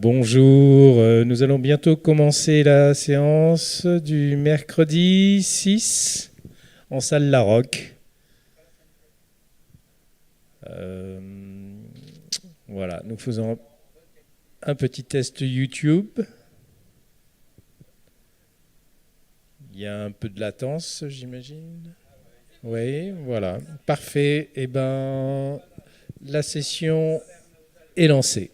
Bonjour, nous allons bientôt commencer la séance du mercredi 6 en salle La Roque. Voilà, nous faisons un petit test YouTube. Il y a un peu de latence, j'imagine. Oui, voilà, parfait. Eh ben, la session est lancée.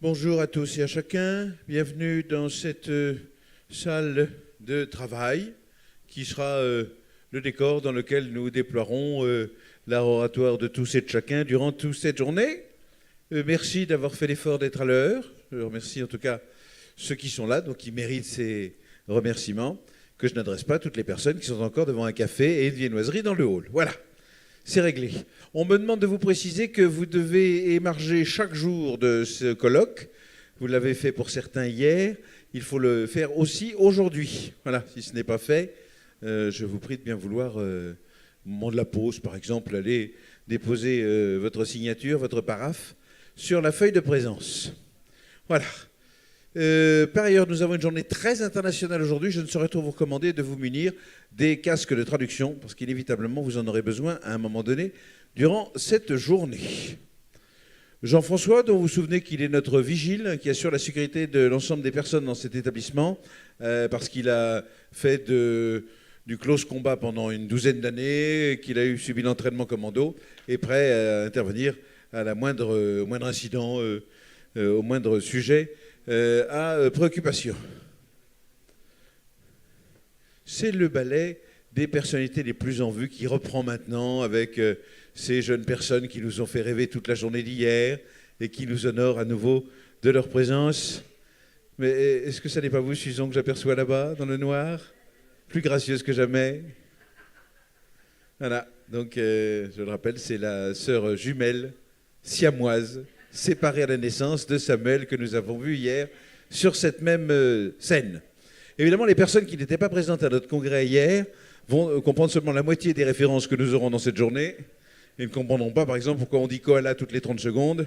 Bonjour à tous et à chacun. Bienvenue dans cette salle de travail qui sera le décor dans lequel nous déploierons l'art oratoire de tous et de chacun durant toute cette journée. Merci d'avoir fait l'effort d'être à l'heure. Je remercie en tout cas ceux qui sont là, donc qui méritent ces remerciements, que je n'adresse pas à toutes les personnes qui sont encore devant un café et une viennoiserie dans le hall. Voilà, c'est réglé. On me demande de vous préciser que vous devez émarger chaque jour de ce colloque. Vous l'avez fait pour certains hier, il faut le faire aussi aujourd'hui. Voilà, si ce n'est pas fait, je vous prie de bien vouloir, au moment de la pause par exemple, aller déposer votre signature, votre paraphe, sur la feuille de présence. Voilà. Par ailleurs, nous avons une journée très internationale aujourd'hui. Je ne saurais trop vous recommander de vous munir des casques de traduction, parce qu'inévitablement, vous en aurez besoin à un moment donné durant cette journée. Jean-François, dont vous vous souvenez qu'il est notre vigile, qui assure la sécurité de l'ensemble des personnes dans cet établissement, parce qu'il a fait du close combat pendant une douzaine d'années, qu'il a subi l'entraînement commando, est prêt à intervenir à au moindre incident, au moindre sujet à préoccupation. C'est le ballet des personnalités les plus en vue qui reprend maintenant avec ces jeunes personnes qui nous ont fait rêver toute la journée d'hier et qui nous honorent à nouveau de leur présence. Mais est-ce que ça n'est pas vous, Susan, que j'aperçois là-bas, dans le noir? Plus gracieuse que jamais. Voilà, donc je le rappelle, c'est la sœur jumelle siamoise, séparée à la naissance de Samuel, que nous avons vu hier sur cette même scène. Évidemment, les personnes qui n'étaient pas présentes à notre congrès hier vont comprendre seulement la moitié des références que nous aurons dans cette journée. Ils ne comprendront pas, par exemple, pourquoi on dit koala toutes les 30 secondes.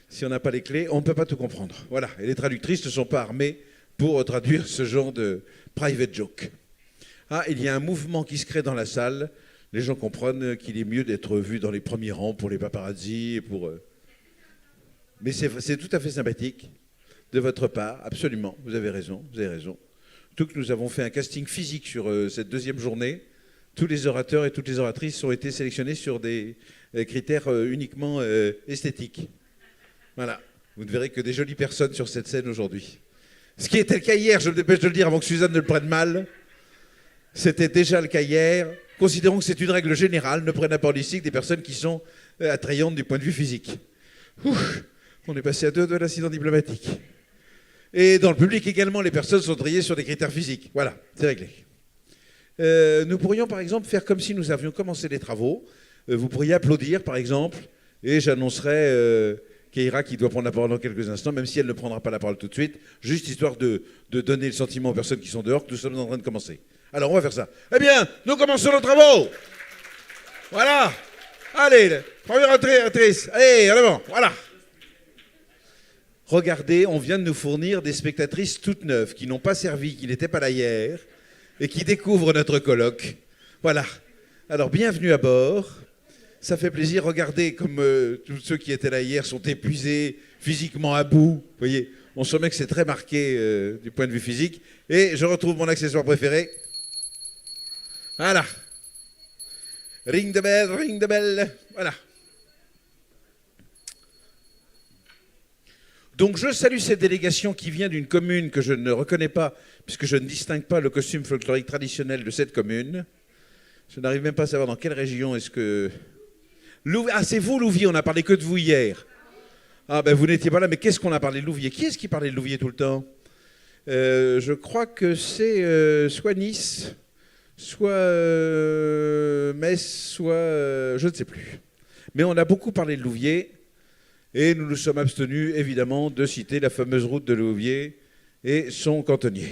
Si on n'a pas les clés, on ne peut pas tout comprendre. Voilà, et les traductrices ne sont pas armées pour traduire ce genre de private joke. Ah, il y a un mouvement qui se crée dans la salle. Les gens comprennent qu'il est mieux d'être vu dans les premiers rangs pour les paparazzi et pour... Mais c'est tout à fait sympathique de votre part, absolument, vous avez raison, vous avez raison. Tout que nous avons fait un casting physique sur cette deuxième journée, tous les orateurs et toutes les oratrices ont été sélectionnés sur des critères uniquement esthétiques. Voilà, vous ne verrez que des jolies personnes sur cette scène aujourd'hui. Ce qui était le cas hier, je me dépêche de le dire avant que Suzanne ne le prenne mal, c'était déjà le cas hier. Considérons que c'est une règle générale, ne prenez pas ici que des personnes qui sont attrayantes du point de vue physique. Ouf, on est passé à deux de l'incident diplomatique. Et dans le public également, les personnes sont triées sur des critères physiques. Voilà, c'est réglé. Nous pourrions par exemple faire comme si nous avions commencé les travaux. Vous pourriez applaudir par exemple, et j'annoncerai Keira qui doit prendre la parole dans quelques instants, même si elle ne prendra pas la parole tout de suite, juste histoire de donner le sentiment aux personnes qui sont dehors que nous sommes en train de commencer. Alors on va faire ça. Eh bien, nous commençons nos travaux. Voilà. Allez, première actrice. Allez, en avant. Voilà. Regardez, on vient de nous fournir des spectatrices toutes neuves, qui n'ont pas servi, qui n'étaient pas là hier, et qui découvrent notre colloque. Voilà. Alors, bienvenue à bord. Ça fait plaisir. Regardez comme tous ceux qui étaient là hier sont épuisés, physiquement à bout. Vous voyez, on sent bien que c'est très marqué du point de vue physique. Et je retrouve mon accessoire préféré. Voilà. Ring de bell, ring de bell. Voilà. Donc je salue cette délégation qui vient d'une commune que je ne reconnais pas, puisque je ne distingue pas le costume folklorique traditionnel de cette commune. Je n'arrive même pas à savoir dans quelle région est-ce que... Ah, c'est vous, Louviers, on n'a parlé que de vous hier. Ah, ben vous n'étiez pas là, mais qu'est-ce qu'on a parlé de Louviers? Qui est-ce qui parlait de Louviers tout le temps? Je crois que c'est soit Nice, soit Metz, soit... je ne sais plus. Mais on a beaucoup parlé de Louviers. Et nous nous sommes abstenus, évidemment, de citer la fameuse route de Louviers et son cantonnier.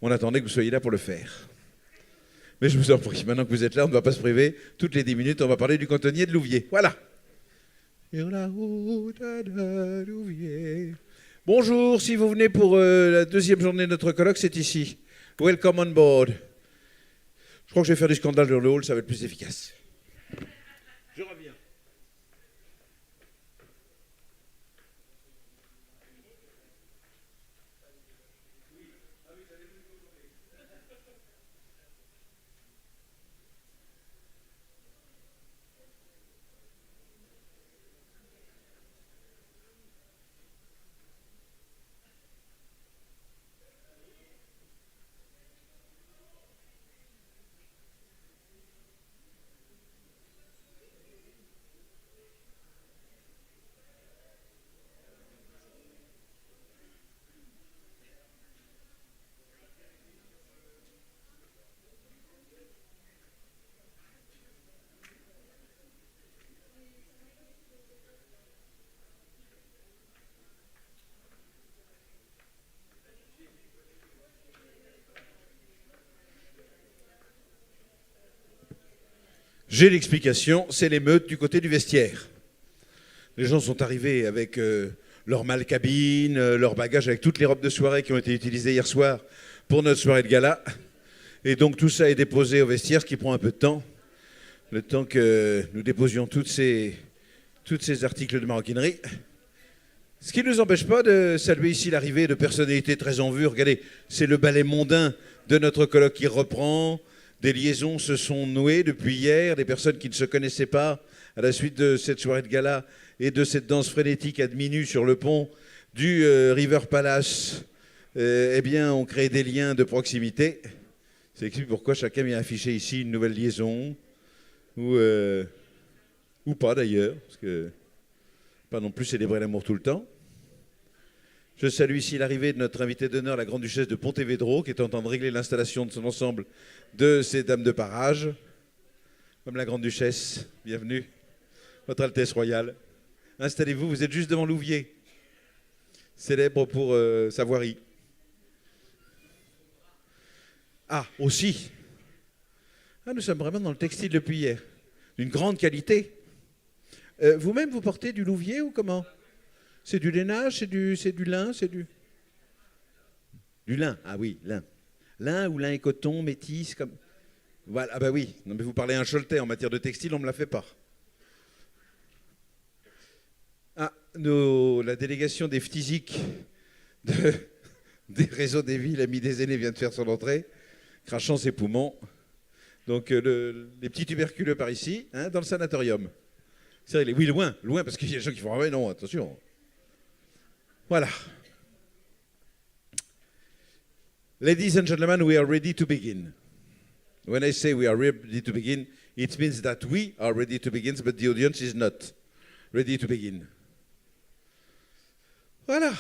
On attendait que vous soyez là pour le faire. Mais je vous en prie, maintenant que vous êtes là, on ne va pas se priver. Toutes les 10 minutes, on va parler du cantonnier de Louviers. Voilà. Sur la route de Louviers. Bonjour, si vous venez pour la deuxième journée de notre colloque, c'est ici. Welcome on board. Je crois que je vais faire du scandale dans le hall, ça va être plus efficace. Je reviens. J'ai l'explication, c'est l'émeute du côté du vestiaire. Les gens sont arrivés avec leur mal cabine, leur bagage, avec toutes les robes de soirée qui ont été utilisées hier soir pour notre soirée de gala. Et donc tout ça est déposé au vestiaire, ce qui prend un peu de temps. Le temps que nous déposions tous ces articles de maroquinerie. Ce qui ne nous empêche pas de saluer ici l'arrivée de personnalités très en vue. Regardez, c'est le ballet mondain de notre colloque qui reprend. Des liaisons se sont nouées depuis hier, des personnes qui ne se connaissaient pas à la suite de cette soirée de gala et de cette danse frénétique à demi-nu sur le pont du River Palace. Eh bien, on crée des liens de proximité. C'est explique pourquoi chacun vient afficher ici une nouvelle liaison, ou pas d'ailleurs, parce que pas non plus célébrer l'amour tout le temps. Je salue ici l'arrivée de notre invitée d'honneur, la grande-duchesse de Pontevedra, qui est en train de régler l'installation de son ensemble de ces dames de Partage. Madame la grande-duchesse, bienvenue, Votre Altesse royale. Installez-vous, vous êtes juste devant Louviers, célèbre pour sa voirie. Ah, aussi. Ah, nous sommes vraiment dans le textile depuis hier, d'une grande qualité. Vous-même, vous portez du louvier ou comment? C'est du lainage, c'est du lin, c'est du lin, ah oui, lin. Lin ou lin et coton, métis, comme... Voilà, ah bah oui, non mais vous parlez un choletais, en matière de textile, on ne me la fait pas. Ah, la délégation des phthisiques des réseaux des villes amies des aînés vient de faire son entrée, crachant ses poumons. Donc les petits tuberculeux par ici, hein, dans le sanatorium. C'est vrai, oui, loin, parce qu'il y a des gens qui font « Ah ouais, non, attention ». Voilà. Ladies and gentlemen, we are ready to begin. When I say we are ready to begin, it means that we are ready to begin, but the audience is not ready to begin. Voilà.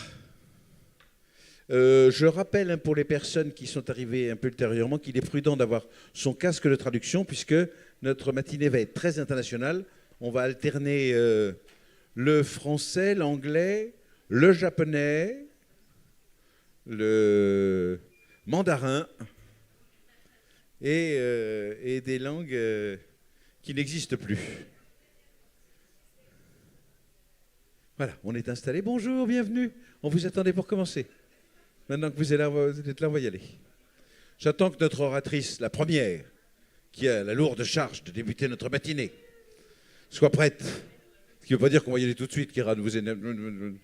Je rappelle pour les personnes qui sont arrivées un peu ultérieurement qu'il est prudent d'avoir son casque de traduction puisque notre matinée va être très internationale. On va alterner le français, l'anglais, le japonais, le mandarin et des langues qui n'existent plus. Voilà, on est installé. Bonjour, bienvenue. On vous attendait pour commencer. Maintenant que vous êtes là, on va y aller. J'attends que notre oratrice, la première, qui a la lourde charge de débuter notre matinée, soit prête. Ce qui ne veut pas dire qu'on va y aller tout de suite, Kéra.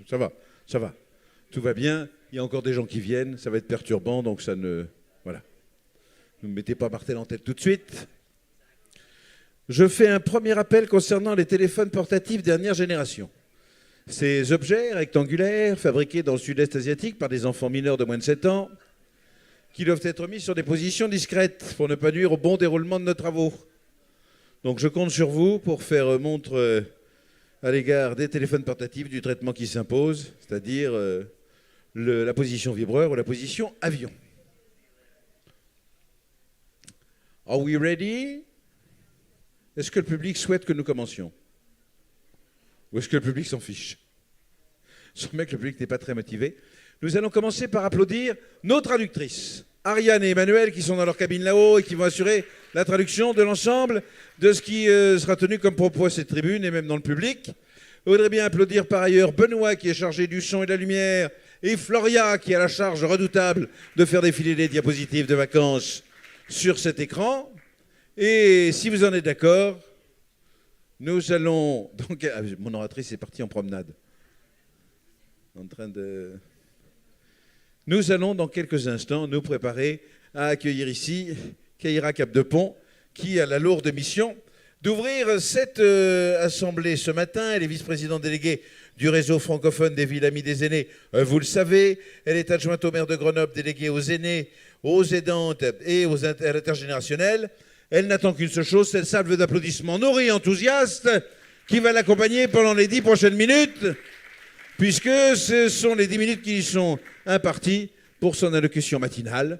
Ça va. Tout va bien. Il y a encore des gens qui viennent. Ça va être perturbant, donc ça ne... Voilà. Ne me mettez pas martel en tête tout de suite. Je fais un premier appel concernant les téléphones portatifs dernière génération. Ces objets rectangulaires, fabriqués dans le sud-est asiatique par des enfants mineurs de moins de 7 ans, qui doivent être mis sur des positions discrètes pour ne pas nuire au bon déroulement de nos travaux. Donc je compte sur vous pour faire montre à l'égard des téléphones portatifs du traitement qui s'impose, c'est-à-dire la position vibreur ou la position avion. Are we ready? Est-ce que le public souhaite que nous commencions? Ou est-ce que le public s'en fiche? Je sens bien que le public n'est pas très motivé. Nous allons commencer par applaudir nos traductrices, Ariane et Emmanuel, qui sont dans leur cabine là-haut et qui vont assurer la traduction de l'ensemble de ce qui sera tenu comme propos à cette tribune et même dans le public. Je voudrais bien applaudir par ailleurs Benoît, qui est chargé du son et de la lumière, et Floria, qui a la charge redoutable de faire défiler les diapositives de vacances sur cet écran. Et si vous en êtes d'accord, nous allons... Donc, mon oratrice est partie en promenade. Nous allons dans quelques instants nous préparer à accueillir ici Keira Capdepont, qui a la lourde mission d'ouvrir cette assemblée ce matin. Elle est vice-présidente déléguée du Réseau Francophone des Villes Amies des Aînés. Vous le savez, elle est adjointe au maire de Grenoble, déléguée aux aînés, aux aidantes et à l'intergénérationnel. Elle n'attend qu'une seule chose, cette salve d'applaudissements nourris et enthousiastes qui va l'accompagner pendant les 10 prochaines minutes, puisque ce sont les 10 minutes qui lui sont imparties pour son allocution matinale.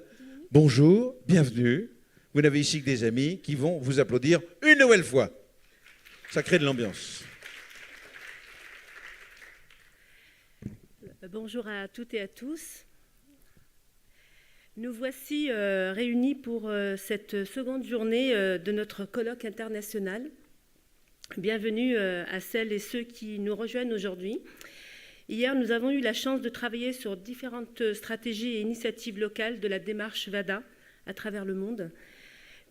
Bonjour, bienvenue. Vous n'avez ici que des amis qui vont vous applaudir une nouvelle fois. Ça crée de l'ambiance. Bonjour à toutes et à tous. Nous voici réunis pour cette seconde journée de notre colloque international. Bienvenue à celles et ceux qui nous rejoignent aujourd'hui. Hier, nous avons eu la chance de travailler sur différentes stratégies et initiatives locales de la démarche VADA à travers le monde.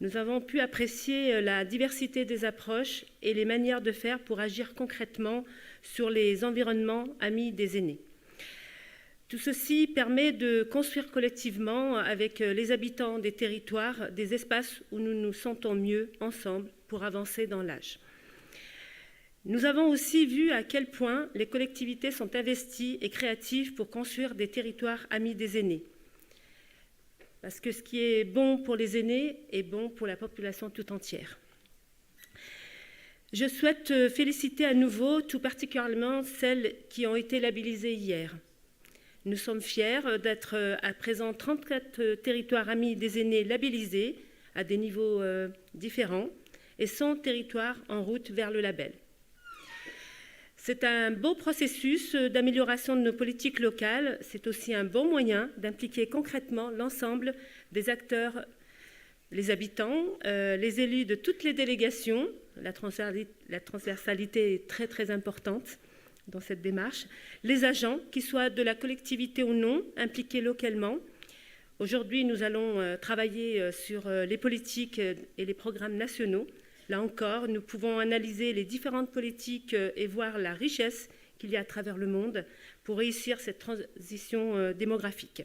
Nous avons pu apprécier la diversité des approches et les manières de faire pour agir concrètement sur les environnements amis des aînés. Tout ceci permet de construire collectivement avec les habitants des territoires des espaces où nous nous sentons mieux ensemble pour avancer dans l'âge. Nous avons aussi vu à quel point les collectivités sont investies et créatives pour construire des territoires amis des aînés. Parce que ce qui est bon pour les aînés est bon pour la population tout entière. Je souhaite féliciter à nouveau tout particulièrement celles qui ont été labellisées hier. Nous sommes fiers d'être à présent 34 territoires amis des aînés labellisés à des niveaux différents et 100 territoires en route vers le label. C'est un beau processus d'amélioration de nos politiques locales. C'est aussi un bon moyen d'impliquer concrètement l'ensemble des acteurs, les habitants, les élus de toutes les délégations. La transversalité est très, très importante dans cette démarche. Les agents, qu'ils soient de la collectivité ou non, impliqués localement. Aujourd'hui, nous allons travailler sur les politiques et les programmes nationaux. Là encore, nous pouvons analyser les différentes politiques et voir la richesse qu'il y a à travers le monde pour réussir cette transition démographique.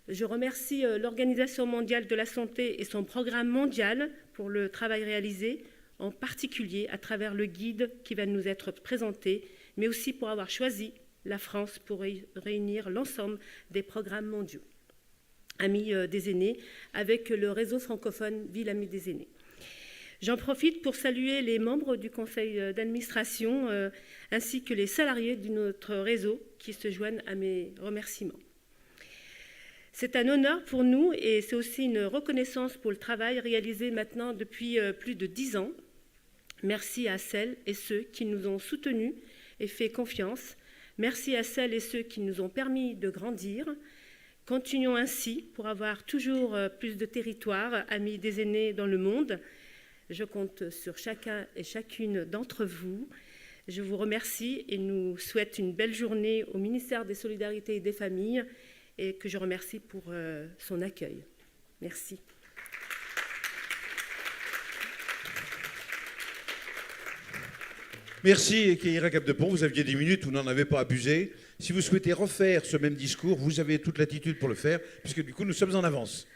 Je remercie l'Organisation mondiale de la santé et son programme mondial pour le travail réalisé, en particulier à travers le guide qui va nous être présenté, mais aussi pour avoir choisi la France pour réunir l'ensemble des programmes mondiaux. Amis des aînés, avec le Réseau Francophone Villes Amies des aînés. J'en profite pour saluer les membres du conseil d'administration ainsi que les salariés de notre réseau qui se joignent à mes remerciements. C'est un honneur pour nous et c'est aussi une reconnaissance pour le travail réalisé maintenant depuis plus de 10 ans. Merci à celles et ceux qui nous ont soutenus et fait confiance. Merci à celles et ceux qui nous ont permis de grandir. Continuons ainsi pour avoir toujours plus de territoires amis des aînés dans le monde. Je compte sur chacun et chacune d'entre vous. Je vous remercie et nous souhaite une belle journée au ministère des Solidarités et des Familles et que je remercie pour son accueil. Merci. Merci, Keira Capdepont. Vous aviez 10 minutes, vous n'en avez pas abusé. Si vous souhaitez refaire ce même discours, vous avez toute l'attitude pour le faire, puisque du coup, nous sommes en avance.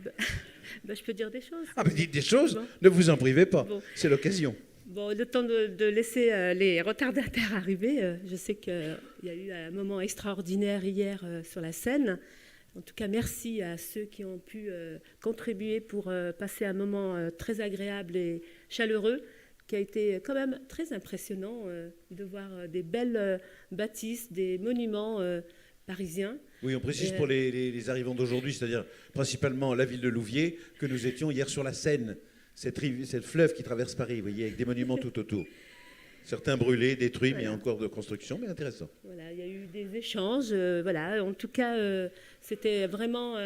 Je peux dire des choses. Ah, mais dites des choses, bon. Ne vous en privez pas, Bon. C'est l'occasion. Bon, le temps de laisser les retardataires arriver. Je sais qu'il y a eu un moment extraordinaire hier sur la scène. En tout cas, merci à ceux qui ont pu contribuer pour passer un moment très agréable et chaleureux, qui a été quand même très impressionnant de voir des belles bâtisses, des monuments parisiens. Oui, on précise pour les arrivants d'aujourd'hui, c'est-à-dire principalement la ville de Louviers, que nous étions hier sur la Seine, cette fleuve qui traverse Paris, vous voyez, avec des monuments tout autour. Certains brûlés, détruits, voilà. Mais encore de construction, mais intéressant. Voilà, il y a eu des échanges, voilà. En tout cas, c'était vraiment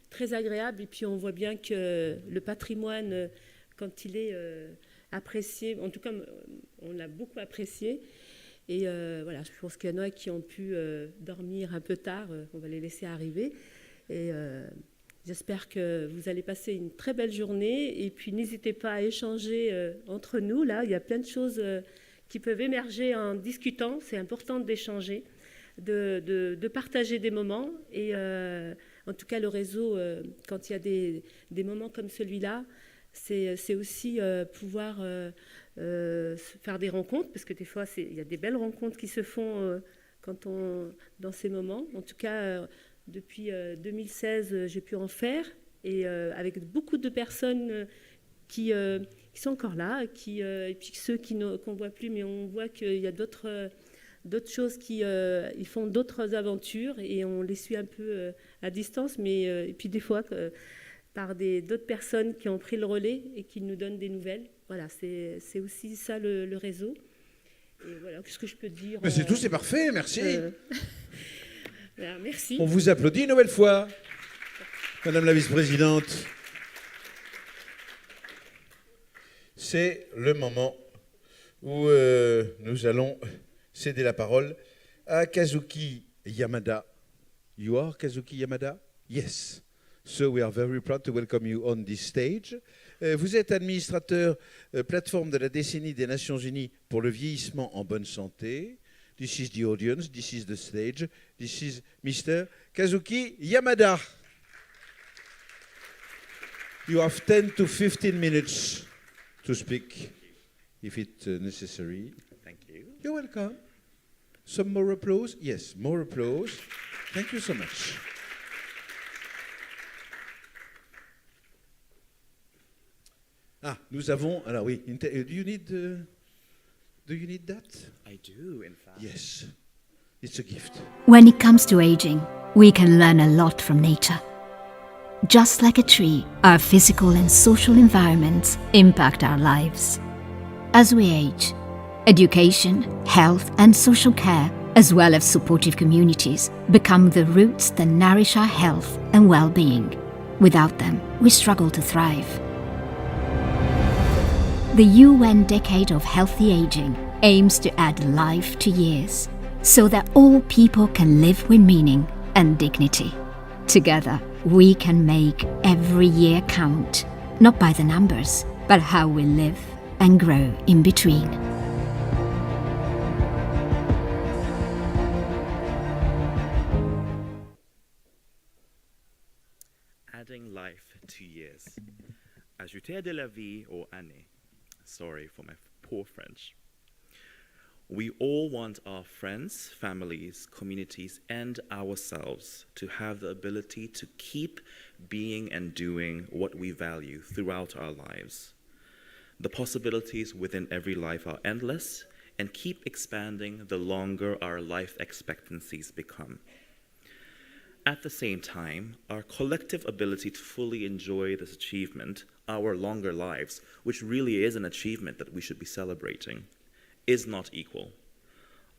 très agréable. Et puis, on voit bien que le patrimoine, quand il est apprécié, en tout cas, on l'a beaucoup apprécié. Et voilà, je pense qu'il y en a qui ont pu dormir un peu tard. On va les laisser arriver. Et j'espère que vous allez passer une très belle journée. Et puis, n'hésitez pas à échanger entre nous. Là, il y a plein de choses qui peuvent émerger en discutant. C'est important d'échanger, de partager des moments. Et en tout cas, le réseau, quand il y a des moments comme celui-là, c'est aussi pouvoir faire des rencontres, parce que des fois, il y a des belles rencontres qui se font dans ces moments. En tout cas, depuis 2016, j'ai pu en faire, et avec beaucoup de personnes qui sont encore là, et puis ceux qu'on ne voit plus, mais on voit qu'il y a d'autres choses ils font d'autres aventures, et on les suit un peu à distance, mais et puis des fois... par d'autres personnes qui ont pris le relais et qui nous donnent des nouvelles. Voilà, c'est aussi ça le réseau. Et voilà, qu'est-ce que je peux dire? Mais c'est tout, c'est parfait, merci. Voilà, merci. On vous applaudit une nouvelle fois. Madame la vice-présidente, c'est le moment où nous allons céder la parole à Kazuki Yamada. You are Kazuki Yamada? Yes. So we are very proud to welcome you on this stage. Vous êtes administrateur plateforme de la décennie des Nations Unies pour le vieillissement en bonne santé. This is the audience, this is the stage, this is Mr. Kazuki Yamada. You have 10 to 15 minutes to speak, if it's necessary. Thank you. You're welcome. Some more applause? Yes, more applause. Thank you so much. Ah, nous avons. Alors oui, do you need that? I do, in fact. Yes, it's a gift. When it comes to aging, we can learn a lot from nature. Just like a tree, our physical and social environments impact our lives. As we age, education, health, and social care, as well as supportive communities, become the roots that nourish our health and well-being. Without them, we struggle to thrive. The UN Decade of Healthy Aging aims to add life to years, so that all people can live with meaning and dignity. Together, we can make every year count, not by the numbers, but how we live and grow in between. Adding life to years. Ajouter de la vie aux années. Sorry for my poor French. We all want our friends, families, communities, and ourselves to have the ability to keep being and doing what we value throughout our lives. The possibilities within every life are endless and keep expanding the longer our life expectancies become. At the same time, our collective ability to fully enjoy this achievement, our longer lives, which really is an achievement that we should be celebrating, is not equal.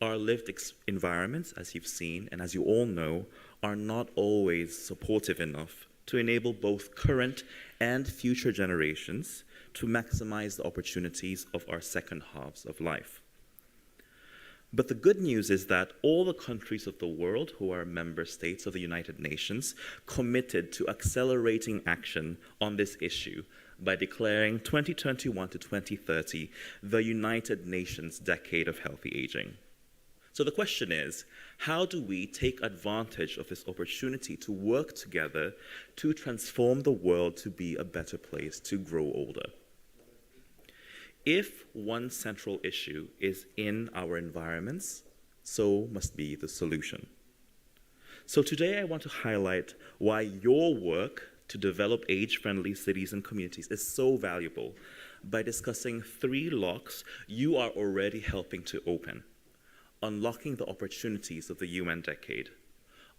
Our lived environments, as you've seen and as you all know, are not always supportive enough to enable both current and future generations to maximize the opportunities of our second halves of life. But the good news is that all the countries of the world who are member states of the United Nations committed to accelerating action on this issue by declaring 2021 to 2030 the United Nations Decade of Healthy Aging. So the question is, how do we take advantage of this opportunity to work together to transform the world to be a better place to grow older? If one central issue is in our environments, so must be the solution. So today I want to highlight why your work to develop age-friendly cities and communities is so valuable by discussing 3 locks you are already helping to open. Unlocking the opportunities of the UN Decade,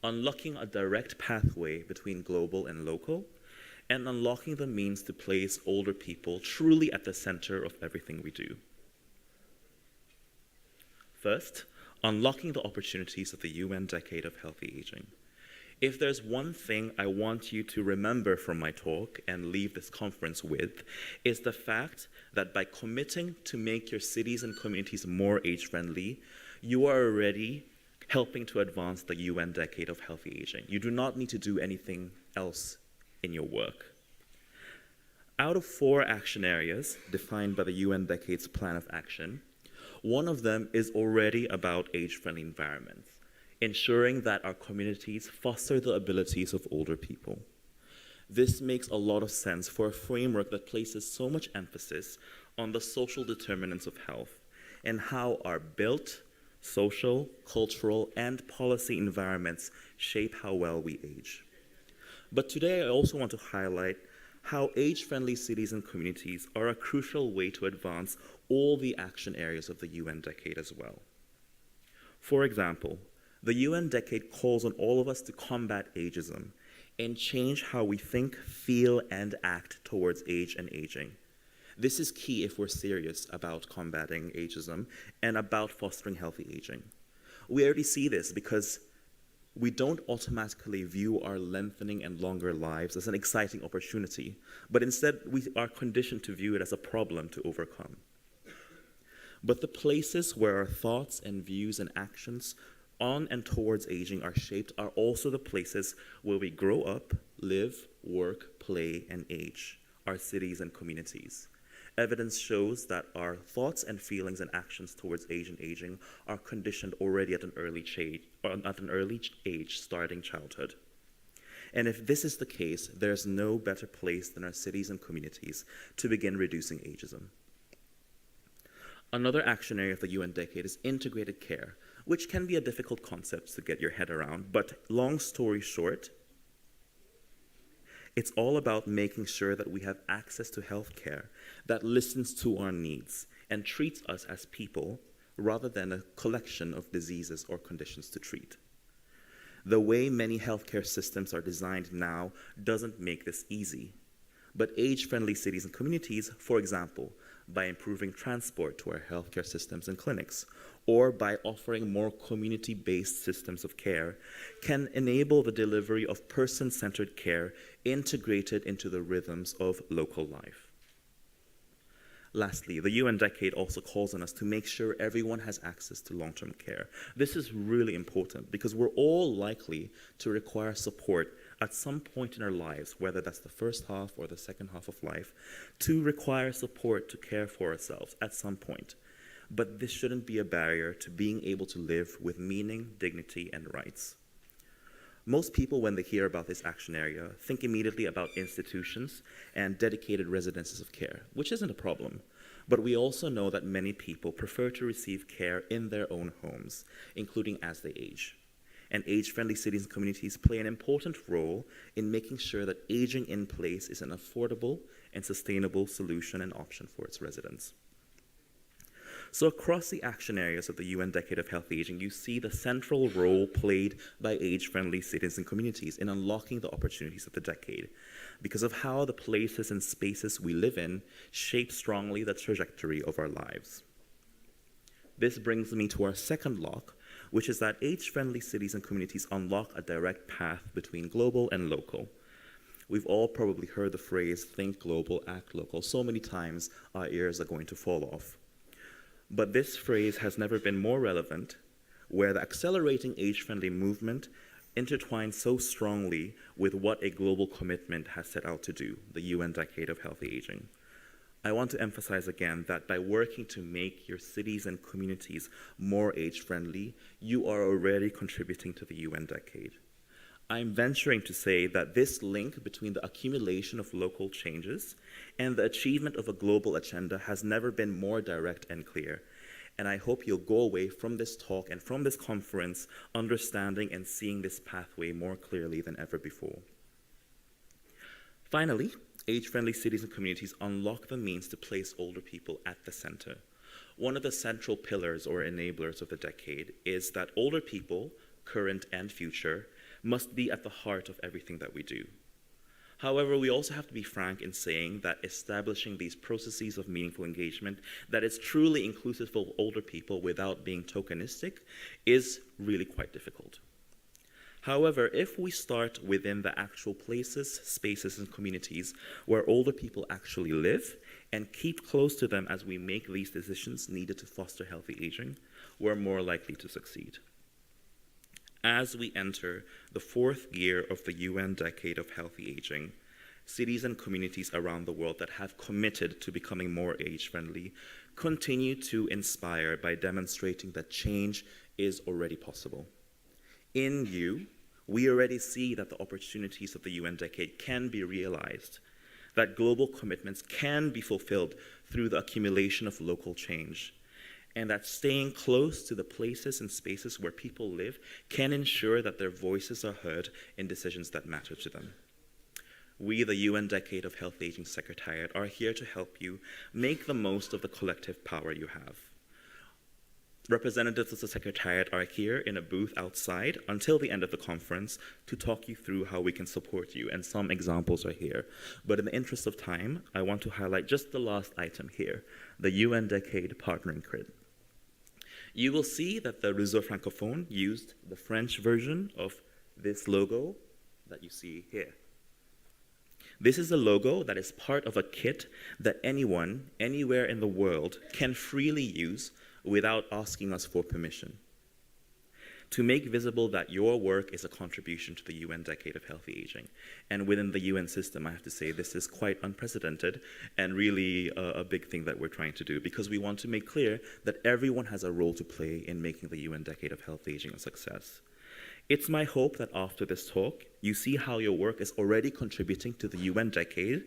unlocking a direct pathway between global and local, and unlocking the means to place older people truly at the center of everything we do. First, unlocking the opportunities of the UN Decade of Healthy Aging. If there's one thing I want you to remember from my talk and leave this conference with, is the fact that by committing to make your cities and communities more age-friendly, you are already helping to advance the UN Decade of Healthy Aging. You do not need to do anything else in your work. Out of 4 action areas defined by the UN Decade's Plan of Action, one of them is already about age-friendly environments, ensuring that our communities foster the abilities of older people. This makes a lot of sense for a framework that places so much emphasis on the social determinants of health and how our built, social, cultural, and policy environments shape how well we age. But today I also want to highlight how age-friendly cities and communities are a crucial way to advance all the action areas of the UN Decade as well. For example, the UN Decade calls on all of us to combat ageism and change how we think, feel, and act towards age and aging. This is key if we're serious about combating ageism and about fostering healthy aging. We already see this because we don't automatically view our lengthening and longer lives as an exciting opportunity, but instead we are conditioned to view it as a problem to overcome. But the places where our thoughts and views and actions on and towards aging are shaped are also the places where we grow up, live, work, play, and age, our cities and communities. Evidence shows that our thoughts and feelings and actions towards age and aging are conditioned already at an early age, starting childhood. And if this is the case, there's no better place than our cities and communities to begin reducing ageism. Another action area of the UN Decade is integrated care, which can be a difficult concept to get your head around, but long story short, it's all about making sure that we have access to health care that listens to our needs and treats us as people rather than a collection of diseases or conditions to treat. The way many healthcare systems are designed now doesn't make this easy, but age-friendly cities and communities, for example, by improving transport to our healthcare systems and clinics, or by offering more community-based systems of care, can enable the delivery of person-centered care integrated into the rhythms of local life. Lastly, the UN Decade also calls on us to make sure everyone has access to long-term care. This is really important because we're all likely to require support at some point in our lives, whether that's the first half or the second half of life, to require support to care for ourselves at some point. But this shouldn't be a barrier to being able to live with meaning, dignity, and rights. Most people, when they hear about this action area, think immediately about institutions and dedicated residences of care, which isn't a problem. But we also know that many people prefer to receive care in their own homes, including as they age. And age-friendly cities and communities play an important role in making sure that aging in place is an affordable and sustainable solution and option for its residents. So across the action areas of the UN Decade of Healthy Aging, you see the central role played by age-friendly cities and communities in unlocking the opportunities of the decade, because of how the places and spaces we live in shape strongly the trajectory of our lives. This brings me to our second lock, which is that age-friendly cities and communities unlock a direct path between global and local. We've all probably heard the phrase, think global, act local, so many times our ears are going to fall off. But this phrase has never been more relevant, where the accelerating age-friendly movement intertwines so strongly with what a global commitment has set out to do, the UN Decade of Healthy Aging. I want to emphasize again that by working to make your cities and communities more age-friendly, you are already contributing to the UN Decade. I'm venturing to say that this link between the accumulation of local changes and the achievement of a global agenda has never been more direct and clear. And I hope you'll go away from this talk and from this conference understanding and seeing this pathway more clearly than ever before. Finally, age-friendly cities and communities unlock the means to place older people at the center. One of the central pillars or enablers of the decade is that older people, current and future, must be at the heart of everything that we do. However, we also have to be frank in saying that establishing these processes of meaningful engagement that is truly inclusive of older people without being tokenistic is really quite difficult. However, if we start within the actual places, spaces, and communities where older people actually live and keep close to them as we make these decisions needed to foster healthy aging, we're more likely to succeed. As we enter the fourth year of the UN Decade of Healthy Aging, cities and communities around the world that have committed to becoming more age-friendly continue to inspire by demonstrating that change is already possible. In you, we already see that the opportunities of the UN Decade can be realized, that global commitments can be fulfilled through the accumulation of local change, and that staying close to the places and spaces where people live can ensure that their voices are heard in decisions that matter to them. We, the UN Decade of Health Aging Secretariat, are here to help you make the most of the collective power you have. Representatives of the Secretariat are here in a booth outside until the end of the conference to talk you through how we can support you, and some examples are here. But in the interest of time, I want to highlight just the last item here, the UN Decade Partnering Grid. You will see that the Réseau Francophone used the French version of this logo that you see here. This is a logo that is part of a kit that anyone, anywhere in the world, can freely use without asking us for permission, to make visible that your work is a contribution to the UN Decade of Healthy Aging. And within the UN system, I have to say, this is quite unprecedented and really a big thing that we're trying to do, because we want to make clear that everyone has a role to play in making the UN Decade of Healthy Aging a success. It's my hope that after this talk, you see how your work is already contributing to the UN Decade,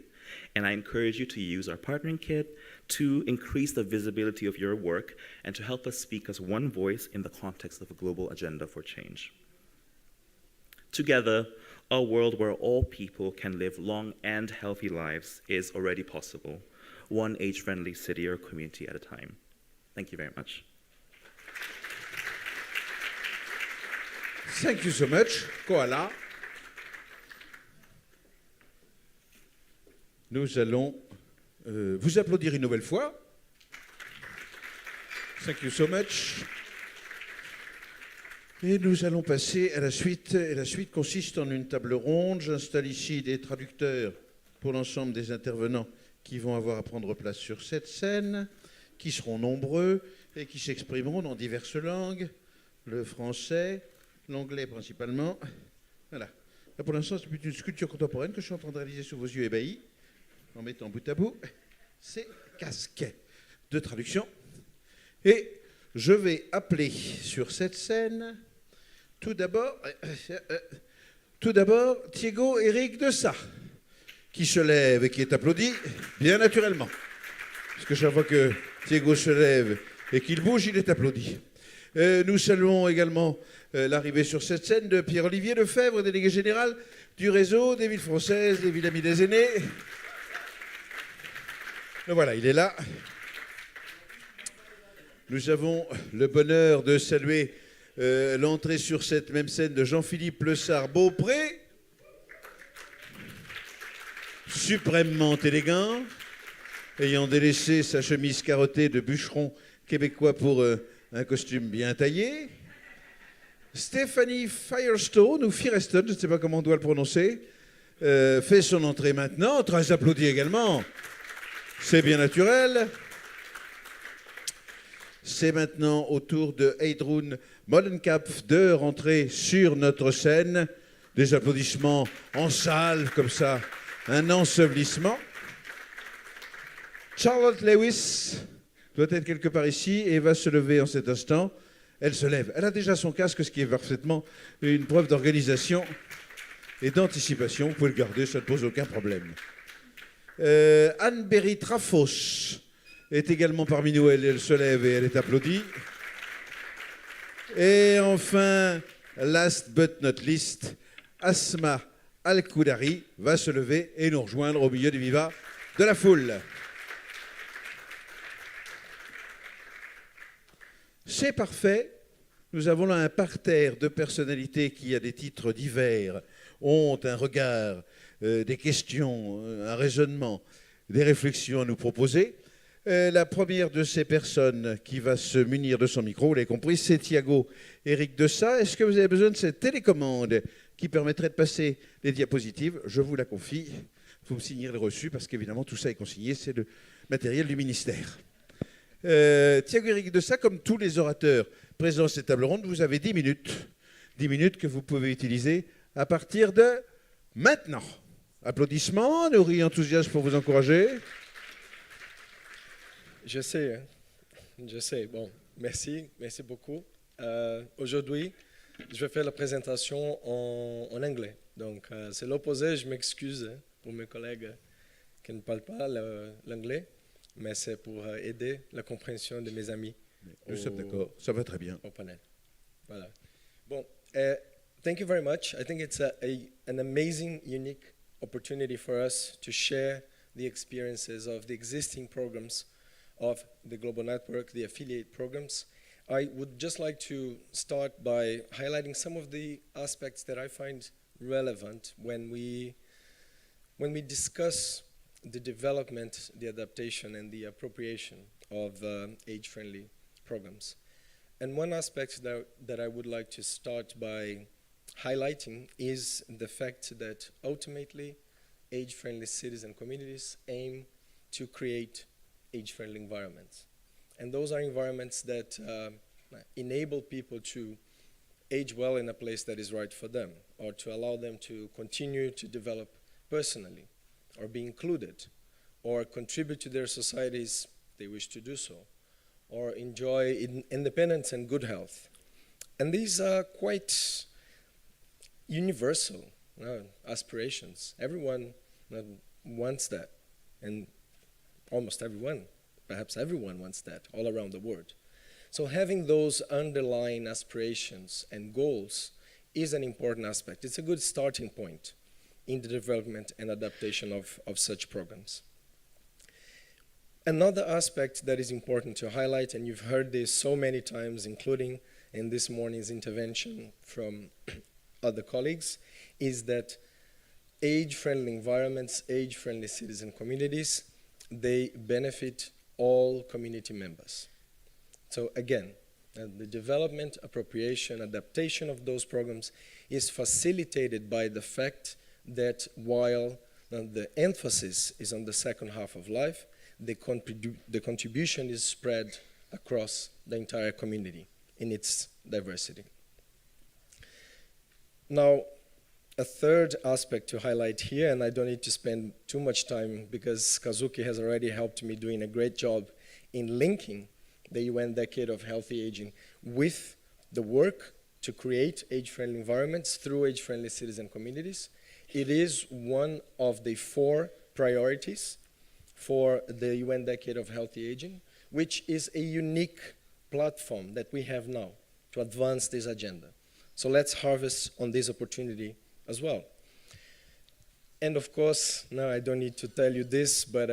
and I encourage you to use our partnering kit to increase the visibility of your work and to help us speak as one voice in the context of a global agenda for change. Together, a world where all people can live long and healthy lives is already possible, one age-friendly city or community at a time. Thank you very much. Thank you so much, Koala. Nous allons vous applaudir une nouvelle fois. Thank you so much. Et nous allons passer à la suite. Et la suite consiste en une table ronde. J'installe ici des traducteurs pour l'ensemble des intervenants qui vont avoir à prendre place sur cette scène, qui seront nombreux et qui s'exprimeront dans diverses langues, le français, l'anglais principalement. Voilà. Là, pour l'instant, c'est une sculpture contemporaine que je suis en train de réaliser sous vos yeux ébahis, en mettant bout à bout ces casques de traduction. Et je vais appeler sur cette scène tout d'abord Thiago Eric de Sa, qui se lève et qui est applaudi bien naturellement. Parce que chaque fois que Thiago se lève et qu'il bouge, il est applaudi. Nous saluons également l'arrivée sur cette scène de Pierre-Olivier Lefebvre, délégué général du réseau des villes françaises, des Villes Amies des Aînés. Et voilà, il est là. Nous avons le bonheur de saluer l'entrée sur cette même scène de Jean-Philippe Lessard-Beaupré, suprêmement élégant, ayant délaissé sa chemise carottée de bûcheron québécois pour un costume bien taillé. Stéphanie Firestone, ou Firestone, je ne sais pas comment on doit le prononcer, fait son entrée maintenant, très applaudi également. C'est bien naturel. C'est maintenant au tour de Heidrun Molenkapf de rentrer sur notre scène. Des applaudissements en salle, comme ça, un ensevelissement. Charlotte Lewis doit être quelque part ici et va se lever en cet instant. Elle se lève. Elle a déjà son casque, ce qui est parfaitement une preuve d'organisation et d'anticipation. Vous pouvez le garder, ça ne pose aucun problème. Anne-Berry Trafos est également parmi nous. Elle se lève et elle est applaudie. Et enfin, last but not least, Asma Al-Koudari va se lever et nous rejoindre au milieu du vivat de la foule. C'est parfait. Nous avons là un parterre de personnalités qui, à des titres divers, ont un regard, des questions, un raisonnement, des réflexions à nous proposer. La première de ces personnes qui va se munir de son micro, vous l'avez compris, c'est Thiago Eric de Sa. Est-ce que vous avez besoin de cette télécommande qui permettrait de passer les diapositives? Je vous la confie. Vous me signerez le reçu parce qu'évidemment tout ça est consigné, c'est le matériel du ministère. Thiago Eric de Sa, comme tous les orateurs présents à cette table ronde, vous avez 10 minutes. 10 minutes que vous pouvez utiliser à partir de maintenant. Applaudissements, nourris enthousiasme pour vous encourager. Je sais. Bon, merci beaucoup. Aujourd'hui, je vais faire la présentation en anglais. Donc, c'est l'opposé, je m'excuse pour mes collègues qui ne parlent pas l'anglais, mais c'est pour aider la compréhension de mes amis. Nous sommes d'accord, ça va très bien. Au panel. Voilà. Bon, thank you very much. I think it's an amazing, unique opportunity for us to share the experiences of the existing programs of the Global Network, the affiliate programs. I would just like to start by highlighting some of the aspects that I find relevant when we discuss the development, the adaptation, and the appropriation of age-friendly programs. And one aspect that I would like to start by highlighting is the fact that ultimately age-friendly cities and communities aim to create age-friendly environments. And those are environments that enable people to age well in a place that is right for them, or to allow them to continue to develop personally, or be included, or contribute to their societies if they wish to do so, or enjoy independence and good health. And these are quite universal aspirations. Everyone wants that, and almost everyone, perhaps everyone wants that all around the world. So having those underlying aspirations and goals is an important aspect. It's a good starting point in the development and adaptation of such programs. Another aspect that is important to highlight, and you've heard this so many times, including in this morning's intervention from other colleagues, is that age-friendly environments, age-friendly cities and communities, they benefit all community members. So again, the development, appropriation, adaptation of those programs is facilitated by the fact that while the emphasis is on the second half of life, the contribution is spread across the entire community in its diversity. Now, a third aspect to highlight here, and I don't need to spend too much time because Kazuki has already helped me doing a great job in linking the UN Decade of Healthy Aging with the work to create age-friendly environments through age-friendly cities and communities. It is one of the 4 priorities for the UN Decade of Healthy Aging, which is a unique platform that we have now to advance this agenda. So let's harvest on this opportunity as well. And of course, now I don't need to tell you this, but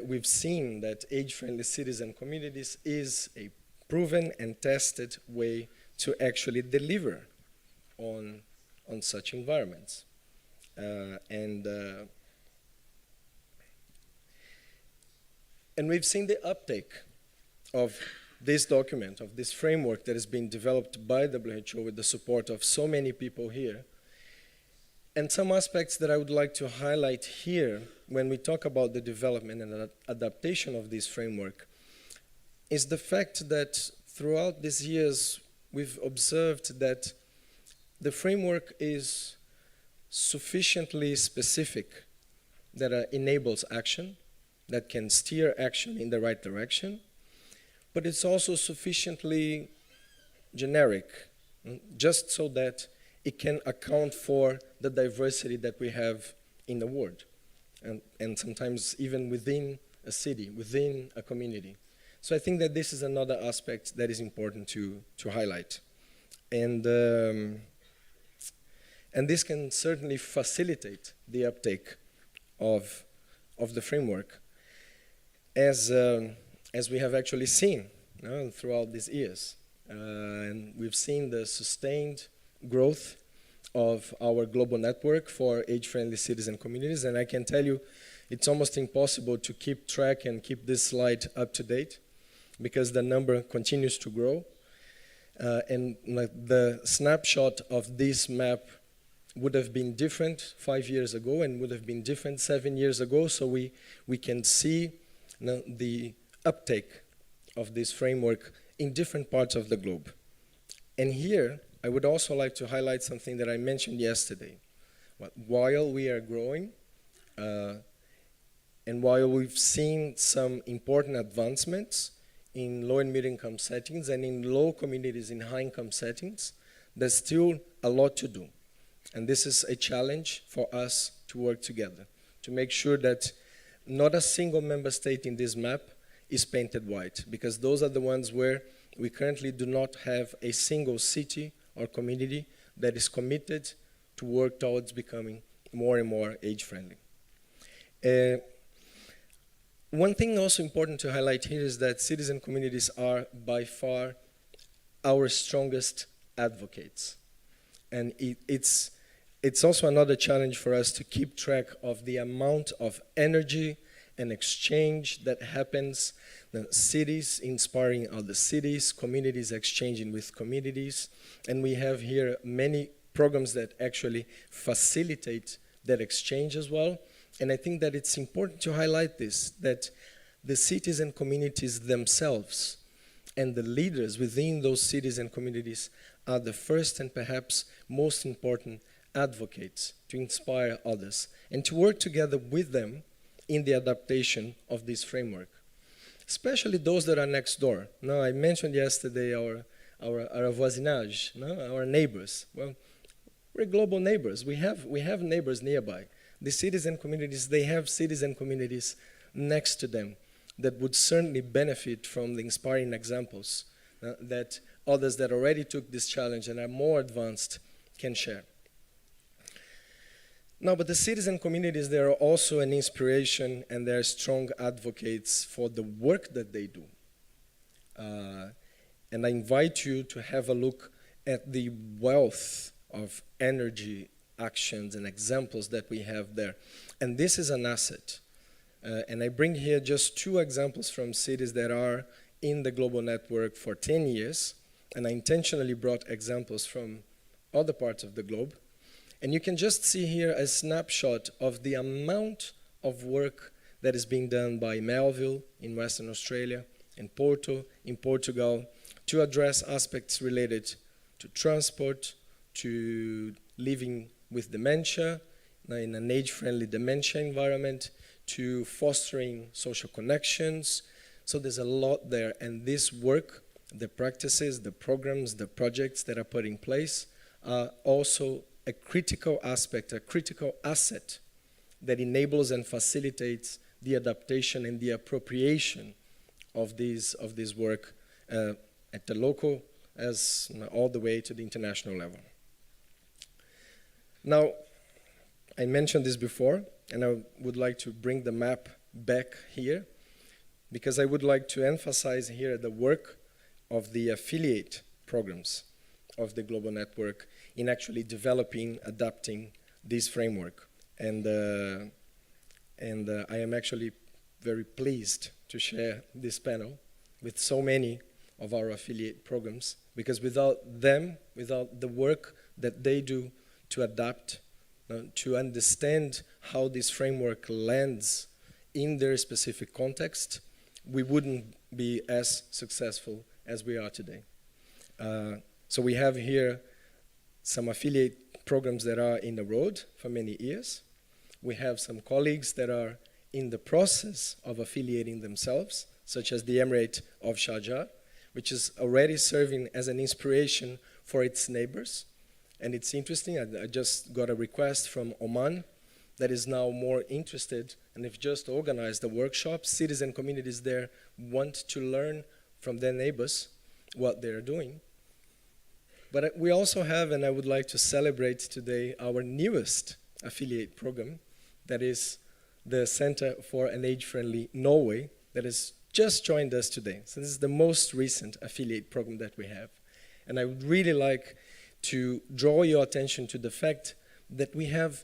we've seen that age-friendly cities and communities is a proven and tested way to actually deliver on such environments. And we've seen the uptake of this document, of this framework that has been developed by WHO with the support of so many people here. And some aspects that I would like to highlight here when we talk about the development and adaptation of this framework is the fact that throughout these years we've observed that the framework is sufficiently specific that enables action, that can steer action in the right direction, but it's also sufficiently generic, just so that it can account for the diversity that we have in the world, and sometimes even within a city, within a community. So I think that this is another aspect that is important to highlight. And this can certainly facilitate the uptake of the framework, as we have actually seen throughout these years. And we've seen the sustained growth of our global network for age-friendly cities and communities, and I can tell you it's almost impossible to keep track and keep this slide up to date because the number continues to grow. And the snapshot of this map would have been different 5 years ago and would have been different 7 years ago, so we can see the uptake of this framework in different parts of the globe. And here, I would also like to highlight something that I mentioned yesterday. While we are growing, and while we've seen some important advancements in low and middle income settings and in low communities in high income settings, there's still a lot to do. And this is a challenge for us to work together, to make sure that not a single member state in this map is painted white, because those are the ones where we currently do not have a single city or community that is committed to work towards becoming more and more age-friendly. One thing also important to highlight here is that cities and communities are by far our strongest advocates. And it's also another challenge for us to keep track of the amount of energy and exchange that happens, the cities inspiring other cities, communities exchanging with communities. And we have here many programs that actually facilitate that exchange as well. And I think that it's important to highlight this, that the cities and communities themselves and the leaders within those cities and communities are the first and perhaps most important advocates to inspire others and to work together with them in the adaptation of this framework, especially those that are next door. Now, I mentioned yesterday our voisinage, no? Our neighbors. Well, we're global neighbors. We have neighbors nearby. The cities and communities, they have cities and communities next to them that would certainly benefit from the inspiring examples that others that already took this challenge and are more advanced can share. Now, but the cities and communities, they are also an inspiration and they're strong advocates for the work that they do. And I invite you to have a look at the wealth of energy, actions, and examples that we have there. And this is an asset. And I bring here just 2 examples from cities that are in the global network for 10 years. And I intentionally brought examples from other parts of the globe. And you can just see here a snapshot of the amount of work that is being done by Melville in Western Australia, in Porto, in Portugal, to address aspects related to transport, to living with dementia, in an age-friendly dementia environment, to fostering social connections. So there's a lot there, and this work, the practices, the programs, the projects that are put in place are also a critical aspect, a critical asset that enables and facilitates the adaptation and the appropriation of this work at the local as all the way to the international level. Now, I mentioned this before, and I would like to bring the map back here, because I would like to emphasize here the work of the affiliate programs of the Global Network in actually developing, adapting this framework. And I am actually very pleased to share this panel with so many of our affiliate programs, because without them, without the work that they do to adapt, to understand how this framework lands in their specific context, we wouldn't be as successful as we are today. So we have here some affiliate programs that are in the road for many years. We have some colleagues that are in the process of affiliating themselves, such as the Emirate of Sharjah, which is already serving as an inspiration for its neighbors. And it's interesting, I just got a request from Oman that is now more interested, and they've just organized a workshop. Cities and communities there want to learn from their neighbors what they're doing. But we also have, and I would like to celebrate today, our newest affiliate program, that is the Center for an Age-Friendly Norway, that has just joined us today. So this is the most recent affiliate program that we have. And I would really like to draw your attention to the fact that we have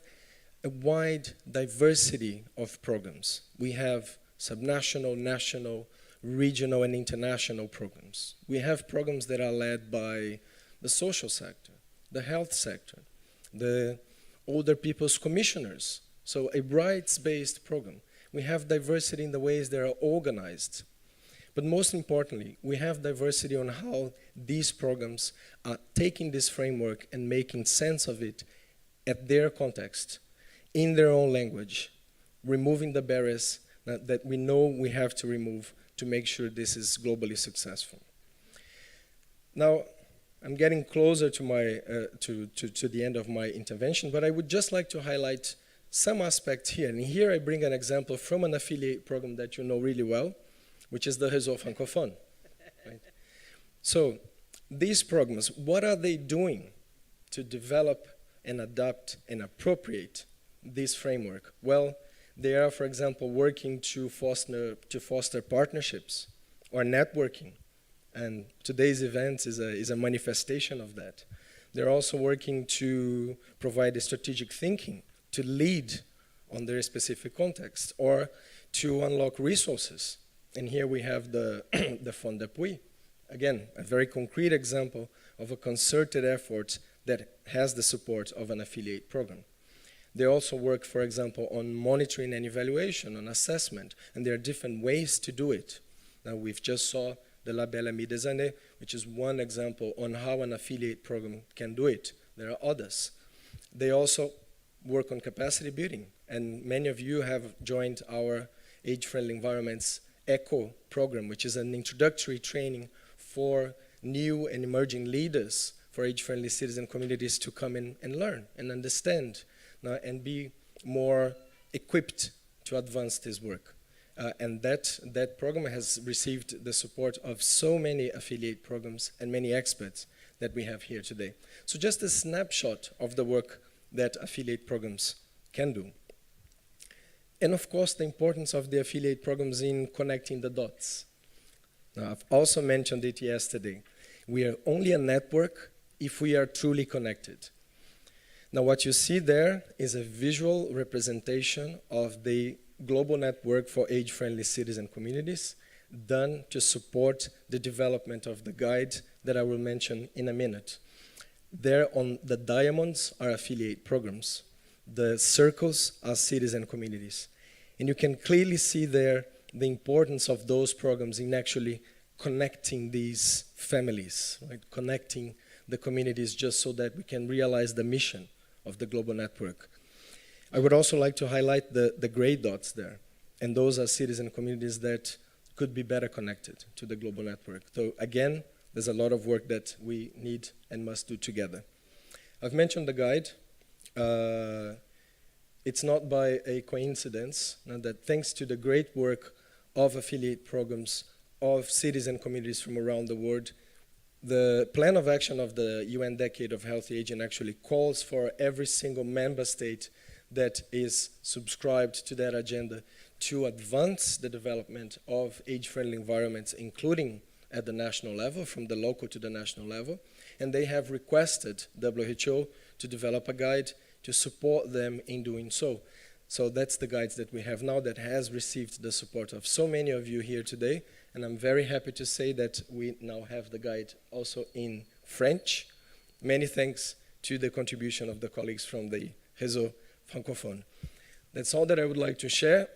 a wide diversity of programs. We have subnational, national, regional, and international programs. We have programs that are led by the social sector, the health sector, the older people's commissioners, so a rights-based program. We have diversity in the ways they are organized. But most importantly, we have diversity on how these programs are taking this framework and making sense of it at their context, in their own language, removing the barriers that we know we have to remove to make sure this is globally successful. Now, I'm getting closer to the end of my intervention, but I would just like to highlight some aspects here. And here I bring an example from an affiliate program that you know really well, which is the Réseau Francophone. Right? So these programs, what are they doing to develop and adapt and appropriate this framework? Well, they are, for example, working to foster partnerships or networking. And today's event is a manifestation of that. They're also working to provide a strategic thinking, to lead on their specific context, or to unlock resources. And here we have the Fond d'appui. Again, a very concrete example of a concerted effort that has the support of an affiliate program. They also work, for example, on monitoring and evaluation, on assessment, and there are different ways to do it. Now, we've just saw the Label Amis des Années, which is one example on how an affiliate program can do it. There are others. They also work on capacity building, and many of you have joined our Age-Friendly Environments ECHO program, which is an introductory training for new and emerging leaders for age-friendly cities and communities to come in and learn and understand and be more equipped to advance this work. And that program has received the support of so many affiliate programs and many experts that we have here today. So just a snapshot of the work that affiliate programs can do. And of course, the importance of the affiliate programs in connecting the dots. Now, I've also mentioned it yesterday. We are only a network if we are truly connected. Now, what you see there is a visual representation of the global network for age-friendly cities and communities done to support the development of the guide that I will mention in a minute. There on the diamonds are affiliate programs. The circles are cities and communities. And you can clearly see there the importance of those programs in actually connecting these families, right? Connecting the communities just so that we can realize the mission of the global network. I would also like to highlight the gray dots there. And those are cities and communities that could be better connected to the global network. So again, there's a lot of work that we need and must do together. I've mentioned the guide. It's not by a coincidence that thanks to the great work of affiliate programs of cities and communities from around the world, the plan of action of the UN Decade of Healthy Aging actually calls for every single member state that is subscribed to that agenda to advance the development of age-friendly environments, including at the national level, from the local to the national level. And they have requested WHO to develop a guide to support them in doing so. So that's the guides that we have now that has received the support of so many of you here today. And I'm very happy to say that we now have the guide also in French. Many thanks to the contribution of the colleagues from the Réseau Francophone. That's all that I would like to share.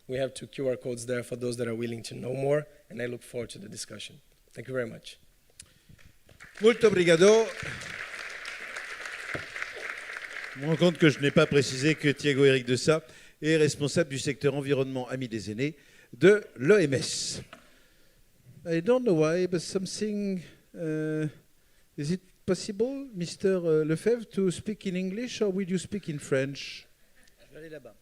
We have 2 QR codes there for those that are willing to know more, and I look forward to the discussion. Thank you very much. Muito obrigado. Je me rends compte que je n'ai pas précisé que Thiago Éric Dessat est responsable du secteur environnement Amis des Aînés de l'OMS. I don't know why, but something... is it possible, Mr. Lefebvre, to speak in English, or will you speak in French? Je vais aller là-bas.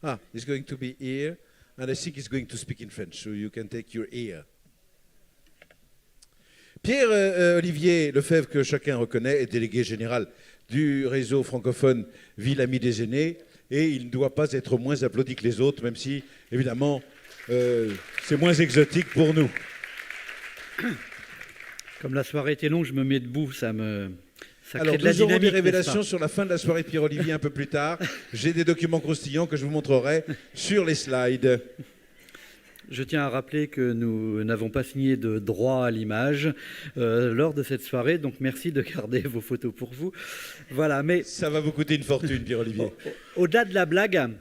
Ah, he's going to be here, and I think he's going to speak in French, so you can take your ear. Pierre-Olivier Lefebvre, que chacun reconnaît, est délégué général du réseau francophone Villes Amies des Aînés, et il ne doit pas être moins applaudi que les autres, même si, évidemment, c'est moins exotique pour nous. Comme la soirée était longue, je me mets debout, ça crée Alors, de la nous aurons dynamique. des révélations sur la fin de la soirée de Pierre-Olivier un peu plus tard. J'ai des documents croustillants que je vous montrerai sur les slides. Je tiens à rappeler que nous n'avons pas signé de droit à l'image lors de cette soirée, donc merci de garder vos photos pour vous. Voilà, mais ça va vous coûter une fortune, Pierre-Olivier. Au-delà de la blague,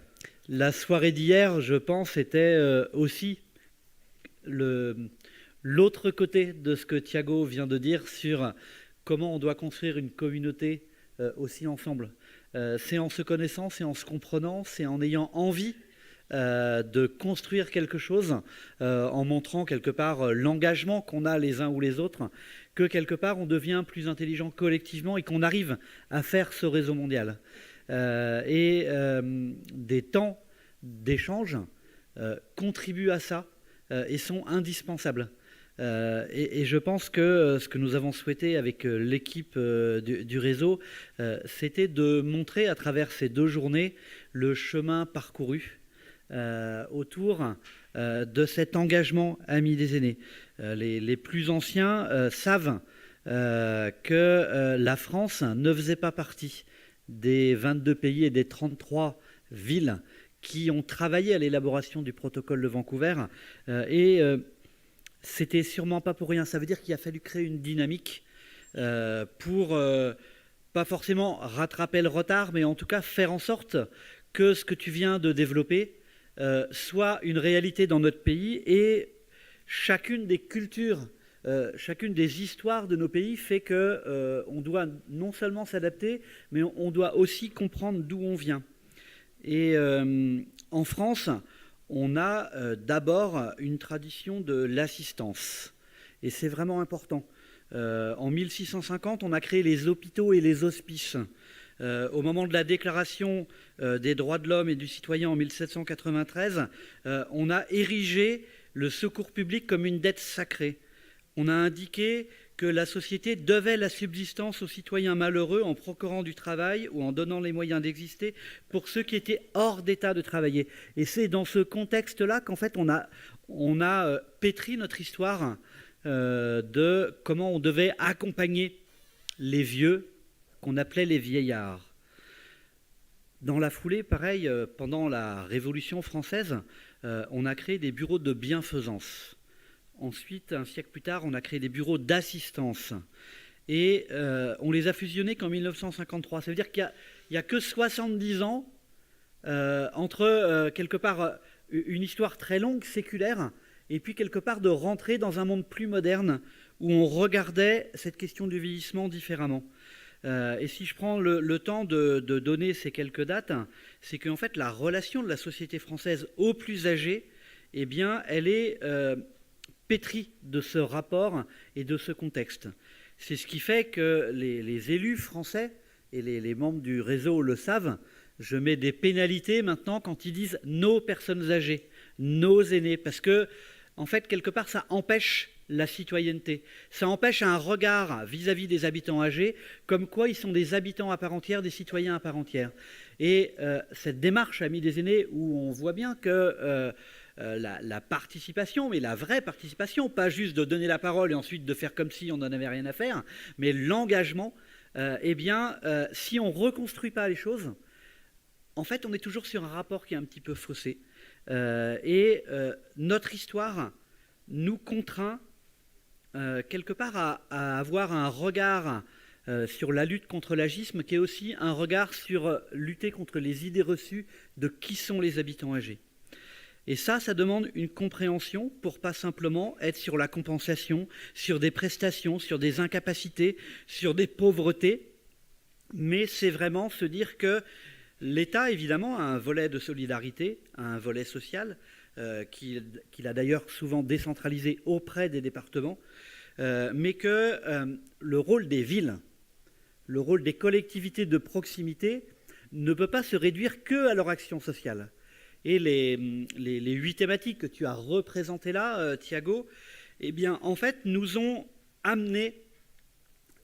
la soirée d'hier, je pense, était aussi l'autre côté de ce que Thiago vient de dire sur comment on doit construire une communauté aussi ensemble. C'est en se connaissant, c'est en se comprenant, c'est en ayant envie de construire quelque chose, en montrant quelque part l'engagement qu'on a les uns ou les autres, que quelque part on devient plus intelligent collectivement et qu'on arrive à faire ce réseau mondial. Des temps d'échange contribuent à ça et sont indispensables. Et je pense que ce que nous avons souhaité avec l'équipe du réseau, c'était de montrer à travers ces 2 journées le chemin parcouru autour de cet engagement Amis des Aînés. Les plus anciens savent que la France ne faisait pas partie des 22 pays et des 33 villes qui ont travaillé à l'élaboration du protocole de Vancouver. C'était sûrement pas pour rien. Ça veut dire qu'il a fallu créer une dynamique pour pas forcément rattraper le retard, mais en tout cas faire en sorte que ce que tu viens de développer soit une réalité dans notre pays, et chacune des cultures, chacune des histoires de nos pays fait que on doit non seulement s'adapter, mais on doit aussi comprendre d'où on vient. Et en France, on a d'abord une tradition de l'assistance, et c'est vraiment important. En 1650, on a créé les hôpitaux et les hospices. Au moment de la déclaration des droits de l'homme et du citoyen en 1793, on a érigé le secours public comme une dette sacrée. On a indiqué que la société devait la subsistance aux citoyens malheureux en procurant du travail ou en donnant les moyens d'exister pour ceux qui étaient hors d'état de travailler. Et c'est dans ce contexte-là qu'en fait on a pétri notre histoire de comment on devait accompagner les vieux, qu'on appelait les vieillards. Dans la foulée, pareil, pendant la Révolution française, on a créé des bureaux de bienfaisance. Ensuite, un siècle plus tard, on a créé des bureaux d'assistance. Et on les a fusionnés qu'en 1953. Ça veut dire qu'il n'y a que 70 ans entre, quelque part, une histoire très longue, séculaire, et puis quelque part de rentrer dans un monde plus moderne où on regardait cette question du vieillissement différemment. Et si je prends le temps de donner ces quelques dates, c'est qu'en fait la relation de la société française aux plus âgés, eh bien, elle est pétrie de ce rapport et de ce contexte. C'est ce qui fait que les élus français et les membres du réseau le savent. Je mets des pénalités maintenant quand ils disent nos personnes âgées, nos aînés, parce que en fait quelque part ça empêche la citoyenneté. Ça empêche un regard vis-à-vis des habitants âgés, comme quoi ils sont des habitants à part entière, des citoyens à part entière. Et cette démarche Amis des aînés, où on voit bien que la participation, mais la vraie participation, pas juste de donner la parole et ensuite de faire comme si on n'en avait rien à faire, mais l'engagement, eh bien, si on ne reconstruit pas les choses, en fait, on est toujours sur un rapport qui est un petit peu faussé. Et notre histoire nous contraint quelque part à avoir un regard sur la lutte contre l'agisme, qui est aussi un regard sur lutter contre les idées reçues de qui sont les habitants âgés. Et ça demande une compréhension pour pas simplement être sur la compensation, sur des prestations, sur des incapacités, sur des pauvretés, mais c'est vraiment se dire que l'État, évidemment, a un volet de solidarité, a un volet social, qu'il a d'ailleurs souvent décentralisé auprès des départements, mais que le rôle des villes, le rôle des collectivités de proximité ne peut pas se réduire qu'à leur action sociale. Et les 8 thématiques que tu as représentées là, Thiago, eh bien, en fait, nous ont amenés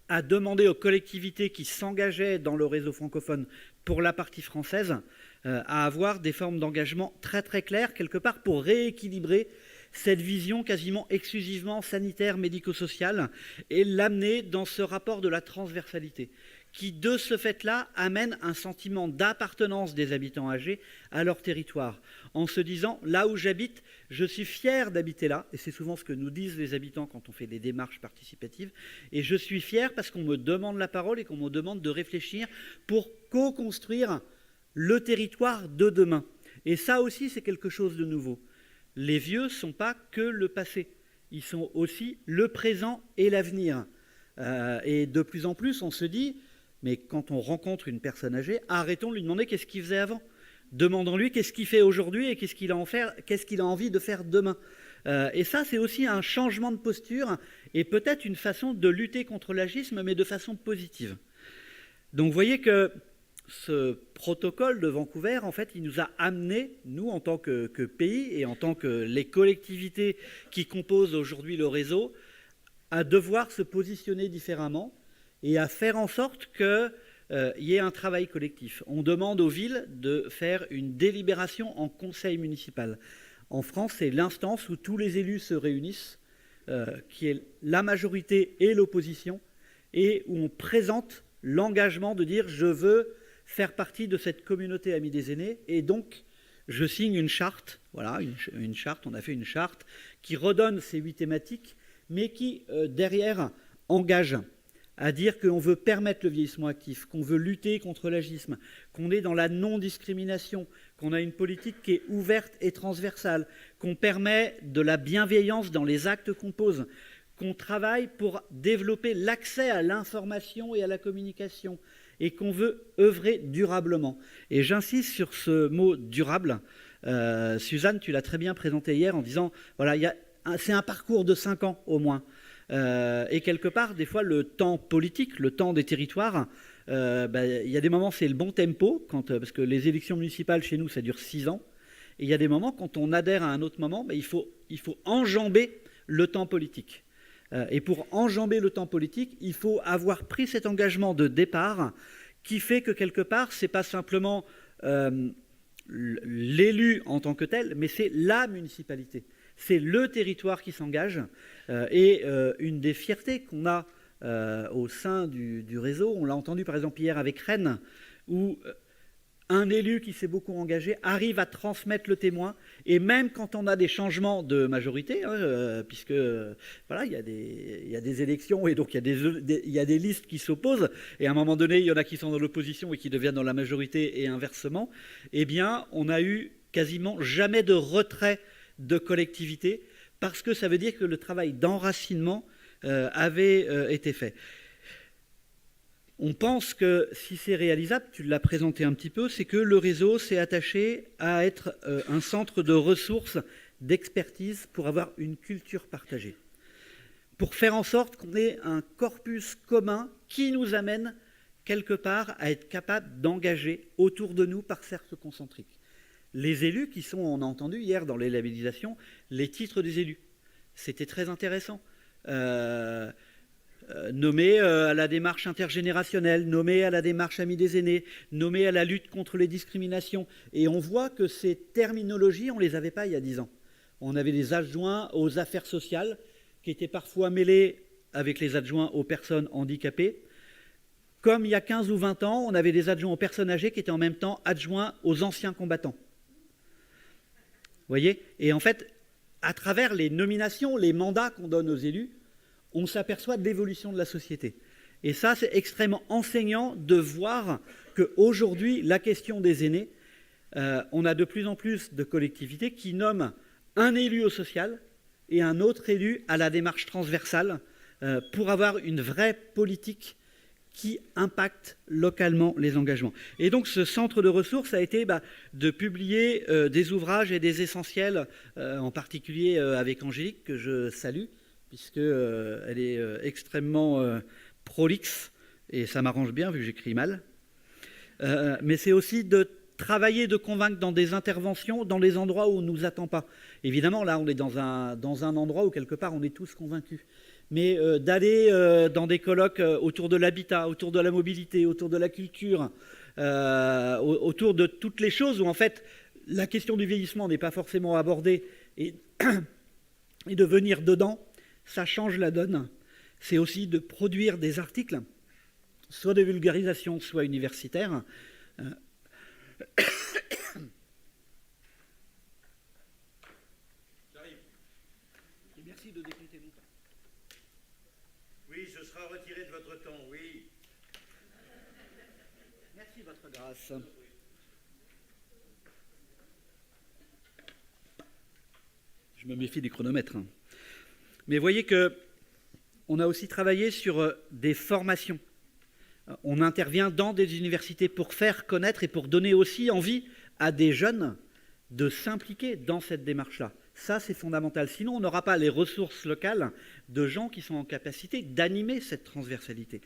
à demander aux collectivités qui s'engageaient dans le réseau francophone pour la partie française à avoir des formes d'engagement très très claires, quelque part pour rééquilibrer cette vision quasiment exclusivement sanitaire, médico-sociale, et l'amener dans ce rapport de la transversalité, qui de ce fait-là amène un sentiment d'appartenance des habitants âgés à leur territoire, en se disant, là où j'habite, je suis fier d'habiter là, et c'est souvent ce que nous disent les habitants quand on fait des démarches participatives, et je suis fier parce qu'on me demande la parole et qu'on me demande de réfléchir pour co-construire le territoire de demain. Et ça aussi, c'est quelque chose de nouveau. Les vieux ne sont pas que le passé, ils sont aussi le présent et l'avenir. Et de plus en plus, on se dit, mais quand on rencontre une personne âgée, arrêtons de lui demander qu'est-ce qu'il faisait avant. Demandons-lui qu'est-ce qu'il fait aujourd'hui et qu'est-ce qu'il a envie de faire demain. Et ça, c'est aussi un changement de posture et peut-être une façon de lutter contre l'agisme, mais de façon positive. Donc, vous voyez que ce protocole de Vancouver, en fait, il nous a amenés, nous, en tant que pays et en tant que les collectivités qui composent aujourd'hui le réseau, à devoir se positionner différemment et à faire en sorte qu'il y ait un travail collectif. On demande aux villes de faire une délibération en conseil municipal. En France, c'est l'instance où tous les élus se réunissent, qui est la majorité et l'opposition, et où on présente l'engagement de dire « je veux faire partie de cette communauté Amis des aînés » et donc je signe une charte, voilà, une charte, on a fait une charte qui redonne ces 8 thématiques, mais qui, derrière, engage à dire qu'on veut permettre le vieillissement actif, qu'on veut lutter contre l'agisme, qu'on est dans la non-discrimination, qu'on a une politique qui est ouverte et transversale, qu'on permet de la bienveillance dans les actes qu'on pose, qu'on travaille pour développer l'accès à l'information et à la communication, et qu'on veut œuvrer durablement. Et j'insiste sur ce mot durable. Suzanne, tu l'as très bien présenté hier en disant, voilà, c'est un parcours de 5 ans au moins. Et quelque part, des fois, le temps politique, le temps des territoires, il y a des moments, c'est le bon tempo, parce que les élections municipales chez nous, ça dure 6 ans. Et il y a des moments, quand on adhère à un autre moment, il faut enjamber le temps politique. Et pour enjamber le temps politique, il faut avoir pris cet engagement de départ qui fait que quelque part, ce n'est pas simplement l'élu en tant que tel, mais c'est la municipalité. C'est le territoire qui s'engage. Et une des fiertés qu'on a au sein du réseau, on l'a entendu par exemple hier avec Rennes, où un élu qui s'est beaucoup engagé arrive à transmettre le témoin, et même quand on a des changements de majorité, puisque voilà, il y a des élections et donc il y a des listes qui s'opposent, et à un moment donné, il y en a qui sont dans l'opposition et qui deviennent dans la majorité et inversement, eh bien, on a eu quasiment jamais de retrait de collectivité, parce que ça veut dire que le travail d'enracinement avait été fait. On pense que si c'est réalisable, tu l'as présenté un petit peu, c'est que le réseau s'est attaché à être un centre de ressources, d'expertise pour avoir une culture partagée. Pour faire en sorte qu'on ait un corpus commun qui nous amène quelque part à être capable d'engager autour de nous par cercle concentrique. Les élus qui sont, on a entendu hier dans les labellisations, les titres des élus. C'était très intéressant. Nommé à la démarche intergénérationnelle, nommé à la démarche Amis des aînés, nommé à la lutte contre les discriminations. Et on voit que ces terminologies, on ne les avait pas il y a 10 ans. On avait les adjoints aux affaires sociales qui étaient parfois mêlés avec les adjoints aux personnes handicapées. Comme il y a 15 ou 20 ans, on avait des adjoints aux personnes âgées qui étaient en même temps adjoints aux anciens combattants. Vous voyez ? Et en fait, à travers les nominations, les mandats qu'on donne aux élus, on s'aperçoit de l'évolution de la société. Et ça, c'est extrêmement enseignant de voir qu'aujourd'hui, la question des aînés, on a de plus en plus de collectivités qui nomment un élu au social et un autre élu à la démarche transversale pour avoir une vraie politique qui impacte localement les engagements. Et donc, ce centre de ressources a été de publier des ouvrages et des essentiels, en particulier avec Angélique, que je salue, puisqu'elle est extrêmement prolixe, et ça m'arrange bien vu que j'écris mal. Mais c'est aussi de travailler, de convaincre dans des interventions, dans les endroits où on ne nous attend pas. Évidemment, là, on est dans un endroit où, quelque part, on est tous convaincus. Mais d'aller dans des colloques autour de l'habitat, autour de la mobilité, autour de la culture, autour de toutes les choses où, en fait, la question du vieillissement n'est pas forcément abordée, et de venir dedans, ça change la donne. C'est aussi de produire des articles, soit de vulgarisation, soit universitaires. J'arrive. Et merci de décrypter mon temps. Oui, ce sera retiré de votre temps, oui. Merci, votre grâce. Je me méfie des chronomètres. Mais voyez qu'on a aussi travaillé sur des formations. On intervient dans des universités pour faire connaître et pour donner aussi envie à des jeunes de s'impliquer dans cette démarche-là. Ça, c'est fondamental. Sinon, on n'aura pas les ressources locales de gens qui sont en capacité d'animer cette transversalité.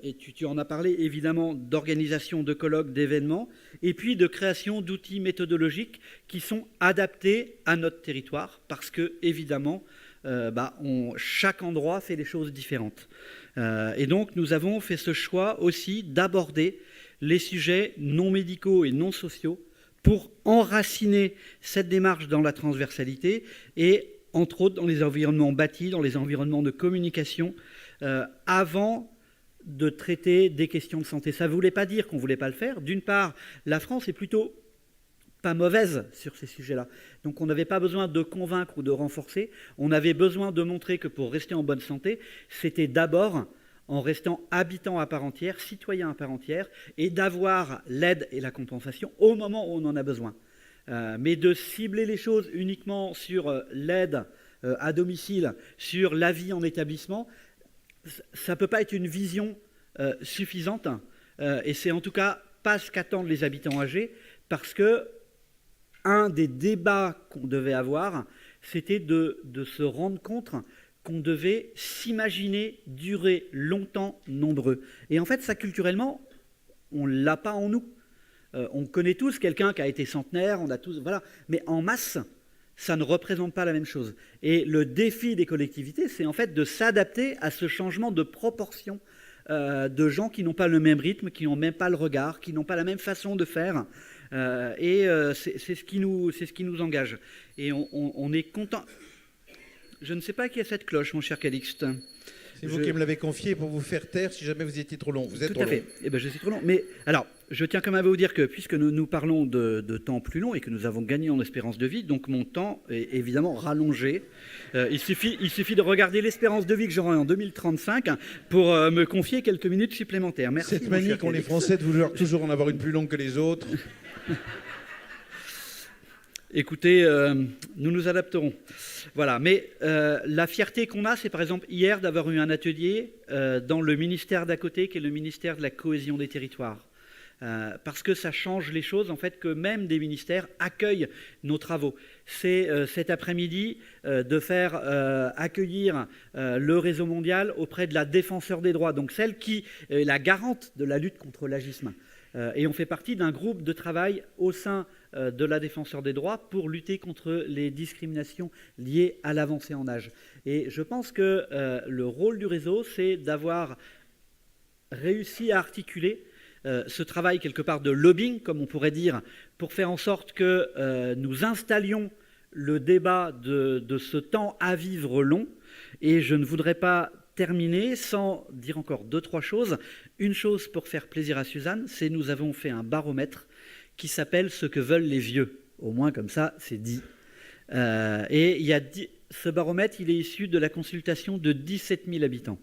Et tu en as parlé, évidemment, d'organisation de colloques, d'événements, et puis de création d'outils méthodologiques qui sont adaptés à notre territoire, parce que, évidemment, chaque endroit fait des choses différentes. Et donc, nous avons fait ce choix aussi d'aborder les sujets non médicaux et non sociaux pour enraciner cette démarche dans la transversalité et, entre autres, dans les environnements bâtis, dans les environnements de communication, avant de traiter des questions de santé. Ça ne voulait pas dire qu'on ne voulait pas le faire. D'une part, la France est plutôt pas mauvaise sur ces sujets-là. Donc on n'avait pas besoin de convaincre ou de renforcer. On avait besoin de montrer que pour rester en bonne santé, c'était d'abord en restant habitant à part entière, citoyen à part entière, et d'avoir l'aide et la compensation au moment où on en a besoin. Mais de cibler les choses uniquement sur l'aide à domicile, sur la vie en établissement, ça ne peut pas être une vision suffisante. Et c'est en tout cas pas ce qu'attendent les habitants âgés, parce que un des débats qu'on devait avoir, c'était de se rendre compte qu'on devait s'imaginer durer longtemps nombreux. Et en fait, ça, culturellement, on ne l'a pas en nous. On connaît tous quelqu'un qui a été centenaire, on a tous, voilà. Mais en masse, ça ne représente pas la même chose. Et le défi des collectivités, c'est en fait de s'adapter à ce changement de proportion de gens qui n'ont pas le même rythme, qui n'ont même pas le regard, qui n'ont pas la même façon de faire. C'est ce qui nous engage. Et on est content. Je ne sais pas qui a cette cloche, mon cher Calixte. C'est vous qui me l'avez confié pour vous faire taire si jamais vous étiez trop long. Vous êtes trop long. Tout à fait. Eh ben, je suis trop long. Mais alors, je tiens quand même à vous dire que puisque nous parlons de temps plus long et que nous avons gagné en espérance de vie, donc mon temps est évidemment rallongé. Il suffit de regarder l'espérance de vie que j'aurai en 2035 pour me confier quelques minutes supplémentaires. Merci. Cette manie qu'ont les Français de vouloir toujours en avoir une plus longue que les autres. Écoutez, nous nous adapterons. Voilà, mais la fierté qu'on a, c'est par exemple hier d'avoir eu un atelier dans le ministère d'à côté, qui est le ministère de la cohésion des territoires. Parce que ça change les choses, en fait, que même des ministères accueillent nos travaux. C'est cet après-midi de faire accueillir le Réseau Mondial auprès de la défenseure des droits, donc celle qui est la garante de la lutte contre l'agisme. Et on fait partie d'un groupe de travail au sein de la défenseure des droits pour lutter contre les discriminations liées à l'avancée en âge. Et je pense que le rôle du réseau, c'est d'avoir réussi à articuler ce travail quelque part de lobbying, comme on pourrait dire, pour faire en sorte que nous installions le débat de ce temps à vivre long. Et je ne voudrais pas terminer sans dire encore 2-3 choses. Une chose pour faire plaisir à Suzanne, c'est nous avons fait un baromètre qui s'appelle « Ce que veulent les vieux ». Au moins comme ça, c'est dit. Et ce baromètre, il est issu de la consultation de 17 000 habitants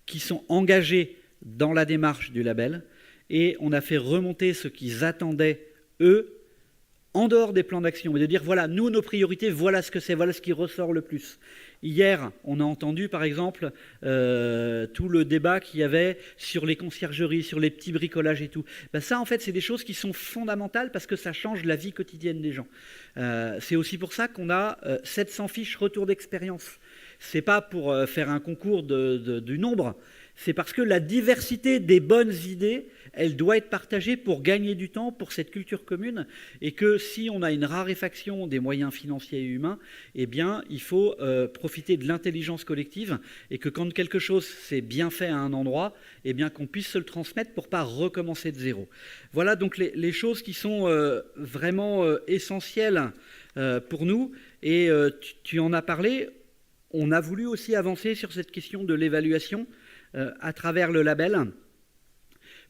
qui sont engagés dans la démarche du label. Et on a fait remonter ce qu'ils attendaient, eux, en dehors des plans d'action, mais de dire, voilà, nous, nos priorités, voilà ce que c'est, voilà ce qui ressort le plus. Hier, on a entendu, par exemple, tout le débat qu'il y avait sur les conciergeries, sur les petits bricolages et tout. Ben ça, en fait, c'est des choses qui sont fondamentales parce que ça change la vie quotidienne des gens. C'est aussi pour ça qu'on a 700 fiches retour d'expérience. C'est pas pour faire un concours du nombre, c'est parce que la diversité des bonnes idées, elle doit être partagée pour gagner du temps, pour cette culture commune, et que si on a une raréfaction des moyens financiers et humains, eh bien, il faut profiter de l'intelligence collective, et que quand quelque chose s'est bien fait à un endroit, eh bien, qu'on puisse se le transmettre pour ne pas recommencer de zéro. Voilà donc les choses qui sont vraiment essentielles pour nous, et tu en as parlé. On a voulu aussi avancer sur cette question de l'évaluation à travers le label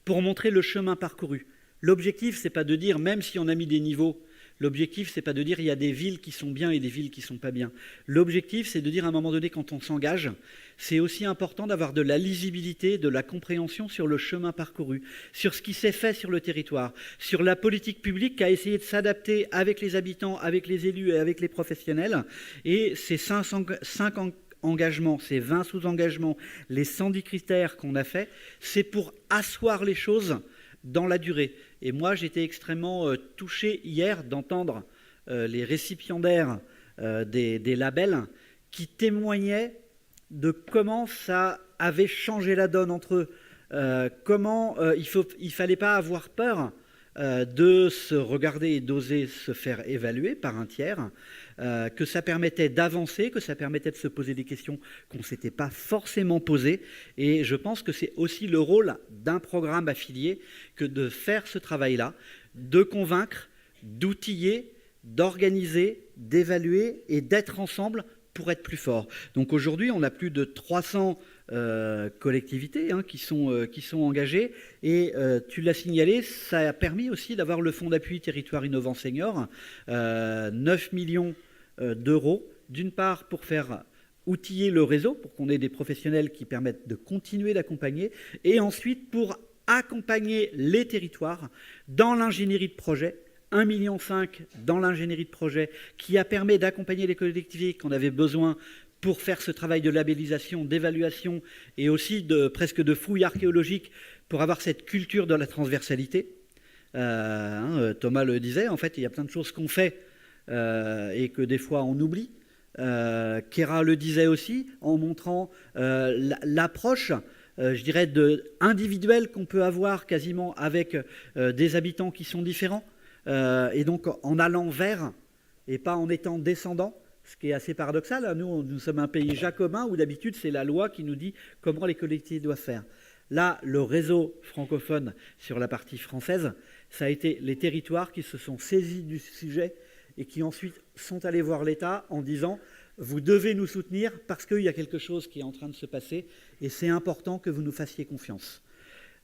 pour montrer le chemin parcouru. L'objectif, c'est pas de dire, même si on a mis des niveaux, l'objectif, c'est pas de dire il y a des villes qui sont bien et des villes qui sont pas bien. L'objectif, c'est de dire à un moment donné, quand on s'engage, c'est aussi important d'avoir de la lisibilité, de la compréhension sur le chemin parcouru, sur ce qui s'est fait sur le territoire, sur la politique publique qui a essayé de s'adapter avec les habitants, avec les élus et avec les professionnels. Et ces 5 engagements, ces 20 sous-engagements, les 110 critères qu'on a faits, c'est pour asseoir les choses dans la durée. Et moi, j'étais extrêmement touché hier d'entendre les récipiendaires des labels qui témoignaient de comment ça avait changé la donne entre eux, comment il fallait pas avoir peur de se regarder et d'oser se faire évaluer par un tiers, que ça permettait d'avancer, que ça permettait de se poser des questions qu'on ne s'était pas forcément posées. Et je pense que c'est aussi le rôle d'un programme affilié que de faire ce travail-là, de convaincre, d'outiller, d'organiser, d'évaluer et d'être ensemble pour être plus fort. Donc aujourd'hui, on a plus de 300 collectivités qui sont engagées. Et tu l'as signalé, ça a permis aussi d'avoir le fonds d'appui territoire innovant senior, 9 millions d'euros, d'une part pour faire outiller le réseau pour qu'on ait des professionnels qui permettent de continuer d'accompagner, et ensuite pour accompagner les territoires dans l'ingénierie de projet, 1,5 million dans l'ingénierie de projet, qui a permis d'accompagner les collectivités qu'on avait besoin pour faire ce travail de labellisation, d'évaluation et aussi presque de fouille archéologique pour avoir cette culture de la transversalité. Thomas le disait, en fait, il y a plein de choses qu'on fait et que des fois on oublie. Kéra le disait aussi en montrant l'approche, je dirais, individuelle qu'on peut avoir quasiment avec des habitants qui sont différents. Et donc en allant vers et pas en étant descendant, ce qui est assez paradoxal. Nous sommes un pays jacobin où d'habitude c'est la loi qui nous dit comment les collectivités doivent faire. Là, le réseau francophone sur la partie française, ça a été les territoires qui se sont saisis du sujet et qui ensuite sont allés voir l'État en disant « vous devez nous soutenir parce qu'il y a quelque chose qui est en train de se passer et c'est important que vous nous fassiez confiance ».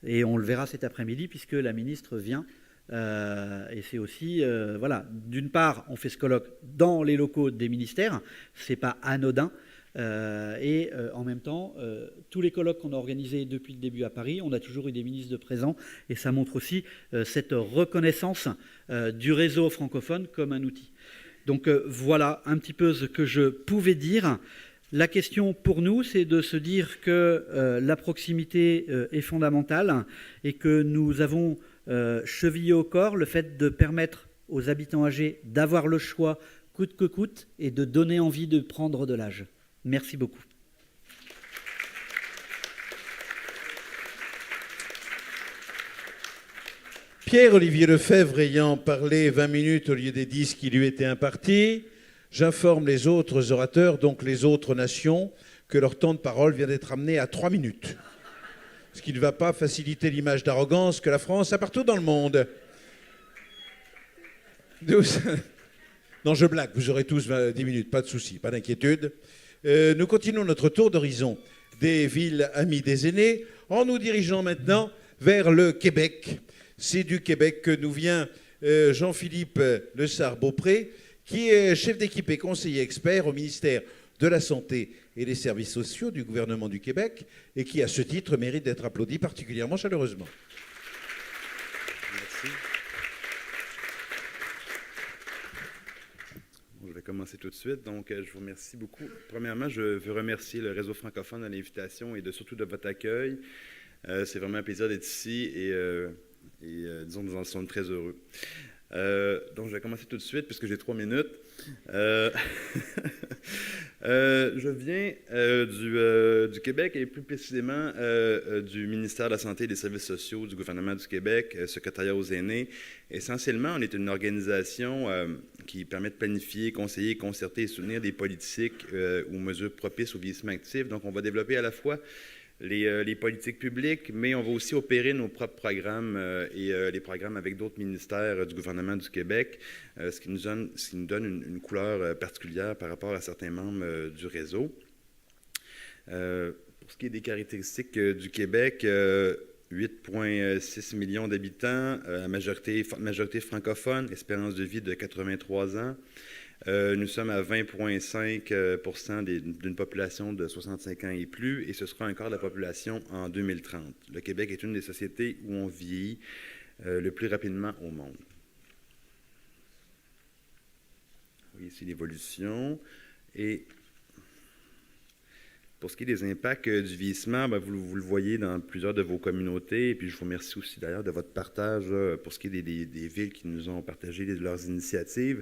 Et on le verra cet après-midi puisque la ministre vient. Et c'est aussi, voilà, d'une part, on fait ce colloque dans les locaux des ministères, c'est pas anodin, et en même temps, tous les colloques qu'on a organisés depuis le début à Paris, on a toujours eu des ministres de présents, et ça montre aussi cette reconnaissance du réseau francophone comme un outil. Donc voilà un petit peu ce que je pouvais dire. La question pour nous, c'est de se dire que la proximité est fondamentale et que nous avons chevillé au corps le fait de permettre aux habitants âgés d'avoir le choix coûte que coûte et de donner envie de prendre de l'âge. Merci beaucoup. Pierre-Olivier Lefebvre ayant parlé 20 minutes au lieu des 10 qui lui étaient impartis, j'informe les autres orateurs, donc les autres nations, que leur temps de parole vient d'être amené à 3 minutes. Ce qui ne va pas faciliter l'image d'arrogance que la France a partout dans le monde. Non, je blague, vous aurez tous 10 minutes, pas de souci, pas d'inquiétude. Nous continuons notre tour d'horizon des villes amies des aînés en nous dirigeant maintenant vers le Québec. C'est du Québec que nous vient Jean-Philippe Lessard-Beaupré, qui est chef d'équipe et conseiller expert au ministère de la Santé et des Services sociaux du gouvernement du Québec et qui, à ce titre, mérite d'être applaudi particulièrement chaleureusement. Merci. Je vais commencer tout de suite. Donc, je vous remercie beaucoup. Premièrement, je veux remercier le Réseau Francophone de l'invitation et surtout de votre accueil. C'est vraiment un plaisir d'être ici et disons, nous en sommes très heureux. Donc, je vais commencer tout de suite puisque j'ai 3 minutes. Je viens du Québec et plus précisément du ministère de la Santé et des Services sociaux du gouvernement du Québec, secrétariat aux aînés. Essentiellement, on est une organisation qui permet de planifier, conseiller, concerter et soutenir des politiques ou mesures propices au vieillissement actif. Donc, on va développer à la fois les politiques publiques, mais on va aussi opérer nos propres programmes et les programmes avec d'autres ministères du gouvernement du Québec, ce qui nous donne une couleur particulière par rapport à certains membres du réseau. Pour ce qui est des caractéristiques du Québec, 8,6 millions d'habitants, majorité francophone, espérance de vie de 83 ans. Nous sommes à 20,5% d'une population de 65 ans et plus, et ce sera un quart de la population en 2030. Le Québec est une des sociétés où on vieillit le plus rapidement au monde. Oui, ici l'évolution. Et pour ce qui est des impacts du vieillissement, ben, vous le voyez dans plusieurs de vos communautés, et puis je vous remercie aussi d'ailleurs de votre partage pour ce qui est des villes qui nous ont partagé leurs initiatives.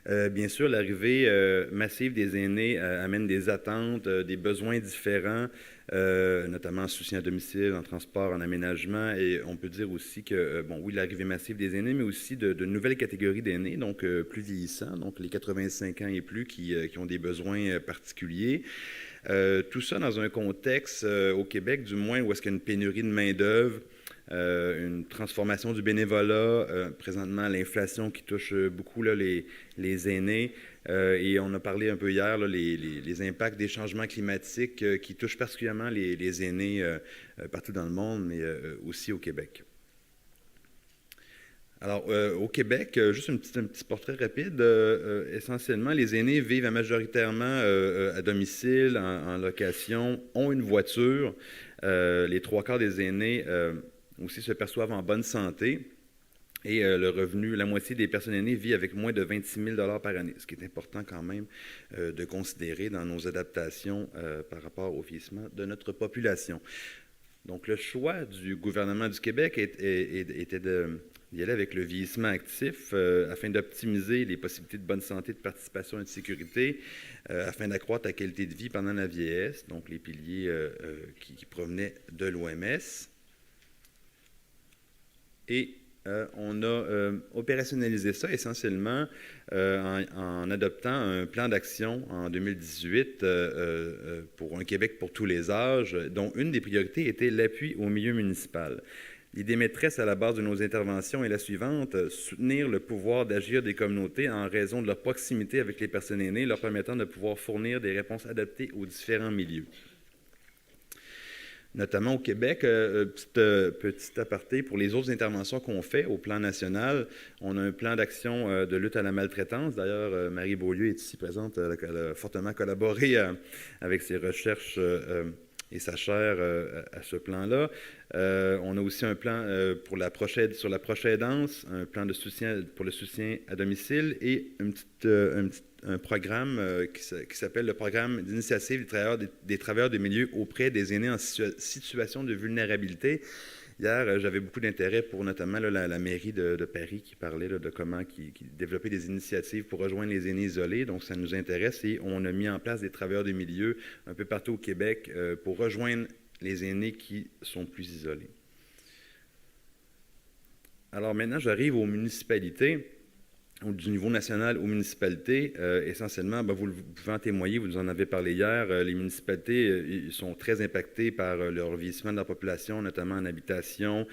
Bien sûr, l'arrivée massive des aînés amène des attentes, des besoins différents, notamment en soutien à domicile, en transport, en aménagement, et on peut dire aussi que, bon, oui, l'arrivée massive des aînés, mais aussi de nouvelles catégories d'aînés, donc plus vieillissants, donc les 85 ans et plus qui ont des besoins particuliers. Tout ça dans un contexte, au Québec du moins, où est-ce qu'il y a une pénurie de main-d'œuvre, une transformation du bénévolat, présentement l'inflation qui touche beaucoup là, les aînés, et on a parlé un peu hier, là, les impacts des changements climatiques qui touchent particulièrement les aînés partout dans le monde, mais aussi au Québec. Alors, au Québec, juste un petit portrait rapide. Essentiellement, les aînés vivent majoritairement à domicile, en location, ont une voiture. Les 3/4 des aînés aussi se perçoivent en bonne santé. Et le revenu, la moitié des personnes aînées vit avec moins de 26 000 $ par année, ce qui est important quand même de considérer dans nos adaptations par rapport au vieillissement de notre population. Donc, le choix du gouvernement du Québec était d'y aller avec le vieillissement actif afin d'optimiser les possibilités de bonne santé, de participation et de sécurité, afin d'accroître la qualité de vie pendant la vieillesse, donc les piliers qui provenaient de l'OMS. Et on a opérationnalisé ça essentiellement en adoptant un plan d'action en 2018 pour un Québec pour tous les âges, dont une des priorités était l'appui au milieu municipal. L'idée maîtresse à la base de nos interventions est la suivante: soutenir le pouvoir d'agir des communautés en raison de leur proximité avec les personnes aînées, leur permettant de pouvoir fournir des réponses adaptées aux différents milieux. Notamment au Québec, petit aparté, pour les autres interventions qu'on fait au plan national, on a un plan d'action de lutte à la maltraitance. D'ailleurs, Marie Beaulieu est ici présente, elle a fortement collaboré avec ses recherches et sa chaire à ce plan-là. On a aussi un plan sur la proche aidance, un plan de soutien pour le soutien à domicile et un programme qui s'appelle le programme d'initiative des travailleurs des milieux auprès des aînés en situation de vulnérabilité. Hier, j'avais beaucoup d'intérêt pour notamment la mairie de Paris qui parlait de comment qui développait des initiatives pour rejoindre les aînés isolés. Donc, ça nous intéresse et on a mis en place des travailleurs des milieux un peu partout au Québec pour rejoindre les aînés qui sont plus isolés. Alors maintenant, j'arrive aux municipalités. Du niveau national aux municipalités, essentiellement, vous pouvez en témoigner, vous nous en avez parlé hier, les municipalités ils sont très impactées par le vieillissement de la population, notamment en habitation,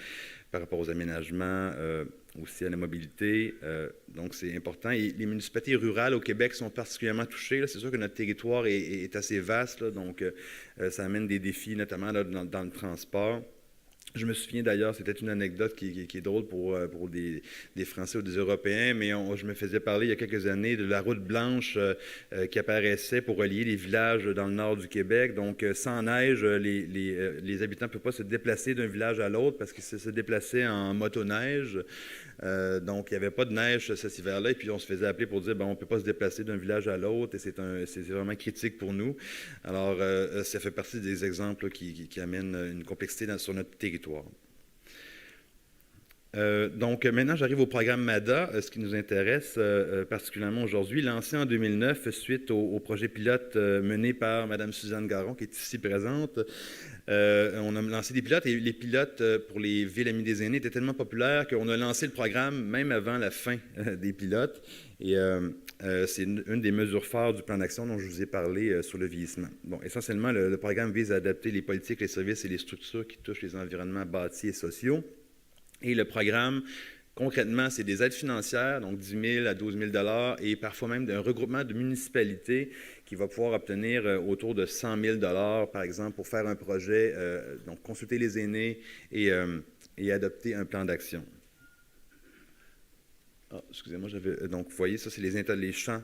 par rapport aux aménagements, aussi à la mobilité. Donc, c'est important. Et les municipalités rurales au Québec sont particulièrement touchées. Là. C'est sûr que notre territoire est assez vaste, là, donc ça amène des défis, notamment là, dans le transport. Je me souviens d'ailleurs, c'était une anecdote qui est drôle pour des Français ou des Européens, mais je me faisais parler il y a quelques années de la route blanche qui apparaissait pour relier les villages dans le nord du Québec. Donc, sans neige, les habitants ne peuvent pas se déplacer d'un village à l'autre parce qu'ils se déplaçaient en motoneige. Donc, il n'y avait pas de neige cet hiver-là, et puis on se faisait appeler pour dire on ne peut pas se déplacer d'un village à l'autre, et c'est vraiment critique pour nous. Alors, ça fait partie des exemples qui amènent une complexité sur notre territoire. Donc, maintenant, j'arrive au programme MADA, ce qui nous intéresse particulièrement aujourd'hui, lancé en 2009 suite au projet pilote mené par Mme Suzanne Garon, qui est ici présente. On a lancé des pilotes et les pilotes pour les Villes Amies des aînés étaient tellement populaires qu'on a lancé le programme même avant la fin des pilotes. Et c'est une des mesures phares du plan d'action dont je vous ai parlé sur le vieillissement. Bon, essentiellement, le programme vise à adapter les politiques, les services et les structures qui touchent les environnements bâtis et sociaux. Et le programme, concrètement, c'est des aides financières, donc 10 000 à 12 000 $ et parfois même d'un regroupement de municipalités qui va pouvoir obtenir autour de 100 000 $ par exemple, pour faire un projet, donc consulter les aînés et adopter un plan d'action. Excusez-moi, donc vous voyez, ça c'est les champs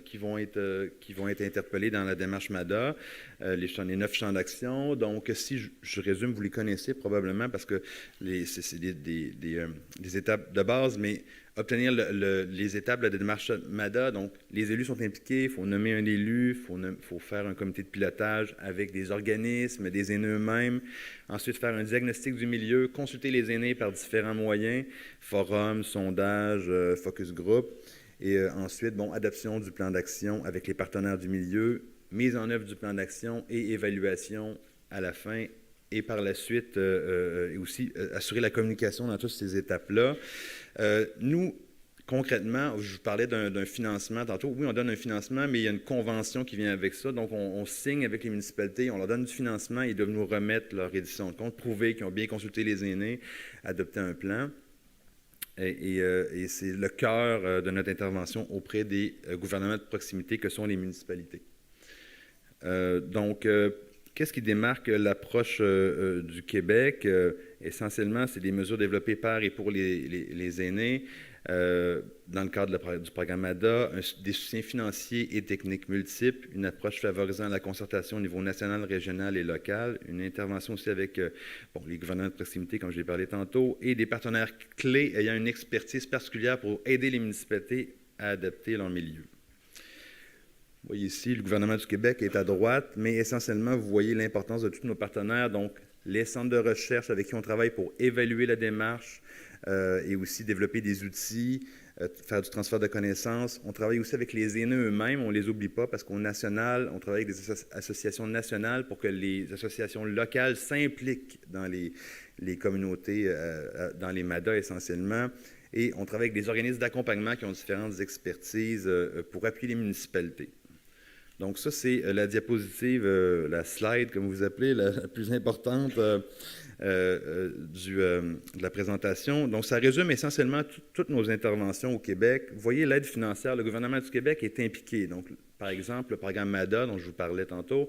qui vont être interpellés dans la démarche MADA, les 9 champs d'action. Donc si je résume, vous les connaissez probablement parce que c'est des étapes de base, mais obtenir les étapes de la démarche MADA, donc les élus sont impliqués, il faut nommer un élu, il faut faire un comité de pilotage avec des organismes, des aînés eux-mêmes, ensuite faire un diagnostic du milieu, consulter les aînés par différents moyens, forums, sondages, focus group, et ensuite, adoption du plan d'action avec les partenaires du milieu, mise en œuvre du plan d'action et évaluation à la fin, et par la suite, et aussi assurer la communication dans toutes ces étapes-là. Nous, concrètement, je vous parlais d'un financement tantôt. Oui, on donne un financement, mais il y a une convention qui vient avec ça. Donc, on signe avec les municipalités, on leur donne du financement, ils doivent nous remettre leur reddition de compte, prouver qu'ils ont bien consulté les aînés, adopter un plan. Et c'est le cœur de notre intervention auprès des gouvernements de proximité que sont les municipalités. Donc, qu'est-ce qui démarque l'approche du Québec? Essentiellement, c'est des mesures développées par et pour les aînés. Dans le cadre du programme ADA, des soutiens financiers et techniques multiples, une approche favorisant la concertation au niveau national, régional et local, une intervention aussi avec les gouvernements de proximité, comme je l'ai parlé tantôt, et des partenaires clés ayant une expertise particulière pour aider les municipalités à adapter leur milieu. Vous voyez ici, le gouvernement du Québec est à droite, mais essentiellement, vous voyez l'importance de tous nos partenaires, donc les centres de recherche avec qui on travaille pour évaluer la démarche et aussi développer des outils, faire du transfert de connaissances. On travaille aussi avec les aînés eux-mêmes, on ne les oublie pas parce qu'au national, on travaille avec des associations nationales pour que les associations locales s'impliquent dans les communautés, dans les MADA essentiellement. Et on travaille avec des organismes d'accompagnement qui ont différentes expertises pour appuyer les municipalités. Donc ça, c'est la diapositive, la slide, comme vous appelez, la plus importante de la présentation. Donc ça résume essentiellement toutes nos interventions au Québec. Vous voyez l'aide financière, le gouvernement du Québec est impliqué. Donc, par exemple, le programme MADA, dont je vous parlais tantôt,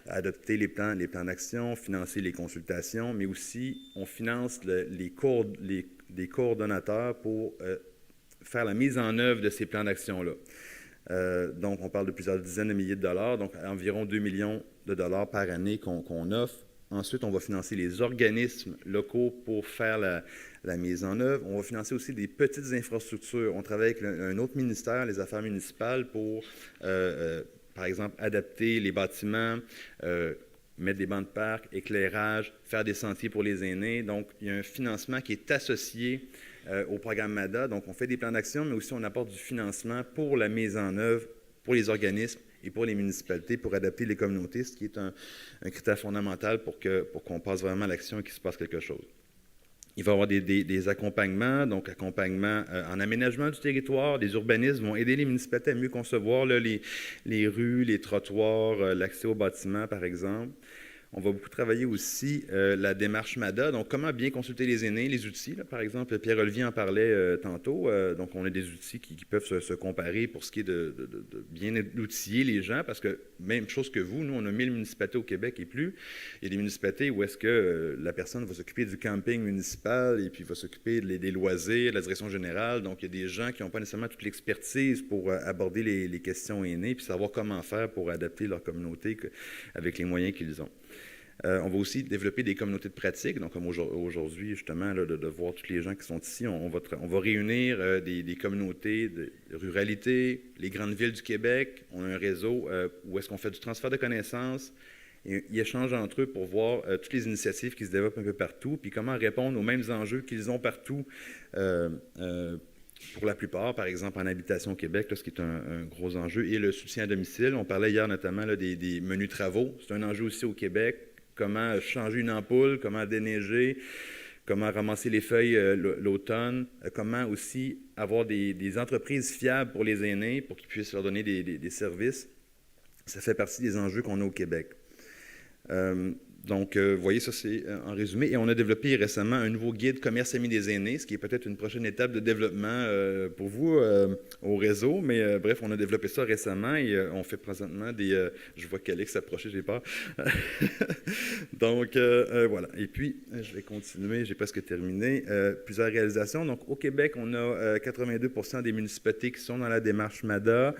adopter les plans d'action, financer les consultations, mais aussi on finance des coordonnateurs pour faire la mise en œuvre de ces plans d'action-là. Donc, on parle de plusieurs dizaines de milliers de dollars, donc environ 2 millions de dollars par année qu'on offre. Ensuite, on va financer les organismes locaux pour faire la mise en œuvre. On va financer aussi des petites infrastructures. On travaille avec un autre ministère, les Affaires municipales, pour, par exemple, adapter les bâtiments, mettre des bancs de parc, éclairage, faire des sentiers pour les aînés. Donc, il y a un financement qui est associé au programme MADA. Donc, on fait des plans d'action, mais aussi on apporte du financement pour la mise en œuvre, pour les organismes et pour les municipalités, pour adapter les communautés, ce qui est un critère fondamental pour qu'on passe vraiment à l'action et qu'il se passe quelque chose. Il va y avoir des accompagnements, donc accompagnement en aménagement du territoire. Les urbanistes vont aider les municipalités à mieux concevoir là, les rues, les trottoirs, l'accès aux bâtiments, par exemple. On va beaucoup travailler aussi la démarche MADA, donc comment bien consulter les aînés, les outils. Là, par exemple, Pierre-Olivier en parlait tantôt. Donc, on a des outils qui peuvent se comparer pour ce qui est de bien outiller les gens, parce que même chose que vous, nous, on a 1000 municipalités au Québec et plus. Il y a des municipalités où est-ce que la personne va s'occuper du camping municipal et puis va s'occuper des loisirs, de la direction générale. Donc, il y a des gens qui n'ont pas nécessairement toute l'expertise pour aborder les questions aînées puis savoir comment faire pour adapter leur communauté avec les moyens qu'ils ont. On va aussi développer des communautés de pratique, donc comme aujourd'hui, justement, là, de voir tous les gens qui sont ici, on va réunir des communautés de ruralité, les grandes villes du Québec. On a un réseau où est-ce qu'on fait du transfert de connaissances, et ils échangent entre eux pour voir toutes les initiatives qui se développent un peu partout, puis comment répondre aux mêmes enjeux qu'ils ont partout. Pour la plupart, par exemple, en habitation au Québec, là, ce qui est un gros enjeu, et le soutien à domicile. On parlait hier notamment là, des menus travaux. C'est un enjeu aussi au Québec. Comment changer une ampoule, comment déneiger, comment ramasser les feuilles l'automne, comment aussi avoir des entreprises fiables pour les aînés pour qu'ils puissent leur donner des services. Ça fait partie des enjeux qu'on a au Québec. Donc, vous voyez, ça, c'est en résumé. Et on a développé récemment un nouveau guide commerce ami des aînés, ce qui est peut-être une prochaine étape de développement pour vous au réseau. Mais bref, on a développé ça récemment et on fait présentement des... je vois qu'Alex s'approcher, j'ai peur. Donc, voilà. Et puis, je vais continuer, j'ai presque terminé. Plusieurs réalisations. Donc, au Québec, on a 82% des municipalités qui sont dans la démarche MADA.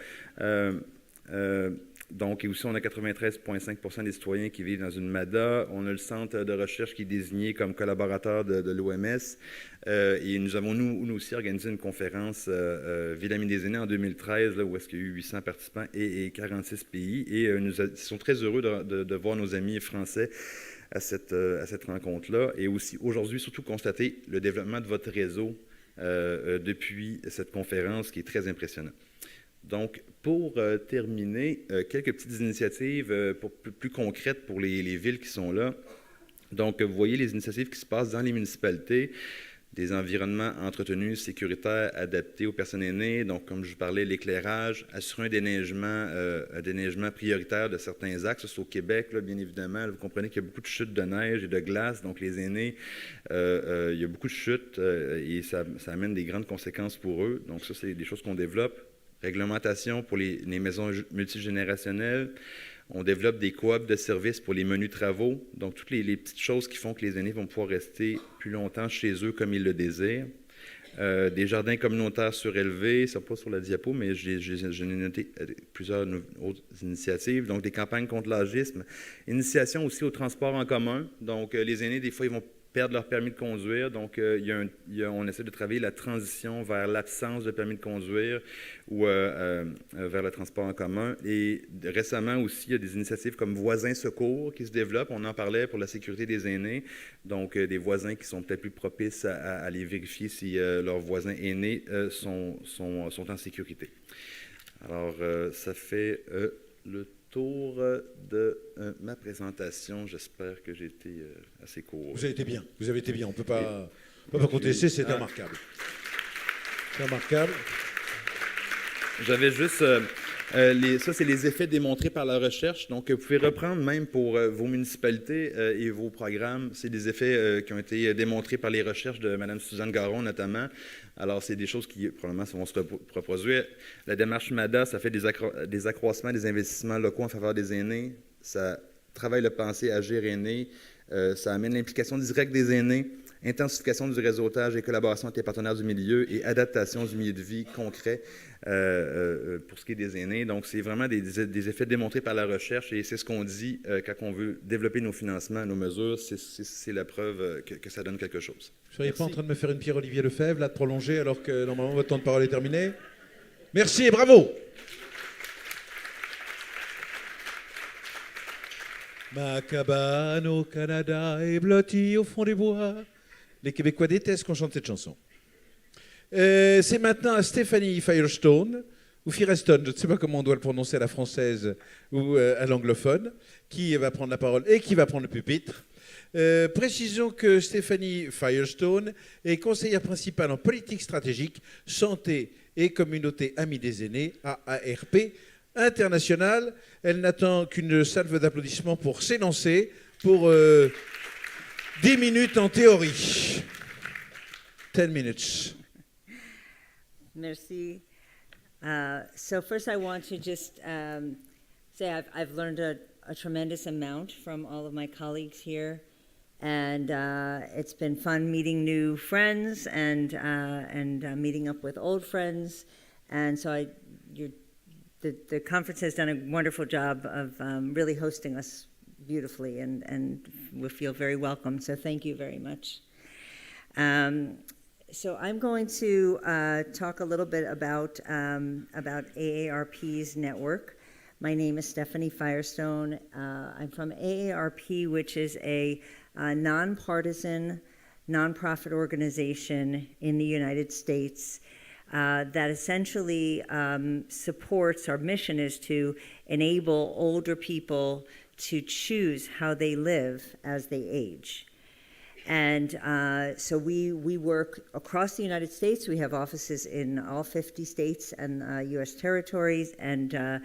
Donc, et aussi, on a 93,5% des citoyens qui vivent dans une MADA. On a le centre de recherche qui est désigné comme collaborateur de l'OMS. Et nous avons, nous aussi, organisé une conférence Villes Amies des Aînés en 2013, là, où est-ce qu'il y a eu 800 participants et 46 pays. Et nous sommes très heureux de voir nos amis français à cette rencontre-là. Et aussi, aujourd'hui, surtout constater le développement de votre réseau depuis cette conférence qui est très impressionnant. Donc, pour terminer, quelques petites initiatives plus concrètes pour les villes qui sont là. Donc, vous voyez les initiatives qui se passent dans les municipalités, des environnements entretenus, sécuritaires, adaptés aux personnes aînées. Donc, comme je vous parlais, l'éclairage, assurer un déneigement prioritaire de certains axes. C'est au Québec, là, bien évidemment. Vous comprenez qu'il y a beaucoup de chutes de neige et de glace. Donc, les aînés, il y a beaucoup de chutes et ça amène des grandes conséquences pour eux. Donc, ça, c'est des choses qu'on développe. Réglementation pour les maisons multigénérationnelles. On développe des coops de services pour les menus travaux, donc toutes les petites choses qui font que les aînés vont pouvoir rester plus longtemps chez eux comme ils le désirent. Des jardins communautaires surélevés, ça pas sur la diapo, mais j'ai noté plusieurs autres initiatives. Donc, des campagnes contre l'âgisme, initiation aussi au transport en commun. Donc, les aînés, des fois, ils vont perdre leur permis de conduire. Donc, on essaie de travailler la transition vers l'absence de permis de conduire ou vers le transport en commun. Et récemment aussi, il y a des initiatives comme Voisins Secours qui se développent. On en parlait pour la sécurité des aînés. Donc, des voisins qui sont peut-être plus propices à aller vérifier si leurs voisins aînés sont en sécurité. Alors, ça fait le tour de ma présentation. J'espère que j'ai été assez court. Vous avez été bien. Vous avez été bien. On ne peut pas contester. C'est remarquable. C'est remarquable. J'avais juste... ça, c'est les effets démontrés par la recherche. Donc, vous pouvez reprendre même pour vos municipalités et vos programmes. C'est des effets qui ont été démontrés par les recherches de Mme Suzanne Garon, notamment. Alors, c'est des choses qui, probablement, vont se reproduire. La démarche MADA, ça fait des accroissements des investissements locaux en faveur des aînés. Ça travaille le penser, agir aîné. Ça amène l'implication directe des aînés, intensification du réseautage et collaboration avec les partenaires du milieu et adaptation du milieu de vie concret pour ce qui est des aînés. Donc, c'est vraiment des effets démontrés par la recherche et c'est ce qu'on dit quand on veut développer nos financements, nos mesures. C'est la preuve que ça donne quelque chose. Vous ne seriez pas en train de me faire une Pierre-Olivier Lefebvre, là, de prolonger, alors que normalement votre temps de parole est terminé? Merci et bravo! Ma cabane au Canada est blottie au fond des bois. Les Québécois détestent qu'on chante cette chanson. C'est maintenant à Stéphanie Firestone, ou Firestone, je ne sais pas comment on doit le prononcer à la française ou à l'anglophone, qui va prendre la parole et qui va prendre le pupitre. Précisons que Stéphanie Firestone est conseillère principale en politique stratégique, santé et communauté amies des aînés, AARP, internationale. Elle n'attend qu'une salve d'applaudissements pour s'élancer pour 10 minutes en théorie. 10 minutes. Merci. So first I want to just say I've learned a tremendous amount from all of my colleagues here. And it's been fun meeting new friends and meeting up with old friends. And so the conference has done a wonderful job of really hosting us beautifully, and we feel very welcome. So thank you very much. So I'm going to talk a little bit about AARP's network. My name is Stephanie Firestone. I'm from AARP, which is a nonpartisan, nonprofit organization in the United States that essentially supports, our mission is to enable older people to choose how they live as they age. And so we work across the United States. We have offices in all 50 states and U.S. territories, and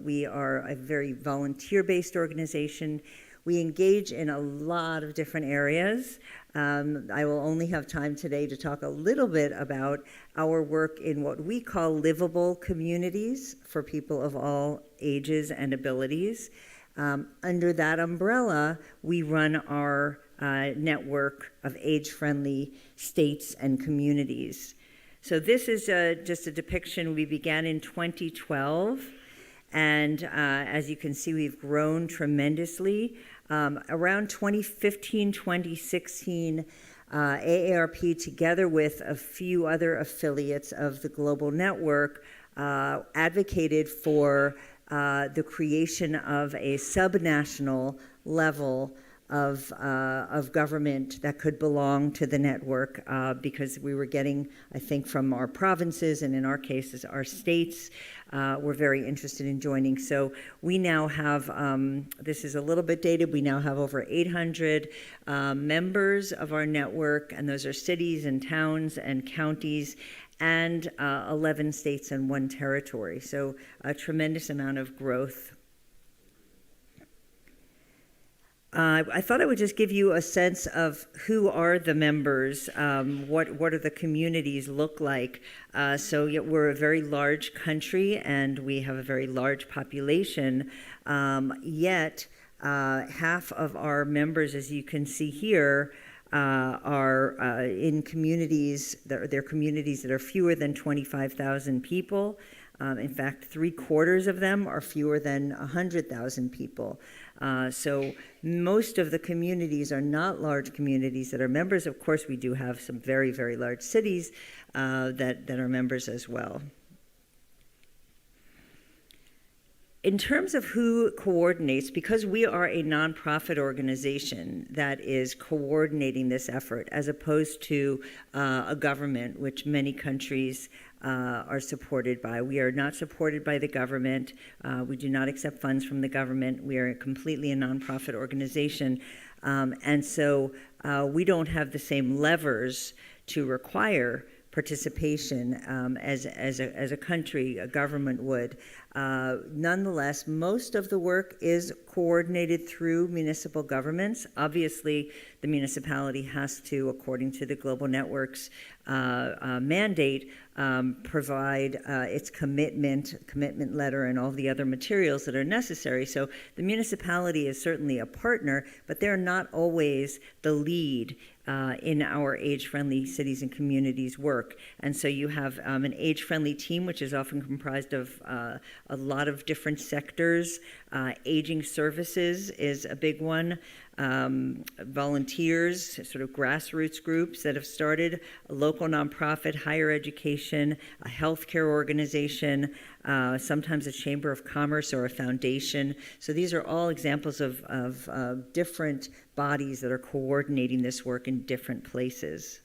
we are a very volunteer-based organization. We engage in a lot of different areas. I will only have time today to talk a little bit about our work in what we call livable communities for people of all ages and abilities. Under that umbrella, we run our network of age-friendly states and communities. So this is just a depiction. We began in 2012, and as you can see, we've grown tremendously. Around 2015, 2016, AARP, together with a few other affiliates of the global network, advocated for the creation of a subnational level of government that could belong to the network because we were getting, I think, from our provinces and in our cases, our states were very interested in joining. So we now have, this is a little bit dated, we now have over 800 members of our network, and those are cities and towns and counties and 11 states and 1 territory. So a tremendous amount of growth. I thought I would just give you a sense of who are the members, what do the communities look like. So we're a very large country and we have a very large population, yet half of our members, as you can see here, are in communities, they're communities that are fewer than 25,000 people. In fact, 3/4 of them are fewer than 100,000 people. So most of the communities are not large communities that are members. Of course, we do have some very, very large cities that are members as well. In terms of who coordinates, because we are a nonprofit organization that is coordinating this effort, as opposed to a government, which many countries are supported by. We are not supported by the government. We do not accept funds from the government. We are completely a nonprofit organization. And so we don't have the same levers to require participation as a country, a government would. Nonetheless, most of the work is coordinated through municipal governments. Obviously, the municipality has to, according to the Global Network's mandate, provide its commitment letter and all the other materials that are necessary. So the municipality is certainly a partner, but they're not always the lead in our age-friendly cities and communities work. And so you have an age-friendly team, which is often comprised of a lot of different sectors. Aging services is a big one. Volunteers, sort of grassroots groups that have started, a local nonprofit, higher education, a healthcare organization, sometimes a chamber of commerce or a foundation. So these are all examples of different bodies that are coordinating this work in different places.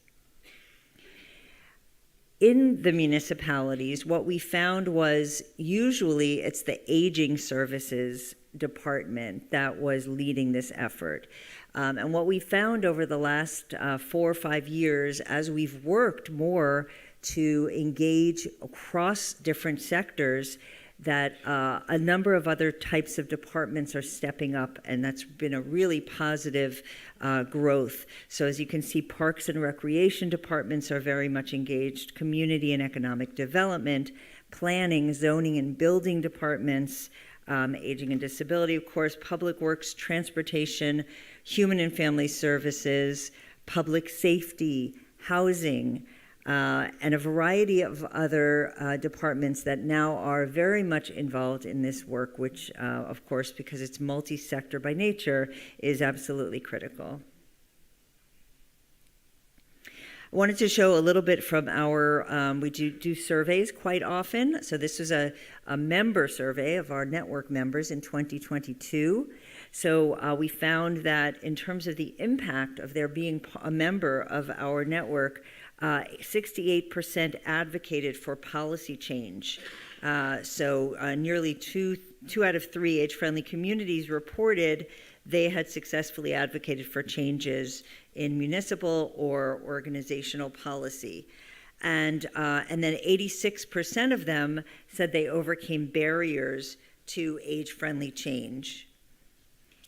In the municipalities, what we found was usually it's the aging services department that was leading this effort. And what we found over the last 4 or 5 years, as we've worked more to engage across different sectors, that a number of other types of departments are stepping up, and that's been a really positive growth. So as you can see, parks and recreation departments are very much engaged, community and economic development, planning, zoning and building departments, aging and disability, of course, public works, transportation, human and family services, public safety, housing, and a variety of other departments that now are very much involved in this work, which, of course, because it's multi-sector by nature, is absolutely critical. I wanted to show a little bit from our, we do surveys quite often. So this was a member survey of our network members in 2022. So we found that in terms of the impact of their being a member of our network, 68% advocated for policy change. Nearly two out of 3 age-friendly communities reported they had successfully advocated for changes in municipal or organizational policy. And then 86% of them said they overcame barriers to age-friendly change.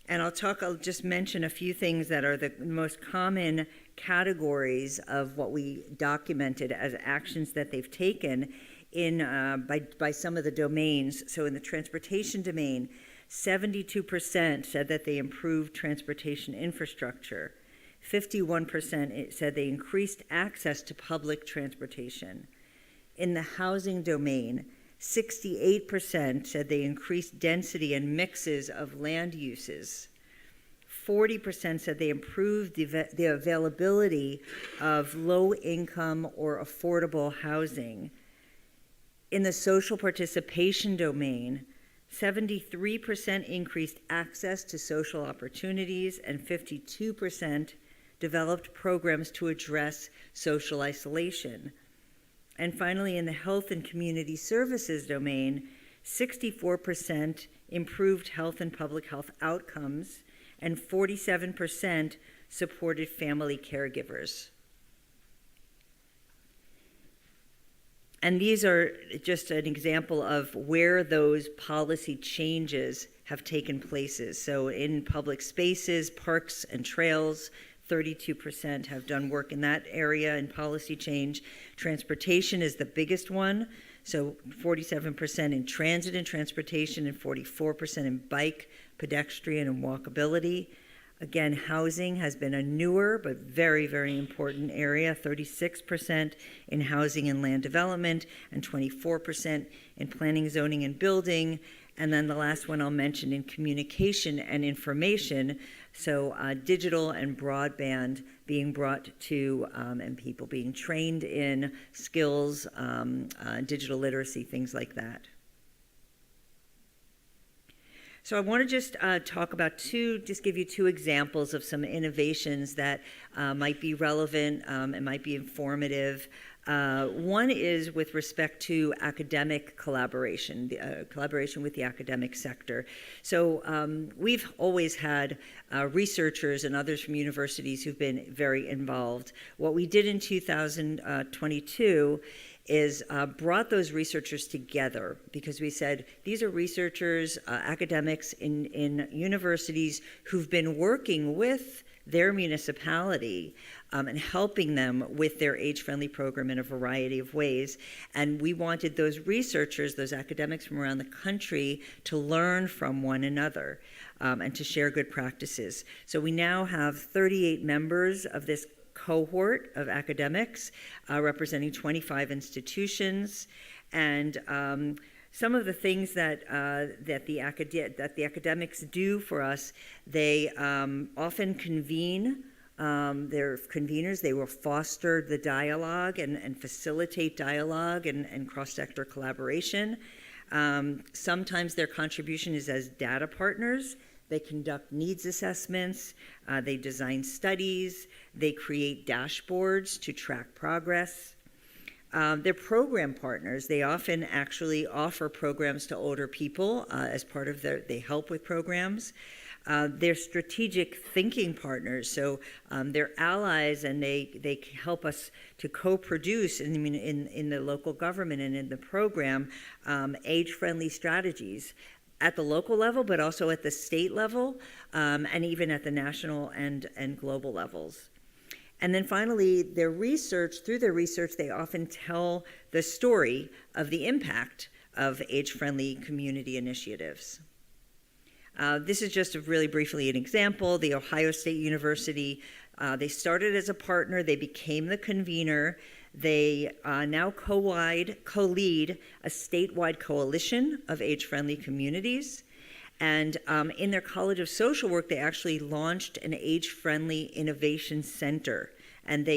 And I'll just mention a few things that are the most common categories of what we documented as actions that they've taken in by some of the domains. So in the transportation domain, 72% said that they improved transportation infrastructure. 51% said they increased access to public transportation. In the housing domain, 68% said they increased density and mixes of land uses. 40% said they improved the availability of low-income or affordable housing. In the social participation domain, 73% increased access to social opportunities, and 52% developed programs to address social isolation. And finally, in the health and community services domain, 64% improved health and public health outcomes, and 47% supported family caregivers. And these are just an example of where those policy changes have taken places. So in public spaces, parks and trails, 32% have done work in that area in policy change. Transportation is the biggest one. So 47% in transit and transportation and 44% in bike, pedestrian, and walkability. Again, housing has been a newer but very, very important area, 36% in housing and land development and 24% in planning, zoning, and building. And then the last one I'll mention in communication and information, so digital and broadband being brought to and people being trained in skills, digital literacy, things like that. So I want to just talk about just give you two examples of some innovations that might be relevant and might be informative. One is with respect to academic collaboration, collaboration with the academic sector. So we've always had researchers and others from universities who've been very involved. What we did in 2022 is brought those researchers together because we said these are researchers, academics in universities who've been working with their municipality and helping them with their age-friendly program in a variety of ways. And we wanted those researchers, those academics from around the country, to learn from one another and to share good practices. So we now have 38 members of this cohort of academics representing 25 institutions, and some of the things that the academics do for us, they often convene. They're conveners. They will foster the dialogue and facilitate dialogue and cross-sector collaboration. Sometimes their contribution is as data partners. They conduct needs assessments, they design studies, they create dashboards to track progress. They're program partners. They often actually offer programs to older people as part of they help with programs. They're strategic thinking partners, so they're allies and they help us to co-produce in the local government and in the program age-friendly strategies at the local level, but also at the state level, and even at the national and global levels. And then finally, through their research, they often tell the story of the impact of age-friendly community initiatives. This is just really briefly an example. The Ohio State University, they started as a partner, they became the convener. They now co-lead a statewide coalition of age-friendly communities. And in their College of Social Work, they actually launched an age-friendly innovation center. And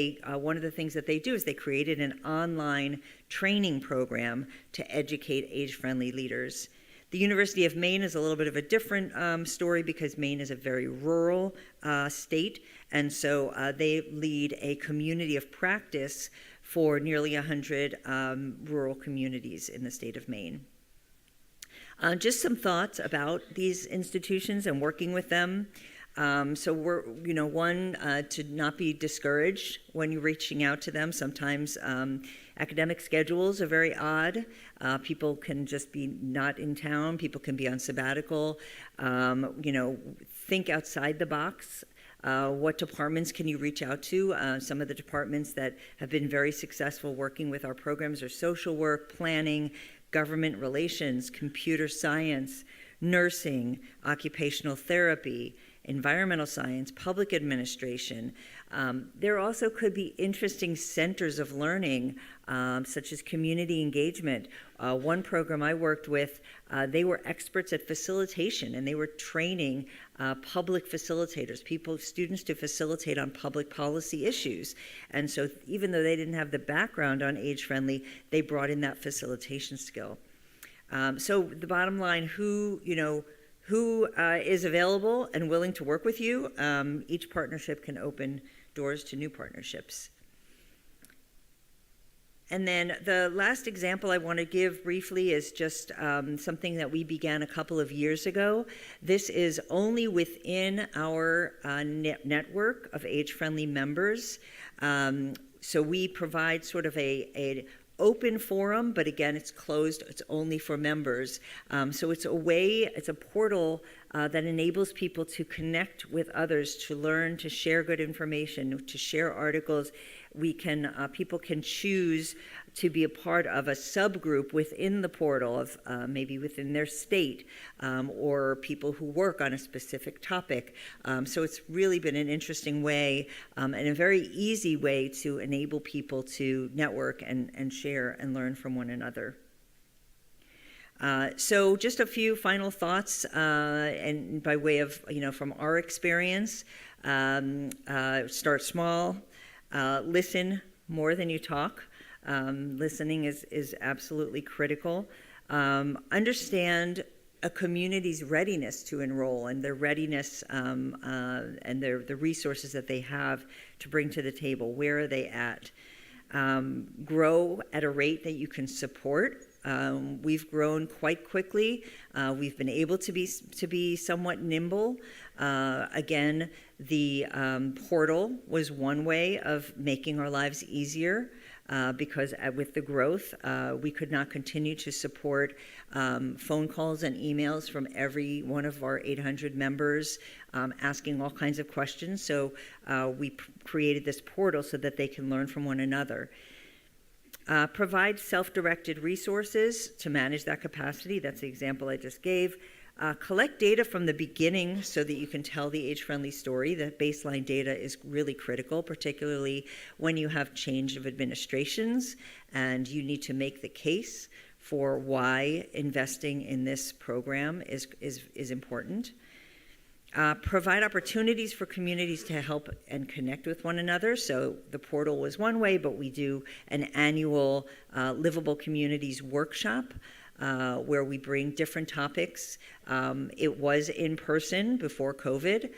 one of the things that they do is they created an online training program to educate age-friendly leaders. The University of Maine is a little bit of a different story because Maine is a very rural state. And so they lead a community of practice for nearly 100 rural communities in the state of Maine. Just some thoughts about these institutions and working with them. So we're, one, to not be discouraged when you're reaching out to them. Sometimes academic schedules are very odd. People can just be not in town. People can be on sabbatical. Think outside the box. What departments can you reach out to? Some of the departments that have been very successful working with our programs are social work, planning, government relations, computer science, nursing, occupational therapy, environmental science, public administration. There also could be interesting centers of learning, such as community engagement. One program I worked with, they were experts at facilitation, and they were training public facilitators, students to facilitate on public policy issues. And so even though they didn't have the background on age-friendly, they brought in that facilitation skill. So the bottom line, who is available and willing to work with you, each partnership can open doors to new partnerships. And then the last example I want to give briefly is just something that we began a couple of years ago. This is only within our network of age-friendly members. So we provide sort of an open forum, but again, it's closed. It's only for members. So it's a portal that enables people to connect with others, to learn, to share good information, to share articles. People can choose to be a part of a subgroup within the portal of maybe within their state, or people who work on a specific topic. So it's really been an interesting way and a very easy way to enable people to network and share and learn from one another. So just a few final thoughts, and by way of, from our experience, start small, listen more than you talk. Listening is absolutely critical. Understand a community's readiness to enroll and their readiness and the resources that they have to bring to the table. Where are they at? Grow at a rate that you can support. We've grown quite quickly. We've been able to be somewhat nimble. Again, the portal was one way of making our lives easier, because with the growth, we could not continue to support phone calls and emails from every one of our 800 members asking all kinds of questions. So we created this portal so that they can learn from one another. Provide self-directed resources to manage that capacity. That's the example I just gave. Collect data from the beginning so that you can tell the age-friendly story. The baseline data is really critical, particularly when you have change of administrations and you need to make the case for why investing in this program is important. Provide opportunities for communities to help and connect with one another. So the portal was one way, but we do an annual Livable Communities workshop where we bring different topics. It was in person before COVID.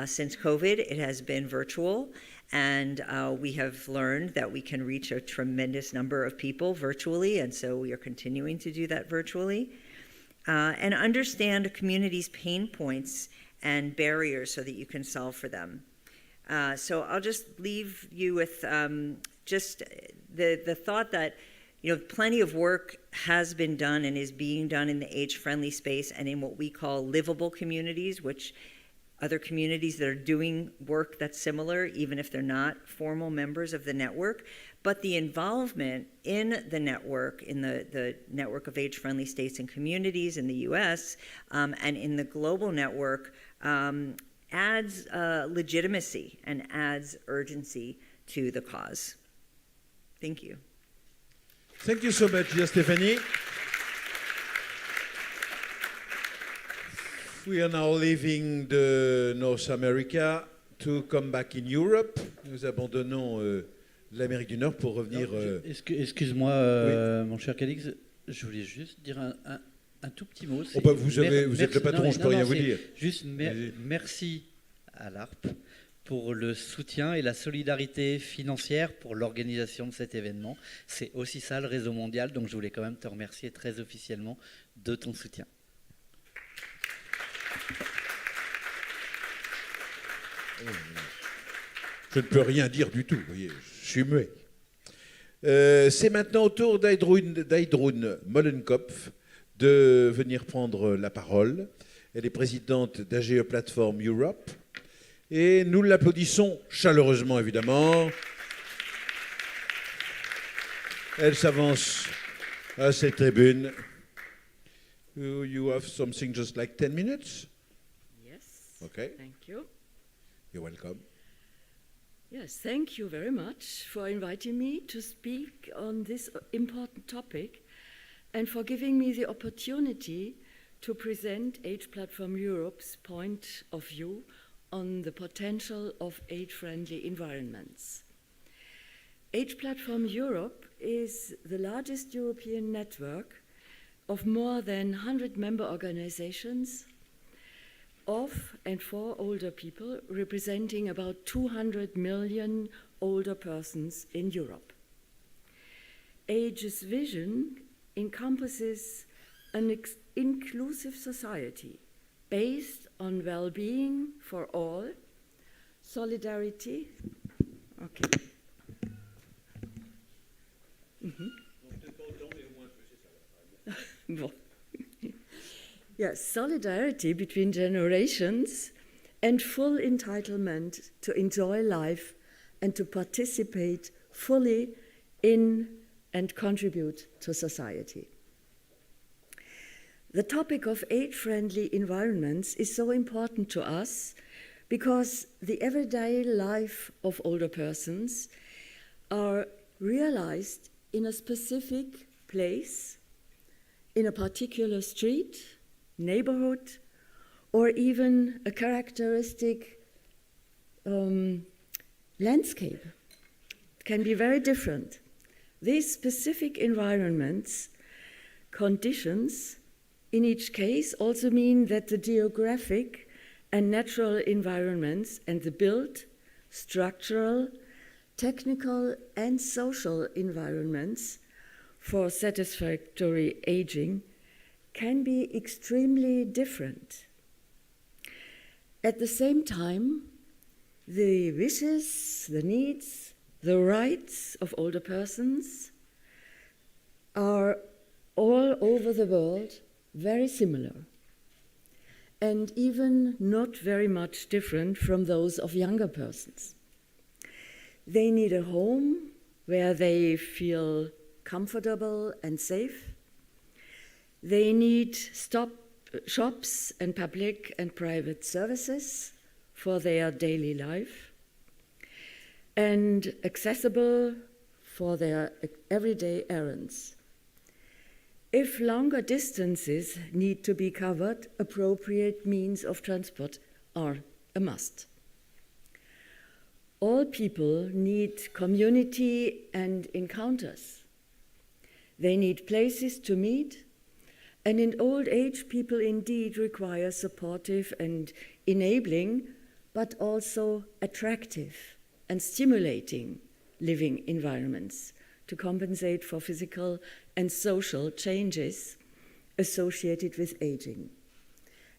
Since COVID, it has been virtual. And we have learned that we can reach a tremendous number of people virtually, and so we are continuing to do that virtually. And understand a community's pain points and barriers so that you can solve for them. So I'll just leave you with just the thought that plenty of work has been done and is being done in the age-friendly space and in what we call livable communities, which other communities that are doing work that's similar, even if they're not formal members of the network. But the involvement in the network, in the network of age-friendly states and communities in the US, and in the global network, adds legitimacy and adds urgency to the cause. Thank you. Thank you so much, dear Stephanie. We are now leaving North America to come back in Europe. Nous abandonnons l'Amérique du Nord pour revenir... Excuse-moi, oui. Mon cher Calix, je voulais juste dire un tout petit mot. Oh bah vous êtes le patron, je ne peux rien vous dire. Juste merci à l'ARP pour le soutien et la solidarité financière pour l'organisation de cet événement. C'est aussi ça le Réseau Mondial, donc je voulais quand même te remercier très officiellement de ton soutien. Je ne peux rien dire du tout, vous voyez, je suis muet. C'est maintenant au tour d'Heidrun Mollenkopf de venir prendre la parole. Elle est présidente d'AGE Platform Europe et nous l'applaudissons chaleureusement, évidemment. Elle s'avance à cette tribune. You have something just like 10 minutes? Yes. Okay. Thank you. You're welcome. Yes, thank you very much for inviting me to speak on this important topic and for giving me the opportunity to present Age Platform Europe's point of view on the potential of age-friendly environments. Age Platform Europe is the largest European network of more than 100 member organizations of and for older people, representing about 200 million older persons in Europe. AGE's vision encompasses an inclusive society based on well-being for all, solidarity, Bon. Yes, solidarity between generations and full entitlement to enjoy life and to participate fully in and contribute to society. The topic of age-friendly environments is so important to us because the everyday life of older persons are realized in a specific place, in a particular street, neighborhood, or even a characteristic landscape. It can be very different. These specific environments, conditions, in each case also mean that the geographic and natural environments and the built, structural, technical and social environments for satisfactory aging can be extremely different. At the same time, the wishes, the needs, the rights of older persons are all over the world very similar and even not very much different from those of younger persons. They need a home where they feel comfortable and safe. They need shops and public and private services for their daily life and accessible for their everyday errands. If longer distances need to be covered, appropriate means of transport are a must. All people need community and encounters. They need places to meet, and in old age, people indeed require supportive and enabling, but also attractive and stimulating living environments to compensate for physical and social changes associated with aging.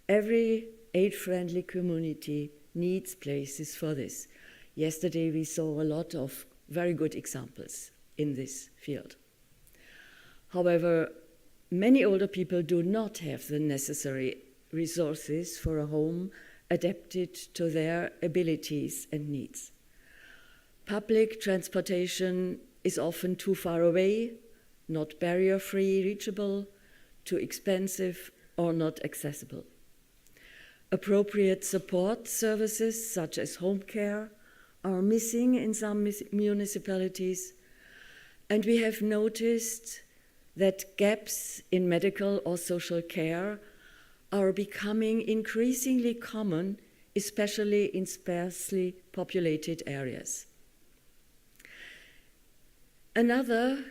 Every age-friendly community needs places for this. Yesterday we saw a lot of very good examples in this field. However, many older people do not have the necessary resources for a home adapted to their abilities and needs. Public transportation is often too far away, not barrier-free reachable, too expensive, or not accessible. Appropriate support services such as home care are missing in some municipalities, and we have noticed that gaps in medical or social care are becoming increasingly common, especially in sparsely populated areas. Another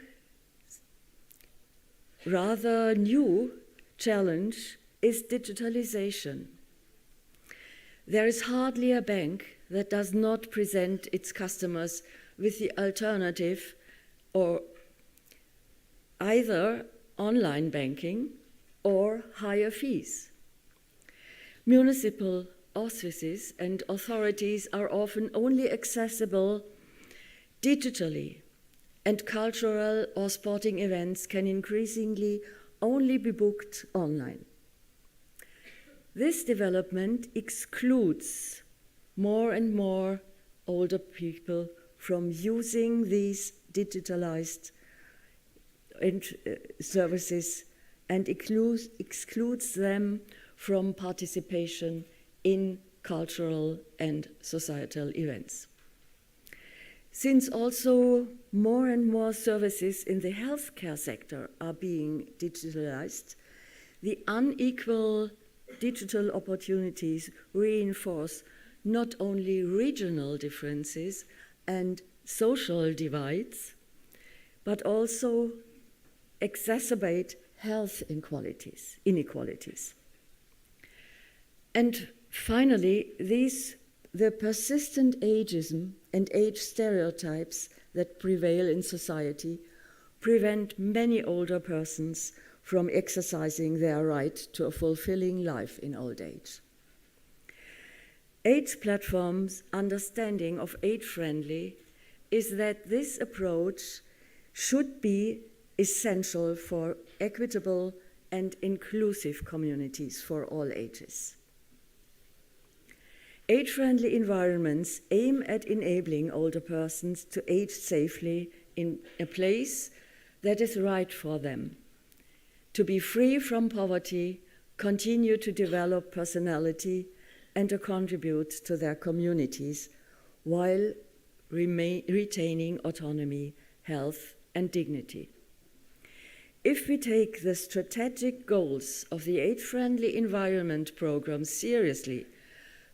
rather new challenge is digitalization. There is hardly a bank that does not present its customers with the alternative or either online banking or higher fees. Municipal offices and authorities are often only accessible digitally, and cultural or sporting events can increasingly only be booked online. This development excludes more and more older people from using these digitalized services and excludes them from participation in cultural and societal events. Since also more and more services in the healthcare sector are being digitalized, the unequal digital opportunities reinforce not only regional differences and social divides, but also exacerbate health inequalities. And finally, the persistent ageism and age stereotypes that prevail in society prevent many older persons from exercising their right to a fulfilling life in old age. Age Platform's understanding of age-friendly is that this approach should be essential for equitable and inclusive communities for all ages. Age-friendly environments aim at enabling older persons to age safely in a place that is right for them, to be free from poverty, continue to develop personality, and to contribute to their communities while retaining autonomy, health, and dignity. If we take the strategic goals of the Age-Friendly Environment Program seriously,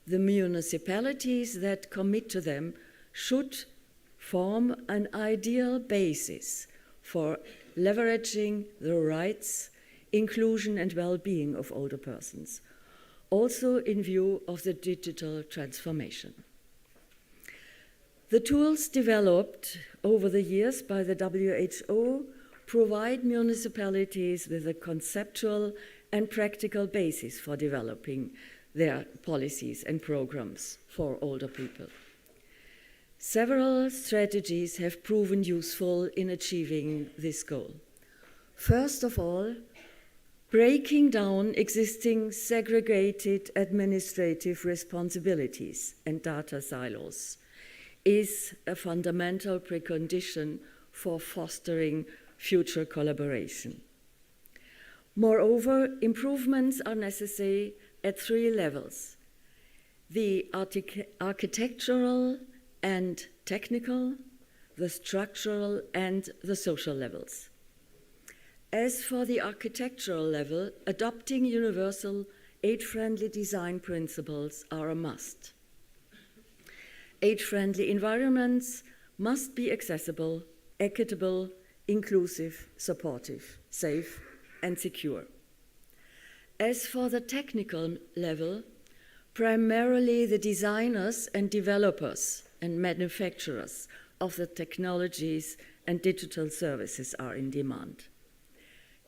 the municipalities that commit to them should form an ideal basis for leveraging the rights, inclusion, and well-being of older persons, also in view of the digital transformation. The tools developed over the years by the WHO provide municipalities with a conceptual and practical basis for developing their policies and programs for older people. Several strategies have proven useful in achieving this goal. First of all, breaking down existing segregated administrative responsibilities and data silos is a fundamental precondition for fostering future collaboration. Moreover, improvements are necessary at 3 levels: the architectural and technical, the structural and the social levels. As for the architectural level, adopting universal age-friendly design principles are a must. Age-friendly environments must be accessible, equitable, inclusive, supportive, safe, and secure. As for the technical level, primarily the designers and developers and manufacturers of the technologies and digital services are in demand.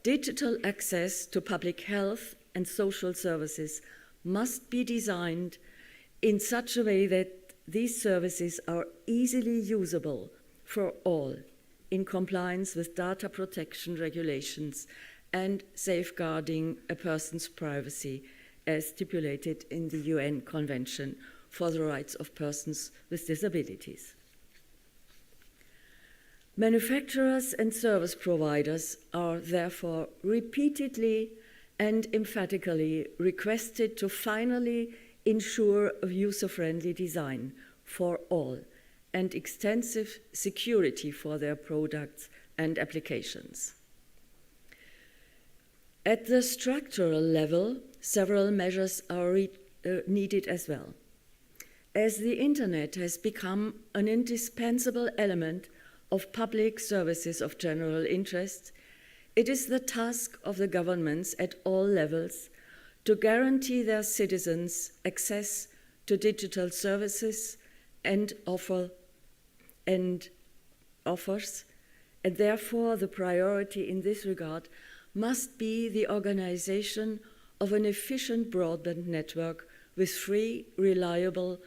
Digital access to public health and social services must be designed in such a way that these services are easily usable for all in compliance with data protection regulations and safeguarding a person's privacy as stipulated in the UN Convention for the Rights of Persons with Disabilities. Manufacturers and service providers are therefore repeatedly and emphatically requested to finally ensure a user-friendly design for all and extensive security for their products and applications. At the structural level, several measures are needed as well. As the Internet has become an indispensable element of public services of general interest, it is the task of the governments at all levels to guarantee their citizens access to digital services and offers, and therefore the priority in this regard must be the organization of an efficient broadband network with free, reliable,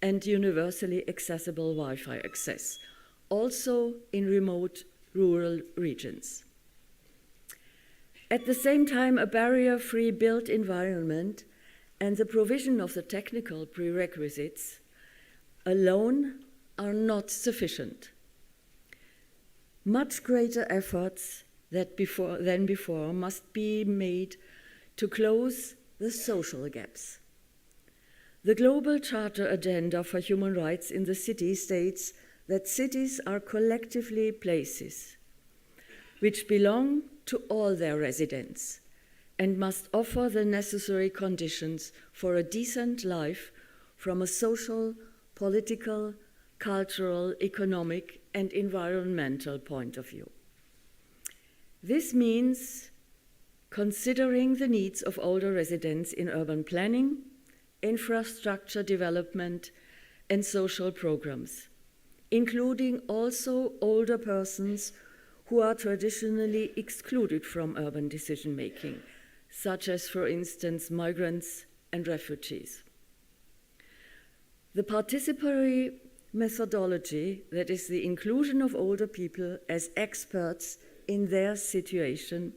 and universally accessible Wi-Fi access, also in remote rural regions. At the same time, a barrier-free built environment and the provision of the technical prerequisites alone are not sufficient. Much greater efforts than before must be made to close the social gaps. The Global Charter Agenda for Human Rights in the City states that cities are collectively places which belong to all their residents and must offer the necessary conditions for a decent life from a social, political, cultural, economic, and environmental point of view. This means considering the needs of older residents in urban planning, infrastructure development, and social programs, including also older persons who are traditionally excluded from urban decision-making, such as, for instance, migrants and refugees. The participatory methodology, that is the inclusion of older people as experts in their situation,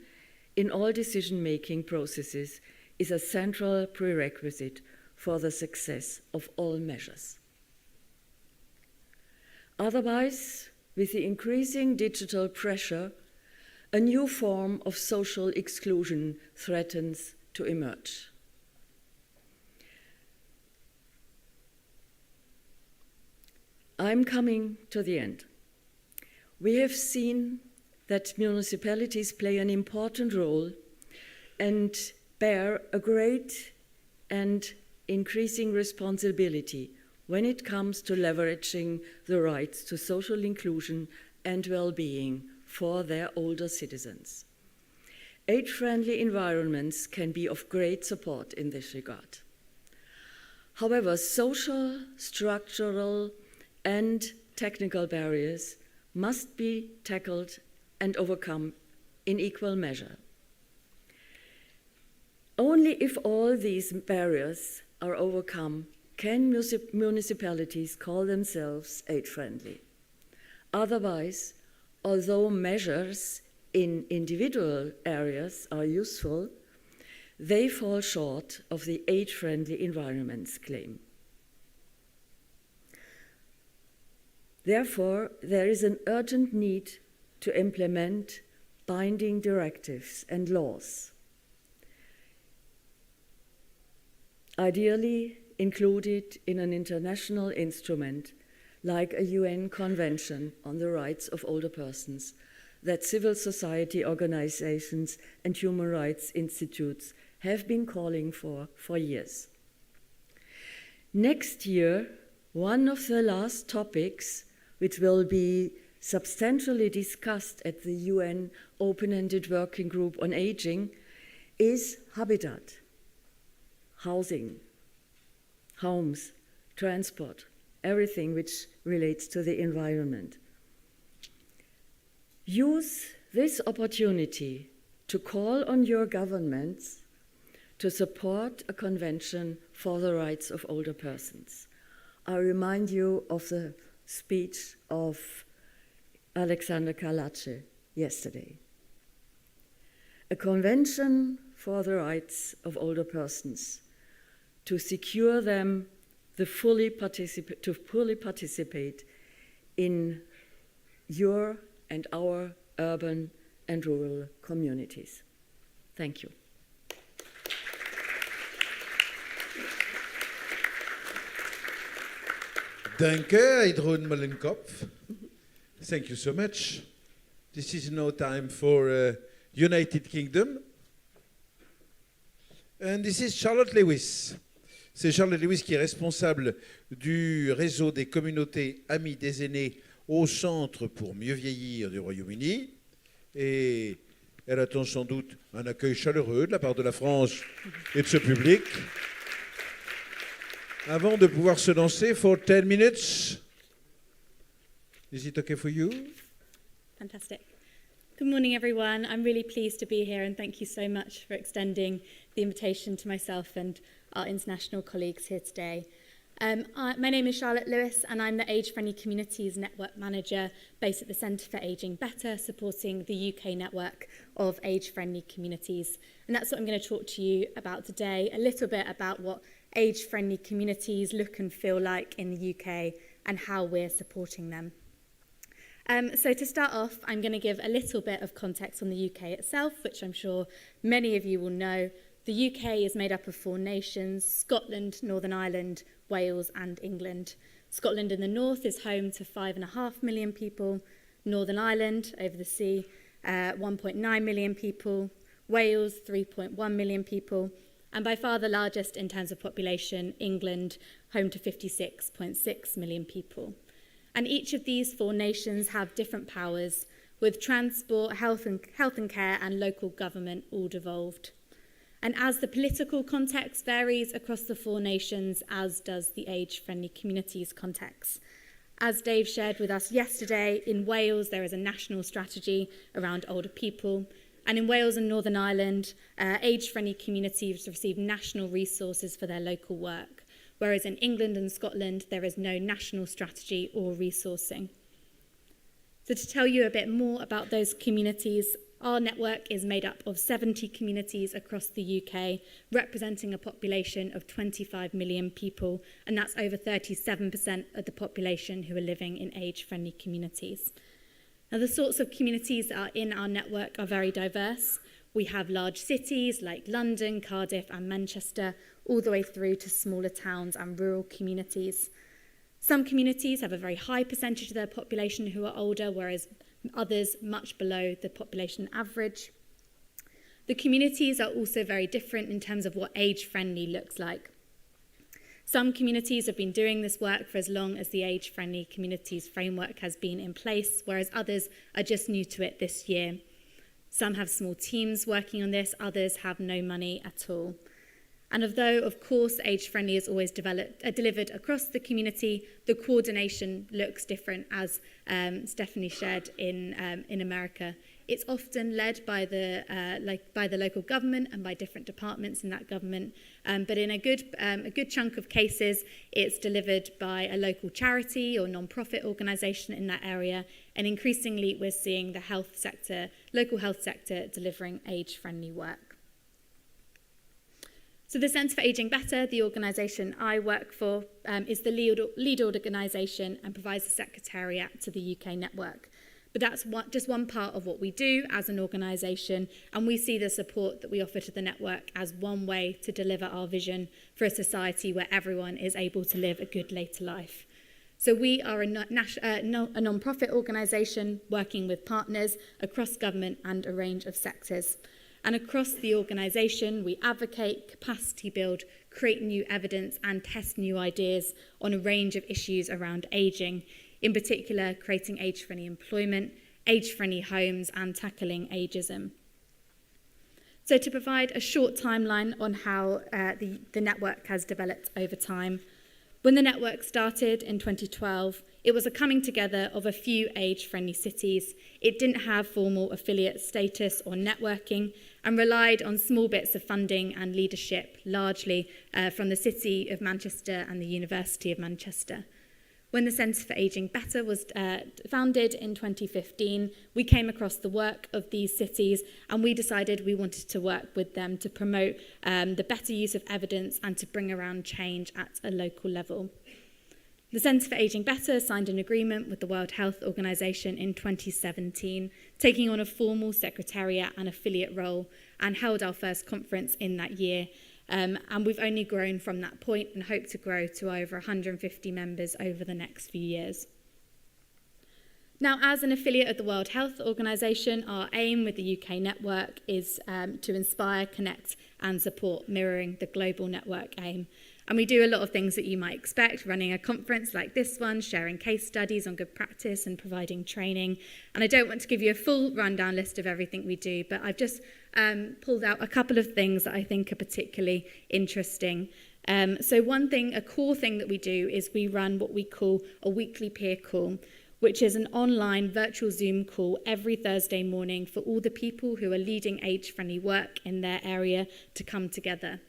in all decision-making processes is a central prerequisite for the success of all measures. Otherwise, with the increasing digital pressure, a new form of social exclusion threatens to emerge. I'm coming to the end. We have seen that municipalities play an important role and bear a great and increasing responsibility when it comes to leveraging the rights to social inclusion and well-being for their older citizens. Age-friendly environments can be of great support in this regard. However, social, structural, and technical barriers must be tackled and overcome in equal measure. Only if all these barriers are overcome can municipalities call themselves age-friendly. Otherwise, although measures in individual areas are useful, they fall short of the age-friendly environments claim. Therefore, there is an urgent need to implement binding directives and laws, ideally included in an international instrument like a UN Convention on the Rights of Older Persons that civil society organizations and human rights institutes have been calling for years. Next year, one of the last topics which will be substantially discussed at the UN Open-Ended Working Group on Aging is habitat, housing, homes, transport, everything which relates to the environment. Use this opportunity to call on your governments to support a convention for the rights of older persons. I remind you of the speech of Alexander Kalace yesterday. A convention for the rights of older persons to secure them to fully participate in your and our urban and rural communities. Thank you. Danke, Heidrun Mollenkopf. Thank you so much. This is now time for United Kingdom. And this is Charlotte Lewis. C'est Charlotte Lewis qui est responsable du réseau des communautés amies des aînés au Centre pour mieux vieillir du Royaume-Uni. Et elle attend sans doute un accueil chaleureux de la part de la France et de ce public. Avant de pouvoir se lancer, for 10 minutes. Is it okay for you? Fantastic. Good morning, everyone. I'm really pleased to be here, and thank you so much for extending the invitation to myself and our international colleagues here today. My name is Charlotte Lewis, and I'm the Age Friendly Communities Network Manager based at the Centre for Ageing Better, supporting the UK network of age-friendly communities. And that's what I'm going to talk to you about today, a little bit about what age-friendly communities look and feel like in the UK and how we're supporting them. So to start off, I'm going to give a little bit of context on the UK itself, which I'm sure many of you will know. The UK is made up of 4 nations: Scotland, Northern Ireland, Wales and England. Scotland in the north is home to 5.5 million people. Northern Ireland, over the sea, 1.9 million people. Wales, 3.1 million people. And by far the largest in terms of population, England, home to 56.6 million people. And each of these 4 nations have different powers, with transport, health and care and local government all devolved. And as the political context varies across the 4 nations, as does the age-friendly communities context. As Dave shared with us yesterday, in Wales there is a national strategy around older people. And in Wales and Northern Ireland, age-friendly communities receive national resources for their local work, whereas in England and Scotland, there is no national strategy or resourcing. So to tell you a bit more about those communities, Our network is made up of 70 communities across the UK, representing a population of 25 million people, and that's over 37% of the population who are living in age-friendly communities. Now, the sorts of communities that are in our network are very diverse. We have large cities like London, Cardiff and Manchester, all the way through to smaller towns and rural communities. Some communities have a very high percentage of their population who are older, whereas others much below the population average. The communities are also very different in terms of what age-friendly looks like. Some communities have been doing this work for as long as the age-friendly communities framework has been in place, whereas others are just new to it this year. Some have small teams working on this, others have no money at all. And although, of course, age-friendly is always delivered across the community, the coordination looks different, as Stephanie shared in America. It's often led by the local government and by different departments in that government, but in a good chunk of cases, it's delivered by a local charity or non-profit organisation in that area. And increasingly, we're seeing the local health sector, delivering age-friendly work. So the Centre for Ageing Better, the organisation I work for, is the lead organisation and provides the secretariat to the UK network. But that's just one part of what we do as an organisation, and we see the support that we offer to the network as one way to deliver our vision for a society where everyone is able to live a good later life. So we are a non-profit organisation working with partners across government and a range of sectors. And across the organisation, we advocate, capacity build, create new evidence and test new ideas on a range of issues around ageing, in particular creating age-friendly employment, age-friendly homes and tackling ageism. So to provide a short timeline on how the network has developed over time, when the network started in 2012, it was a coming together of a few age-friendly cities. It didn't have formal affiliate status or networking and relied on small bits of funding and leadership, largely from the City of Manchester and the University of Manchester. When the Centre for Ageing Better was founded in 2015, we came across the work of these cities and we decided we wanted to work with them to promote the better use of evidence and to bring around change at a local level. The Centre for Ageing Better signed an agreement with the World Health Organization in 2017, taking on a formal secretariat and affiliate role, and held our first conference in that year. And we've only grown from that point and hope to grow to over 150 members over the next few years. Now, as an affiliate of the World Health Organization, our aim with the UK network is to inspire, connect and support, mirroring the global network aim. And we do a lot of things that you might expect, running a conference like this one, sharing case studies on good practice and providing training. And I don't want to give you a full rundown list of everything we do, but I've just pulled out a couple of things that I think are particularly interesting. So one thing, a core thing that we do is we run what we call a weekly peer call, which is an online virtual Zoom call every Thursday morning for all the people who are leading age-friendly work in their area to come together.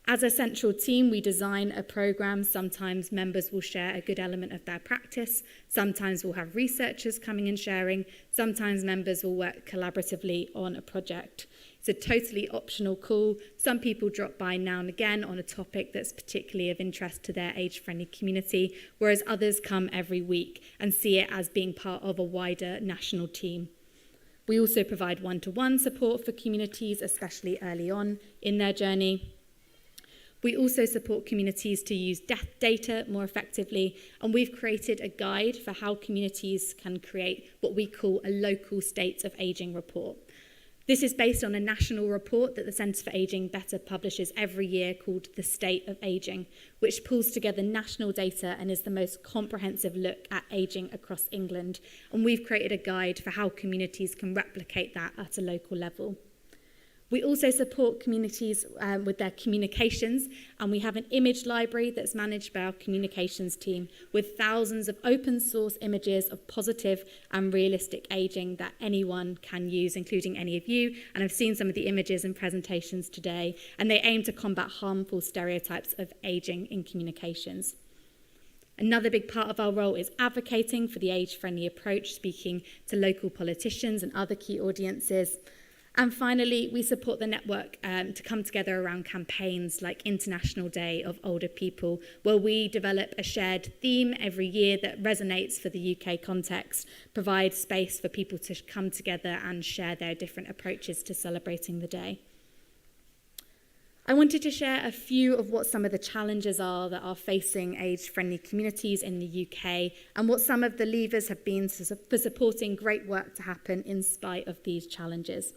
As a central team, we design a program. Sometimes members will share a good element of their practice. Sometimes we'll have researchers coming and sharing. Sometimes members will work collaboratively on a project. It's a totally optional call. Some people drop by now and again on a topic that's particularly of interest to their age-friendly community, whereas others come every week and see it as being part of a wider national team. We also provide one-to-one support for communities, especially early on in their journey. We also support communities to use data more effectively, and we've created a guide for how communities can create what we call a local state of ageing report. This is based on a national report that the Centre for Ageing Better publishes every year called The State of Ageing, which pulls together national data and is the most comprehensive look at ageing across England. And we've created a guide for how communities can replicate that at a local level. We also support communities with their communications, and we have an image library that's managed by our communications team with thousands of open source images of positive and realistic ageing that anyone can use, including any of you. And I've seen some of the images and presentations today, and they aim to combat harmful stereotypes of ageing in communications. Another big part of our role is advocating for the age-friendly approach, speaking to local politicians and other key audiences. And finally, we support the network to come together around campaigns like International Day of Older People, where we develop a shared theme every year that resonates for the UK context, provide space for people to come together and share their different approaches to celebrating the day. I wanted to share a few of what some of the challenges are that are facing age-friendly communities in the UK and what some of the levers have been for supporting great work to happen in spite of these challenges.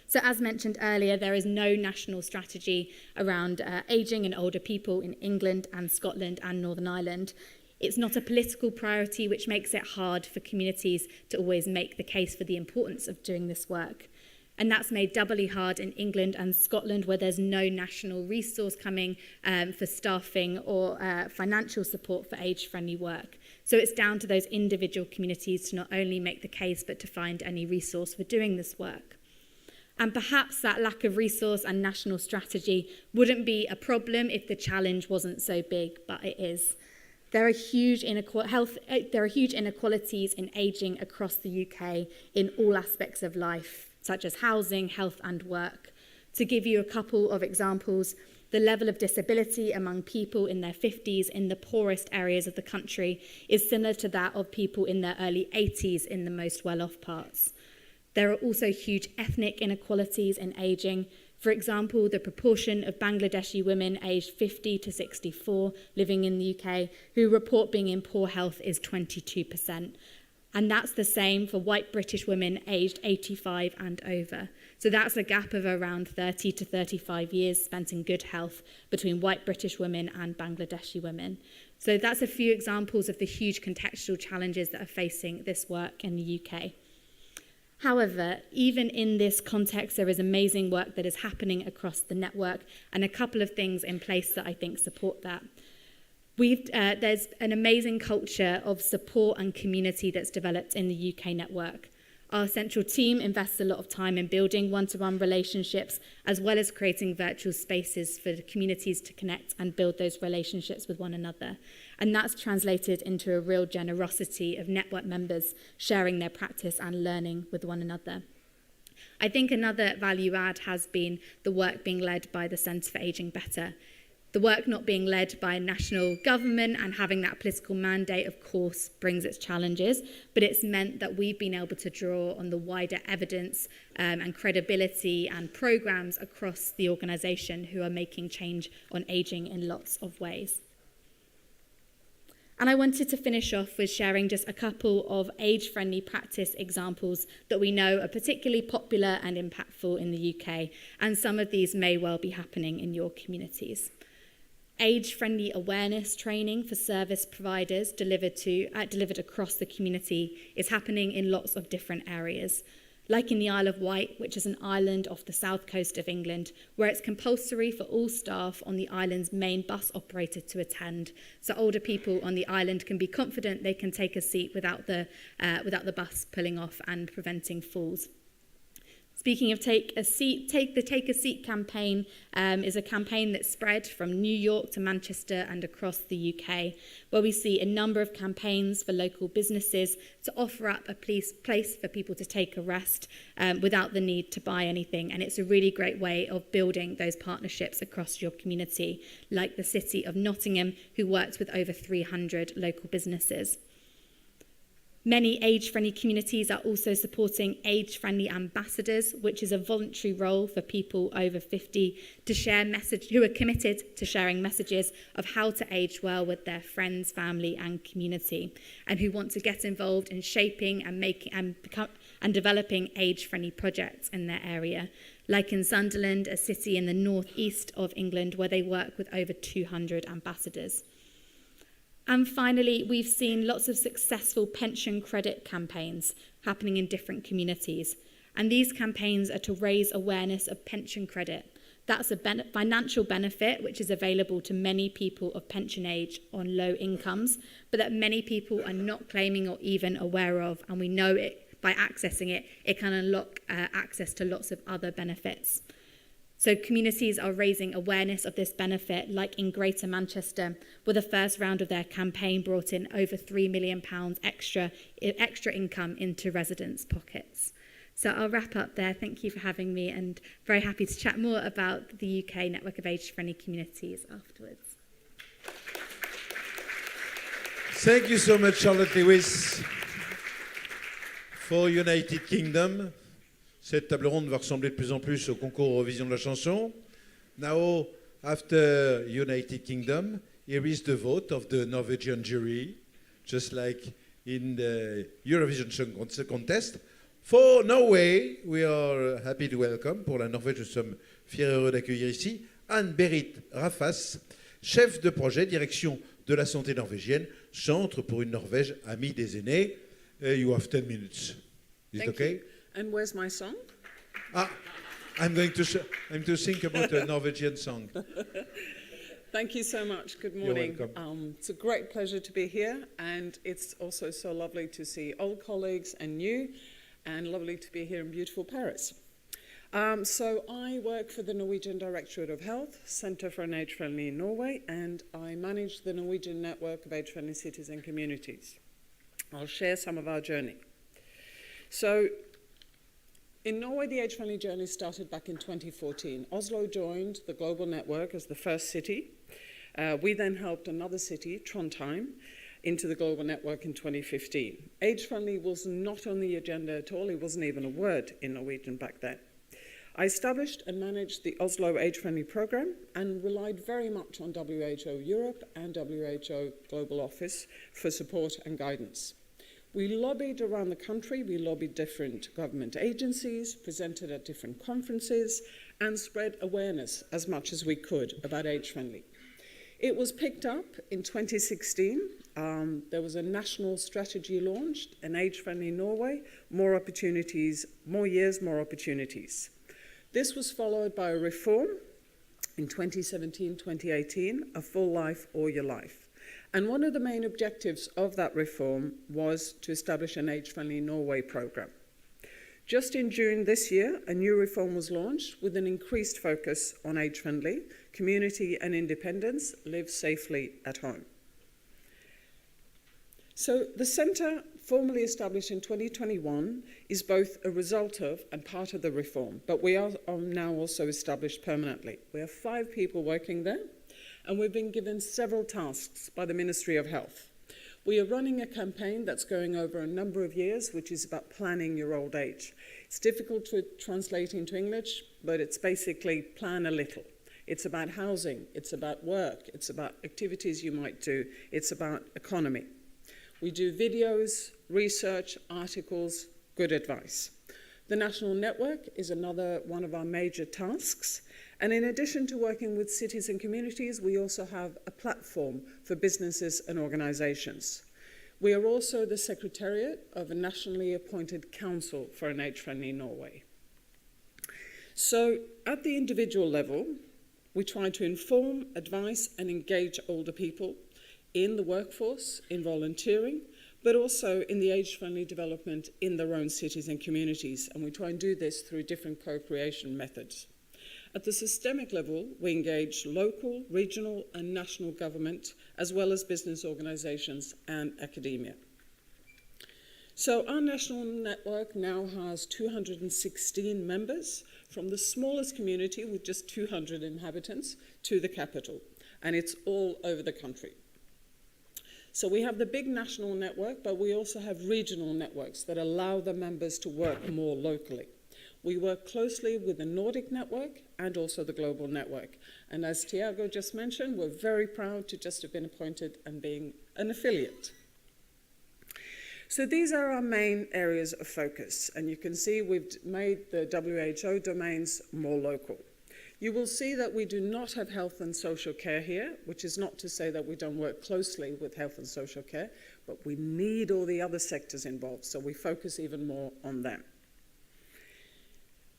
So as mentioned earlier, there is no national strategy around ageing and older people in England and Scotland and Northern Ireland. It's not a political priority, which makes it hard for communities to always make the case for the importance of doing this work. And that's made doubly hard in England and Scotland, where there's no national resource coming for staffing or financial support for age-friendly work. So it's down to those individual communities to not only make the case, but to find any resource for doing this work. And perhaps that lack of resource and national strategy wouldn't be a problem if the challenge wasn't so big, but it is. There are huge inequalities in ageing across the UK in all aspects of life, such as housing, health and work. To give you a couple of examples, the level of disability among people in their 50s in the poorest areas of the country is similar to that of people in their early 80s in the most well-off parts. There are also huge ethnic inequalities in ageing. For example, the proportion of Bangladeshi women aged 50 to 64 living in the UK who report being in poor health is 22%. And that's the same for white British women aged 85 and over. So that's a gap of around 30 to 35 years spent in good health between white British women and Bangladeshi women. So that's a few examples of the huge contextual challenges that are facing this work in the UK. However, even in this context, there is amazing work that is happening across the network and a couple of things in place that I think support that. There's an amazing culture of support and community that's developed in the UK network. Our central team invests a lot of time in building one-to-one relationships, as well as creating virtual spaces for the communities to connect and build those relationships with one another. And that's translated into a real generosity of network members sharing their practice and learning with one another. I think another value add has been the work being led by the Centre for Ageing Better. The work not being led by a national government and having that political mandate, of course, brings its challenges, but it's meant that we've been able to draw on the wider evidence and credibility and programmes across the organisation who are making change on ageing in lots of ways. And I wanted to finish off with sharing just a couple of age-friendly practice examples that we know are particularly popular and impactful in the UK, and some of these may well be happening in your communities. Age-friendly awareness training for service providers delivered across the community is happening in lots of different areas. Like in the Isle of Wight, which is an island off the south coast of England, where it's compulsory for all staff on the island's main bus operator to attend. So older people on the island can be confident they can take a seat without the bus pulling off and preventing falls. Speaking of Take a Seat campaign is a campaign that spread from New York to Manchester and across the UK, where we see a number of campaigns for local businesses to offer up a place for people to take a rest without the need to buy anything. And it's a really great way of building those partnerships across your community, like the City of Nottingham, who works with over 300 local businesses. Many age-friendly communities are also supporting age-friendly ambassadors, which is a voluntary role for people over 50 who are committed to sharing messages of how to age well with their friends, family, and community, and who want to get involved in shaping and developing age-friendly projects in their area, like in Sunderland, a city in the northeast of England, where they work with over 200 ambassadors. And finally, we've seen lots of successful pension credit campaigns happening in different communities. And these campaigns are to raise awareness of pension credit. That's a financial benefit which is available to many people of pension age on low incomes, but that many people are not claiming or even aware of. And we know it by accessing it, it can unlock access to lots of other benefits. So communities are raising awareness of this benefit, like in Greater Manchester, where the first round of their campaign brought in over £3 million extra income into residents' pockets. So I'll wrap up there. Thank you for having me, and very happy to chat more about the UK network of age-friendly communities afterwards. Thank you so much, Charlotte Lewis. For United Kingdom, cette table ronde va ressembler de plus en plus au concours Eurovision de la chanson. Now, after United Kingdom, here is the vote of the Norwegian jury, just like in the Eurovision Song Contest. For Norway, we are happy to welcome, pour la Norvège, nous sommes fiers et heureux d'accueillir ici, Anne-Berit Rafas, chef de projet, direction de la santé norvégienne, Centre pour une Norvège amie des aînés. You have 10 minutes. Is it okay? You. And where's my song? I'm going to think about a Norwegian song. Thank you so much. Good morning. You're welcome. It's a great pleasure to be here, and it's also so lovely to see old colleagues and new, and lovely to be here in beautiful Paris. So I work for the Norwegian Directorate of Health, Centre for an Age-Friendly in Norway, and I manage the Norwegian network of age-friendly cities and communities. I'll share some of our journey. So in Norway, the age-friendly journey started back in 2014. Oslo joined the global network as the first city. We then helped another city, Trondheim, into the global network in 2015. Age-friendly was not on the agenda at all. It wasn't even a word in Norwegian back then. I established and managed the Oslo Age-Friendly Programme and relied very much on WHO Europe and WHO Global Office for support and guidance. We lobbied around the country, we lobbied different government agencies, presented at different conferences, and spread awareness as much as we could about age-friendly. It was picked up in 2016. There was a national strategy launched, an age-friendly Norway, more opportunities, more years, more opportunities. This was followed by a reform in 2017-2018, a full life or your life. And one of the main objectives of that reform was to establish an age-friendly Norway programme. Just in June this year, a new reform was launched with an increased focus on age-friendly, community and independence, live safely at home. So the centre, formally established in 2021, is both a result of and part of the reform, but we are now also established permanently. We have 5 people working there, and we've been given several tasks by the Ministry of Health. We are running a campaign that's going over a number of years, which is about planning your old age. It's difficult to translate into English, but it's basically plan a little. It's about housing, it's about work, it's about activities you might do, it's about economy. We do videos, research, articles, good advice. The national network is another one of our major tasks. And in addition to working with cities and communities, we also have a platform for businesses and organizations. We are also the secretariat of a nationally appointed council for an age-friendly Norway. So at the individual level, we try to inform, advise, and engage older people in the workforce, in volunteering, but also in the age-friendly development in their own cities and communities. And we try and do this through different co-creation methods. At the systemic level, we engage local, regional, and national government, as well as business organizations and academia. So our national network now has 216 members, from the smallest community with just 200 inhabitants to the capital, and it's all over the country. So we have the big national network, but we also have regional networks that allow the members to work more locally. We work closely with the Nordic network and also the global network. And as Tiago just mentioned, we're very proud to just have been appointed and being an affiliate. So these are our main areas of focus. And you can see we've made the WHO domains more local. You will see that we do not have health and social care here, which is not to say that we don't work closely with health and social care, but we need all the other sectors involved, so we focus even more on them.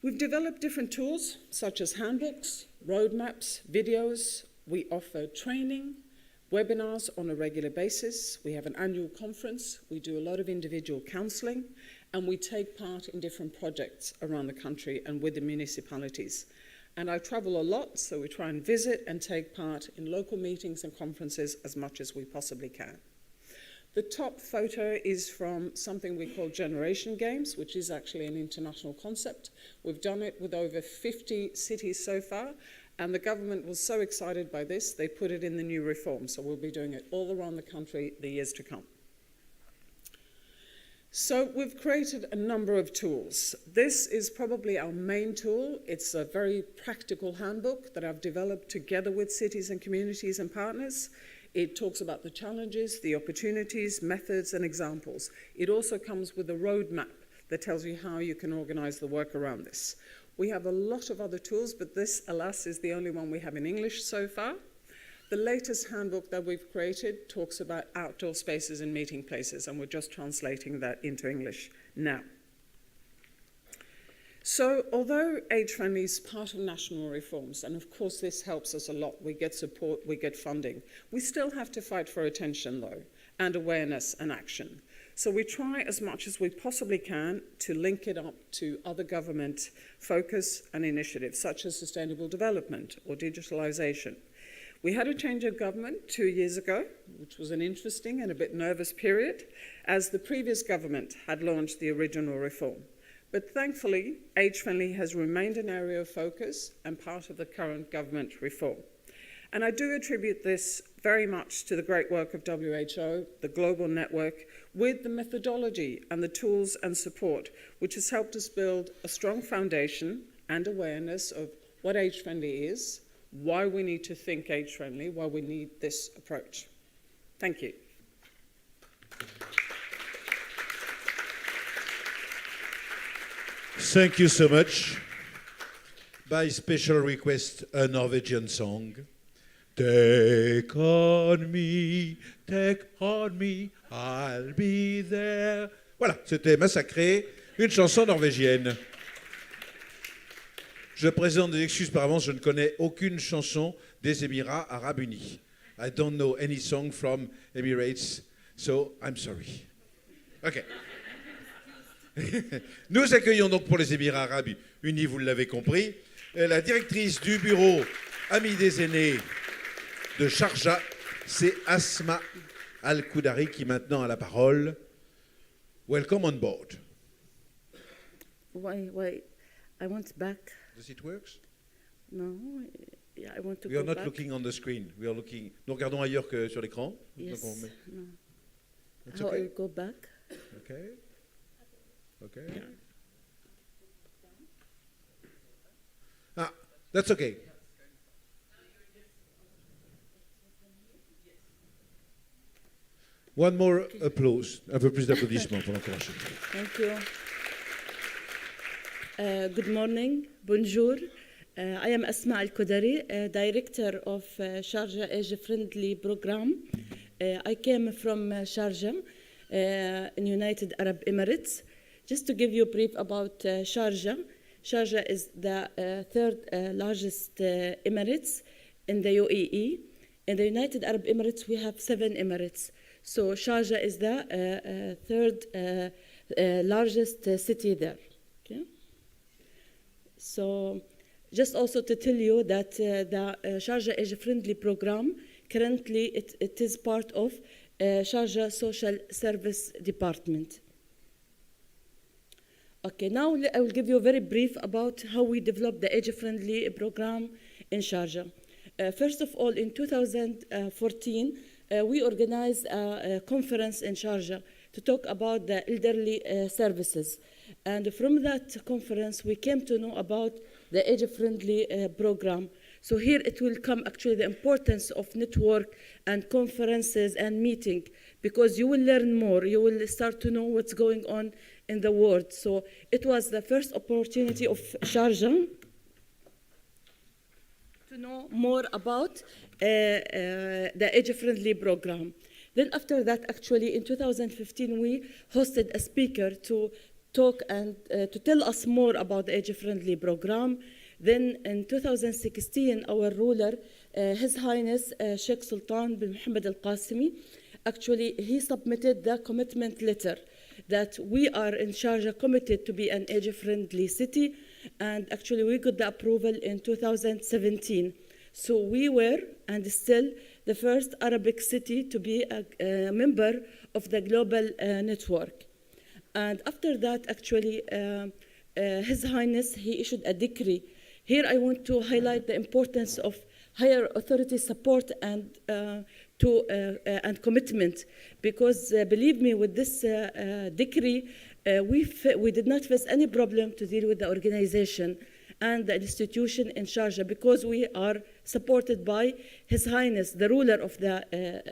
We've developed different tools, such as handbooks, roadmaps, videos. We offer training, webinars on a regular basis. We have an annual conference. We do a lot of individual counselling, and we take part in different projects around the country and with the municipalities. And I travel a lot, so we try and visit and take part in local meetings and conferences as much as we possibly can. The top photo is from something we call Generation Games, which is actually an international concept. We've done it with over 50 cities so far, and the government was so excited by this, they put it in the new reform. So we'll be doing it all around the country the years to come. So we've created a number of tools. This is probably our main tool. It's a very practical handbook that I've developed together with cities and communities and partners. It talks about the challenges, the opportunities, methods, and examples. It also comes with a roadmap that tells you how you can organize the work around this. We have a lot of other tools, but this, alas, is the only one we have in English so far. The latest handbook that we've created talks about outdoor spaces and meeting places, and we're just translating that into English now. So, although age-friendly is part of national reforms, and of course this helps us a lot, we get support, we get funding, we still have to fight for attention though, and awareness and action. So we try as much as we possibly can to link it up to other government focus and initiatives, such as sustainable development or digitalization. We had a change of government 2 years ago, which was an interesting and a bit nervous period, as the previous government had launched the original reform. But thankfully, age-friendly has remained an area of focus and part of the current government reform. And I do attribute this very much to the great work of WHO, the global network, with the methodology and the tools and support, which has helped us build a strong foundation and awareness of what age-friendly is, why we need to think age-friendly, why we need this approach. Thank you. Thank you so much. By special request, a Norwegian song. Take on me, I'll be there. Voilà, c'était Massacré, une chanson norvégienne. Je présente des excuses par avance, je ne connais aucune chanson des Émirats Arabes Unis. I don't know any song from Emirates, so I'm sorry. OK. Nous accueillons donc pour les Émirats Arabes Unis, vous l'avez compris, la directrice du bureau Amis des aînés de Sharjah, c'est Asma Al-Koudari qui maintenant a la parole. Welcome on board. Why? I want back. Does it work? No, yeah, I want to We go are not back. looking on the screen. We are looking. Nous regardons ailleurs que sur l'écran. Yes. Donc No. It's How okay. I go back? Okay. Okay. Ah, that's okay. One more applause. Un peu plus d'applaudissements pour l'encourager. Thank you. Good morning. Bonjour. I am Asma Al-Koudari, director of Sharjah Age-Friendly Program. I came from Sharjah in United Arab Emirates. Just to give you a brief about Sharjah. Sharjah is the third largest Emirates in the UAE. In the United Arab Emirates, we have 7 Emirates. So Sharjah is the third largest city there. Okay? So just also to tell you that the Sharjah Age-Friendly Program, currently it is part of Sharjah Social Service Department. Okay, now I will give you a very brief about how we developed the age-friendly program in Sharjah. First of all, in 2014, we organized a conference in Sharjah to talk about the elderly services. And from that conference, we came to know about the age-friendly program. So here it will come actually the importance of network and conferences and meeting, because you will learn more, you will start to know what's going on in the world. So it was the first opportunity of Sharjah to know more about the age-friendly program. Then after that, actually in 2015, we hosted a speaker to talk and to tell us more about the age-friendly program. Then in 2016, our ruler, His Highness Sheikh Sultan bin Mohammed Al-Qasimi, actually he submitted the commitment letter that we are in Sharjah committed to be an age-friendly city, and actually we got the approval in 2017. So we were, and still, the first Arabic city to be a member of the global network. And after that, actually, His Highness, he issued a decree. Here I want to highlight the importance of higher authority support and commitment, because believe me, with this decree, we did not face any problem to deal with the organization and the institution in Sharjah, because we are supported by His Highness, the ruler of the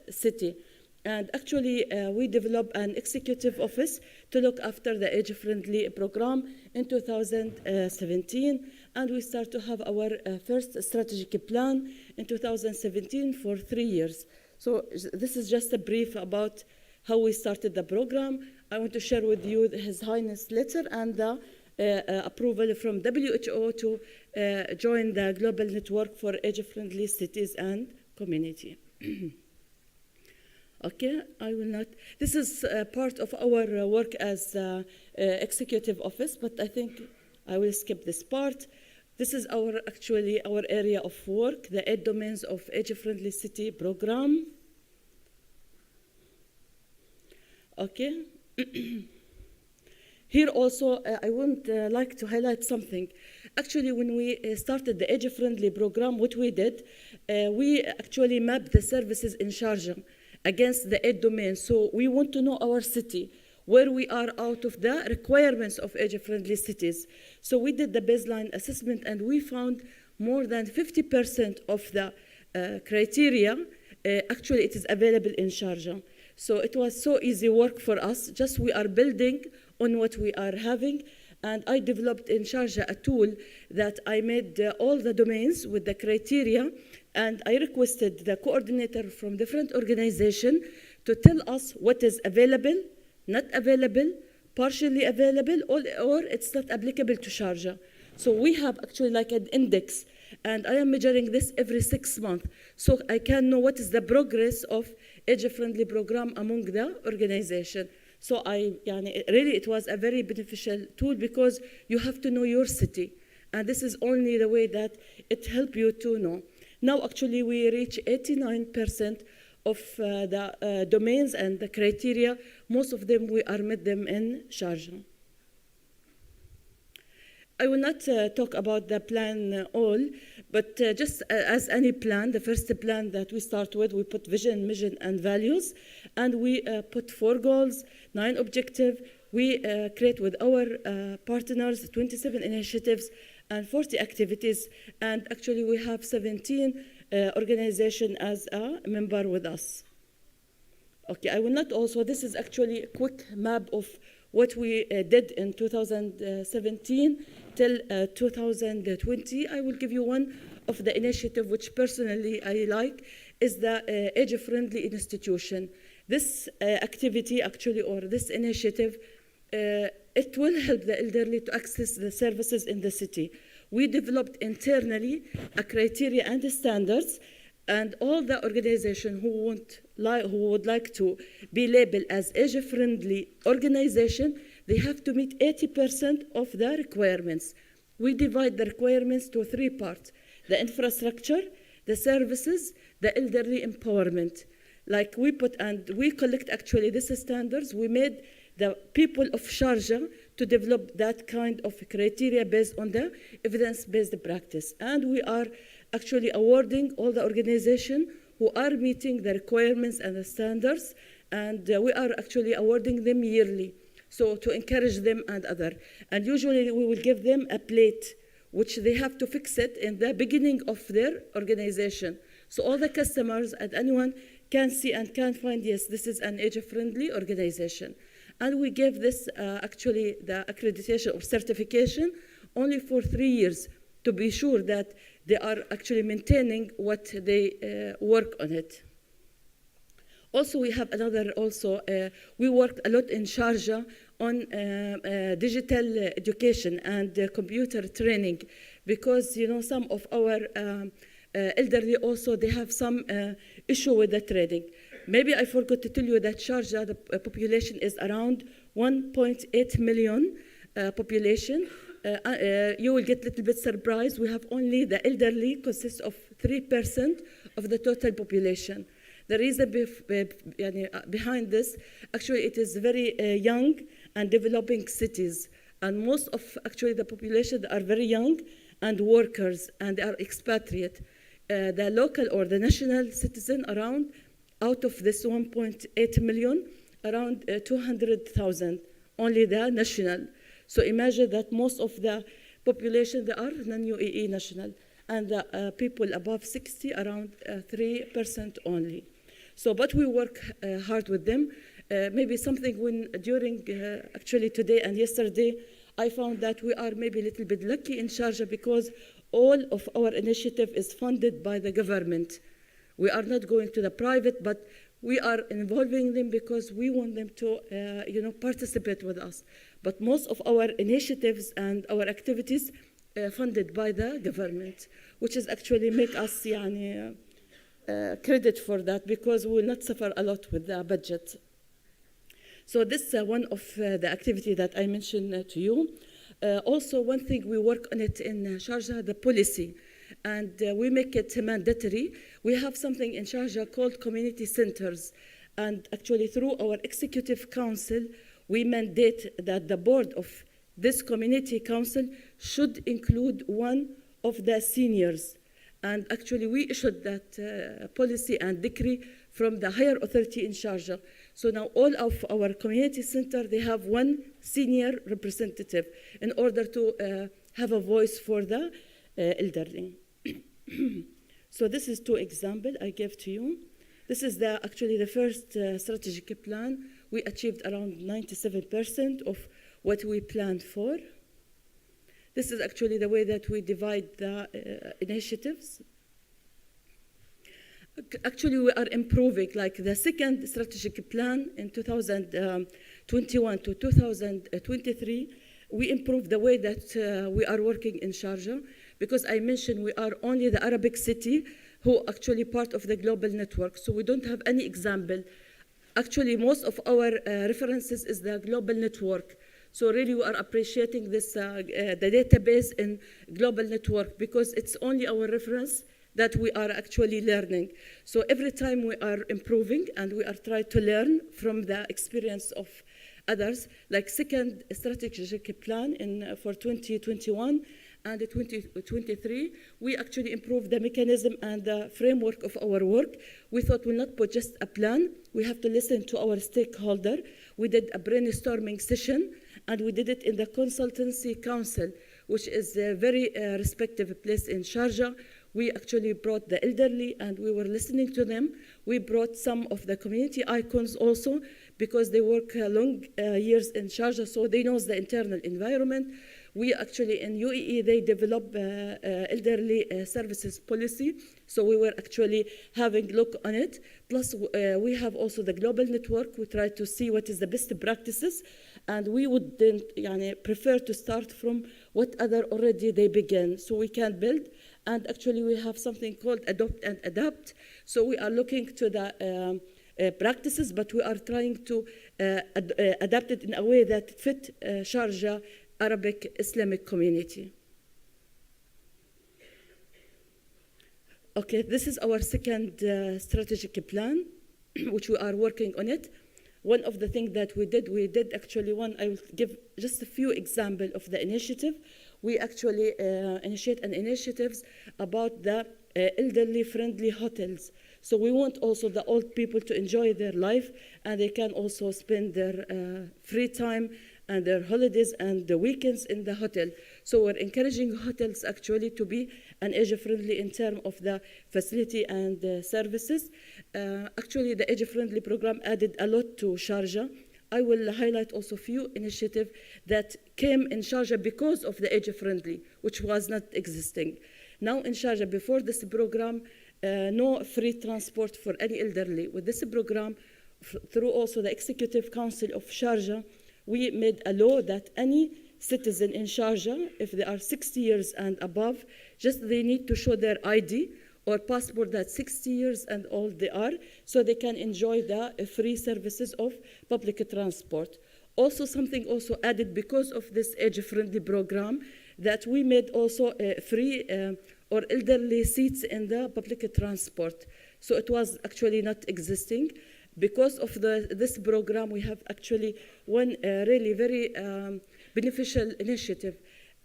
city. And actually, we developed an executive office to look after the age-friendly program in 2017, and we start to have our first strategic plan in 2017 for 3 years. So this is just a brief about how we started the program. I want to share with you His Highness letter and the approval from WHO to join the global network for age-friendly cities and community. Okay, I will not. This is part of our work as executive office, but I think I will skip this part. This is actually our area of work, the 8 domains of age-friendly city program. Okay. Here also, I would like to highlight something. Actually, when we started the age-friendly program, what we did, we actually mapped the services in Sharjah against the 8 domains. So we want to know our city, where we are out of the requirements of age-friendly cities. So we did the baseline assessment, and we found more than 50% of the criteria, actually it is available in Sharjah. So it was so easy work for us, just we are building on what we are having. And I developed in Sharjah a tool that I made all the domains with the criteria, and I requested the coordinator from different organizations to tell us what is available, not available, partially available, or it's not applicable to Sharjah. So we have actually like an index, and I am measuring this every 6 months, so I can know what is the progress of age-friendly program among the organization. So really it was a very beneficial tool, because you have to know your city, and this is only the way that it helps you to know. Now actually we reach 89% of the domains and the criteria. Most of them we are met them in Sharjah. I will not talk about the plan all, but just as any plan, the first plan that we start with, we put vision, mission, and values, and we put 4 goals, 9 objectives. We create with our partners 27 initiatives and 40 activities, and actually we have 17 organizations as a member with us. Okay, I will not also, this is actually a quick map of what we did in 2017 till 2020. I will give you one of the initiative which personally I like, is the age-friendly institution. This activity actually, or this initiative, it will help the elderly to access the services in the city. We developed internally a criteria and the standards, and all the organizations who would like to be labeled as age-friendly organization, they have to meet 80% of the requirements. We divide the requirements to 3 parts: the infrastructure, the services, the elderly empowerment. Like we put, and we collect actually these standards. We made the people of Sharjah to develop that kind of criteria based on the evidence-based practice. And we are actually awarding all the organizations who are meeting the requirements and the standards, and we are actually awarding them yearly, so to encourage them and other. And usually we will give them a plate, which they have to fix it in the beginning of their organization. So all the customers and anyone can see and can find, yes, this is an age-friendly organization. And we gave this actually the accreditation or certification only for 3 years to be sure that they are actually maintaining what they work on it. Also, we have another, we worked a lot in Sharjah on digital education and computer training, because, you know, some of our elderly also, they have some issue with the training. Maybe I forgot to tell you that Sharjah, the population is around 1.8 million population. you will get a little bit surprised. We have only the elderly consists of 3% of the total population. The reason behind this, actually, it is very young and developing cities. And most of actually the population are very young and workers and are expatriate. The local or the national citizen around, out of this 1.8 million, around 200,000, only the national. So imagine that most of the population, they are non-UAE national, and the people above 60, around 3% only. So, but we work hard with them. Maybe something when during actually today and yesterday, I found that we are maybe a little bit lucky in Sharjah because all of our initiative is funded by the government. We are not going to the private, but we are involving them because we want them to, participate with us. But most of our initiatives and our activities funded by the government, which is actually make us credit for that because we will not suffer a lot with the budget. So this is one of the activity that I mentioned to you. Also, one thing we work on it in Sharjah, the policy, and we make it mandatory. We have something in Sharjah called community centers, and actually through our executive council, we mandate that the board of this community council should include one of the seniors. And actually, we issued that policy and decree from the higher authority in Sharjah. So now all of our community center, they have one senior representative in order to have a voice for the elderly. So this is 2 examples I gave to you. This is actually the first strategic plan. We achieved around 97% of what we planned for. This is actually the way that we divide the initiatives. Actually, we are improving, like the second strategic plan in 2021 to 2023, we improved the way that we are working in Sharjah, because I mentioned we are only the Arabic city who actually part of the global network, so we don't have any example. Actually, most of our references is the global network. So really we are appreciating this, the database in global network, because it's only our reference that we are actually learning. So every time we are improving and we are trying to learn from the experience of others, like second strategic plan for 2021 and 2023, we actually improved the mechanism and the framework of our work. We thought we'll not put just a plan, we have to listen to our stakeholder. We did a brainstorming session, and we did it in the consultancy council, which is a very respected place in Sharjah. We actually brought the elderly and we were listening to them. We brought some of the community icons also, because they work long years in Sharjah, so they know the internal environment. We actually, in UAE, they develop elderly services policy, so we were actually having a look on it. Plus, we have also the global network. We try to see what is the best practices, and we would then prefer to start from what other already they began, so we can build. And actually, we have something called adopt and adapt. So we are looking to the practices, but we are trying to adapt it in a way that fit Sharjah Arabic Islamic community. Okay, this is our second strategic plan, which we are working on it. One of the things that we did actually one, I will give just a few examples of the initiative. We actually initiate an initiatives about the elderly friendly hotels. So we want also the old people to enjoy their life, and they can also spend their free time and their holidays and the weekends in the hotel. So we're encouraging hotels actually to be an age-friendly in terms of the facility and services. Actually, the age-friendly program added a lot to Sharjah. I will highlight also a few initiatives that came in Sharjah because of the age-friendly, which was not existing. Now in Sharjah, before this program, no free transport for any elderly. With this program, through also the Executive Council of Sharjah, we made a law that any citizen in Sharjah, if they are 60 years and above, just they need to show their ID or passport that 60 years and old they are, so they can enjoy the free services of public transport. Also, something also added because of this age-friendly program, that we made also free or elderly seats in the public transport. So it was actually not existing. Because of this program, we have actually one really very beneficial initiative.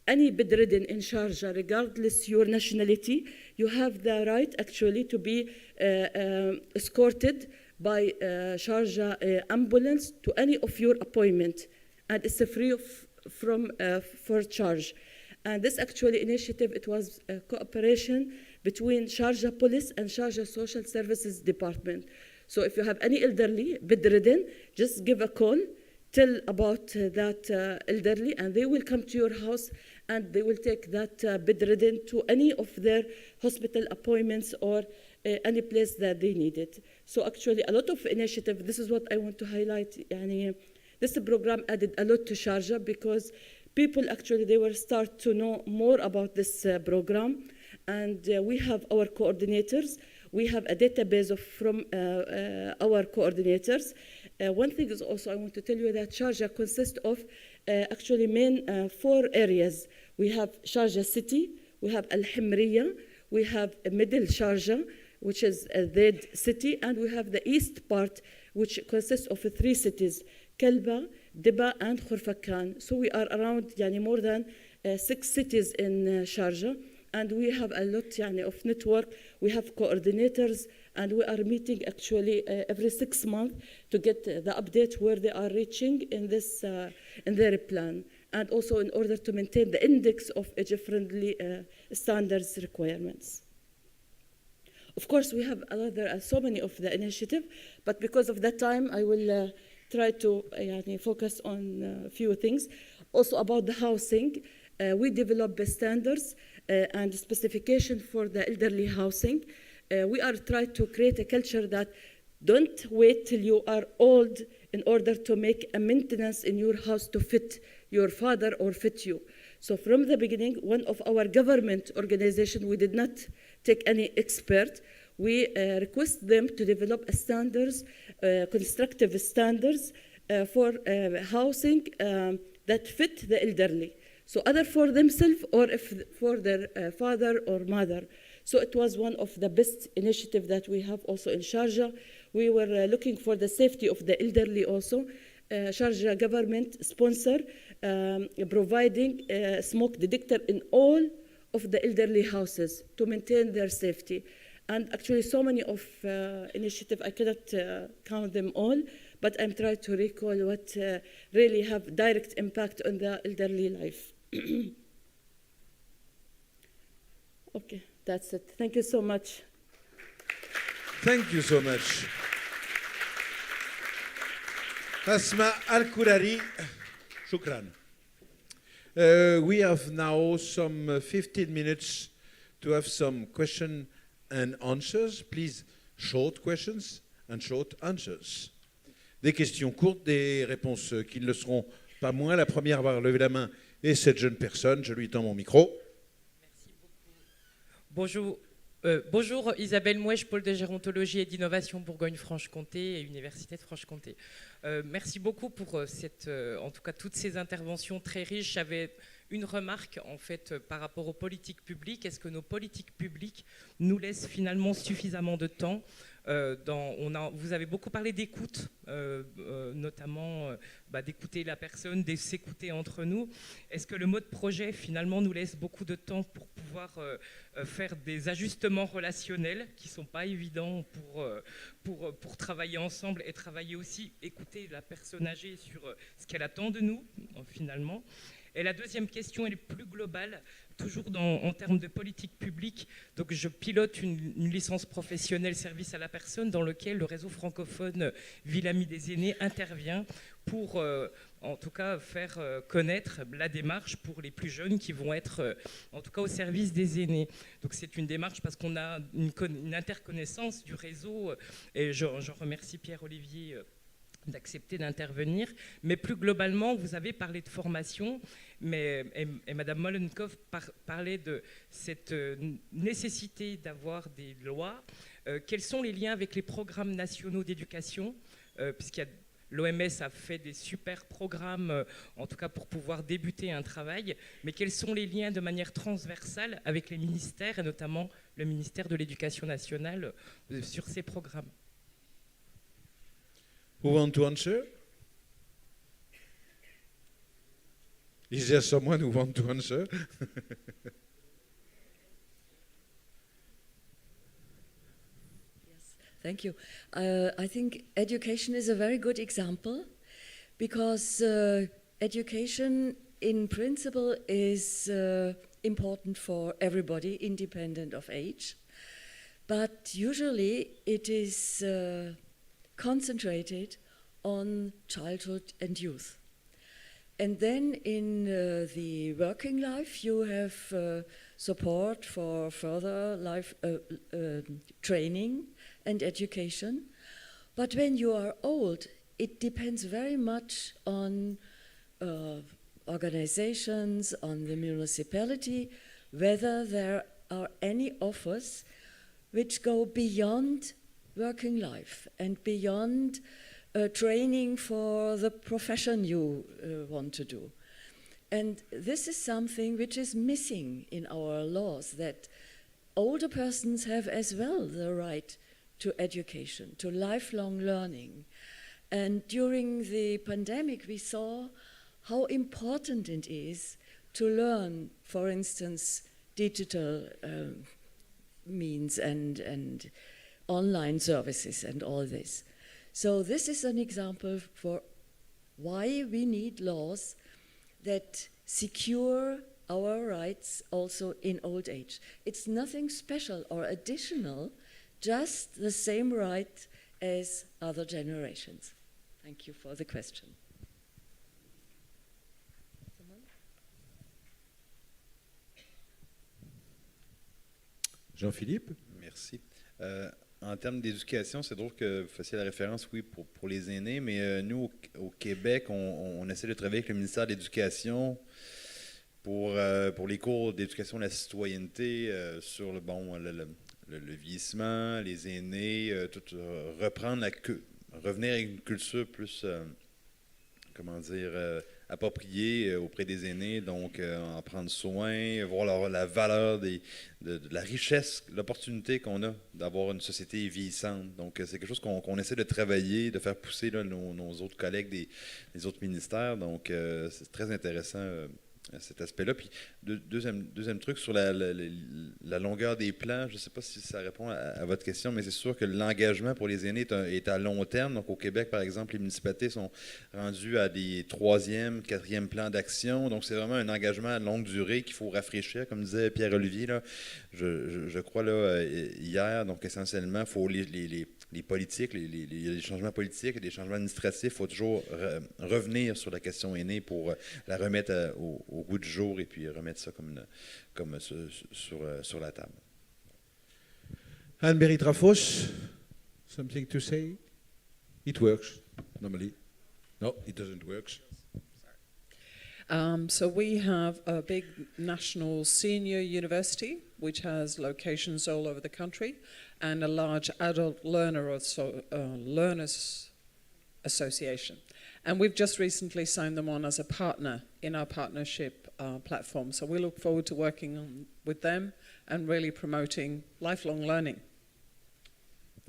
Any bedridden in Sharjah, regardless your nationality, you have the right actually to be escorted by Sharjah ambulance to any of your appointment, and it's free for charge. And this actually initiative, it was a cooperation between Sharjah Police and Sharjah Social Services Department. So if you have any elderly bedridden, just give a call, tell about that elderly, and they will come to your house and they will take that bedridden to any of their hospital appointments or any place that they need it. So actually a lot of initiative, this is what I want to highlight. This program added a lot to Sharjah because people actually, they will start to know more about this program. And we have our coordinators. We have a database from our coordinators. One thing is also, I want to tell you that Sharjah consists of actually main 4 areas. We have Sharjah City, we have Al-Himriya, we have Middle Sharjah, which is the city, and we have the east part, which consists of 3 cities, Kalba, Deba, and Khurfakan. So we are around more than 6 cities in Sharjah. And we have a lot of network. We have coordinators, and we are meeting actually every 6 months to get the update where they are reaching in this in their plan, and also in order to maintain the index of age-friendly standards requirements. Of course, we have so many of the initiative, but because of that time, I will try to focus on a few things. Also about the housing, we develop standards and specification for the elderly housing. We are trying to create a culture that don't wait till you are old in order to make a maintenance in your house to fit your father or fit you. So from the beginning, one of our government organization, we did not take any expert. We request them to develop standards, constructive standards for housing that fit the elderly. So either for themselves or for their father or mother. So it was one of the best initiatives that we have also in Sharjah. We were looking for the safety of the elderly also. Sharjah government sponsor providing a smoke detector in all of the elderly houses to maintain their safety. And actually so many of initiatives, I cannot count them all, but I'm trying to recall what really have direct impact on the elderly life. Okay, that's it. Thank you so much. Thank you so much. Asma Al-Kurari, shukran. We have now some 15 minutes to have some question and answers. Please, short questions and short answers. Des questions courtes, des réponses qui ne le seront pas moins. La première va lever la main et cette jeune personne, je lui tends mon micro. Merci beaucoup. Bonjour, Isabelle Mouèche, pôle de gérontologie et d'innovation Bourgogne-Franche-Comté et Université de Franche-Comté. Merci beaucoup pour en tout cas toutes ces interventions très riches. J'avais une remarque en fait par rapport aux politiques publiques. Est-ce que nos politiques publiques nous laissent finalement suffisamment de temps vous avez beaucoup parlé d'écoute, notamment d'écouter la personne, de s'écouter entre nous. Est-ce que le mode projet finalement nous laisse beaucoup de temps pour pouvoir faire des ajustements relationnels qui ne sont pas évidents pour travailler ensemble et travailler aussi, écouter la personne âgée sur ce qu'elle attend de nous finalement. Et la deuxième question, elle est plus globale, toujours en termes de politique publique. Donc, je pilote une licence professionnelle service à la personne dans lequel le réseau francophone Villes Amies des Aînés intervient pour, en tout cas, faire connaître la démarche pour les plus jeunes qui vont être, en tout cas, au service des aînés. Donc, c'est une démarche parce qu'on a une interconnaissance du réseau. Et je remercie Pierre-Olivier d'accepter d'intervenir. Mais plus globalement, vous avez parlé de formation, et Madame Molenkov parlait de cette nécessité d'avoir des lois. Quels sont les liens avec les programmes nationaux d'éducation, puisqu'il y a L'OMS a fait des super programmes, en tout cas pour pouvoir débuter un travail, mais quels sont les liens de manière transversale avec les ministères, et notamment le ministère de l'Éducation nationale, sur ces programmes? Who want to answer? Is there someone who want to answer? Thank you. I think education is a very good example because education in principle is important for everybody independent of age, but usually it is concentrated on childhood and youth. And then in the working life you have support for further life training and education. But when you are old, it depends very much on organizations, on the municipality, whether there are any offers which go beyond working life and beyond training for the profession you want to do. And this is something which is missing in our laws, that older persons have as well the right to education, to lifelong learning. And during the pandemic, we saw how important it is to learn, for instance, digital means and online services and all this. So this is an example for why we need laws that secure our rights also in old age. It's nothing special or additional, just the same right as other generations. Thank you for the question. Jean-Philippe? Merci. En termes d'éducation, c'est drôle que vous fassiez la référence, oui, pour les aînés, mais nous, au Québec, on essaie de travailler avec le ministère de l'Éducation pour les cours d'éducation de la citoyenneté sur le vieillissement, les aînés, revenir avec une culture plus, appropriée auprès des aînés, donc en prendre soin, voir la valeur de la richesse, l'opportunité qu'on a d'avoir une société vieillissante. Donc c'est quelque chose qu'on essaie de travailler, de faire pousser là, nos autres collègues des autres ministères. Donc c'est très intéressant cet aspect-là. Puis deuxième truc sur la longueur des plans, je ne sais pas si ça répond à votre question, mais c'est sûr que l'engagement pour les aînés est à long terme. Donc au Québec, par exemple, les municipalités sont rendues à des 3e, 4e plans d'action. Donc c'est vraiment un engagement à longue durée qu'il faut rafraîchir, comme disait Pierre-Olivier, là, je crois là, hier. Donc essentiellement, il faut les politiques, les changements politiques et les changements administratifs, il faut toujours revenir sur la question aînée pour la remettre au goût du jour et puis remettre ça comme sur la table. Anne-Bérit Trafos, something to say? It works, normally. No, it doesn't work. So we have a big national senior university, which has locations all over the country, and a large adult learners association. And we've just recently signed them on as a partner in our partnership platform. So we look forward to working with them and really promoting lifelong learning.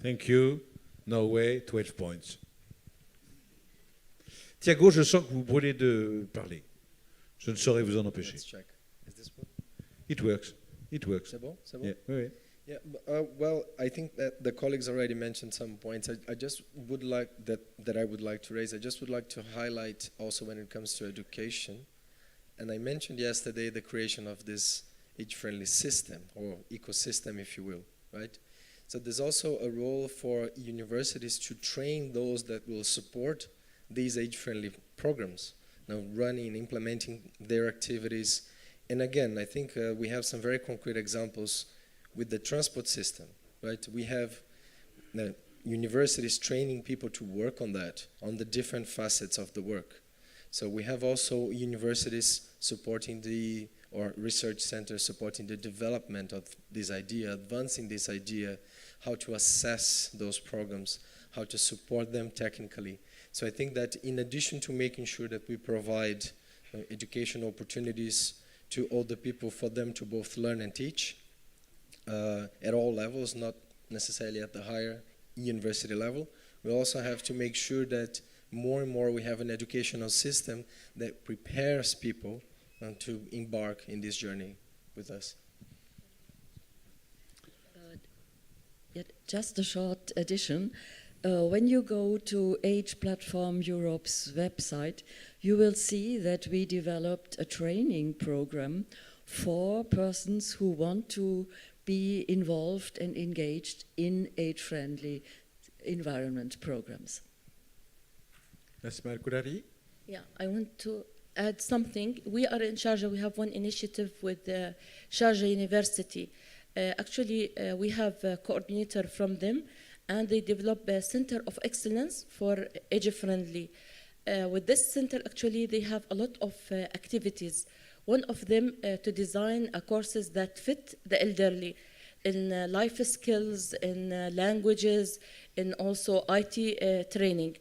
Thank you. Norway, 12 points. Thiago, je sens que vous brûlez de parler. Je ne saurais vous en empêcher. Let's check. Is this what? It works. It works. C'est bon? C'est bon? Yeah. Oui. Yeah, well, I think that the colleagues already mentioned some points. I just would like that I would like to raise. I just would like to highlight also when it comes to education. And I mentioned yesterday the creation of this age-friendly system or ecosystem, if you will, right? So there's also a role for universities to train those that will support these age-friendly programs, now running, implementing their activities. And again, I think we have some very concrete examples with the transport system, right? We have universities training people to work on that, on the different facets of the work. So we have also universities supporting the or research centers supporting the development of this idea, advancing this idea, how to assess those programs, how to support them technically. So I think that in addition to making sure that we provide educational opportunities to all the people for them to both learn and teach at all levels, not necessarily at the higher university level, we also have to make sure that more and more we have an educational system that prepares people to embark in this journey with us. Just a short addition. When you go to Age Platform Europe's website, you will see that we developed a training program for persons who want to be involved and engaged in age-friendly environment programs. Yeah, I want to add something. We are in Sharjah. We have one initiative with Sharjah University. Actually, we have a coordinator from them, and they develop a center of excellence for age-friendly. With this center, actually, they have a lot of activities. One of them to design courses that fit the elderly in life skills, in languages, in also IT training.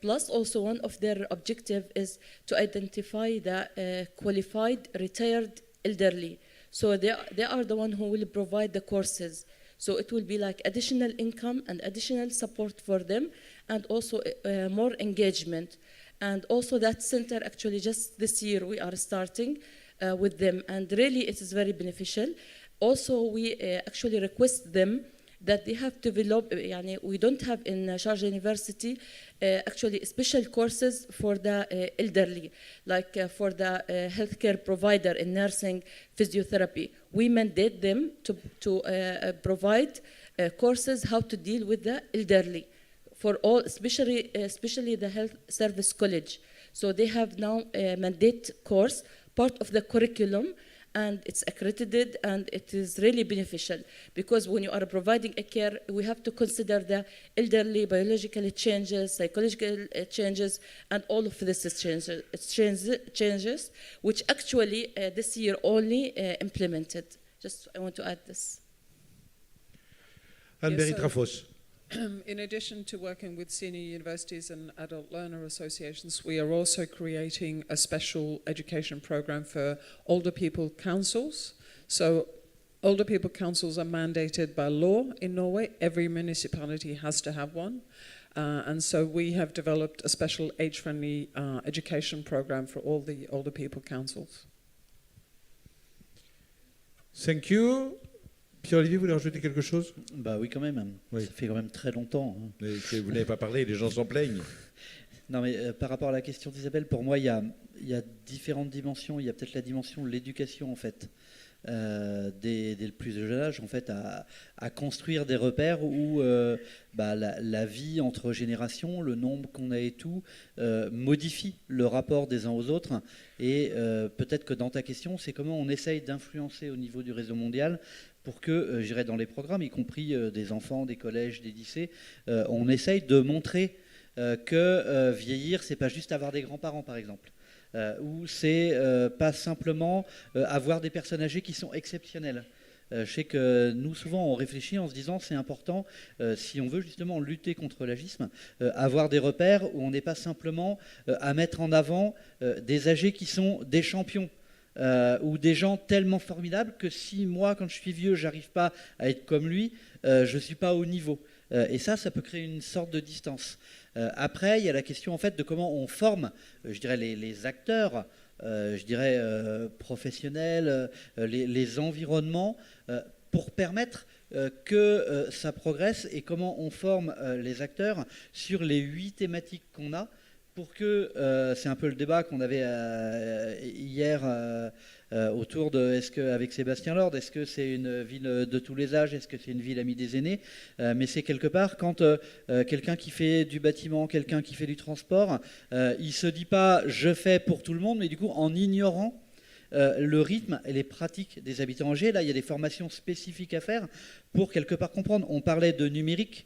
Plus, also one of their objective is to identify the qualified retired elderly. So they are the one who will provide the courses. So it will be like additional income and additional support for them, and also more engagement. And also that center, actually just this year we are starting with them, and really it is very beneficial. Also we actually request them that they have to develop, we don't have in Sharjah University actually special courses for the elderly, like for the healthcare provider in nursing, physiotherapy. We mandate them to provide courses how to deal with the elderly for all, especially the health service college. So they have now a mandate course, part of the curriculum, and it's accredited, and it is really beneficial, because when you are providing a care, we have to consider the elderly biological changes, psychological changes, and all of this changes, which actually this year only implemented. Just I want to add this. Anne-Berit Rafos. In addition to working with senior universities and adult learner associations, we are also creating a special education program for older people councils. So older people councils are mandated by law in Norway. Every municipality has to have one. And so we have developed a special age-friendly education program for all the older people councils. Thank you. Pierre-Olivier, vous voulez rajouter quelque chose? Bah oui, quand même. Oui. Ça fait quand même très longtemps. Hein. Mais vous n'avez pas parlé, les gens s'en plaignent. Non, mais par rapport à la question d'Isabelle, pour moi, il y a différentes dimensions. Il y a peut-être la dimension de l'éducation, en fait, dès le plus jeune âge, en fait, à construire des repères où la vie entre générations, le nombre qu'on a et tout, modifie le rapport des uns aux autres. Et peut-être que dans ta question, c'est comment on essaye d'influencer au niveau du réseau mondial pour que, j'irai dans les programmes, y compris des enfants, des collèges, des lycées, on essaye de montrer que vieillir, c'est pas juste avoir des grands-parents, par exemple, ou c'est pas simplement avoir des personnes âgées qui sont exceptionnelles. Je sais que nous, souvent, on réfléchit en se disant c'est important, si on veut justement lutter contre l'agisme, avoir des repères où on n'est pas simplement à mettre en avant des âgés qui sont des champions. Ou des gens tellement formidables que si moi, quand je suis vieux, j'arrive pas à être comme lui, je suis pas au niveau. Et ça peut créer une sorte de distance. Après, il y a la question en fait de comment on forme, je dirais les acteurs, je dirais professionnels, les environnements, pour permettre que ça progresse, et comment on forme les acteurs sur les 8 thématiques qu'on a. Pour que, c'est un peu le débat qu'on avait hier autour de, avec Sébastien Lord, est-ce que c'est une ville de tous les âges, est-ce que c'est une ville amie des aînés, mais c'est quelque part quand quelqu'un qui fait du bâtiment, quelqu'un qui fait du transport, il ne se dit pas je fais pour tout le monde, mais du coup en ignorant le rythme et les pratiques des habitants âgés, là il y a des formations spécifiques à faire pour quelque part comprendre. On parlait de numérique.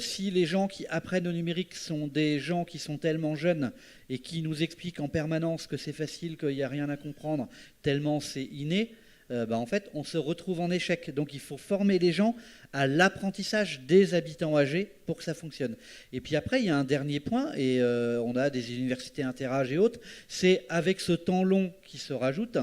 Si les gens qui apprennent au numérique sont des gens qui sont tellement jeunes et qui nous expliquent en permanence que c'est facile, qu'il n'y a rien à comprendre, tellement c'est inné, en fait, on se retrouve en échec. Donc il faut former les gens à l'apprentissage des habitants âgés pour que ça fonctionne. Et puis après, il y a un dernier point, et on a des universités interâges et autres, c'est avec ce temps long qui se rajoute,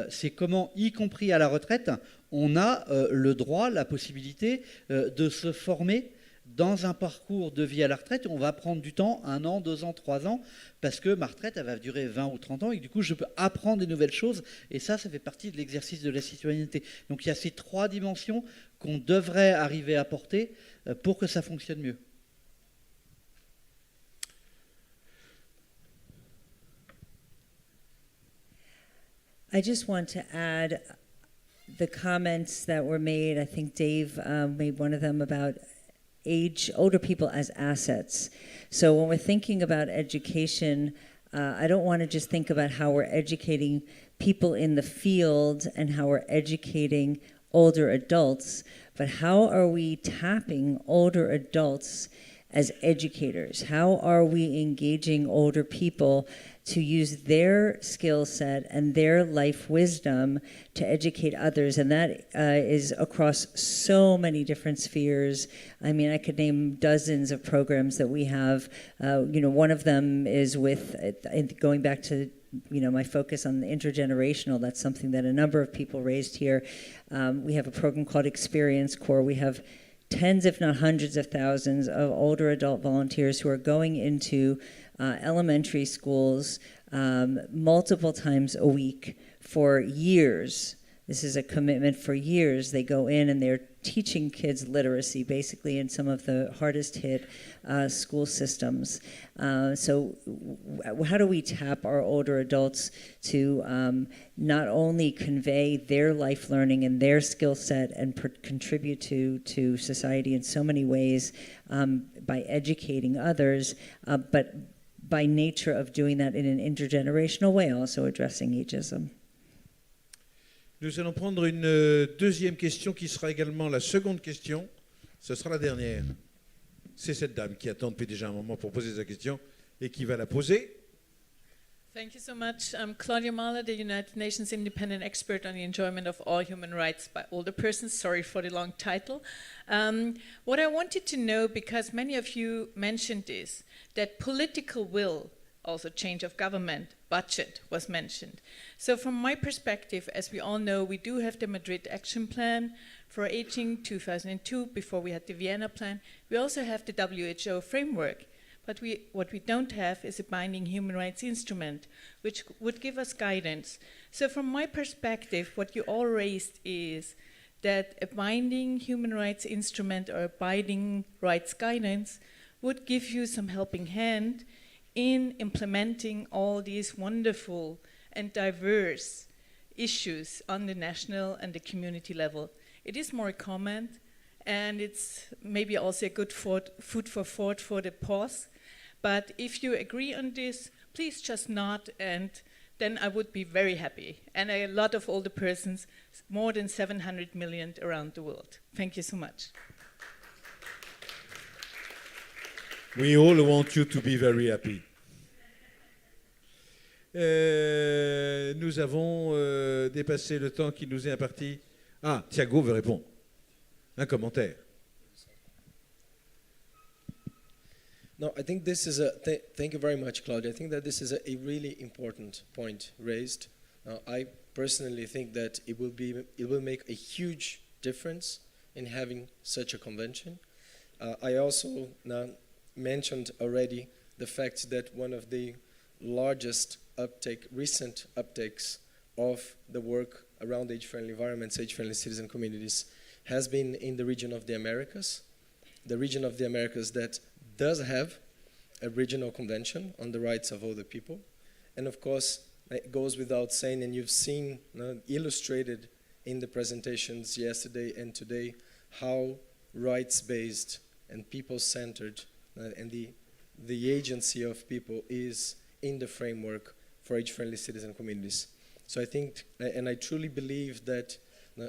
c'est comment, y compris à la retraite, on a le droit, la possibilité de se former dans un parcours de vie à la retraite. On va prendre du temps, 1 an, 2 ans, 3 ans, parce que ma retraite, elle va durer 20 ou 30 ans, et du coup, je peux apprendre des nouvelles choses, et ça fait partie de l'exercice de la citoyenneté. Donc il y a ces 3 dimensions qu'on devrait arriver à porter pour que ça fonctionne mieux. I just want to add the comments that were made. I think Dave made one of them about older people as assets. So when we're thinking about education, I don't want to just think about how we're educating people in the field and how we're educating older adults, but how are we tapping older adults as educators? How are we engaging older people to use their skill set and their life wisdom to educate others? And that is across so many different spheres. I mean, I could name dozens of programs that we have. One of them is with, going back to my focus on the intergenerational. That's something that a number of people raised here. We have a program called Experience Corps. We have tens, if not hundreds of thousands of older adult volunteers who are going into elementary schools multiple times a week for years. This is a commitment for years. They go in and they're teaching kids literacy, basically in some of the hardest hit school systems. So how do we tap our older adults to not only convey their life learning and their skill set and contribute to society in so many ways by educating others, but by nature of doing that in an intergenerational way, also addressing ageism. Nous allons prendre une deuxième question qui sera également la seconde question. Ce sera la dernière. C'est cette dame qui attend depuis déjà un moment pour poser sa question et qui va la poser. Thank you so much. I'm Claudia Mahler, the United Nations Independent Expert on the Enjoyment of All Human Rights by Older Persons. Sorry for the long title. What I wanted to know, because many of you mentioned this, that political will, also change of government, budget was mentioned. So from my perspective, as we all know, we do have the Madrid Action Plan for Aging 2002, before we had the Vienna Plan. We also have the WHO framework. But what we don't have is a binding human rights instrument, which would give us guidance. So from my perspective, what you all raised is that a binding human rights instrument or a binding rights guidance would give you some helping hand in implementing all these wonderful and diverse issues on the national and the community level. It is more a comment, and it's maybe also a good food for thought for the pause. But if you agree on this, please just nod, and then I would be very happy. And a lot of older persons, more than 700 million around the world. Thank you so much. We all want you to be very happy. Nous avons dépassé le temps qui nous est imparti. Ah, Thiago veut répondre. Un commentaire. No, I think this is thank you very much, Claudia. I think that this is a really important point raised. I personally think that it will make a huge difference in having such a convention. I also mentioned already the fact that one of the largest recent uptakes of the work around age-friendly environments, age-friendly citizen communities, has been in the region of the Americas. The region of the Americas that does have a regional convention on the rights of older people. And of course, it goes without saying, and you've seen illustrated in the presentations yesterday and today, how rights-based and people-centered and the agency of people is in the framework for age-friendly citizen communities. So I think, and I truly believe that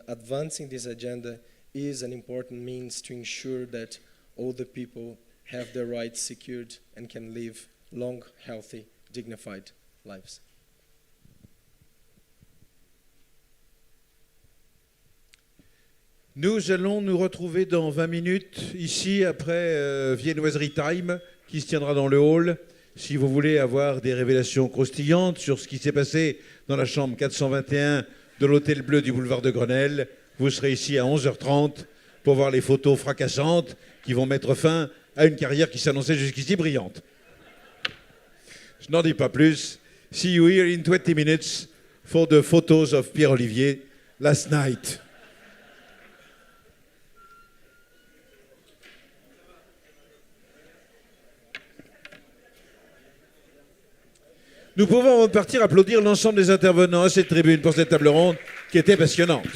advancing this agenda is an important means to ensure that all the people have their rights secured and can live long, healthy, dignified lives. Nous allons nous retrouver dans 20 minutes, ici, après Viennoiserie Time, qui se tiendra dans le hall. Si vous voulez avoir des révélations croustillantes sur ce qui s'est passé dans la chambre 421 de l'Hôtel Bleu du boulevard de Grenelle, vous serez ici à 11h30 pour voir les photos fracassantes qui vont mettre fin à une carrière qui s'annonçait jusqu'ici brillante. Je n'en dis pas plus. See you here in 20 minutes for the photos of Pierre-Olivier last night. Nous pouvons, avant de partir, applaudir l'ensemble des intervenants à cette tribune pour cette table ronde qui était passionnante.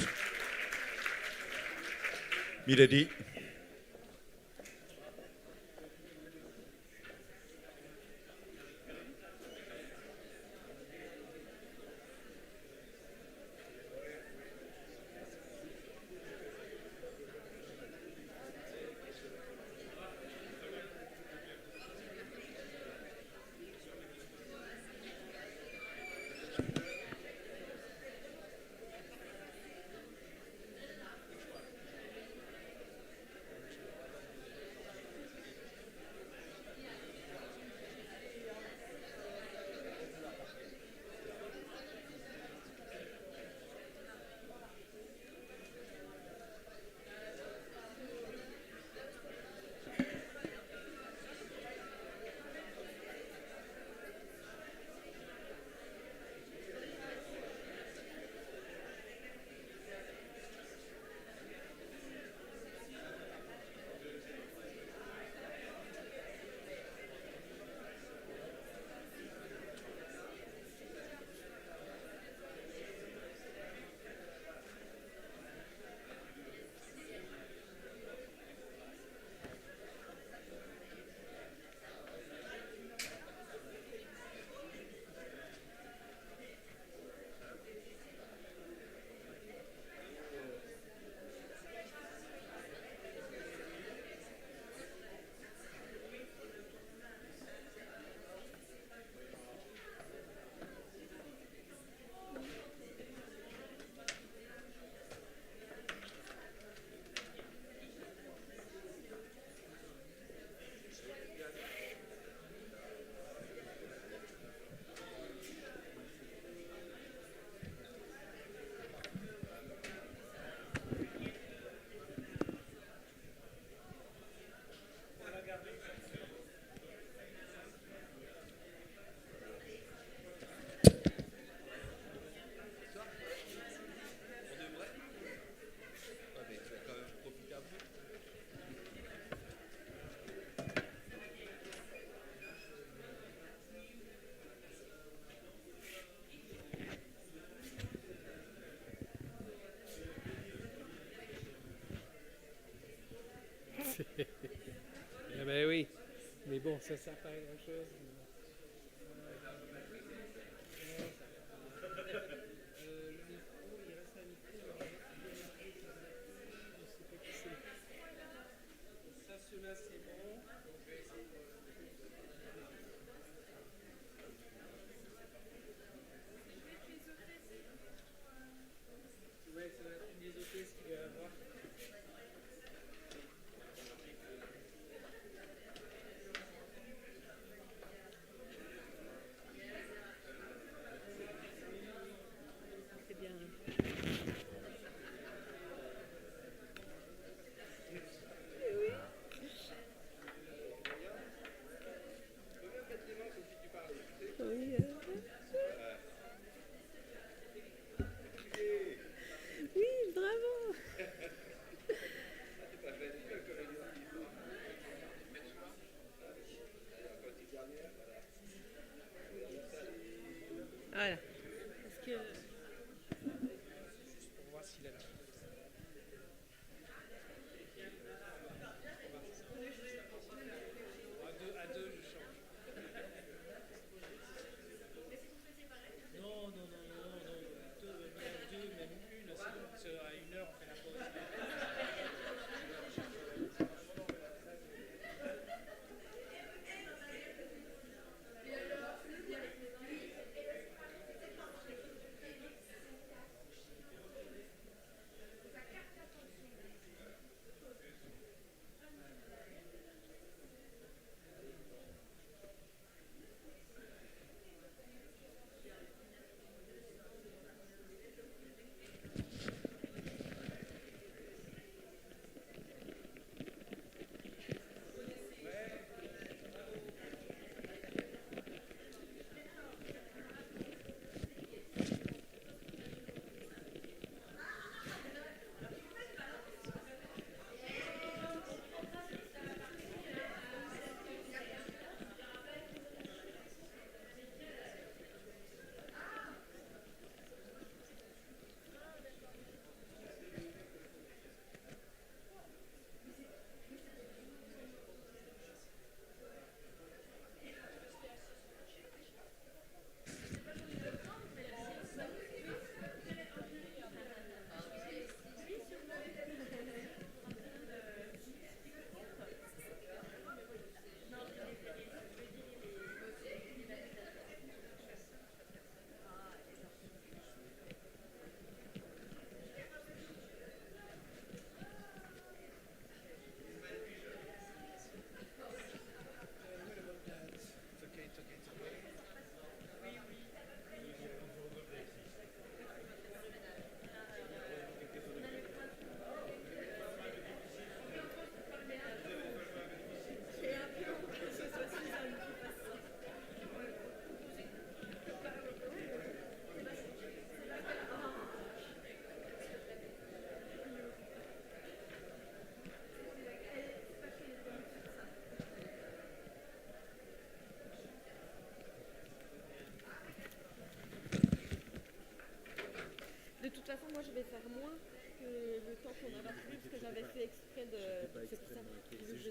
Milady. Eh ben oui, mais bon, ça sert pas à grand chose. Ça, cela c'est bon. Ouais, ça va être une des hôtesses qui va avoir. Voilà. Est-ce que... Juste pour voir s'il a... À deux, je change. Non, deux, même une. À 1h, on fait la pause.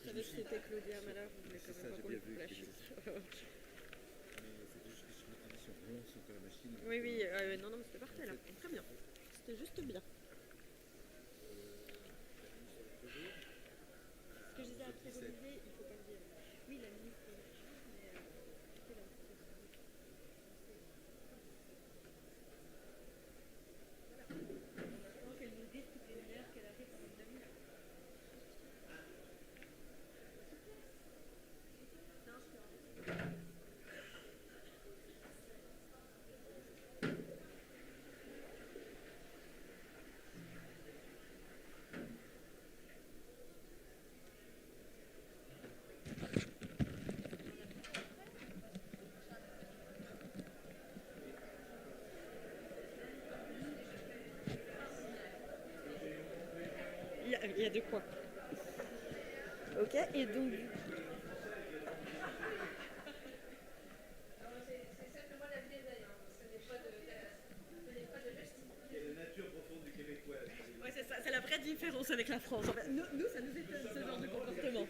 savais que c'était Claudia Malard, vous voulez quand même pas qu'on le flash. Oui, oui, non, mais c'était parfait là. Très bien. C'était juste bien. Ce que je disais après Olivier, il faut pas le dire. Oui, la ministre. Il y a de quoi. Ok, et donc... Ouais, c'est ça, c'est la vraie différence avec la France. En fait, nous, ça nous étonne ce genre de comportement.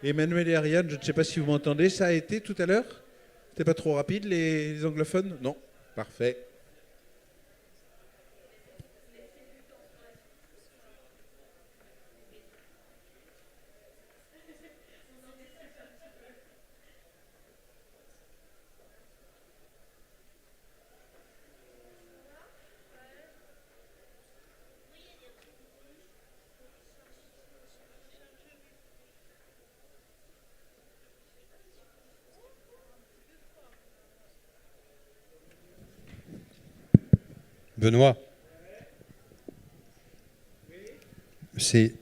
Emmanuel et Ariane, je ne sais pas si vous m'entendez, ça a été tout à l'heure? C'était pas trop rapide, les anglophones? Non? Parfait. Benoît, c'est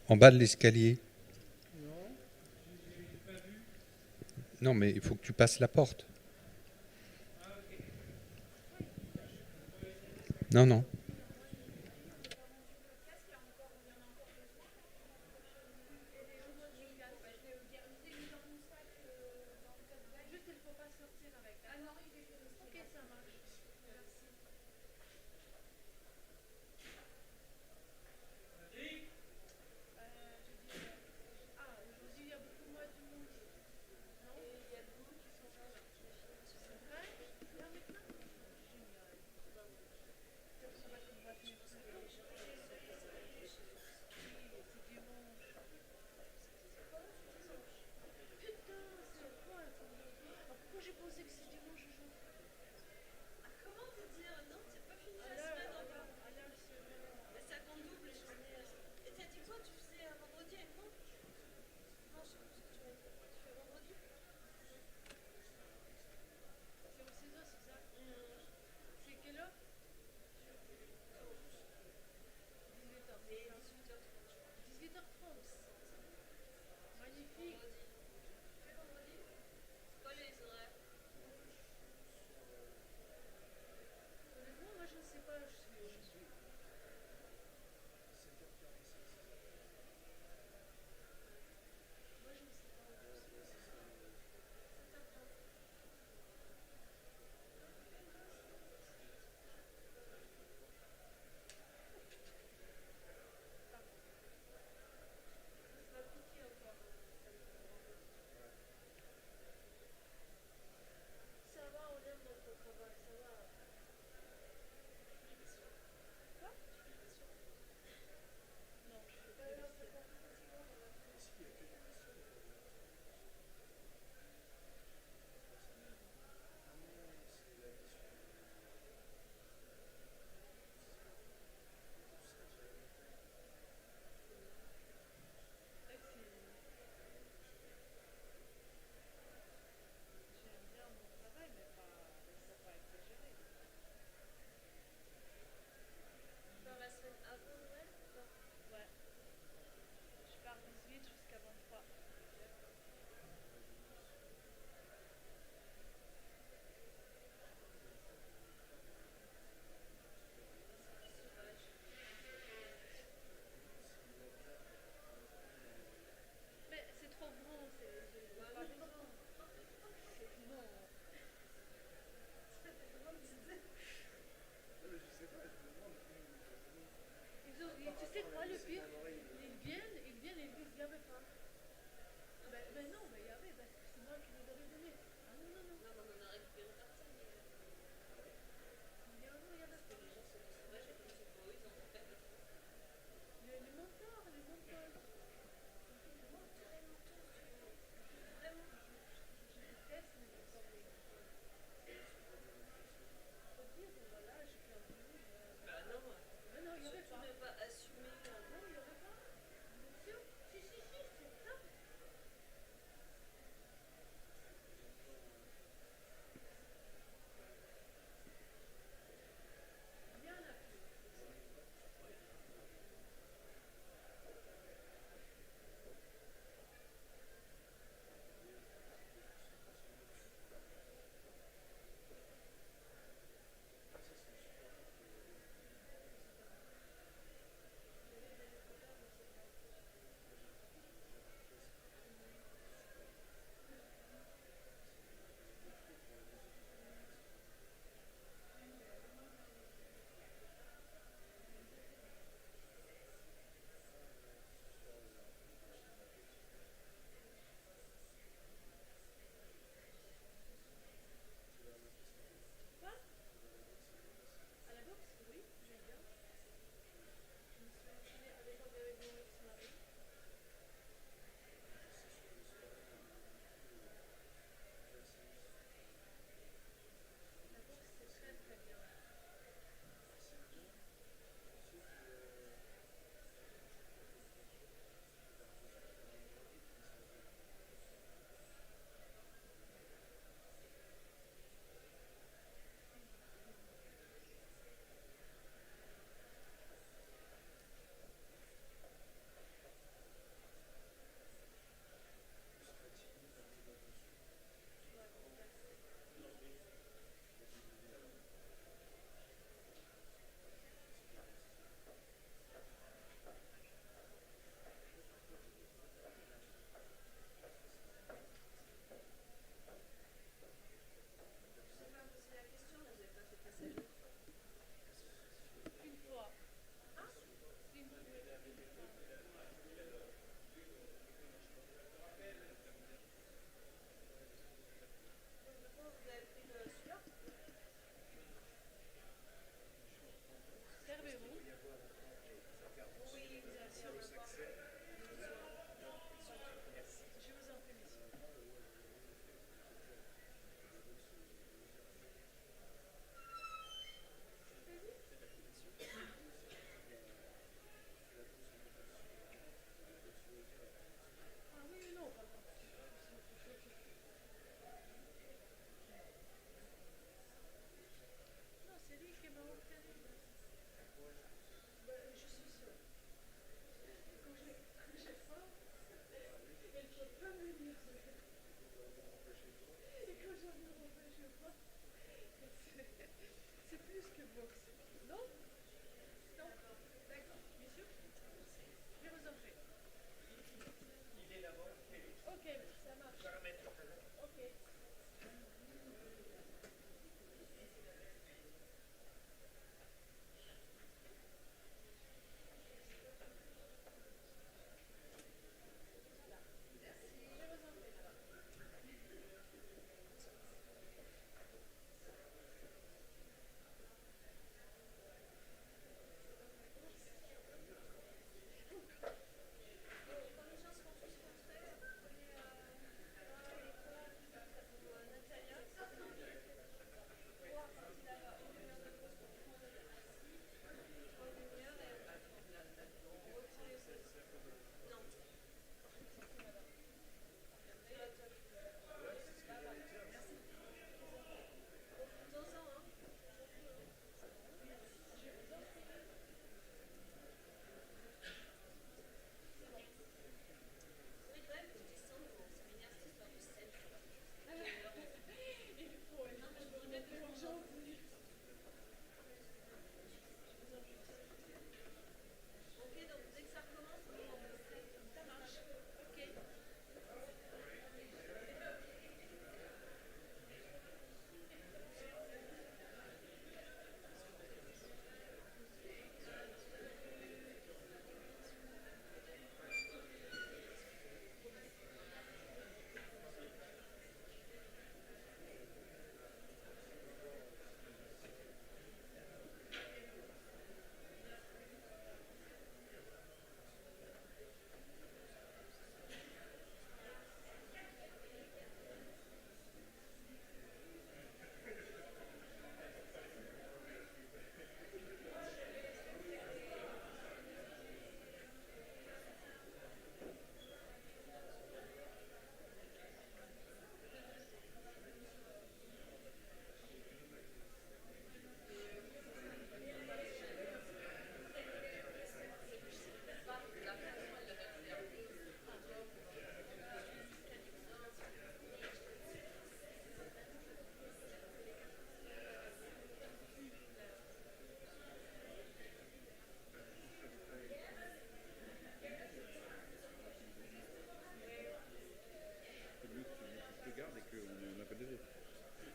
en bas de l'escalier. Non, mais il faut que tu passes la porte. Non, non.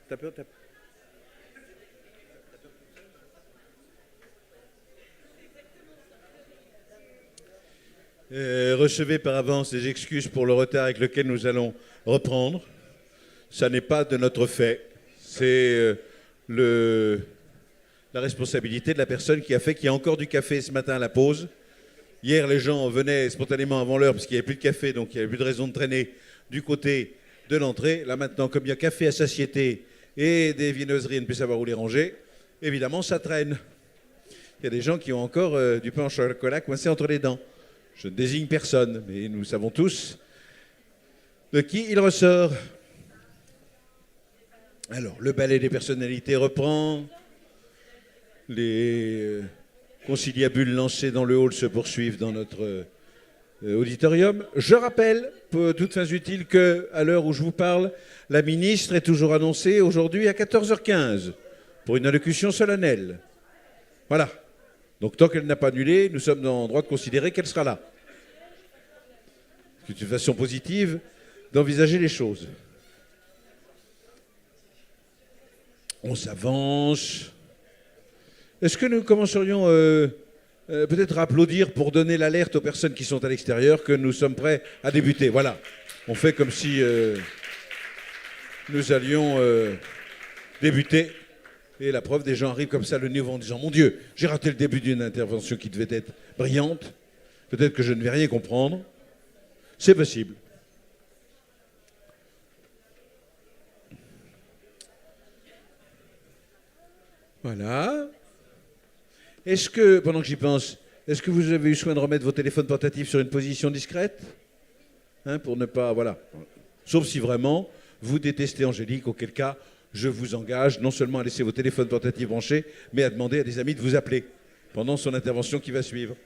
T'as peur, Recevez par avance les excuses pour le retard avec lequel nous allons reprendre. Ça n'est pas de notre fait. C'est la responsabilité de la personne qui a fait qu'il y a encore du café ce matin à la pause. Hier, les gens venaient spontanément avant l'heure parce qu'il n'y avait plus de café, donc il n'y avait plus de raison de traîner du côté de l'entrée. Là maintenant, comme il y a café à satiété et des viennoiseries, on ne peut savoir où les ranger, évidemment, ça traîne. Il y a des gens qui ont encore du pain au chocolat coincé entre les dents. Je ne désigne personne, mais nous savons tous de qui il ressort. Alors, le ballet des personnalités reprend. Les conciliabules lancés dans le hall se poursuivent dans notre auditorium. Je rappelle, pour toutes fins utiles, qu'à l'heure où je vous parle, la ministre est toujours annoncée aujourd'hui à 14h15 pour une allocution solennelle. Voilà. Donc tant qu'elle n'a pas annulé, nous sommes en droit de considérer qu'elle sera là. C'est une façon positive d'envisager les choses. On s'avance. Est-ce que nous commencerions peut-être à applaudir pour donner l'alerte aux personnes qui sont à l'extérieur que nous sommes prêts à débuter? Voilà. On fait comme si nous allions débuter. Et la preuve, des gens arrivent comme ça le nez en disant « Mon Dieu, j'ai raté le début d'une intervention qui devait être brillante. Peut-être que je ne vais rien comprendre. » C'est possible. Voilà. Est-ce que, pendant que j'y pense, est-ce que vous avez eu soin de remettre vos téléphones portatifs sur une position discrète, hein, pour ne pas... Voilà. Sauf si vraiment vous détestez Angélique, auquel cas je vous engage non seulement à laisser vos téléphones portatifs branchés, mais à demander à des amis de vous appeler pendant son intervention qui va suivre.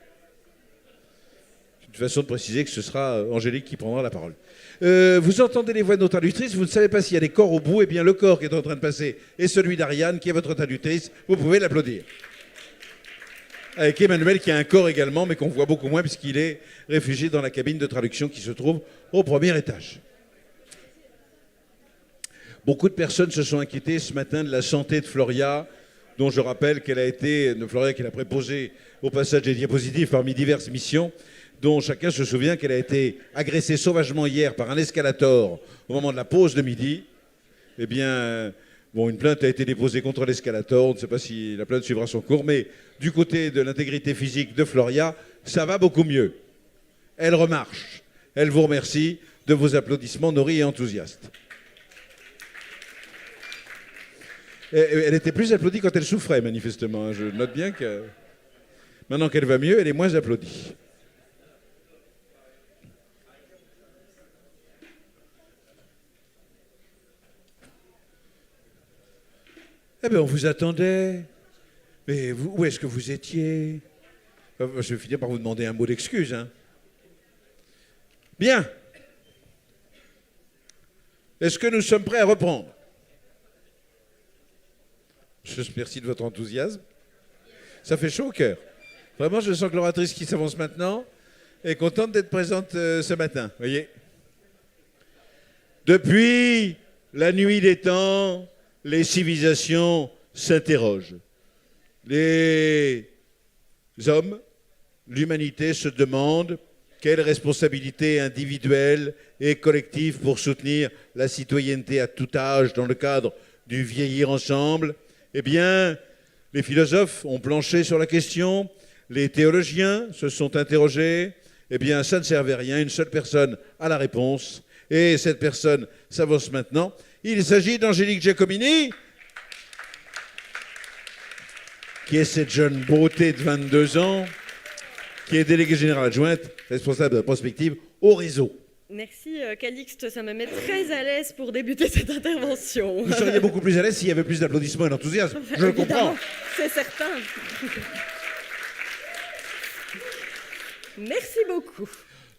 C'est une une façon de préciser que ce sera Angélique qui prendra la parole. Vous entendez les voix de nos traductrices, vous ne savez pas s'il y a des corps au bout, eh bien le corps qui est en train de passer est celui d'Ariane, qui est votre traductrice. Vous pouvez l'applaudir. Avec Emmanuel qui a un corps également, mais qu'on voit beaucoup moins puisqu'il est réfugié dans la cabine de traduction qui se trouve au premier étage. Beaucoup de personnes se sont inquiétées ce matin de la santé de Floria, dont je rappelle qu'elle a été, Floria qu'elle a préposée au passage des diapositives parmi diverses missions, dont chacun se souvient qu'elle a été agressée sauvagement hier par un escalator au moment de la pause de midi. Eh bien, bon, une plainte a été déposée contre l'escalator, on ne sait pas si la plainte suivra son cours, mais du côté de l'intégrité physique de Floria, ça va beaucoup mieux. Elle remarche. Elle vous remercie de vos applaudissements nourris et enthousiastes. Elle était plus applaudie quand elle souffrait, manifestement. Je note bien que maintenant qu'elle va mieux, elle est moins applaudie. Eh bien, on vous attendait. Mais vous, où est-ce que vous étiez? Je vais finir par vous demander un mot d'excuse. Hein. Bien. Est-ce que nous sommes prêts à reprendre? Je remercie de votre enthousiasme. Ça fait chaud au cœur. Vraiment, je sens que l'oratrice qui s'avance maintenant est contente d'être présente ce matin. Voyez. Depuis la nuit des temps, les civilisations s'interrogent. Les hommes, l'humanité se demandent quelle responsabilité individuelle et collective pour soutenir la citoyenneté à tout âge dans le cadre du vieillir ensemble. Eh bien, les philosophes ont planché sur la question, les théologiens se sont interrogés. Eh bien, ça ne servait à rien, une seule personne a la réponse. Et cette personne s'avance maintenant. Il s'agit d'Angélique Giacomini, qui est cette jeune beauté de 22 ans, qui est déléguée générale adjointe, responsable de la prospective au réseau. Merci Calixte, ça me met très à l'aise pour débuter cette intervention. Vous seriez beaucoup plus à l'aise s'il y avait plus d'applaudissements et d'enthousiasme, je le comprends. C'est certain. Merci beaucoup.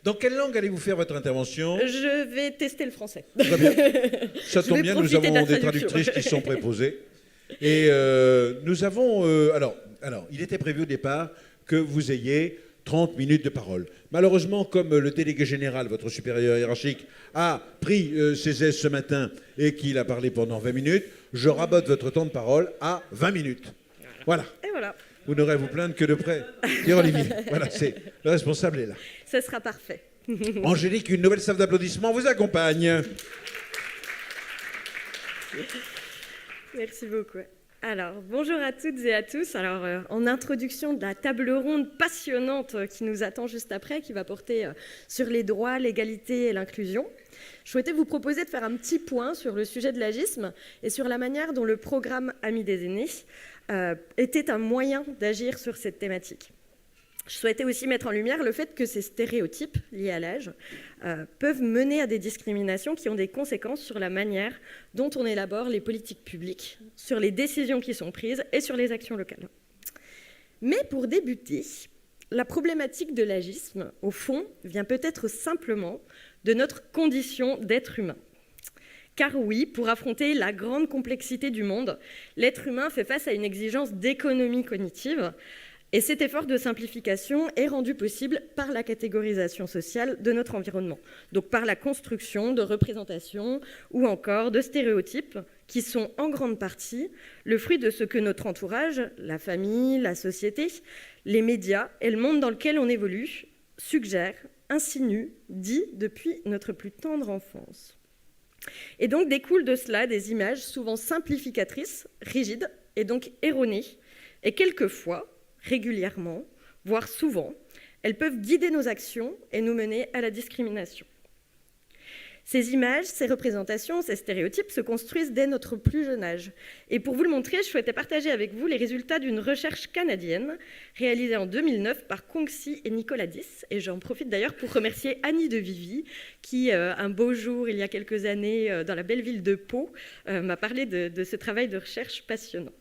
Dans quelle langue allez-vous faire votre intervention? Je vais tester le français. Très bien. Ça tombe bien, nous avons des traductrices qui sont préposées. Et nous avons... Alors, il était prévu au départ que vous ayez 30 minutes de parole. Malheureusement, comme le délégué général, votre supérieur hiérarchique, a pris ses aises ce matin et qu'il a parlé pendant 20 minutes, je rabote votre temps de parole à 20 minutes. Voilà. Et voilà. Vous n'aurez à vous plaindre que de près. Dire Olivier. Voilà, le responsable est là. Ce sera parfait. Angélique, une nouvelle salve d'applaudissements vous accompagne. Merci beaucoup. Alors, bonjour à toutes et à tous. Alors, en introduction de la table ronde passionnante qui nous attend juste après, qui va porter sur les droits, l'égalité et l'inclusion, je souhaitais vous proposer de faire un petit point sur le sujet de l'agisme et sur la manière dont le programme Amis des aînés était un moyen d'agir sur cette thématique. Je souhaitais aussi mettre en lumière le fait que ces stéréotypes liés à l'âge peuvent mener à des discriminations qui ont des conséquences sur la manière dont on élabore les politiques publiques, sur les décisions qui sont prises et sur les actions locales. Mais pour débuter, la problématique de l'agisme, au fond, vient peut-être simplement de notre condition d'être humain. Car oui, pour affronter la grande complexité du monde, l'être humain fait face à une exigence d'économie cognitive. Et cet effort de simplification est rendu possible par la catégorisation sociale de notre environnement, donc par la construction de représentations ou encore de stéréotypes qui sont en grande partie le fruit de ce que notre entourage, la famille, la société, les médias et le monde dans lequel on évolue suggèrent, insinuent, dit depuis notre plus tendre enfance. Et donc découlent de cela des images souvent simplificatrices, rigides et donc erronées, et quelquefois, régulièrement, voire souvent, elles peuvent guider nos actions et nous mener à la discrimination. Ces images, ces représentations, ces stéréotypes se construisent dès notre plus jeune âge. Et pour vous le montrer, je souhaitais partager avec vous les résultats d'une recherche canadienne réalisée en 2009 par Kongsi et Nicolas Dis. Et j'en profite d'ailleurs pour remercier Annie de Vivi, qui, un beau jour, il y a quelques années, dans la belle ville de Pau, m'a parlé de ce travail de recherche passionnant.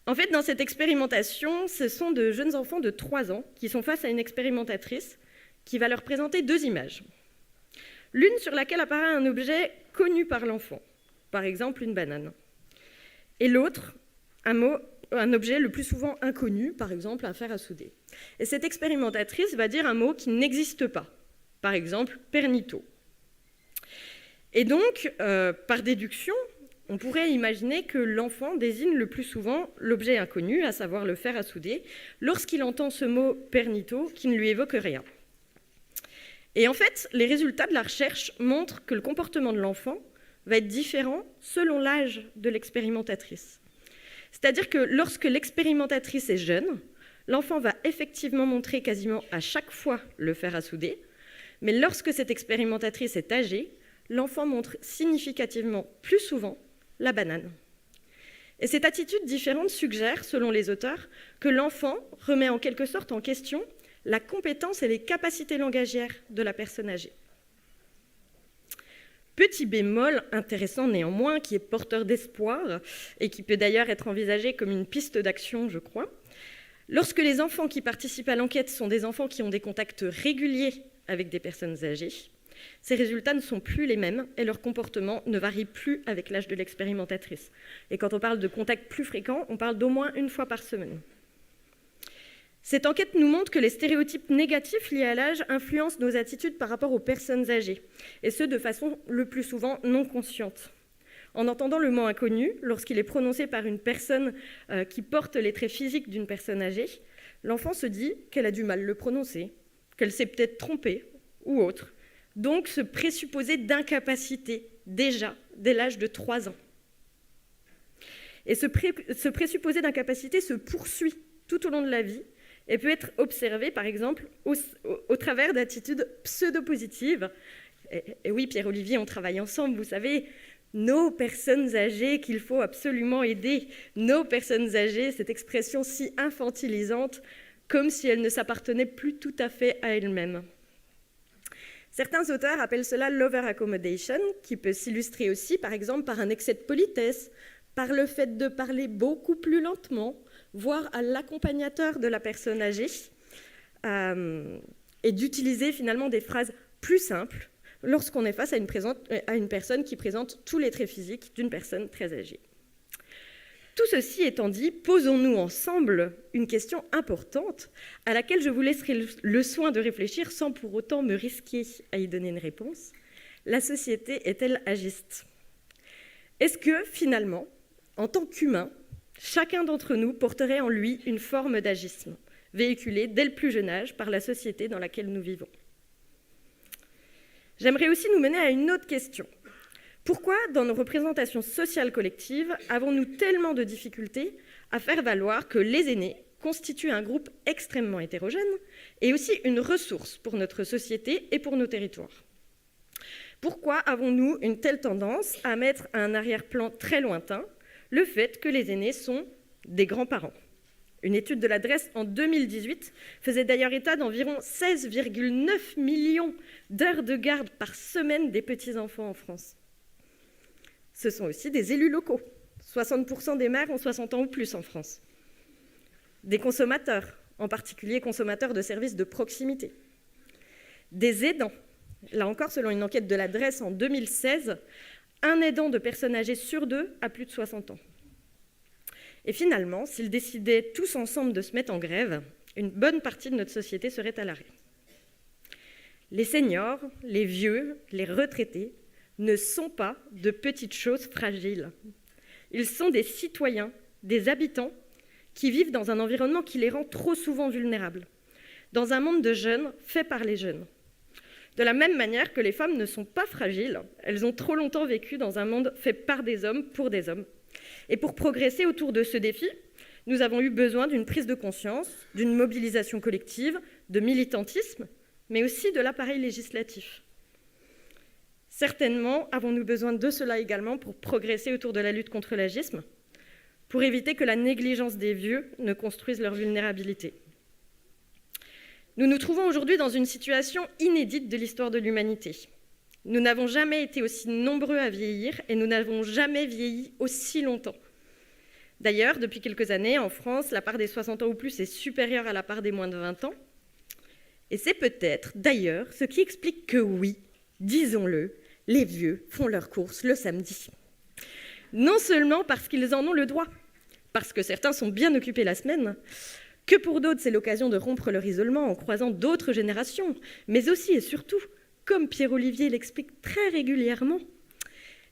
En fait, dans cette expérimentation, ce sont de jeunes enfants de 3 ans qui sont face à une expérimentatrice qui va leur présenter deux images. L'une sur laquelle apparaît un objet connu par l'enfant, par exemple une banane. Et l'autre, un objet le plus souvent inconnu, par exemple un fer à souder. Et cette expérimentatrice va dire un mot qui n'existe pas, par exemple pernito. Et donc, par déduction, on pourrait imaginer que l'enfant désigne le plus souvent l'objet inconnu, à savoir le fer à souder, lorsqu'il entend ce mot pernito qui ne lui évoque rien. Et en fait, les résultats de la recherche montrent que le comportement de l'enfant va être différent selon l'âge de l'expérimentatrice. C'est-à-dire que lorsque l'expérimentatrice est jeune, l'enfant va effectivement montrer quasiment à chaque fois le fer à souder, mais lorsque cette expérimentatrice est âgée, l'enfant montre significativement plus souvent la banane. Et cette attitude différente suggère, selon les auteurs, que l'enfant remet en quelque sorte en question la compétence et les capacités langagières de la personne âgée. Petit bémol intéressant néanmoins, qui est porteur d'espoir et qui peut d'ailleurs être envisagé comme une piste d'action, je crois. Lorsque les enfants qui participent à l'enquête sont des enfants qui ont des contacts réguliers avec des personnes âgées, ces résultats ne sont plus les mêmes et leur comportement ne varie plus avec l'âge de l'expérimentatrice. Et quand on parle de contacts plus fréquents, on parle d'au moins une fois par semaine. Cette enquête nous montre que les stéréotypes négatifs liés à l'âge influencent nos attitudes par rapport aux personnes âgées, et ce de façon le plus souvent non consciente. En entendant le mot inconnu, lorsqu'il est prononcé par une personne qui porte les traits physiques d'une personne âgée, l'enfant se dit qu'elle a du mal à le prononcer, qu'elle s'est peut-être trompée ou autre. Donc ce présupposé d'incapacité, déjà, dès l'âge de 3 ans. Et ce présupposé d'incapacité se poursuit tout au long de la vie et peut être observé, par exemple, au travers d'attitudes pseudo-positives. Et oui, Pierre-Olivier, on travaille ensemble, vous savez, nos personnes âgées qu'il faut absolument aider, nos personnes âgées, cette expression si infantilisante, comme si elles ne s'appartenaient plus tout à fait à elles-mêmes. Certains auteurs appellent cela l'over-accommodation, qui peut s'illustrer aussi, par exemple, par un excès de politesse, par le fait de parler beaucoup plus lentement, voire à l'accompagnateur de la personne âgée, et d'utiliser finalement des phrases plus simples lorsqu'on est face à une personne qui présente tous les traits physiques d'une personne très âgée. Tout ceci étant dit, posons-nous ensemble une question importante à laquelle je vous laisserai le soin de réfléchir sans pour autant me risquer à y donner une réponse. La société est-elle agiste ? Est-ce que, finalement, en tant qu'humain, chacun d'entre nous porterait en lui une forme d'agisme, véhiculée dès le plus jeune âge par la société dans laquelle nous vivons ? J'aimerais aussi nous mener à une autre question. Pourquoi, dans nos représentations sociales collectives, avons-nous tellement de difficultés à faire valoir que les aînés constituent un groupe extrêmement hétérogène et aussi une ressource pour notre société et pour nos territoires ? Pourquoi avons-nous une telle tendance à mettre à un arrière-plan très lointain le fait que les aînés sont des grands-parents ? Une étude de l'adresse en 2018 faisait d'ailleurs état d'environ 16,9 millions d'heures de garde par semaine des petits-enfants en France. Ce sont aussi des élus locaux. 60% des mères ont 60 ans ou plus en France. Des consommateurs, en particulier consommateurs de services de proximité. Des aidants. Là encore, selon une enquête de l'adresse en 2016, un aidant de personnes âgées sur 2 a plus de 60 ans. Et finalement, s'ils décidaient tous ensemble de se mettre en grève, une bonne partie de notre société serait à l'arrêt. Les seniors, les vieux, les retraités ne sont pas de petites choses fragiles. Ils sont des citoyens, des habitants qui vivent dans un environnement qui les rend trop souvent vulnérables, dans un monde de jeunes fait par les jeunes. De la même manière que les femmes ne sont pas fragiles, elles ont trop longtemps vécu dans un monde fait par des hommes pour des hommes. Et pour progresser autour de ce défi, nous avons eu besoin d'une prise de conscience, d'une mobilisation collective, de militantisme, mais aussi de l'appareil législatif. Certainement avons-nous besoin de cela également pour progresser autour de la lutte contre l'agisme, pour éviter que la négligence des vieux ne construise leur vulnérabilité. Nous nous trouvons aujourd'hui dans une situation inédite de l'histoire de l'humanité. Nous n'avons jamais été aussi nombreux à vieillir et nous n'avons jamais vieilli aussi longtemps. D'ailleurs, depuis quelques années, en France, la part des 60 ans ou plus est supérieure à la part des moins de 20 ans. Et c'est peut-être, d'ailleurs, ce qui explique que oui, disons-le, les vieux font leurs courses le samedi. Non seulement parce qu'ils en ont le droit, parce que certains sont bien occupés la semaine, que pour d'autres c'est l'occasion de rompre leur isolement en croisant d'autres générations, mais aussi et surtout, comme Pierre-Olivier l'explique très régulièrement,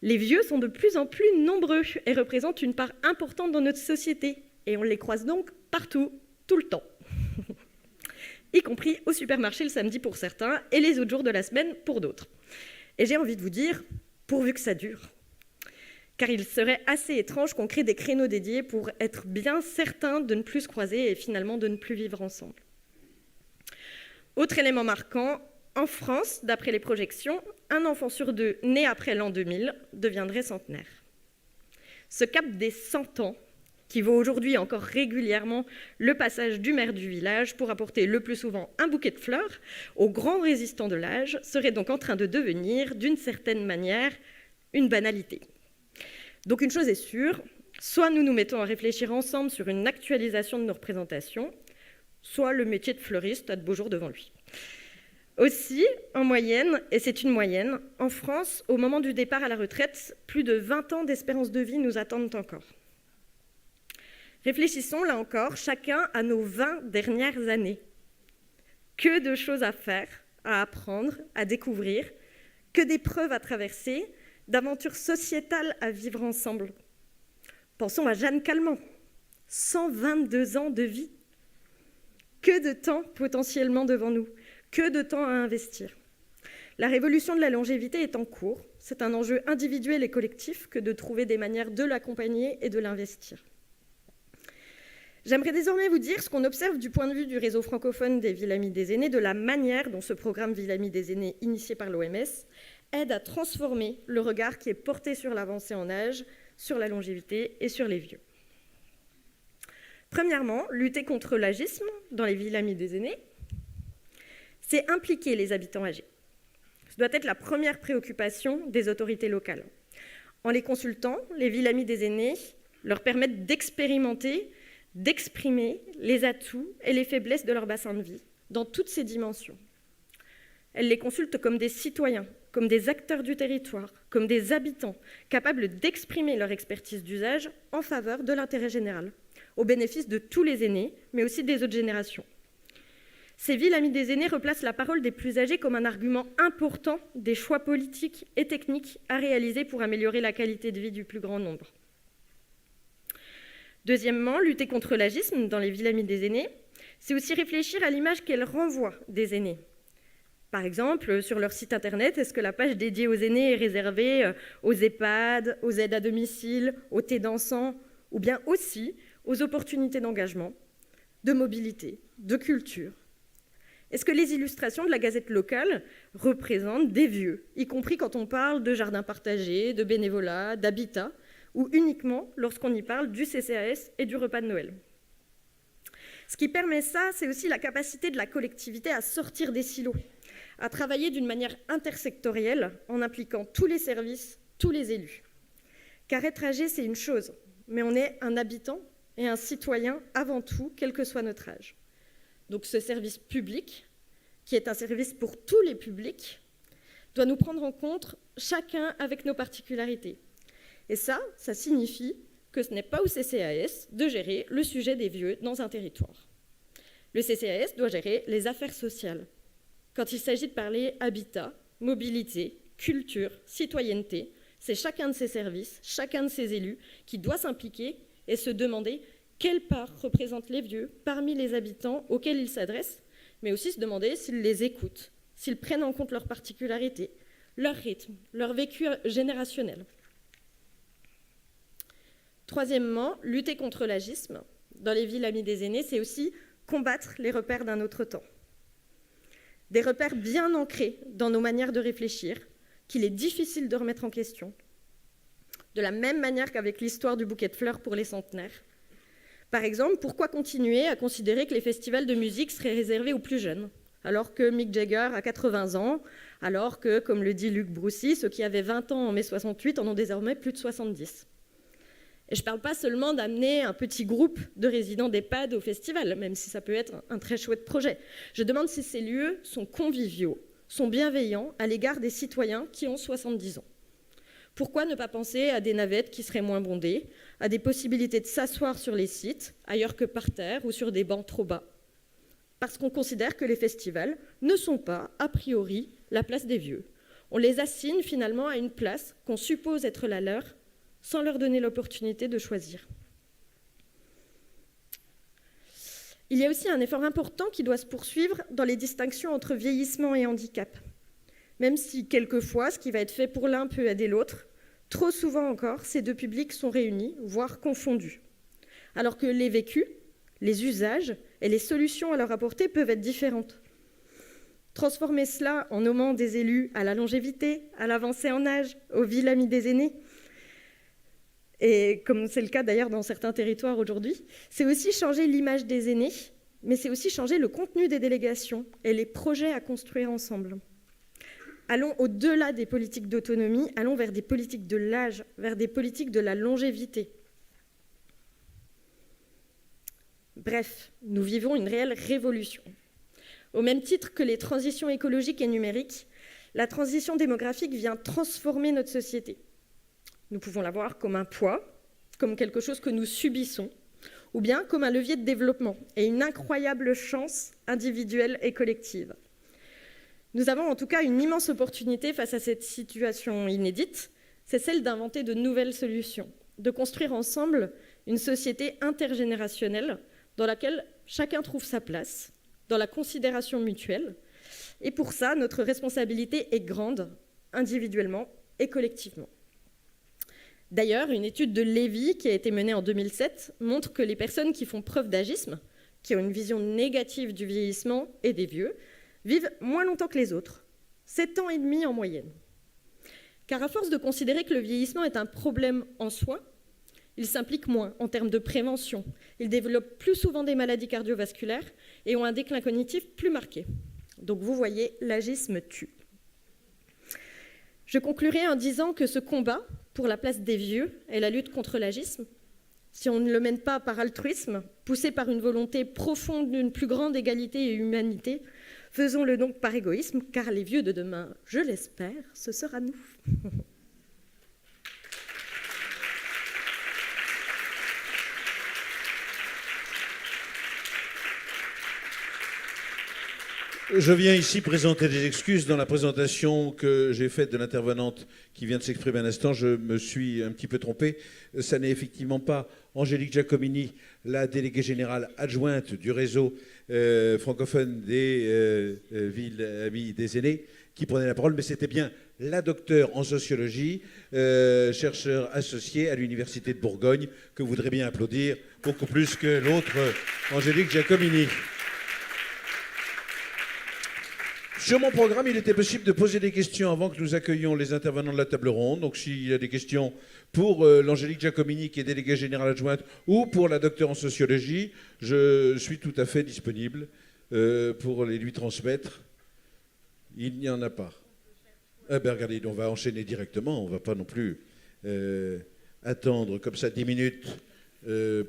les vieux sont de plus en plus nombreux et représentent une part importante dans notre société, et on les croise donc partout, tout le temps. Y compris au supermarché le samedi pour certains et les autres jours de la semaine pour d'autres. Et j'ai envie de vous dire, pourvu que ça dure. Car il serait assez étrange qu'on crée des créneaux dédiés pour être bien certain de ne plus se croiser et finalement de ne plus vivre ensemble. Autre élément marquant, en France, d'après les projections, un enfant sur 2 né après l'an 2000 deviendrait centenaire. Ce cap des 100 ans, qui vaut aujourd'hui encore régulièrement le passage du maire du village pour apporter le plus souvent un bouquet de fleurs aux grands résistants de l'âge, serait donc en train de devenir, d'une certaine manière, une banalité. Donc une chose est sûre, soit nous nous mettons à réfléchir ensemble sur une actualisation de nos représentations, soit le métier de fleuriste a de beaux jours devant lui. Aussi, en moyenne, et c'est une moyenne, en France, au moment du départ à la retraite, plus de 20 ans d'espérance de vie nous attendent encore. Réfléchissons là encore, chacun à nos 20 dernières années. Que de choses à faire, à apprendre, à découvrir, que d'épreuves à traverser, d'aventures sociétales à vivre ensemble. Pensons à Jeanne Calment, 122 ans de vie. Que de temps potentiellement devant nous, que de temps à investir. La révolution de la longévité est en cours. C'est un enjeu individuel et collectif que de trouver des manières de l'accompagner et de l'investir. J'aimerais désormais vous dire ce qu'on observe du point de vue du réseau francophone des Villes Amies des Aînés, de la manière dont ce programme Villes Amies des Aînés, initié par l'OMS, aide à transformer le regard qui est porté sur l'avancée en âge, sur la longévité et sur les vieux. Premièrement, lutter contre l'agisme dans les Villes Amies des Aînés, c'est impliquer les habitants âgés. Ce doit être la première préoccupation des autorités locales. En les consultant, les Villes Amies des Aînés leur permettent d'expérimenter, d'exprimer les atouts et les faiblesses de leur bassin de vie, dans toutes ses dimensions. Elles les consultent comme des citoyens, comme des acteurs du territoire, comme des habitants, capables d'exprimer leur expertise d'usage en faveur de l'intérêt général, au bénéfice de tous les aînés, mais aussi des autres générations. Ces Villes Amies des Aînés replacent la parole des plus âgés comme un argument important des choix politiques et techniques à réaliser pour améliorer la qualité de vie du plus grand nombre. Deuxièmement, lutter contre l'agisme dans les Villes Amies des Aînés, c'est aussi réfléchir à l'image qu'elles renvoient des aînés. Par exemple, sur leur site internet, est-ce que la page dédiée aux aînés est réservée aux EHPAD, aux aides à domicile, aux thés dansants, ou bien aussi aux opportunités d'engagement, de mobilité, de culture? Est-ce que les illustrations de la gazette locale représentent des vieux, y compris quand on parle de jardins partagés, de bénévolat, d'habitat, ou uniquement lorsqu'on y parle du CCAS et du repas de Noël? Ce qui permet ça, c'est aussi la capacité de la collectivité à sortir des silos, à travailler d'une manière intersectorielle en impliquant tous les services, tous les élus. Car être âgé, c'est une chose, mais on est un habitant et un citoyen avant tout, quel que soit notre âge. Donc ce service public, qui est un service pour tous les publics, doit nous prendre en compte chacun avec nos particularités. Et ça signifie que ce n'est pas au CCAS de gérer le sujet des vieux dans un territoire. Le CCAS doit gérer les affaires sociales. Quand il s'agit de parler habitat, mobilité, culture, citoyenneté, c'est chacun de ces services, chacun de ces élus qui doit s'impliquer et se demander quelle part représentent les vieux parmi les habitants auxquels ils s'adressent, mais aussi se demander s'ils les écoutent, s'ils prennent en compte leurs particularités, leur rythme, leur vécu générationnel. Troisièmement, lutter contre l'agisme dans les Villes Amies des Aînés, c'est aussi combattre les repères d'un autre temps. Des repères bien ancrés dans nos manières de réfléchir, qu'il est difficile de remettre en question. De la même manière qu'avec l'histoire du bouquet de fleurs pour les centenaires. Par exemple, pourquoi continuer à considérer que les festivals de musique seraient réservés aux plus jeunes, alors que Mick Jagger a 80 ans, alors que, comme le dit Luc Broussy, ceux qui avaient 20 ans en mai 68 en ont désormais plus de 70. Et je ne parle pas seulement d'amener un petit groupe de résidents d'EHPAD au festival, même si ça peut être un très chouette projet. Je demande si ces lieux sont conviviaux, sont bienveillants à l'égard des citoyens qui ont 70 ans. Pourquoi ne pas penser à des navettes qui seraient moins bondées, à des possibilités de s'asseoir sur les sites, ailleurs que par terre ou sur des bancs trop bas? Parce qu'on considère que les festivals ne sont pas, a priori, la place des vieux. On les assigne finalement à une place qu'on suppose être la leur, sans leur donner l'opportunité de choisir. Il y a aussi un effort important qui doit se poursuivre dans les distinctions entre vieillissement et handicap. Même si, quelquefois, ce qui va être fait pour l'un peut aider l'autre, trop souvent encore, ces deux publics sont réunis, voire confondus. Alors que les vécus, les usages et les solutions à leur apporter peuvent être différentes. Transformer cela en nommant des élus à la longévité, à l'avancée en âge, aux villes amies des aînés, et comme c'est le cas d'ailleurs dans certains territoires aujourd'hui, c'est aussi changer l'image des aînés, mais c'est aussi changer le contenu des délégations et les projets à construire ensemble. Allons au-delà des politiques d'autonomie, allons vers des politiques de l'âge, vers des politiques de la longévité. Bref, nous vivons une réelle révolution. Au même titre que les transitions écologiques et numériques, la transition démographique vient transformer notre société. Nous pouvons la voir comme un poids, comme quelque chose que nous subissons, ou bien comme un levier de développement et une incroyable chance individuelle et collective. Nous avons en tout cas une immense opportunité face à cette situation inédite, c'est celle d'inventer de nouvelles solutions, de construire ensemble une société intergénérationnelle dans laquelle chacun trouve sa place, dans la considération mutuelle. Et pour ça, notre responsabilité est grande, individuellement et collectivement. D'ailleurs, une étude de Lévy qui a été menée en 2007 montre que les personnes qui font preuve d'agisme, qui ont une vision négative du vieillissement et des vieux, vivent moins longtemps que les autres, 7 ans et demi en moyenne. Car à force de considérer que le vieillissement est un problème en soi, ils s'impliquent moins en termes de prévention, ils développent plus souvent des maladies cardiovasculaires et ont un déclin cognitif plus marqué. Donc vous voyez, l'agisme tue. Je conclurai en disant que ce combat pour la place des vieux et la lutte contre l'agisme, si on ne le mène pas par altruisme, poussé par une volonté profonde d'une plus grande égalité et humanité, faisons-le donc par égoïsme, car les vieux de demain, je l'espère, ce sera nous. Je viens ici présenter des excuses. Dans la présentation que j'ai faite de l'intervenante qui vient de s'exprimer un instant, je me suis un petit peu trompé. Ça n'est effectivement pas Angélique Giacomini, la déléguée générale adjointe du réseau francophone des Villes Amies des Aînés, qui prenait la parole, mais c'était bien la docteure en sociologie, chercheur associée à l'Université de Bourgogne, que vous voudrez bien applaudir, beaucoup plus que l'autre Angélique Giacomini. Sur mon programme, il était possible de poser des questions avant que nous accueillions les intervenants de la table ronde. Donc s'il y a des questions pour l'Angélique Giacomini, qui est déléguée générale adjointe, ou pour la docteure en sociologie, je suis tout à fait disponible pour les lui transmettre. Il n'y en a pas. Eh bien, regardez, on va enchaîner directement. On ne va pas non plus attendre comme ça 10 minutes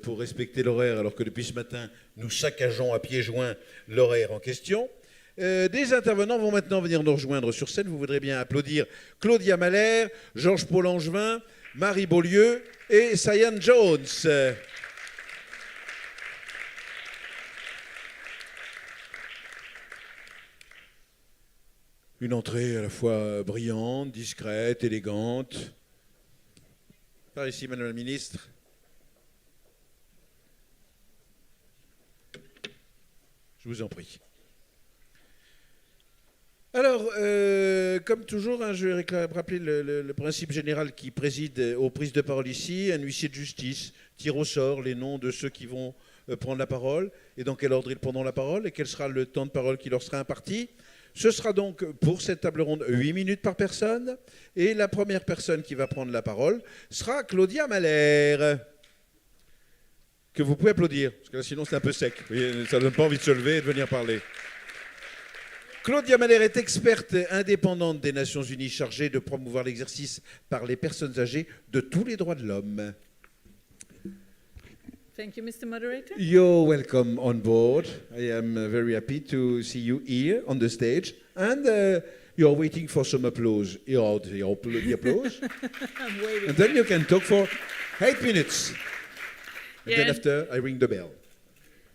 pour respecter l'horaire, alors que depuis ce matin, nous saccageons à pieds joints l'horaire en question. Des intervenants vont maintenant venir nous rejoindre sur scène. Vous voudrez bien applaudir Claudia Mahler, Georges-Paul Angevin, Marie Beaulieu et Cyan Jones. Une entrée à la fois brillante, discrète, élégante. Par ici, Madame la Ministre. Je vous en prie. Alors, comme toujours, je vais rappeler le principe général qui préside aux prises de parole ici. Un huissier de justice tire au sort les noms de ceux qui vont prendre la parole et dans quel ordre ils prendront la parole et quel sera le temps de parole qui leur sera imparti. Ce sera donc, pour cette table ronde, 8 minutes par personne. Et la première personne qui va prendre la parole sera Claudia Mahler, que vous pouvez applaudir, parce que là, sinon c'est un peu sec. Vous voyez, ça ne donne pas envie de se lever et de venir parler. Claudia Mahler est experte indépendante des Nations Unies chargée de promouvoir l'exercice par les personnes âgées de tous les droits de l'homme. Thank you, Mr. Moderator. You're welcome on board. I am very happy to see you here on the stage. And you're waiting for some applause. Here, the applause. I'm waiting. And then you can talk for 8 minutes. And then Yeah. after, I ring the bell.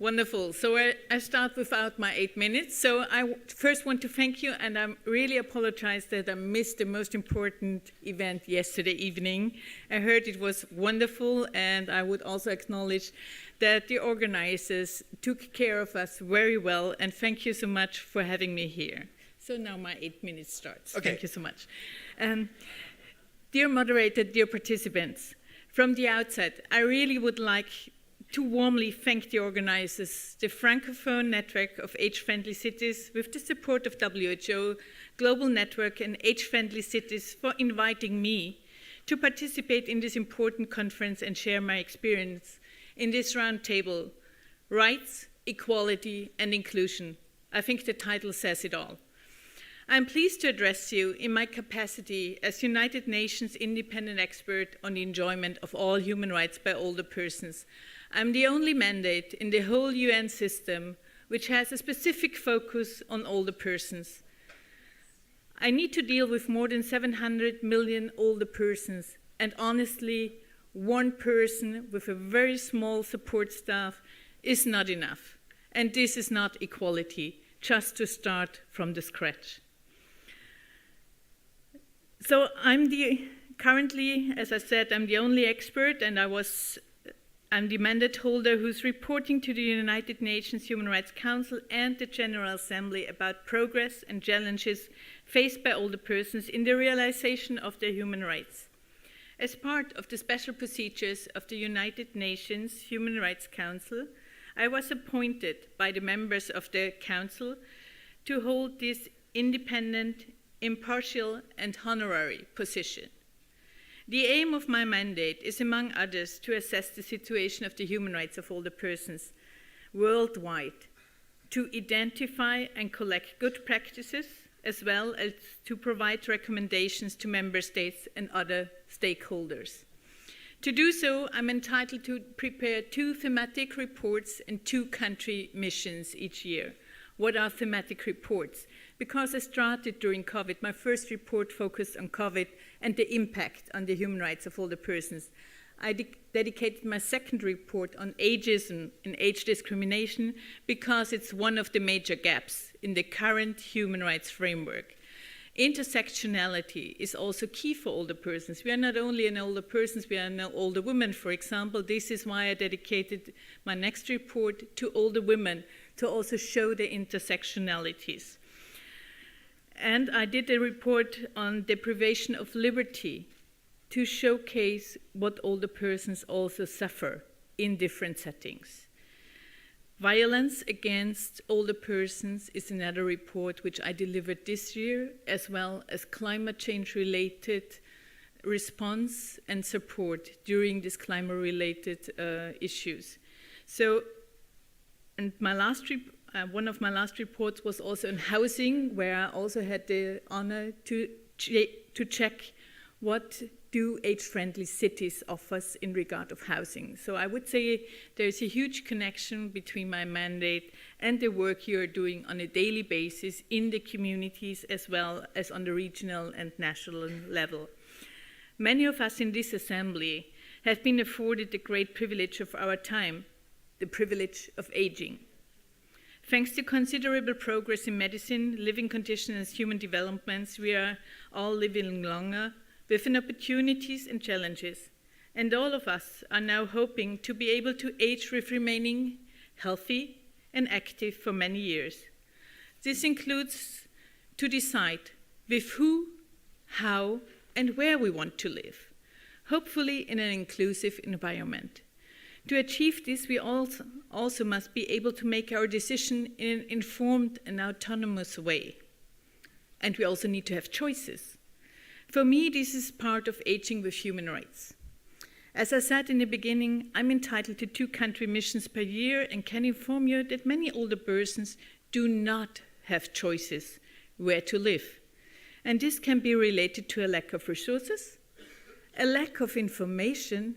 Wonderful. So I start without my 8 minutes. So I first want to thank you, and I really apologize that I missed the most important event yesterday evening. I heard it was wonderful, and I would also acknowledge that the organizers took care of us very well, and thank you so much for having me here. So now my 8 minutes starts. Okay. Thank you so much. Dear moderator, dear participants, from the outset, I really would like to warmly thank the organizers, the Francophone Network of Age-Friendly Cities, with the support of WHO, Global Network and Age-Friendly Cities, for inviting me to participate in this important conference and share my experience in this roundtable, Rights, Equality and Inclusion. I think the title says it all. I'm pleased to address you in my capacity as United Nations independent expert on the enjoyment of all human rights by older persons. I'm the only mandate in the whole UN system which has a specific focus on older persons. I need to deal with more than 700 million older persons, and honestly, one person with a very small support staff is not enough. And this is not equality, just to start from the scratch. So currently, as I said, I'm the only expert, and I'm the mandate holder who's reporting to the United Nations Human Rights Council and the General Assembly about progress and challenges faced by older persons in the realization of their human rights. As part of the special procedures of the United Nations Human Rights Council, I was appointed by the members of the Council to hold this independent, impartial, and honorary position. The aim of my mandate is, among others, to assess the situation of the human rights of older persons worldwide, to identify and collect good practices, as well as to provide recommendations to member states and other stakeholders. To do so, I'm entitled to prepare 2 thematic reports and 2 country missions each year. What are thematic reports? Because I started during COVID, my first report focused on COVID and the impact on the human rights of older persons. I dedicated my second report on ageism and age discrimination because it's one of the major gaps in the current human rights framework. Intersectionality is also key for older persons. We are not only an older persons, we are now older women, for example. This is why I dedicated my next report to older women, to also show the intersectionalities. And I did a report on deprivation of liberty to showcase what older persons also suffer in different settings. Violence against older persons is another report which I delivered this year, as well as climate change related response and support during these climate related issues. So, and one of my last reports was also on housing, where I also had the honor to check what do age-friendly cities offer in regard of housing. So I would say there's a huge connection between my mandate and the work you're doing on a daily basis in the communities, as well as on the regional and national level. Many of us in this assembly have been afforded the great privilege of our time, the privilege of aging. Thanks to considerable progress in medicine, living conditions, and human developments, we are all living longer with opportunities and challenges. And all of us are now hoping to be able to age with remaining healthy and active for many years. This includes to decide with who, how, and where we want to live, hopefully in an inclusive environment. To achieve this, we also must be able to make our decision in an informed and autonomous way. And we also need to have choices. For me, this is part of aging with human rights. As I said in the beginning, I'm entitled to 2 country missions per year and can inform you that many older persons do not have choices where to live. And this can be related to a lack of resources, a lack of information,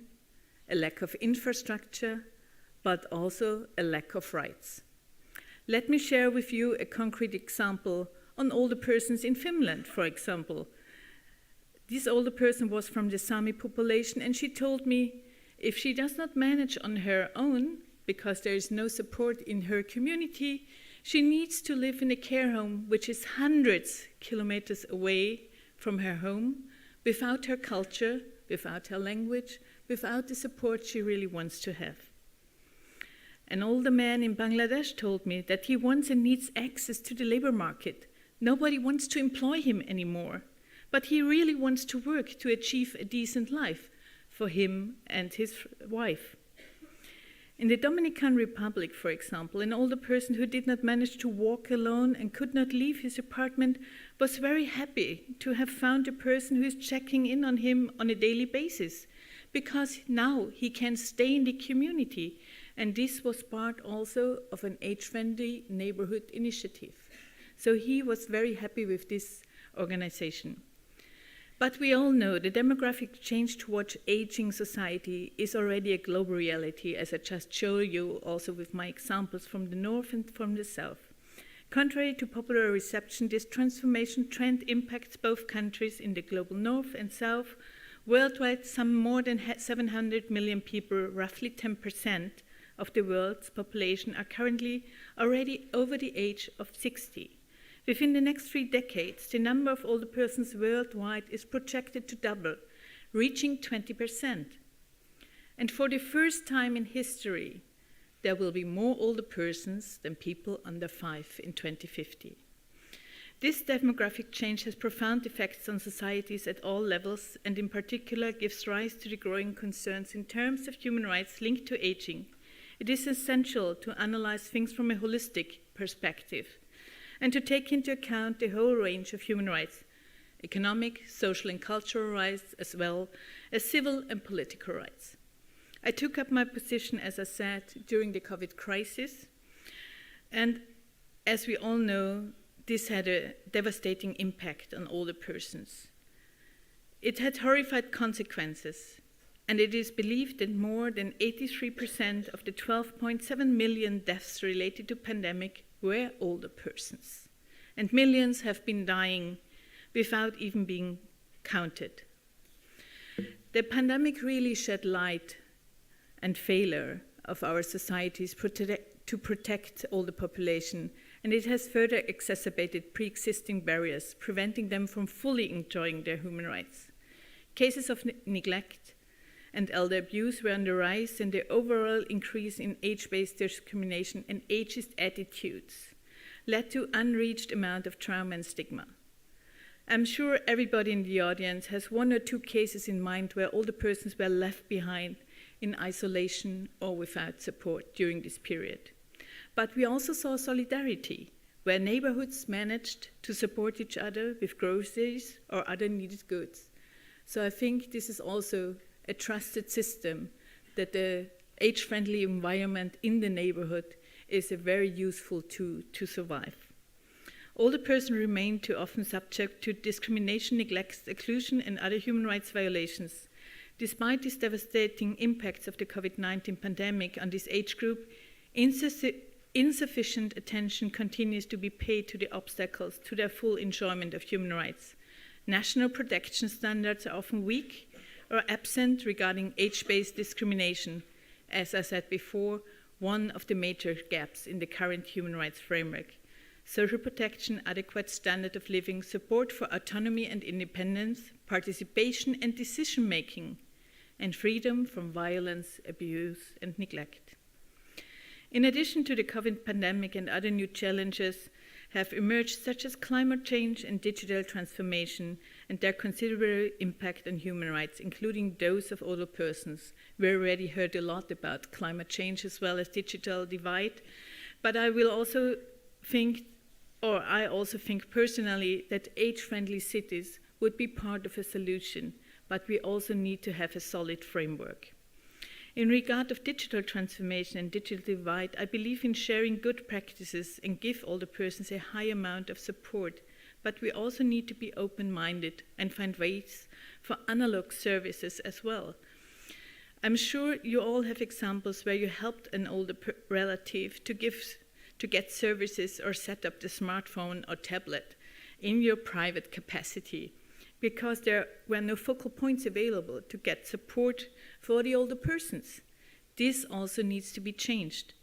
a lack of infrastructure, but also a lack of rights. Let me share with you a concrete example on older persons in Finland, for example. This older person was from the Sami population, and she told me if she does not manage on her own, because there is no support in her community, she needs to live in a care home which is hundreds of kilometers away from her home, without her culture, without her language, without the support she really wants to have. An older man in Bangladesh told me that he wants and needs access to the labor market. Nobody wants to employ him anymore, but he really wants to work to achieve a decent life for him and his wife. In the Dominican Republic, for example, an older person who did not manage to walk alone and could not leave his apartment was very happy to have found a person who is checking in on him on a daily basis, because now he can stay in the community, and this was part also of an age-friendly neighborhood initiative. So he was very happy with this organization. But we all know the demographic change towards aging society is already a global reality, as I just showed you also with my examples from the north and from the south. Contrary to popular reception, this transformation trend impacts both countries in the global north and south. Worldwide, some more than 700 million people, roughly 10% of the world's population, are currently already over the age of 60. Within the next 3 decades, the number of older persons worldwide is projected to double, reaching 20%. And for the first time in history, there will be more older persons than people under 5 in 2050. This demographic change has profound effects on societies at all levels, and in particular gives rise to the growing concerns in terms of human rights linked to aging. It is essential to analyze things from a holistic perspective, and to take into account the whole range of human rights, economic, social and cultural rights, as well as civil and political rights. I took up my position, as I said, during the COVID crisis, and as we all know, this had a devastating impact on older persons. It had horrified consequences, and it is believed that more than 83% of the 12.7 million deaths related to pandemic were older persons, and millions have been dying without even being counted. The pandemic really shed light and failure of our societies to protect older population, and it has further exacerbated pre-existing barriers, preventing them from fully enjoying their human rights. Cases of neglect and elder abuse were on the rise, and the overall increase in age-based discrimination and ageist attitudes led to unreached amount of trauma and stigma. I'm sure everybody in the audience has 1 or 2 cases in mind where older persons were left behind in isolation or without support during this period. But we also saw solidarity, where neighborhoods managed to support each other with groceries or other needed goods. So I think this is also a trusted system, that the age-friendly environment in the neighborhood is a very useful tool to survive. Older persons remain too often subject to discrimination, neglect, exclusion, and other human rights violations. Despite these devastating impacts of the COVID-19 pandemic on this age group, insufficient attention continues to be paid to the obstacles to their full enjoyment of human rights. National protection standards are often weak or absent regarding age-based discrimination, as I said before, one of the major gaps in the current human rights framework. Social protection, adequate standard of living, support for autonomy and independence, participation and decision-making, and freedom from violence, abuse, and neglect. In addition to the COVID pandemic and other new challenges have emerged, such as climate change and digital transformation, and their considerable impact on human rights, including those of older persons. We already heard a lot about climate change as well as digital divide, but I also think personally that age-friendly cities would be part of a solution, but we also need to have a solid framework. In regard of digital transformation and digital divide, I believe in sharing good practices and give older persons a high amount of support, but we also need to be open-minded and find ways for analog services as well. I'm sure you all have examples where you helped an older relative to get services or set up the smartphone or tablet in your private capacity, because there were no focal points available to get support for the older persons. This also needs to be changed.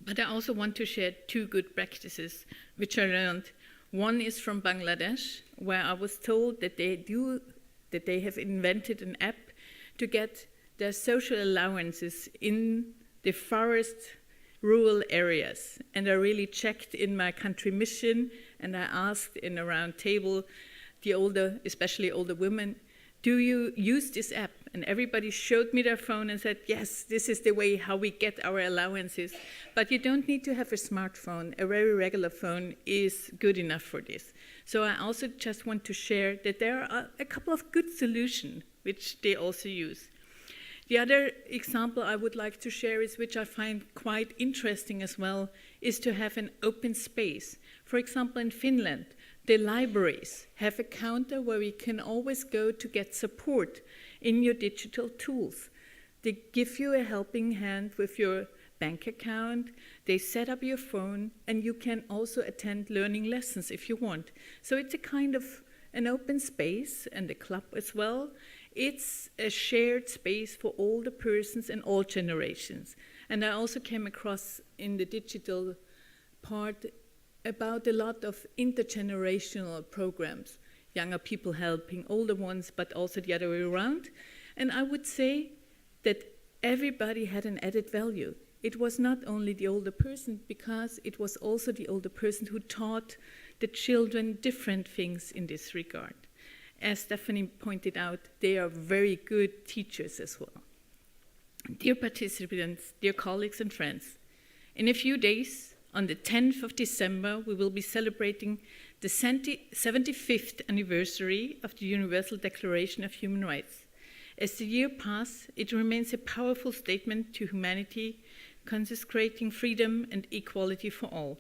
But I also want to share 2 good practices which I learned. One is from Bangladesh, where I was told that they have invented an app to get their social allowances in the forest rural areas. And I really checked in my country mission, and I asked in a round table the older, especially older women, do you use this app? And everybody showed me their phone and said, yes, this is the way how we get our allowances. But you don't need to have a smartphone. A very regular phone is good enough for this. So I also just want to share that there are a couple of good solutions which they also use. The other example I would like to share is, which I find quite interesting as well, is to have an open space. For example, in Finland, the libraries have a counter where we can always go to get support in your digital tools. They give you a helping hand with your bank account, they set up your phone, and you can also attend learning lessons if you want. So it's a kind of an open space, and the club as well. It's a shared space for all the persons and all generations. And I also came across in the digital part about a lot of intergenerational programs, younger people helping older ones, but also the other way around. And I would say that everybody had an added value. It was not only the older person, because it was also the older person who taught the children different things in this regard. As Stephanie pointed out, they are very good teachers as well. Dear participants, dear colleagues and friends, in a few days, on the 10th of December, we will be celebrating the 75th anniversary of the Universal Declaration of Human Rights. As the year passes, it remains a powerful statement to humanity, consecrating freedom and equality for all.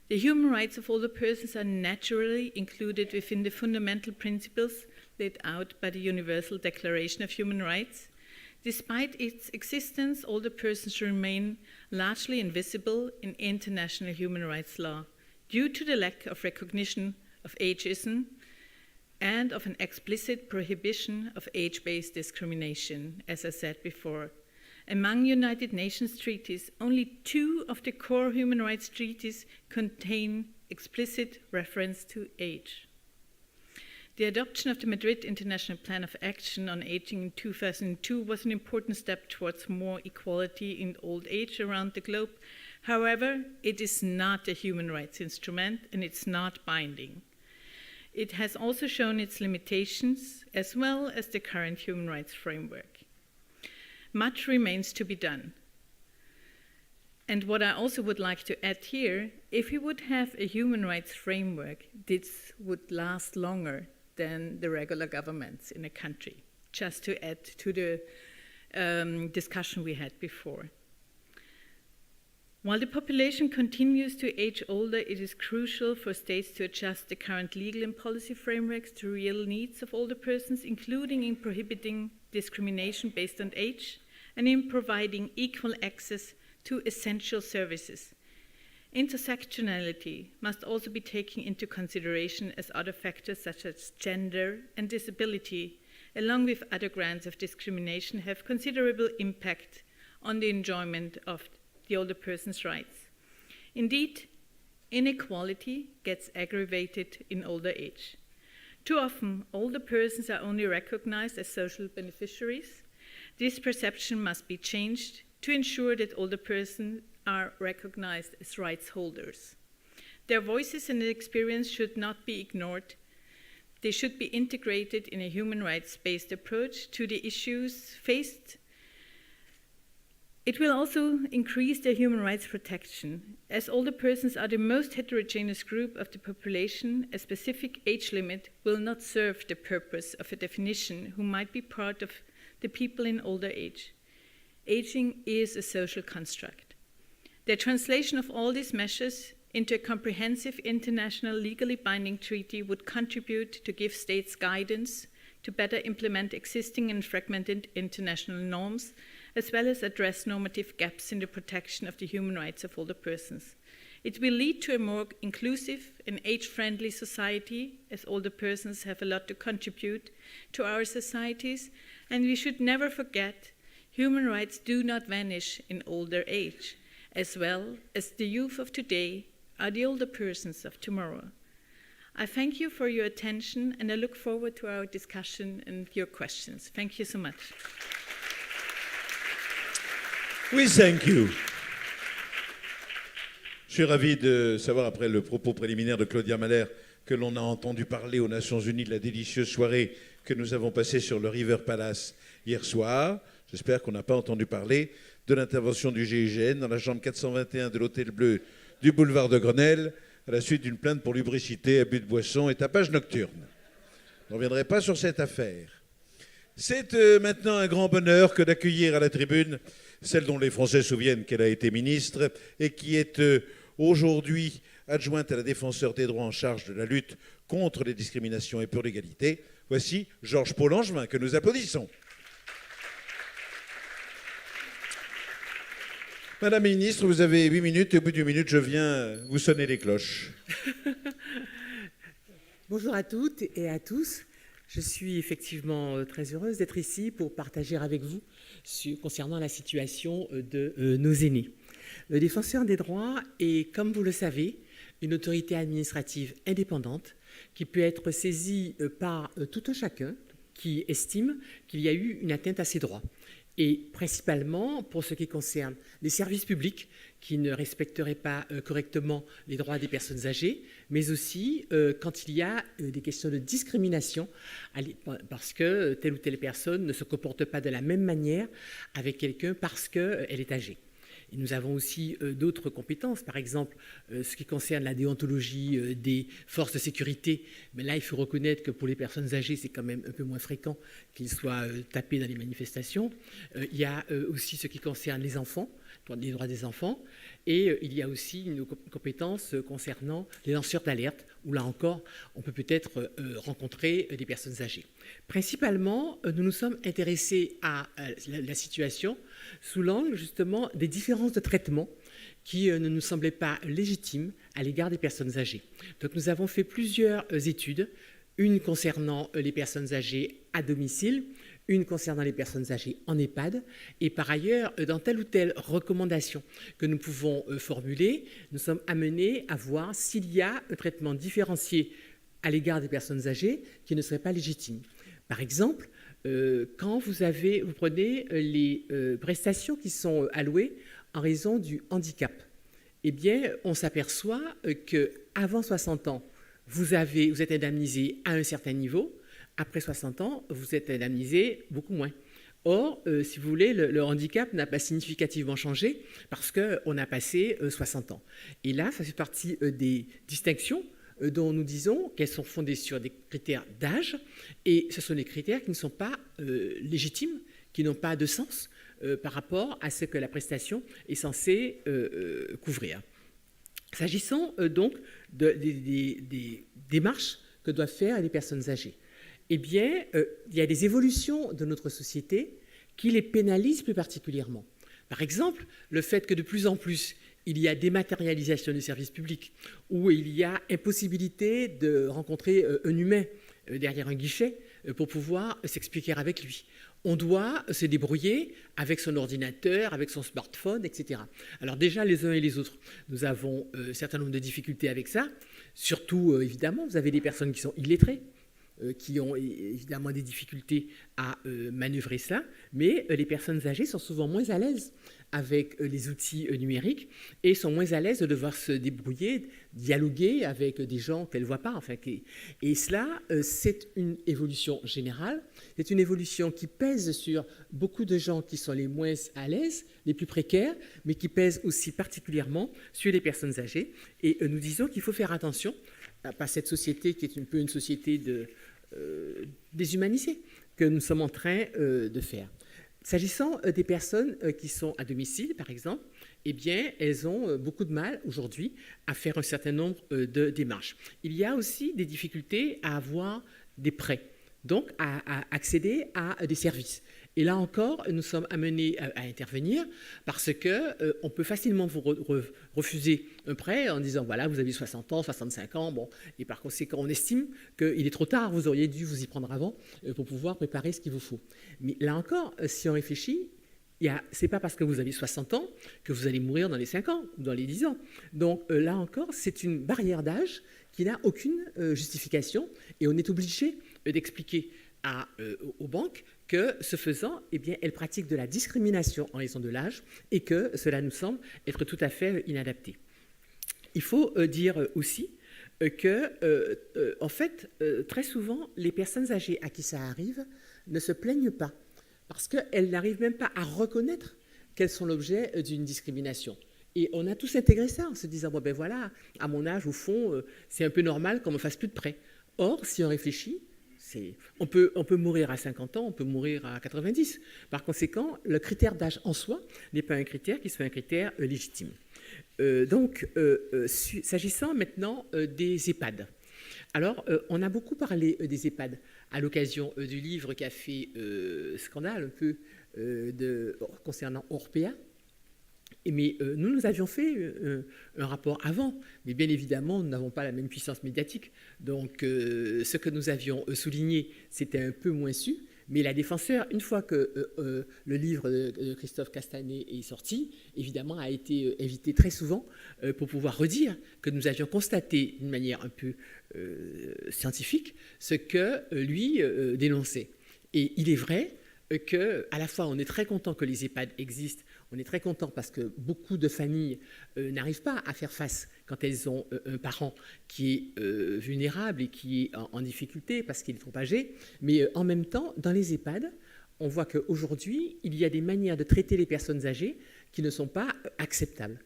The human rights of all the persons are naturally included within the fundamental principles laid out by the Universal Declaration of Human Rights. Despite its existence, all the persons remain largely invisible in international human rights law due to the lack of recognition of ageism and of an explicit prohibition of age-based discrimination, as I said before. Among United Nations treaties, only 2 of the core human rights treaties contain explicit reference to age. The adoption of the Madrid International Plan of Action on Aging in 2002 was an important step towards more equality in old age around the globe. However, it is not a human rights instrument, and it's not binding. It has also shown its limitations, as well as the current human rights framework. Much remains to be done. And what I also would like to add here, if we would have a human rights framework, this would last longer than the regular governments in a country, just to add to the discussion we had before. While the population continues to age older, it is crucial for states to adjust the current legal and policy frameworks to real needs of older persons, including in prohibiting discrimination based on age and in providing equal access to essential services. Intersectionality must also be taken into consideration, as other factors such as gender and disability, along with other grounds of discrimination, have considerable impact on the enjoyment of the older person's rights. Indeed, inequality gets aggravated in older age. Too often, older persons are only recognized as social beneficiaries. This perception must be changed to ensure that older persons are recognized as rights holders. Their voices and experience should not be ignored. They should be integrated in a human rights-based approach to the issues faced. It will also increase their human rights protection. As older persons are the most heterogeneous group of the population, a specific age limit will not serve the purpose of a definition who might be part of the people in older age. Aging is a social construct. The translation of all these measures into a comprehensive international legally binding treaty would contribute to give states guidance to better implement existing and fragmented international norms, as well as address normative gaps in the protection of the human rights of older persons. It will lead to a more inclusive and age-friendly society, as older persons have a lot to contribute to our societies, and we should never forget human rights do not vanish in older age, as well as the youth of today are the older persons of tomorrow. I thank you for your attention, and I look forward to our discussion and your questions. Thank you so much. Oui, thank you. Je suis ravi de savoir, après le propos préliminaire de Claudia Mahler, que l'on a entendu parler aux Nations Unies de la délicieuse soirée que nous avons passée sur le River Palace hier soir. J'espère qu'on n'a pas entendu parler de l'intervention du GIGN dans la chambre 421 de l'Hôtel Bleu du boulevard de Grenelle, à la suite d'une plainte pour lubricité, abus de boisson et tapage nocturne. Je ne reviendrai pas sur cette affaire. C'est maintenant un grand bonheur que d'accueillir à la tribune celle dont les Français se souviennent qu'elle a été ministre et qui est aujourd'hui adjointe à la défenseur des droits en charge de la lutte contre les discriminations et pour l'égalité. Voici Georges-Paul Langevin, que nous applaudissons. Madame la ministre, vous avez 8 minutes et au bout d'1 minute, je viens vous sonner les cloches. Bonjour à toutes et à tous. Je suis effectivement très heureuse d'être ici pour partager avec vous concernant la situation de nos aînés. Le défenseur des droits est, comme vous le savez, une autorité administrative indépendante qui peut être saisie par tout un chacun qui estime qu'il y a eu une atteinte à ses droits. Et principalement pour ce qui concerne les services publics qui ne respecteraient pas correctement les droits des personnes âgées, mais aussi quand il y a des questions de discrimination parce que telle ou telle personne ne se comporte pas de la même manière avec quelqu'un parce qu'elle est âgée. Et nous avons aussi d'autres compétences, par exemple ce qui concerne la déontologie des forces de sécurité. Mais là, il faut reconnaître que pour les personnes âgées, c'est quand même un peu moins fréquent qu'ils soient tapés dans les manifestations. Il y a aussi ce qui concerne les enfants, les droits des enfants. Et il y a aussi une compétence concernant les lanceurs d'alerte, où là encore, on peut peut-être rencontrer des personnes âgées. Principalement, nous nous sommes intéressés à la situation sous l'angle justement des différences de traitement qui ne nous semblaient pas légitimes à l'égard des personnes âgées. Donc nous avons fait plusieurs études, une concernant les personnes âgées à domicile, une concernant les personnes âgées en EHPAD, et par ailleurs, dans telle ou telle recommandation que nous pouvons formuler, nous sommes amenés à voir s'il y a un traitement différencié à l'égard des personnes âgées qui ne serait pas légitime. Par exemple, quand vous prenez les prestations qui sont allouées en raison du handicap, eh bien, on s'aperçoit qu'avant 60 ans, vous êtes indemnisé à un certain niveau. Après 60 ans, vous êtes indemnisé beaucoup moins. Or, si vous voulez, le handicap n'a pas significativement changé parce qu'on a passé 60 ans. Et là, ça fait partie des distinctions dont nous disons qu'elles sont fondées sur des critères d'âge, et ce sont des critères qui ne sont pas légitimes, qui n'ont pas de sens par rapport à ce que la prestation est censée couvrir. S'agissant donc des démarches que doivent faire les personnes âgées, eh bien, il y a des évolutions de notre société qui les pénalisent plus particulièrement. Par exemple, le fait que de plus en plus, il y a dématérialisation des services publics, où il y a impossibilité de rencontrer un humain derrière un guichet pour pouvoir s'expliquer avec lui. On doit se débrouiller avec son ordinateur, avec son smartphone, etc. Alors déjà, les uns et les autres, nous avons un certain nombre de difficultés avec ça. Surtout, évidemment, vous avez des personnes qui sont illettrées, qui ont évidemment des difficultés à manœuvrer ça, mais les personnes âgées sont souvent moins à l'aise avec les outils numériques et sont moins à l'aise de devoir se débrouiller, dialoguer avec des gens qu'elles ne voient pas. Enfin, et cela, c'est une évolution générale, c'est une évolution qui pèse sur beaucoup de gens qui sont les moins à l'aise, les plus précaires, mais qui pèse aussi particulièrement sur les personnes âgées. Et nous disons qu'il faut faire attention à cette société qui est un peu une société déshumanisée que nous sommes en train de faire. S'agissant des personnes qui sont à domicile, par exemple, eh bien, elles ont beaucoup de mal aujourd'hui à faire un certain nombre de démarches. Il y a aussi des difficultés à avoir des prêts donc à accéder à des services. Et là encore, nous sommes amenés à intervenir parce qu'on peut facilement vous refuser un prêt en disant, voilà, vous avez 60 ans, 65 ans, bon, et par conséquent, on estime qu'il est trop tard, vous auriez dû vous y prendre avant pour pouvoir préparer ce qu'il vous faut. Mais là encore, si on réfléchit, ce n'est pas parce que vous avez 60 ans que vous allez mourir dans les 5 ans ou dans les 10 ans. Donc là encore, c'est une barrière d'âge qui n'a aucune justification et on est obligé d'expliquer aux banques que, ce faisant, eh bien, elles pratiquent de la discrimination en raison de l'âge et que cela nous semble être tout à fait inadapté. Il faut dire aussi que, en fait, très souvent, les personnes âgées à qui ça arrive ne se plaignent pas parce qu'elles n'arrivent même pas à reconnaître qu'elles sont l'objet d'une discrimination. Et on a tous intégré ça en se disant, bon, ben voilà, à mon âge, au fond, c'est un peu normal qu'on ne me fasse plus de prêt. Or, si on réfléchit, on peut mourir à 50 ans, on peut mourir à 90. Par conséquent, le critère d'âge en soi n'est pas un critère qui soit un critère légitime. Donc, s'agissant maintenant des EHPAD. Alors, on a beaucoup parlé des EHPAD à l'occasion du livre qui a fait scandale un peu concernant Orpea. Mais nous avions fait un rapport avant, mais bien évidemment, nous n'avons pas la même puissance médiatique. Donc, ce que nous avions souligné, c'était un peu moins su. Mais la Défenseure, une fois que le livre de Christophe Castanet est sorti, évidemment, a été invité très souvent pour pouvoir redire que nous avions constaté d'une manière un peu scientifique ce que lui dénonçait. Et il est vrai qu'à la fois, on est très content que les EHPAD existent. On est très content parce que beaucoup de familles n'arrivent pas à faire face quand elles ont un parent qui est vulnérable et qui est en difficulté parce qu'il est trop âgé. Mais en même temps, dans les EHPAD, on voit qu'aujourd'hui, il y a des manières de traiter les personnes âgées qui ne sont pas acceptables.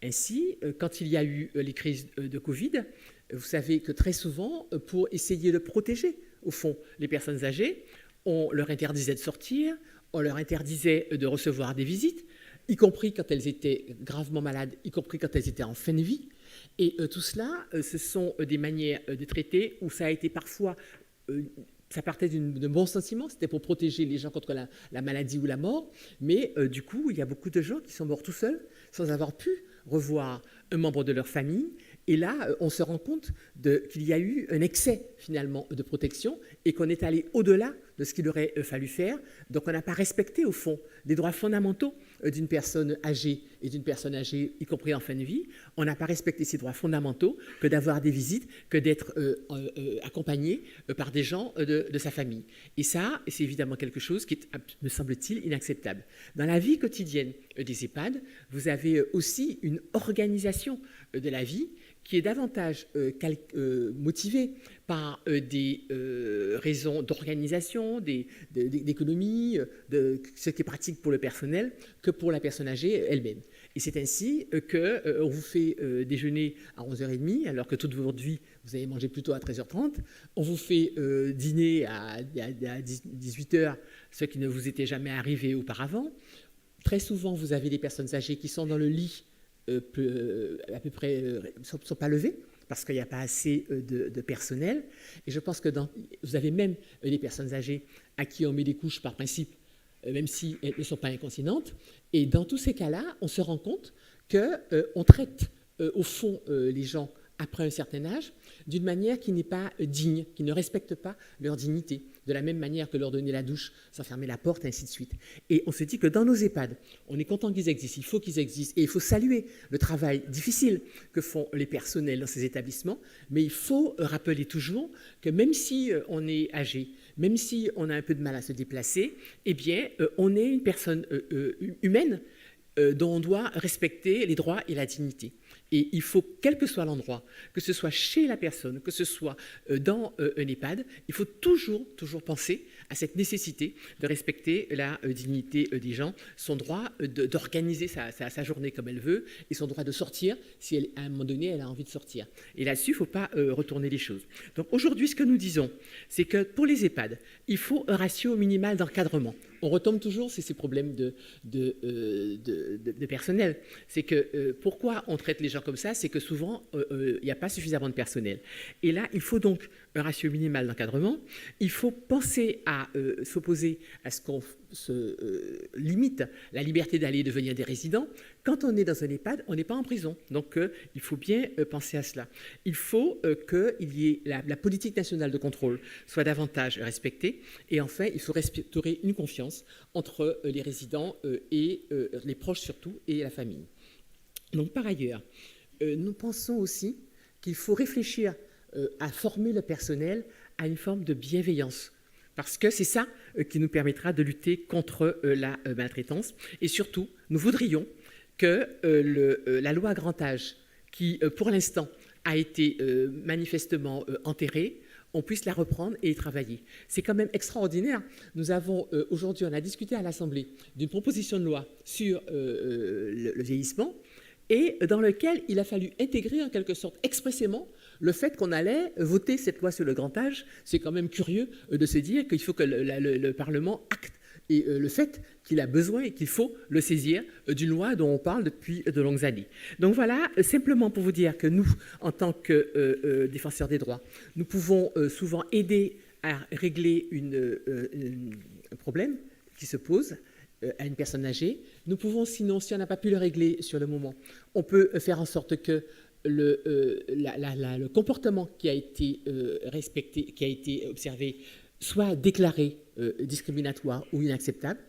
Ainsi, quand il y a eu les crises de Covid, vous savez que très souvent, pour essayer de protéger, au fond, les personnes âgées, on leur interdisait de sortir, on leur interdisait de recevoir des visites, y compris quand elles étaient gravement malades, y compris quand elles étaient en fin de vie. Et tout cela, ce sont des manières de traiter où ça a été parfois, ça partait de bons sentiments, c'était pour protéger les gens contre la maladie ou la mort, mais du coup, il y a beaucoup de gens qui sont morts tout seuls, sans avoir pu revoir un membre de leur famille. Et là, on se rend compte qu'il y a eu un excès, finalement, de protection et qu'on est allé au-delà de ce qu'il aurait fallu faire. Donc, on n'a pas respecté, au fond, les droits fondamentaux d'une personne âgée et d'une personne âgée, y compris en fin de vie. On n'a pas respecté ces droits fondamentaux que d'avoir des visites, que d'être accompagné par des gens de sa famille. Et ça, c'est évidemment quelque chose qui est, me semble-t-il, inacceptable. Dans la vie quotidienne des EHPAD, vous avez aussi une organisation de la vie qui est davantage motivée par des raisons d'organisation, d'économie, de ce qui est pratique pour le personnel, que pour la personne âgée elle-même. Et c'est ainsi qu'on vous fait déjeuner à 11h30, alors que toute votre vie, vous avez mangé plutôt à 13h30. On vous fait dîner à 18h, ce qui ne vous était jamais arrivé auparavant. Très souvent, vous avez des personnes âgées qui sont dans le lit, à peu près ne sont pas levés parce qu'il n'y a pas assez de personnel. Et je pense que vous avez même des personnes âgées à qui on met des couches par principe, même si elles ne sont pas incontinentes. Et dans tous ces cas-là, on se rend compte qu'on traite au fond les gens après un certain âge d'une manière qui n'est pas digne, qui ne respecte pas leur dignité, de la même manière que leur donner la douche sans fermer la porte, ainsi de suite. Et on se dit que dans nos EHPAD, on est content qu'ils existent, il faut qu'ils existent, et il faut saluer le travail difficile que font les personnels dans ces établissements, mais il faut rappeler toujours que même si on est âgé, même si on a un peu de mal à se déplacer, eh bien, on est une personne humaine dont on doit respecter les droits et la dignité. Et il faut, quel que soit l'endroit, que ce soit chez la personne, que ce soit dans un EHPAD, il faut toujours penser à cette nécessité de respecter la dignité des gens, son droit d'organiser sa journée comme elle veut et son droit de sortir si elle, à un moment donné elle a envie de sortir. Et là-dessus, il ne faut pas retourner les choses. Donc aujourd'hui, ce que nous disons, c'est que pour les EHPAD, il faut un ratio minimal d'encadrement. On retombe toujours sur ces problèmes de personnel. C'est que pourquoi on traite les gens comme ça? C'est que souvent, il n'y a pas suffisamment de personnel. Et là, il faut donc un ratio minimal d'encadrement. Il faut penser à s'opposer à ce qu'on se limite la liberté d'aller et de venir des résidents. Quand on est dans un EHPAD, on n'est pas en prison. Donc, il faut bien penser à cela. Il faut qu'il y ait la politique nationale de contrôle soit davantage respectée. Et enfin, il faut restaurer une confiance entre les résidents et les proches surtout et la famille. Donc, par ailleurs, nous pensons aussi qu'il faut réfléchir à former le personnel à une forme de bienveillance. Parce que c'est ça qui nous permettra de lutter contre la maltraitance. Et surtout, nous voudrions que la loi grand âge, qui pour l'instant a été manifestement enterrée, on puisse la reprendre et y travailler. C'est quand même extraordinaire. Nous avons aujourd'hui, on a discuté à l'Assemblée d'une proposition de loi sur le vieillissement et dans lequel il a fallu intégrer en quelque sorte expressément le fait qu'on allait voter cette loi sur le grand âge. C'est quand même curieux de se dire qu'il faut que le Parlement acte et le fait qu'il a besoin et qu'il faut le saisir d'une loi dont on parle depuis de longues années. Donc voilà, simplement pour vous dire que nous, en tant que défenseurs des droits, nous pouvons souvent aider à régler un problème qui se pose à une personne âgée. Nous pouvons, sinon, si on n'a pas pu le régler sur le moment, on peut faire en sorte que le comportement qui a été respecté, qui a été observé, soit déclaré discriminatoire ou inacceptable.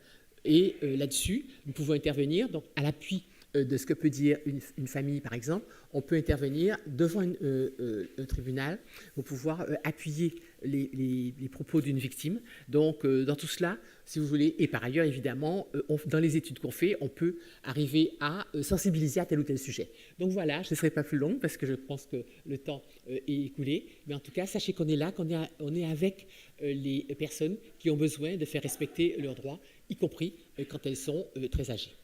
Et là-dessus, nous pouvons intervenir donc, à l'appui de ce que peut dire une famille, par exemple. On peut intervenir devant un tribunal pour pouvoir appuyer les propos d'une victime. Donc, dans tout cela, si vous voulez, et par ailleurs, évidemment, dans les études qu'on fait, on peut arriver à sensibiliser à tel ou tel sujet. Donc voilà, je ne serai pas plus longue parce que je pense que le temps est écoulé. Mais en tout cas, sachez qu'on est là, qu'on est avec les personnes qui ont besoin de faire respecter leurs droits, y compris quand elles sont très âgées.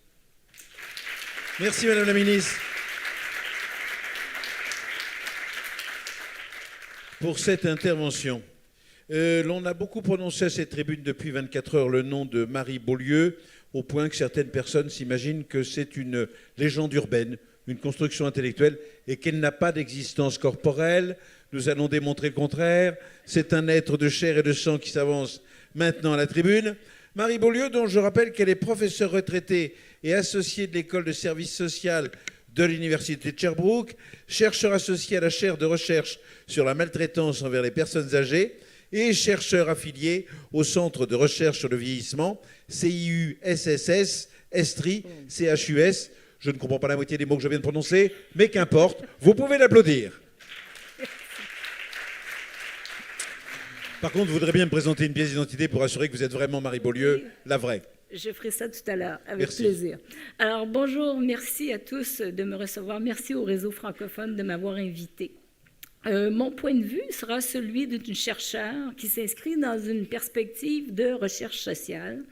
Merci Madame la Ministre pour cette intervention. L'on a beaucoup prononcé à cette tribune depuis 24 heures le nom de Marie Beaulieu, au point que certaines personnes s'imaginent que c'est une légende urbaine, une construction intellectuelle, et qu'elle n'a pas d'existence corporelle. Nous allons démontrer le contraire. C'est un être de chair et de sang qui s'avance maintenant à la tribune. Marie Beaulieu, dont je rappelle qu'elle est professeure retraitée et associée de l'école de service social de l'Université de Sherbrooke, chercheur associé à la chaire de recherche sur la maltraitance envers les personnes âgées et chercheur affilié au Centre de recherche sur le vieillissement, CIU-SSS, ESTRI, CHUS. Je ne comprends pas la moitié des mots que je viens de prononcer, mais qu'importe, vous pouvez l'applaudir. Par contre, je voudrais bien me présenter une pièce d'identité pour assurer que vous êtes vraiment Marie Beaulieu, la vraie. Je ferai ça tout à l'heure, avec Merci. plaisir. Alors, bonjour, merci à tous de me recevoir. Merci au Réseau Francophone de m'avoir invité. Mon point de vue sera celui d'une chercheure qui s'inscrit dans une perspective de recherche sociale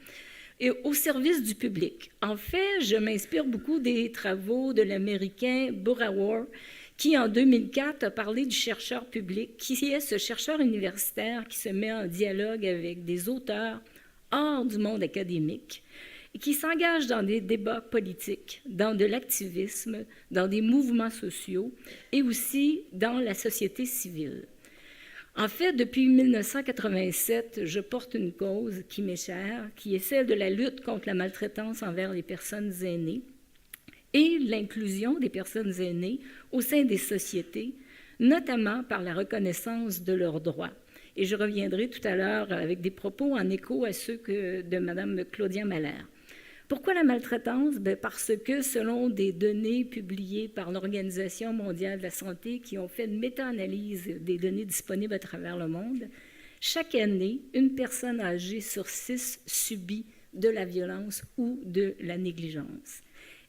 et au service du public. En fait, je m'inspire beaucoup des travaux de l'Américain Burroughs, qui, en 2004, a parlé du chercheur public, qui est ce chercheur universitaire qui se met en dialogue avec des auteurs hors du monde académique et qui s'engage dans des débats politiques, dans de l'activisme, dans des mouvements sociaux et aussi dans la société civile. En fait, depuis 1987, je porte une cause qui m'est chère, qui est celle de la lutte contre la maltraitance envers les personnes aînées et l'inclusion des personnes aînées au sein des sociétés, notamment par la reconnaissance de leurs droits. Et je reviendrai tout à l'heure avec des propos en écho à ceux de Mme Claudia Mahler. Pourquoi la maltraitance? Parce que selon des données publiées par l'Organisation mondiale de la santé qui ont fait une méta-analyse des données disponibles à travers le monde, chaque année, une personne âgée sur 6 subit de la violence ou de la négligence.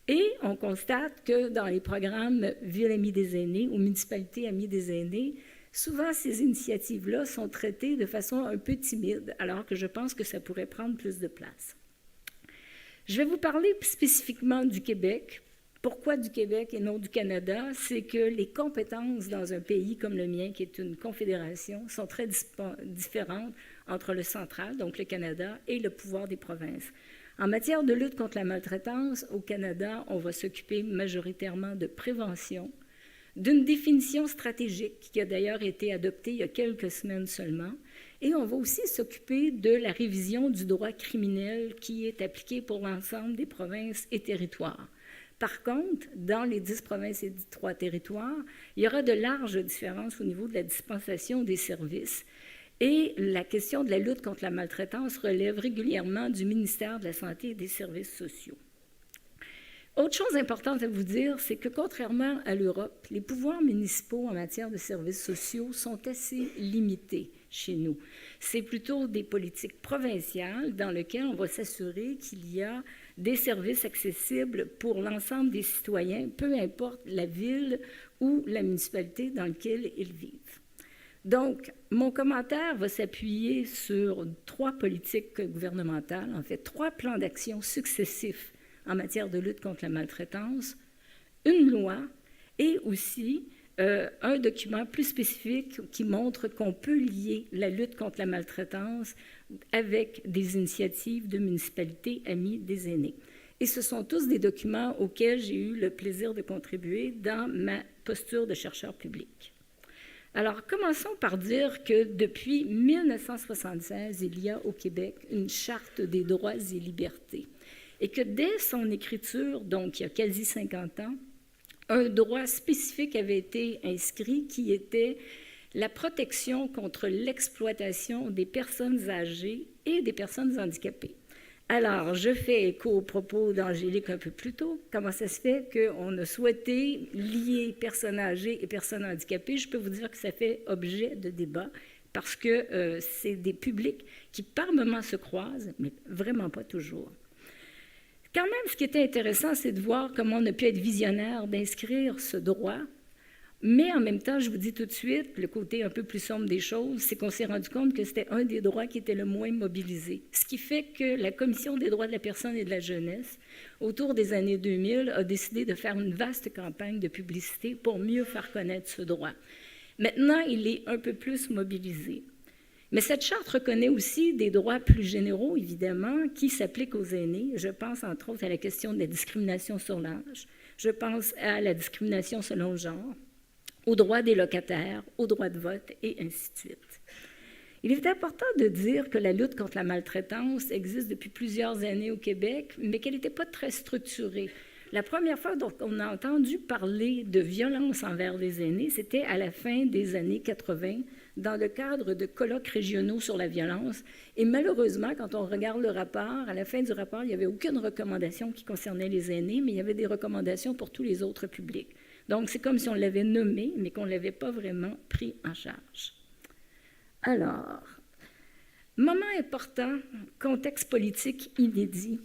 Et on constate que dans les programmes Villes Amies des aînés ou municipalités amies des aînés, souvent ces initiatives-là sont traitées de façon un peu timide, alors que je pense que ça pourrait prendre plus de place. Je vais vous parler spécifiquement du Québec. Pourquoi du Québec et non du Canada? C'est que les compétences dans un pays comme le mien, qui est une confédération, sont très différentes entre le central, donc le Canada, et le pouvoir des provinces. En matière de lutte contre la maltraitance, au Canada, on va s'occuper majoritairement de prévention, d'une définition stratégique qui a d'ailleurs été adoptée il y a quelques semaines seulement, et on va aussi s'occuper de la révision du droit criminel qui est appliqué pour l'ensemble des provinces et territoires. Par contre, dans les 10 provinces et 3 territoires, il y aura de larges différences au niveau de la dispensation des services. Et la question de la lutte contre la maltraitance relève régulièrement du ministère de la Santé et des Services sociaux. Autre chose importante à vous dire, c'est que contrairement à l'Europe, les pouvoirs municipaux en matière de services sociaux sont assez limités chez nous. C'est plutôt des politiques provinciales dans lesquelles on va s'assurer qu'il y a des services accessibles pour l'ensemble des citoyens, peu importe la ville ou la municipalité dans laquelle ils vivent. Donc, mon commentaire va s'appuyer sur 3 politiques gouvernementales, en fait 3 plans d'action successifs en matière de lutte contre la maltraitance, une loi et aussi un document plus spécifique qui montre qu'on peut lier la lutte contre la maltraitance avec des initiatives de municipalités amies des aînés. Et ce sont tous des documents auxquels j'ai eu le plaisir de contribuer dans ma posture de chercheur public. Alors, commençons par dire que depuis 1976, il y a au Québec une charte des droits et libertés. Et que dès son écriture, donc il y a quasi 50 ans, un droit spécifique avait été inscrit qui était la protection contre l'exploitation des personnes âgées et des personnes handicapées. Alors, je fais écho aux propos d'Angélique un peu plus tôt. Comment ça se fait qu'on a souhaité lier personnes âgées et personnes handicapées? Je peux vous dire que ça fait objet de débat parce que c'est des publics qui par moments se croisent, mais vraiment pas toujours. Quand même, ce qui était intéressant, c'est de voir comment on a pu être visionnaire d'inscrire ce droit. Mais en même temps, je vous dis tout de suite, le côté un peu plus sombre des choses, c'est qu'on s'est rendu compte que c'était un des droits qui était le moins mobilisé. Ce qui fait que la Commission des droits de la personne et de la jeunesse, autour des années 2000, a décidé de faire une vaste campagne de publicité pour mieux faire connaître ce droit. Maintenant, il est un peu plus mobilisé. Mais cette charte reconnaît aussi des droits plus généraux, évidemment, qui s'appliquent aux aînés. Je pense entre autres à la question de la discrimination sur l'âge. Je pense à la discrimination selon le genre, aux droits des locataires, aux droits de vote, et ainsi de suite. Il est important de dire que la lutte contre la maltraitance existe depuis plusieurs années au Québec, mais qu'elle n'était pas très structurée. La première fois qu'on a entendu parler de violence envers les aînés, c'était à la fin des années 80, dans le cadre de colloques régionaux sur la violence. Et malheureusement, quand on regarde le rapport, à la fin du rapport, il n'y avait aucune recommandation qui concernait les aînés, mais il y avait des recommandations pour tous les autres publics. Donc, c'est comme si on l'avait nommé, mais qu'on ne l'avait pas vraiment pris en charge. Alors, moment important, contexte politique inédit.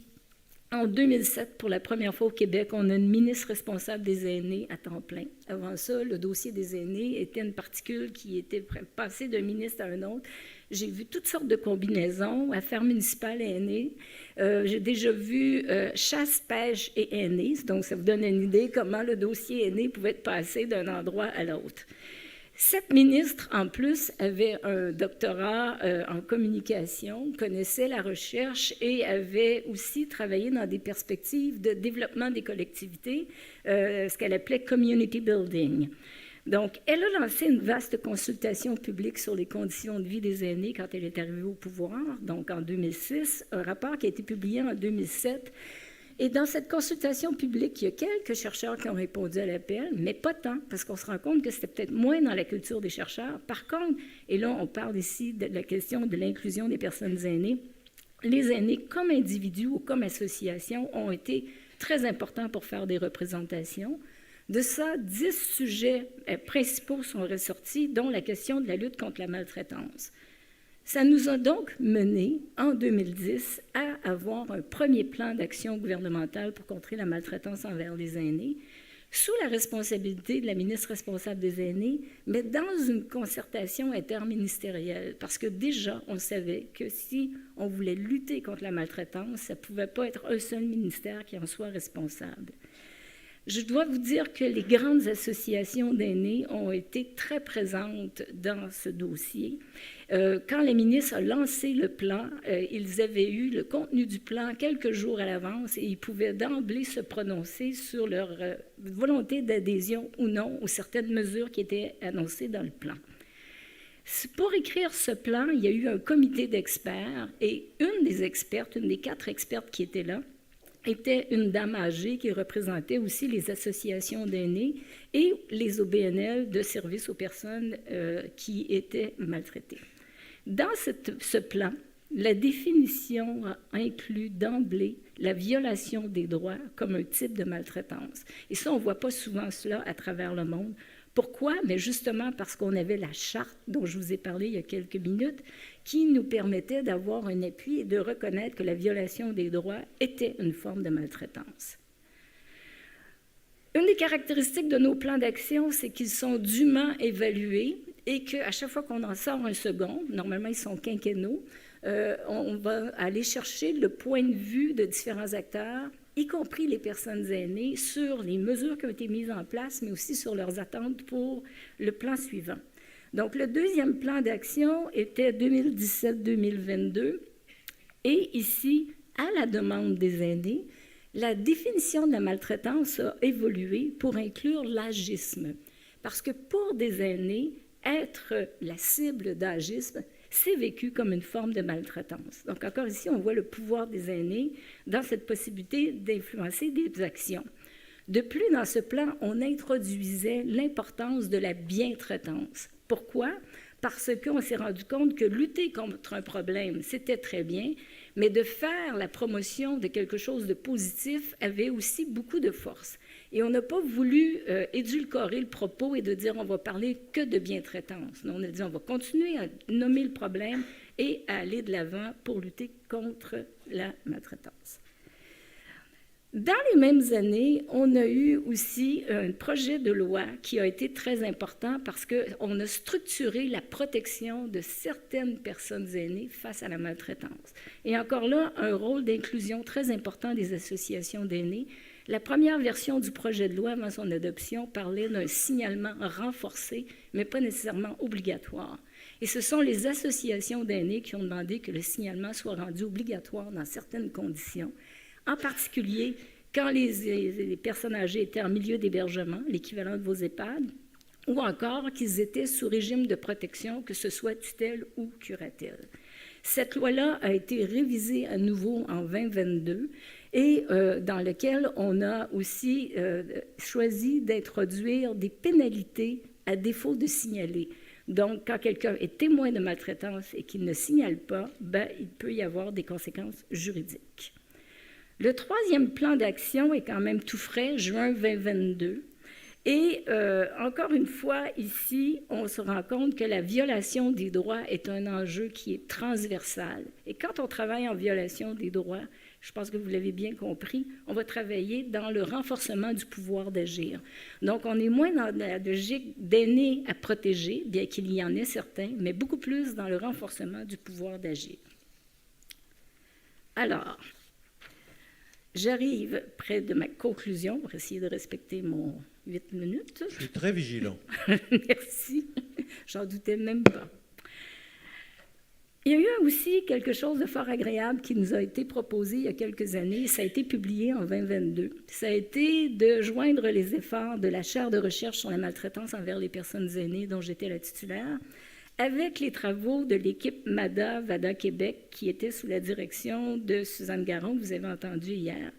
En 2007, pour la première fois au Québec, on a une ministre responsable des aînés à temps plein. Avant ça, le dossier des aînés était une particule qui était passée d'un ministre à un autre. J'ai vu toutes sortes de combinaisons, affaires municipales et aînés. J'ai déjà vu chasse, pêche et aînés. Donc, ça vous donne une idée comment le dossier aîné pouvait être passé d'un endroit à l'autre. Cette ministre, en plus, avait un doctorat en communication, connaissait la recherche et avait aussi travaillé dans des perspectives de développement des collectivités, ce qu'elle appelait « community building ». Donc, elle a lancé une vaste consultation publique sur les conditions de vie des aînés quand elle est arrivée au pouvoir, donc en 2006, un rapport qui a été publié en 2007. Et dans cette consultation publique, il y a quelques chercheurs qui ont répondu à l'appel, mais pas tant, parce qu'on se rend compte que c'était peut-être moins dans la culture des chercheurs. Par contre, et là, on parle ici de la question de l'inclusion des personnes aînées, les aînés, comme individus ou comme associations, ont été très importants pour faire des représentations. De ça, 10 sujets principaux sont ressortis, dont la question de la lutte contre la maltraitance. Ça nous a donc mené, en 2010, à avoir un premier plan d'action gouvernementale pour contrer la maltraitance envers les aînés. sous la responsabilité de la ministre responsable des aînés, mais dans une concertation interministérielle, parce que déjà, on savait que si on voulait lutter contre la maltraitance, ça ne pouvait pas être un seul ministère qui en soit responsable. Je dois vous dire que les grandes associations d'aînés ont été très présentes dans ce dossier. Quand la ministre a lancé le plan, ils avaient eu le contenu du plan quelques jours à l'avance et ils pouvaient d'emblée se prononcer sur leur volonté d'adhésion ou non aux certaines mesures qui étaient annoncées dans le plan. Pour écrire ce plan, il y a eu un comité d'experts et une des expertes, une des 4 expertes qui étaient là, était une dame âgée qui représentait aussi les associations d'aînés et les OBNL de services aux personnes qui étaient maltraitées. Dans ce plan, la définition inclut d'emblée la violation des droits comme un type de maltraitance. Et ça, on ne voit pas souvent cela à travers le monde. Pourquoi? Mais justement parce qu'on avait la charte dont je vous ai parlé il y a quelques minutes qui nous permettait d'avoir un appui et de reconnaître que la violation des droits était une forme de maltraitance. Une des caractéristiques de nos plans d'action, c'est qu'ils sont dûment évalués et qu'à chaque fois qu'on en sort un second, normalement ils sont quinquennaux, on va aller chercher le point de vue de différents acteurs, y compris les personnes aînées, sur les mesures qui ont été mises en place, mais aussi sur leurs attentes pour le plan suivant. Donc, le deuxième plan d'action était 2017-2022. Et ici, à la demande des aînés, la définition de la maltraitance a évolué pour inclure l'agisme. Parce que pour des aînés, être la cible d'agisme, c'est vécu comme une forme de maltraitance. Donc, encore ici, on voit le pouvoir des aînés dans cette possibilité d'influencer des actions. De plus, dans ce plan, on introduisait l'importance de la bientraitance. Pourquoi? Parce qu'on s'est rendu compte que lutter contre un problème, c'était très bien, mais de faire la promotion de quelque chose de positif avait aussi beaucoup de force. Et on n'a pas voulu édulcorer le propos et de dire on va parler que de bientraitance. On a dit on va continuer à nommer le problème et à aller de l'avant pour lutter contre la maltraitance. Dans les mêmes années, on a eu aussi un projet de loi qui a été très important parce qu'on a structuré la protection de certaines personnes aînées face à la maltraitance. Et encore là, un rôle d'inclusion très important des associations d'aînés. La première version du projet de loi avant son adoption parlait d'un signalement renforcé, mais pas nécessairement obligatoire. Et ce sont les associations d'aînés qui ont demandé que le signalement soit rendu obligatoire dans certaines conditions. En particulier, quand les personnes âgées étaient en milieu d'hébergement, l'équivalent de vos EHPAD, ou encore qu'ils étaient sous régime de protection, que ce soit tutelle ou curatelle. Cette loi-là a été révisée à nouveau en 2022 et dans lequel on a aussi choisi d'introduire des pénalités à défaut de signaler. Donc, quand quelqu'un est témoin de maltraitance et qu'il ne signale pas, il peut y avoir des conséquences juridiques. Le troisième plan d'action est quand même tout frais, juin 2022. Et encore une fois, ici, on se rend compte que la violation des droits est un enjeu qui est transversal. Et quand on travaille en violation des droits, je pense que vous l'avez bien compris, on va travailler dans le renforcement du pouvoir d'agir. Donc, on est moins dans la logique d'aînés à protéger, bien qu'il y en ait certains, mais beaucoup plus dans le renforcement du pouvoir d'agir. Alors, j'arrive près de ma conclusion pour essayer de respecter mon 8 minutes. Je suis très vigilant. Merci. J'en doutais même pas. Il y a eu aussi quelque chose de fort agréable qui nous a été proposé il y a quelques années. Ça a été publié en 2022. Ça a été de joindre les efforts de la chaire de recherche sur la maltraitance envers les personnes aînées dont j'étais la titulaire avec les travaux de l'équipe MADA Québec qui était sous la direction de Suzanne Garon, que vous avez entendu hier.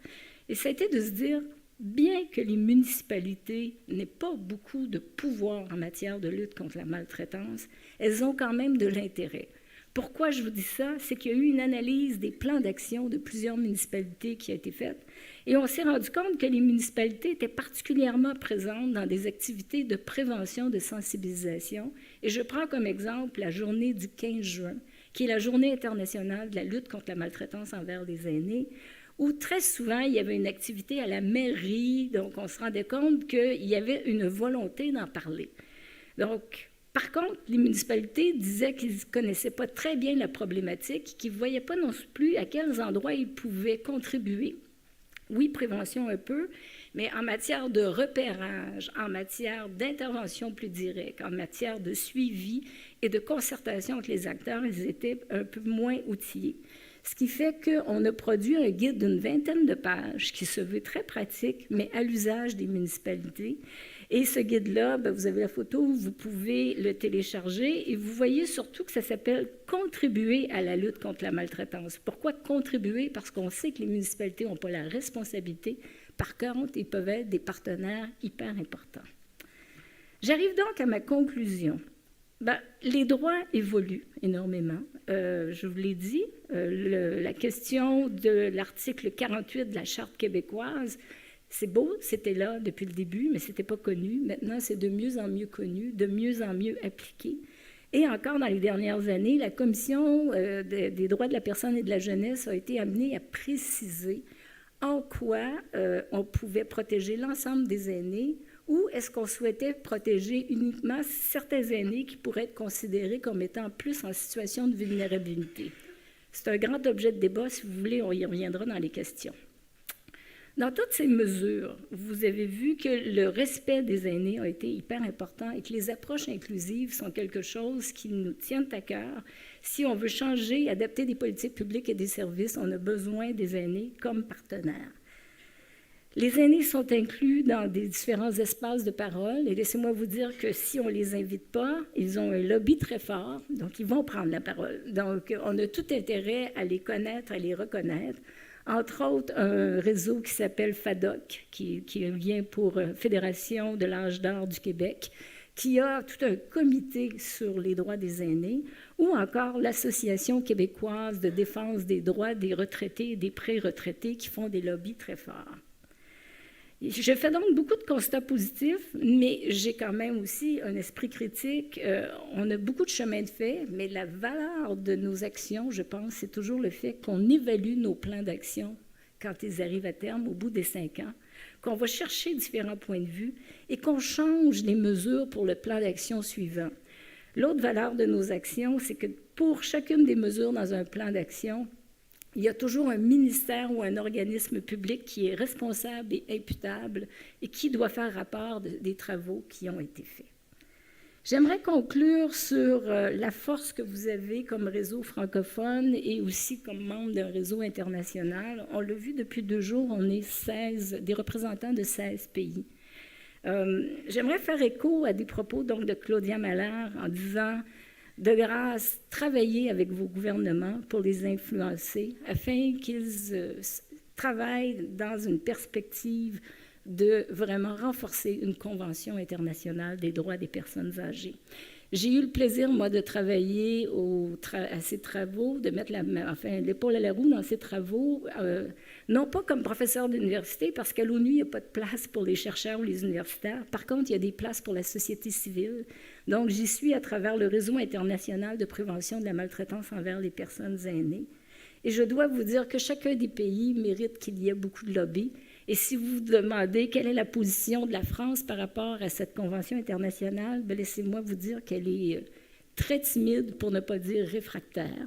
Et ça a été de se dire, bien que les municipalités n'aient pas beaucoup de pouvoir en matière de lutte contre la maltraitance, elles ont quand même de l'intérêt. Pourquoi je vous dis ça? C'est qu'il y a eu une analyse des plans d'action de plusieurs municipalités qui a été faite et on s'est rendu compte que les municipalités étaient particulièrement présentes dans des activités de prévention, de sensibilisation. Et je prends comme exemple la journée du 15 juin, qui est la journée internationale de la lutte contre la maltraitance envers les aînés, où très souvent, il y avait une activité à la mairie, donc on se rendait compte qu'il y avait une volonté d'en parler. Donc, par contre, les municipalités disaient qu'ils ne connaissaient pas très bien la problématique, qu'ils ne voyaient pas non plus à quels endroits ils pouvaient contribuer. Oui, prévention un peu, mais en matière de repérage, en matière d'intervention plus directe, en matière de suivi et de concertation avec les acteurs, ils étaient un peu moins outillés. Ce qui fait qu'on a produit un guide d'une 20aine de pages qui se veut très pratique, mais à l'usage des municipalités. Et ce guide-là, vous avez la photo, vous pouvez le télécharger et vous voyez surtout que ça s'appelle « Contribuer à la lutte contre la maltraitance ». Pourquoi contribuer? Parce qu'on sait que les municipalités n'ont pas la responsabilité. Par contre, ils peuvent être des partenaires hyper importants. J'arrive donc à ma conclusion. Les droits évoluent énormément. Je vous l'ai dit, la question de l'article 48 de la Charte québécoise, c'est beau, c'était là depuis le début, mais ce n'était pas connu. Maintenant, c'est de mieux en mieux connu, de mieux en mieux appliqué. Et encore dans les dernières années, la Commission des droits de la personne et de la jeunesse a été amenée à préciser en quoi on pouvait protéger l'ensemble des aînés ou est-ce qu'on souhaitait protéger uniquement certains aînés qui pourraient être considérés comme étant plus en situation de vulnérabilité. C'est un grand objet de débat. Si vous voulez, on y reviendra dans les questions. Dans toutes ces mesures, vous avez vu que le respect des aînés a été hyper important et que les approches inclusives sont quelque chose qui nous tient à cœur. Si on veut changer, adapter des politiques publiques et des services, on a besoin des aînés comme partenaires. Les aînés sont inclus dans des différents espaces de parole et laissez-moi vous dire que si on ne les invite pas, ils ont un lobby très fort, donc ils vont prendre la parole. Donc, on a tout intérêt à les connaître, à les reconnaître. Entre autres, un réseau qui s'appelle FADOC, qui vient pour Fédération de l'âge d'or du Québec, qui a tout un comité sur les droits des aînés, ou encore l'Association québécoise de défense des droits des retraités et des pré-retraités qui font des lobbies très forts. Je fais donc beaucoup de constats positifs, mais j'ai quand même aussi un esprit critique. On a beaucoup de chemin de fait, mais la valeur de nos actions, je pense, c'est toujours le fait qu'on évalue nos plans d'action quand ils arrivent à terme, au bout des 5 ans, qu'on va chercher différents points de vue et qu'on change les mesures pour le plan d'action suivant. L'autre valeur de nos actions, c'est que pour chacune des mesures dans un plan d'action, il y a toujours un ministère ou un organisme public qui est responsable et imputable et qui doit faire rapport des travaux qui ont été faits. J'aimerais conclure sur la force que vous avez comme réseau francophone et aussi comme membre d'un réseau international. On l'a vu depuis 2 jours, on est des représentants de 16 pays. J'aimerais faire écho à des propos donc, de Claudia Mahler en disant de grâce, travaillez avec vos gouvernements pour les influencer afin qu'ils travaillent dans une perspective de vraiment renforcer une convention internationale des droits des personnes âgées. J'ai eu le plaisir, moi, de travailler à ces travaux, de mettre l'épaule à la roue dans ces travaux, non pas comme professeur d'université, parce qu'à l'ONU, il n'y a pas de place pour les chercheurs ou les universitaires. Par contre, il y a des places pour la société civile. Donc, j'y suis à travers le Réseau international de prévention de la maltraitance envers les personnes aînées. Et je dois vous dire que chacun des pays mérite qu'il y ait beaucoup de lobby. Et si vous vous demandez quelle est la position de la France par rapport à cette convention internationale, laissez-moi vous dire qu'elle est très timide, pour ne pas dire réfractaire.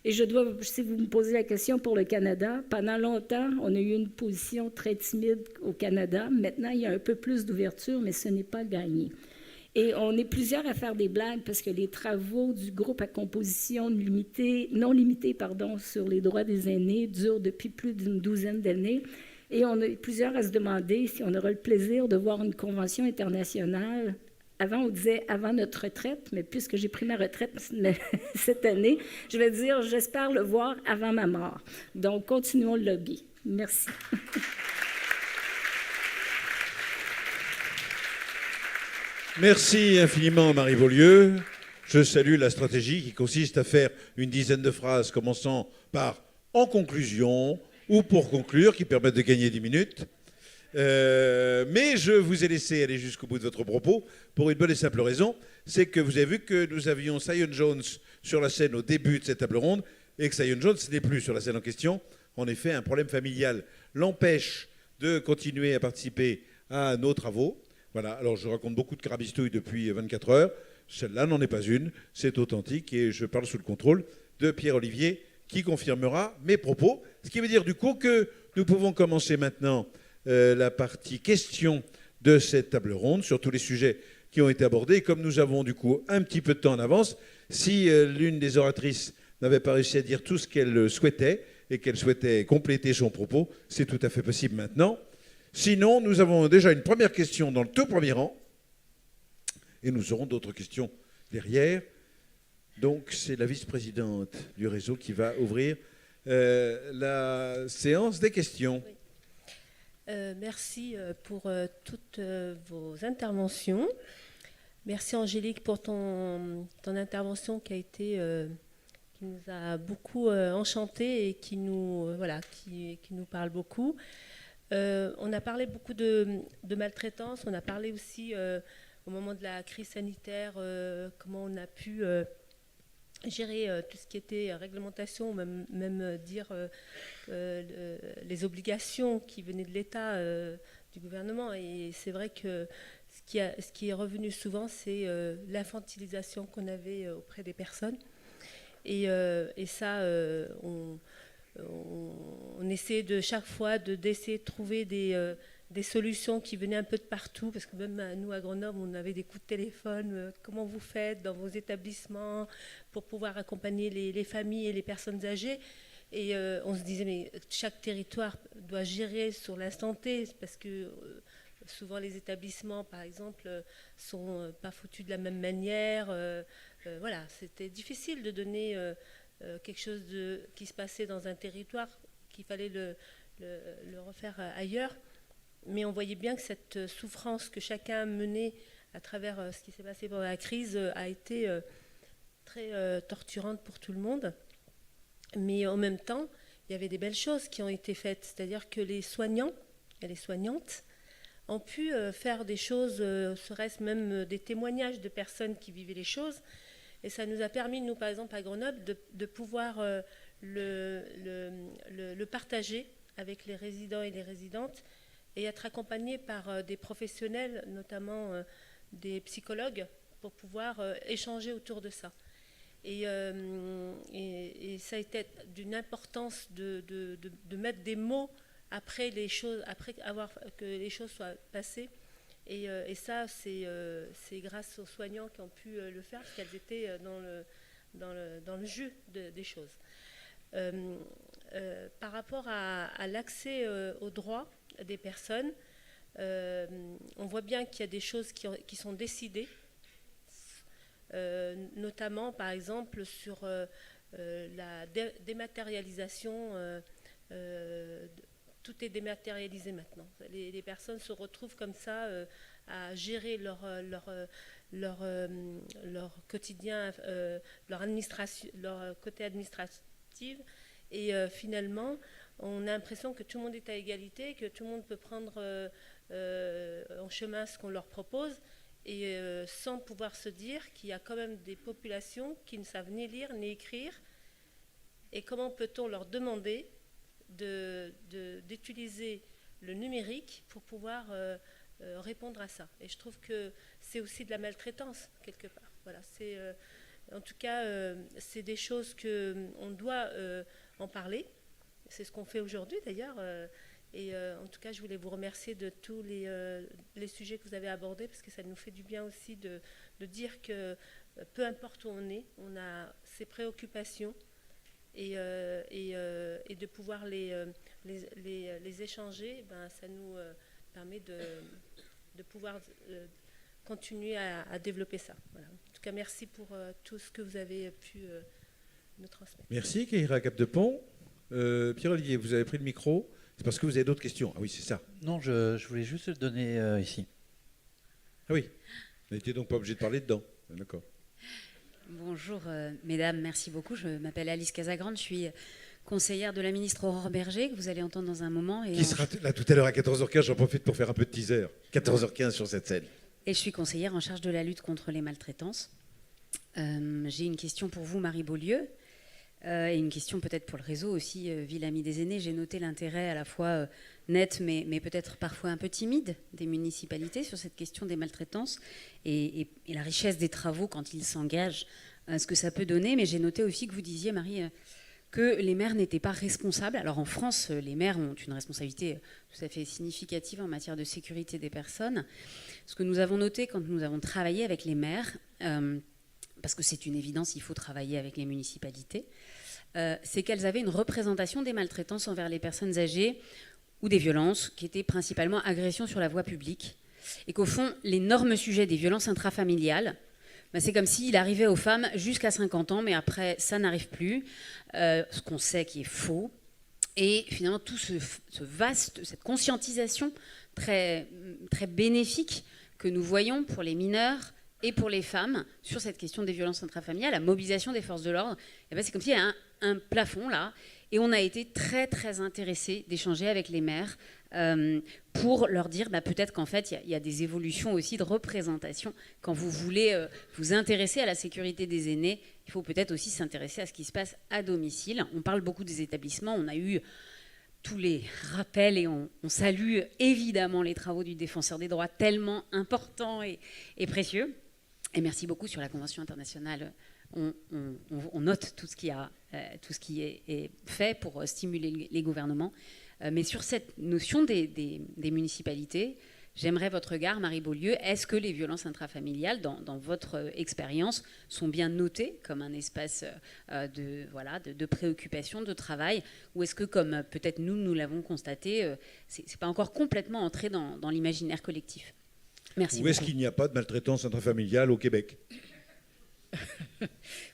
Et si vous me posez la question pour le Canada, pendant longtemps, on a eu une position très timide au Canada. Maintenant, il y a un peu plus d'ouverture, mais ce n'est pas gagné. Et on est plusieurs à faire des blagues parce que les travaux du groupe à composition non limitée sur les droits des aînés durent depuis plus d'une 12aine d'années. Et on est plusieurs à se demander si on aura le plaisir de voir une convention internationale. Avant, on disait avant notre retraite, mais puisque j'ai pris ma retraite cette année, je vais dire j'espère le voir avant ma mort. Donc, continuons le lobby. Merci. Merci infiniment, Marie Beaulieu. Je salue la stratégie qui consiste à faire une dizaine de phrases commençant par « en conclusion » ou pour conclure, qui permettent de gagner 10 minutes. Mais je vous ai laissé aller jusqu'au bout de votre propos pour une bonne et simple raison, c'est que vous avez vu que nous avions Sion Jones sur la scène au début de cette table ronde et que Sion Jones n'est plus sur la scène en question. en effet, un problème familial l'empêche de continuer à participer à nos travaux. Voilà, alors je raconte beaucoup de carabistouilles depuis 24 heures. Celle-là n'en est pas une, c'est authentique et je parle sous le contrôle de Pierre-Olivier qui confirmera mes propos. Ce qui veut dire du coup que nous pouvons commencer maintenant la partie questions de cette table ronde sur tous les sujets qui ont été abordés. Et comme nous avons du coup un petit peu de temps en avance, si l'une des oratrices n'avait pas réussi à dire tout ce qu'elle souhaitait et qu'elle souhaitait compléter son propos, c'est tout à fait possible maintenant. Sinon, nous avons déjà une première question dans le tout premier rang et nous aurons d'autres questions derrière. Donc, c'est la vice-présidente du réseau qui va ouvrir la séance des questions. Oui. Merci pour toutes vos interventions. Merci Angélique pour ton intervention qui a été, qui nous a beaucoup enchantés et qui nous, voilà, qui nous parle beaucoup. On a parlé beaucoup de maltraitance, on a parlé aussi au moment de la crise sanitaire, comment on a pu gérer tout ce qui était réglementation, même dire les obligations qui venaient de l'État, du gouvernement. Et c'est vrai que ce qui est revenu souvent, c'est l'infantilisation qu'on avait auprès des personnes. Et ça, on essayait de chaque fois d'essayer de trouver des solutions qui venaient un peu de partout, parce que même nous à Grenoble, on avait des coups de téléphone, comment vous faites dans vos établissements pour pouvoir accompagner les familles et les personnes âgées. Et on se disait, mais chaque territoire doit gérer sur l'instant T, parce que souvent les établissements, par exemple, sont pas foutus de la même manière. Voilà, c'était difficile de donner quelque chose qui se passait dans un territoire, qu'il fallait le refaire ailleurs. Mais on voyait bien que cette souffrance que chacun a menée à travers ce qui s'est passé pendant la crise a été très torturante pour tout le monde. Mais en même temps, il y avait des belles choses qui ont été faites. C'est-à-dire que les soignants et les soignantes ont pu faire des choses, serait-ce même des témoignages de personnes qui vivaient les choses. Et ça nous a permis, nous, par exemple, à Grenoble, de pouvoir le partager avec les résidents et les résidentes et être accompagnés par des professionnels, notamment des psychologues, pour pouvoir échanger autour de ça. Et ça a été d'une importance de mettre des mots après les choses, après que les choses soient passées. Et ça, c'est grâce aux soignants qui ont pu le faire, parce qu'elles étaient dans le jus des choses. Par rapport à l'accès aux droits des personnes, on voit bien qu'il y a des choses qui sont décidées, notamment, par exemple, sur la dématérialisation. Tout est dématérialisé maintenant. Les personnes se retrouvent comme ça à gérer leur quotidien, leur côté administratif. Et finalement, on a l'impression que tout le monde est à égalité, que tout le monde peut prendre en chemin ce qu'on leur propose, et sans pouvoir se dire qu'il y a quand même des populations qui ne savent ni lire ni écrire. Et comment peut-on leur demander d'utiliser le numérique pour pouvoir répondre à ça. Et je trouve que c'est aussi de la maltraitance, quelque part. Voilà, en tout cas, c'est des choses qu'on doit en parler. C'est ce qu'on fait aujourd'hui, d'ailleurs. Et en tout cas, je voulais vous remercier de tous les sujets que vous avez abordés, parce que ça nous fait du bien aussi de dire que peu importe où on est, on a ces préoccupations. Et de pouvoir les échanger, ça nous permet de pouvoir continuer à développer ça. Voilà. En tout cas, merci pour tout ce que vous avez pu nous transmettre. Merci, Keira Capdepont. Pierre-Olivier, vous avez pris le micro. C'est parce que vous avez d'autres questions. Ah oui, c'est ça. Non, je voulais juste le donner ici. Ah oui, vous n'étiez donc pas obligé de parler dedans. D'accord. Bonjour mesdames, merci beaucoup. Je m'appelle Alice Casagrande, je suis conseillère de la ministre Aurore Berger, que vous allez entendre dans un moment. Qui sera là tout à l'heure à 14h15, j'en profite pour faire un peu de teaser. 14h15 sur cette scène. Et je suis conseillère en charge de la lutte contre les maltraitances. J'ai une question pour vous, Marie Beaulieu. Et une question peut-être pour le réseau aussi, Villes Amies des Aînés. J'ai noté l'intérêt à la fois net, mais peut-être parfois un peu timide des municipalités sur cette question des maltraitances et la richesse des travaux quand ils s'engagent, ce que ça peut donner. Mais j'ai noté aussi que vous disiez, Marie, que les maires n'étaient pas responsables. Alors en France, les maires ont une responsabilité tout à fait significative en matière de sécurité des personnes. Ce que nous avons noté quand nous avons travaillé avec les maires, parce que c'est une évidence, il faut travailler avec les municipalités, c'est qu'elles avaient une représentation des maltraitances envers les personnes âgées ou des violences qui étaient principalement agressions sur la voie publique. Et qu'au fond, l'énorme sujet des violences intrafamiliales, c'est comme s'il arrivait aux femmes jusqu'à 50 ans, mais après, ça n'arrive plus, ce qu'on sait qui est faux. Et finalement, tout cette conscientisation très, très bénéfique que nous voyons pour les mineurs et pour les femmes sur cette question des violences intrafamiliales, la mobilisation des forces de l'ordre, c'est comme s'il y a un plafond là. Et on a été très, très intéressés d'échanger avec les maires pour leur dire peut-être qu'en fait, il y a des évolutions aussi de représentation. Quand vous voulez vous intéresser à la sécurité des aînés, il faut peut-être aussi s'intéresser à ce qui se passe à domicile. On parle beaucoup des établissements. On a eu tous les rappels et on salue évidemment les travaux du défenseur des droits tellement importants et précieux. Et merci beaucoup sur la Convention internationale. On note tout ce qui est fait pour stimuler les gouvernements. Mais sur cette notion des municipalités, j'aimerais votre regard, Marie Beaulieu. Est-ce que les violences intrafamiliales, dans votre expérience, sont bien notées comme un espace de préoccupation, de travail, ou est-ce que, comme peut-être nous l'avons constaté, c'est pas encore complètement entré dans l'imaginaire collectif? Merci beaucoup. Ou est-ce qu'il n'y a pas de maltraitance intrafamiliale au Québec?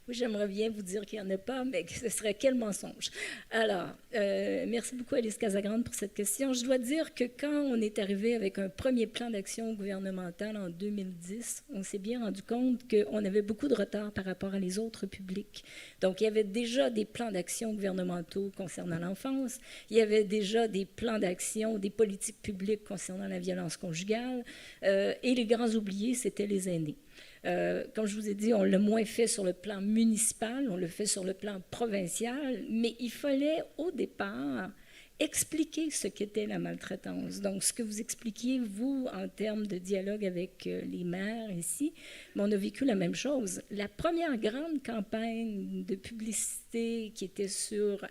Oui, j'aimerais bien vous dire qu'il n'y en a pas, mais que ce serait quel mensonge. Alors, merci beaucoup Alice Casagrande pour cette question. Je dois dire que quand on est arrivé avec un premier plan d'action gouvernemental en 2010, on s'est bien rendu compte qu'on avait beaucoup de retard par rapport à les autres publics. Donc, il y avait déjà des plans d'action gouvernementaux concernant l'enfance, il y avait déjà des plans d'action, des politiques publiques concernant la violence conjugale, et les grands oubliés, c'était les aînés. Comme je vous ai dit, on l'a moins fait sur le plan municipal, on le fait sur le plan provincial, mais il fallait au départ expliquer ce qu'était la maltraitance. Donc, ce que vous expliquiez, vous, en termes de dialogue avec les maires ici, mais on a vécu la même chose. La première grande campagne de publicité qui était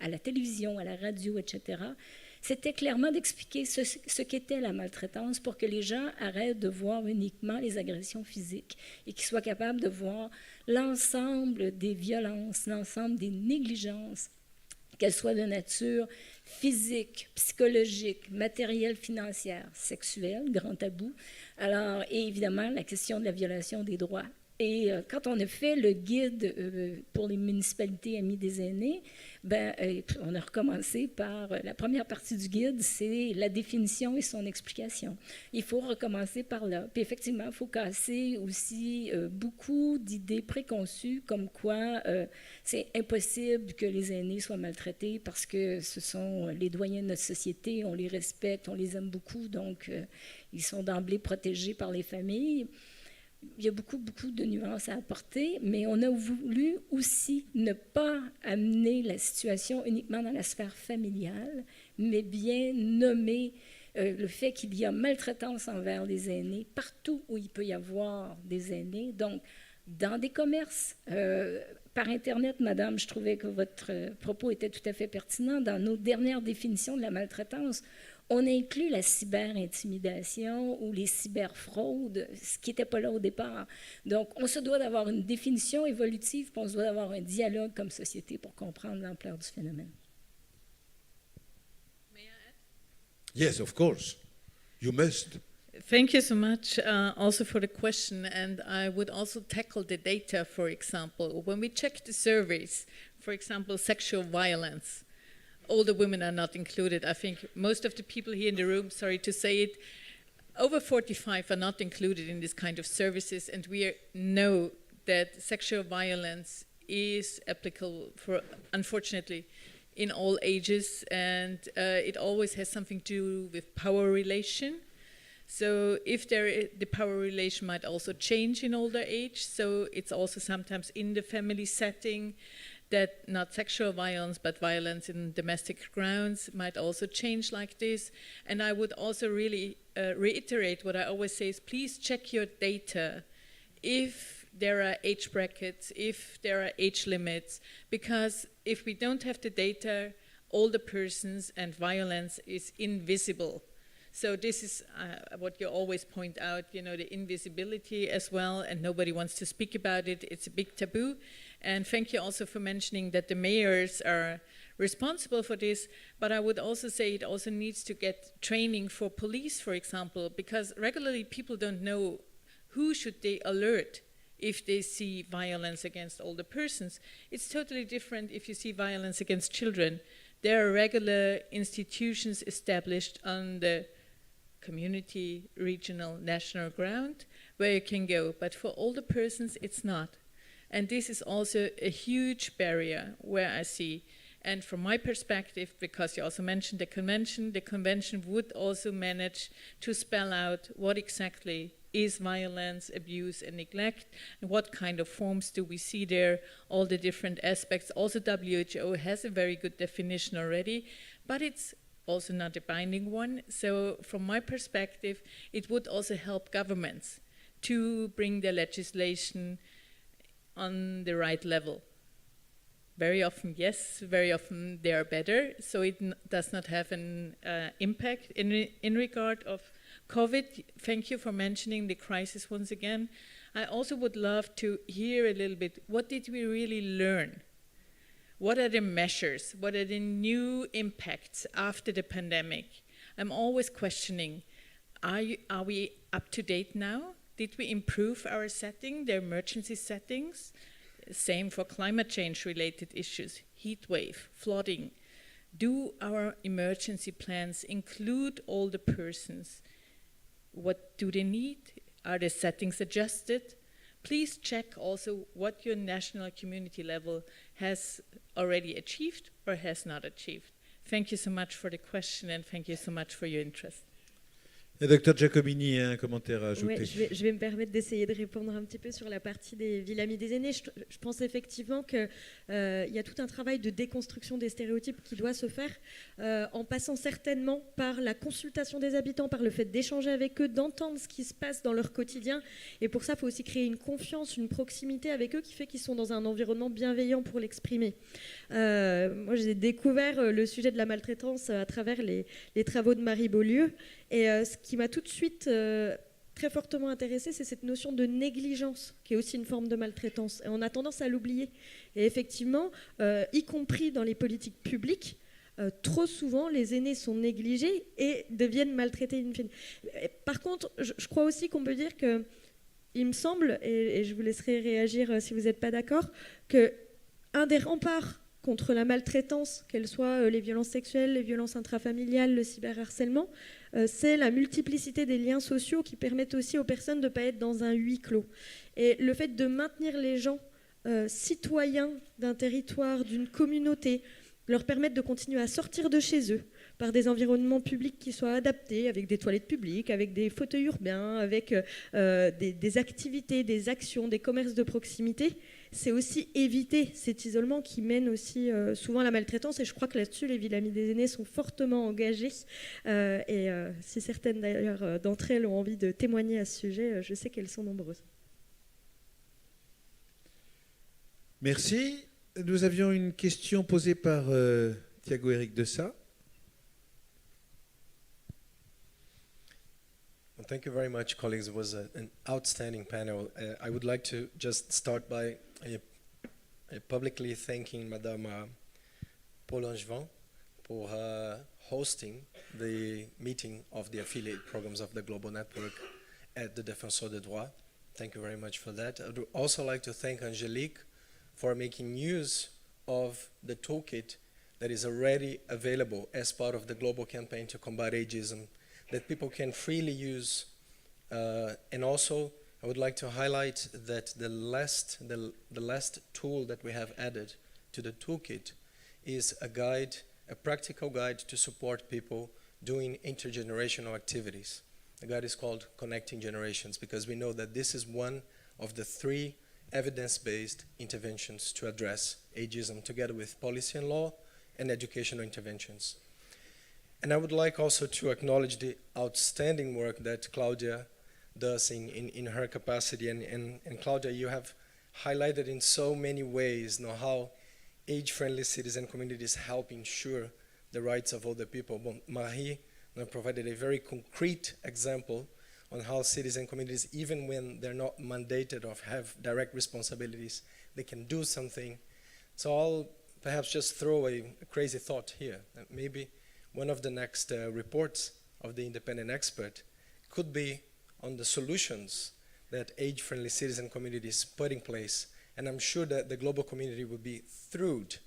à la télévision, à la radio, etc., c'était clairement d'expliquer ce qu'était la maltraitance pour que les gens arrêtent de voir uniquement les agressions physiques et qu'ils soient capables de voir l'ensemble des violences, l'ensemble des négligences, qu'elles soient de nature physique, psychologique, matérielle, financière, sexuelle, grand tabou. Alors, et évidemment, la question de la violation des droits. Et quand on a fait le guide pour les municipalités amies des aînés, on a recommencé par la première partie du guide, c'est la définition et son explication. Il faut recommencer par là. Puis effectivement, il faut casser aussi beaucoup d'idées préconçues comme quoi c'est impossible que les aînés soient maltraités parce que ce sont les doyens de notre société, on les respecte, on les aime beaucoup, donc ils sont d'emblée protégés par les familles. Il y a beaucoup de nuances à apporter, mais on a voulu aussi ne pas amener la situation uniquement dans la sphère familiale, mais bien nommer le fait qu'il y a maltraitance envers les aînés partout où il peut y avoir des aînés. Donc, dans des commerces, par Internet, madame, je trouvais que votre propos était tout à fait pertinent. Dans nos dernières définitions de la maltraitance, on inclut la cyberintimidation ou les cyberfraudes, ce qui n'était pas là au départ. Donc, on se doit d'avoir une définition évolutive, puis on se doit d'avoir un dialogue comme société pour comprendre l'ampleur du phénomène. Yes, of course. You must. Thank you so much also for the question, and I would also tackle the data, for example. When we check the surveys, for example, sexual violence, older women are not included. I think most of the people here in the room, sorry to say it, over 45 are not included in this kind of services, and we know that sexual violence is applicable for, unfortunately, in all ages, and it always has something to do with power relation. So if the power relation might also change in older age, so it's also sometimes in the family setting. that not sexual violence, but violence in domestic grounds might also change like this. And I would also really reiterate what I always say is please check your data if there are age brackets, if there are age limits, because if we don't have the data, older persons and violence is invisible. So this is what you always point out, you know, the invisibility as well, and nobody wants to speak about it. It's a big taboo. And thank you also for mentioning that the mayors are responsible for this, but I would also say it also needs to get training for police, for example, because regularly people don't know who should they alert if they see violence against older persons. It's totally different if you see violence against children. There are regular institutions established on the community, regional, national ground where you can go. But for older persons, it's not. And this is also a huge barrier where I see. And from my perspective, because you also mentioned the convention would also manage to spell out what exactly is violence, abuse, and neglect, and what kind of forms do we see there, all the different aspects. Also, WHO has a very good definition already, but it's also not a binding one. So from my perspective, it would also help governments to bring their legislation on the right level. Very often, yes, very often they are better, so it does not have an impact. In regard of COVID, thank you for mentioning the crisis once again. I also would love to hear a little bit, what did we really learn? What are the measures? What are the new impacts after the pandemic? I'm always questioning, are we up to date now? Did we improve our setting, the emergency settings? Same for climate change related issues, heat wave, flooding. Do our emergency plans include all the persons? What do they need? Are the settings adjusted? Please check also what your national community level has already achieved or has not achieved. Thank you so much for the question and thank you so much for your interest. Et Dr Giacomini, un commentaire à ajouter. Ouais, je vais me permettre d'essayer de répondre un petit peu sur la partie des Villes Amies des aînés. Je pense effectivement qu'il y a tout un travail de déconstruction des stéréotypes qui doit se faire en passant certainement par la consultation des habitants, par le fait d'échanger avec eux, d'entendre ce qui se passe dans leur quotidien. Et pour ça, il faut aussi créer une confiance, une proximité avec eux qui fait qu'ils sont dans un environnement bienveillant pour l'exprimer. Moi, j'ai découvert le sujet de la maltraitance à travers les travaux de Marie Beaulieu. Et ce qui m'a tout de suite très fortement intéressée, c'est cette notion de négligence, qui est aussi une forme de maltraitance. Et on a tendance à l'oublier. Et effectivement, y compris dans les politiques publiques, trop souvent, les aînés sont négligés et deviennent maltraités. Par contre, je crois aussi qu'on peut dire que, il me semble, et je vous laisserai réagir si vous n'êtes pas d'accord, qu'un des remparts contre la maltraitance, qu'elles soient les violences sexuelles, les violences intrafamiliales, le cyberharcèlement, c'est la multiplicité des liens sociaux qui permettent aussi aux personnes de ne pas être dans un huis clos. Et le fait de maintenir les gens citoyens d'un territoire, d'une communauté, leur permettre de continuer à sortir de chez eux par des environnements publics qui soient adaptés, avec des toilettes publiques, avec des fauteuils urbains, avec des activités, des actions, des commerces de proximité, c'est aussi éviter cet isolement qui mène aussi souvent à la maltraitance. Et je crois que là-dessus, les Villes Amies des aînés sont fortement engagées. Et si certaines d'ailleurs d'entre elles ont envie de témoigner à ce sujet, je sais qu'elles sont nombreuses. Merci. Nous avions une question posée par Thiago Eric Dessa. Well, thank you very much, colleagues. It was an outstanding panel. I would like to just start by publicly thanking Madame Paul Angevin for hosting the meeting of the affiliate programs of the Global Network at the Défenseur des Droits. Thank you very much for that. I would also like to thank Angelique for making use of the toolkit that is already available as part of the global campaign to combat ageism, that people can freely use. And also, I would like to highlight that the last tool that we have added to the toolkit is a guide, a practical guide to support people doing intergenerational activities. The guide is called Connecting Generations, because we know that this is one of the three evidence-based interventions to address ageism, together with policy and law and educational interventions. And I would like also to acknowledge the outstanding work that Claudia does in her capacity. And Claudia, you have highlighted in so many ways how age-friendly cities and communities help ensure the rights of older people. Well, Marie provided a very concrete example on how cities and communities, even when they're not mandated or have direct responsibilities, they can do something. So I'll perhaps just throw a crazy thought here. Maybe one of the next reports of the independent expert could be on the solutions that age-friendly cities and communities put in place. And I'm sure that the global community would be thrilled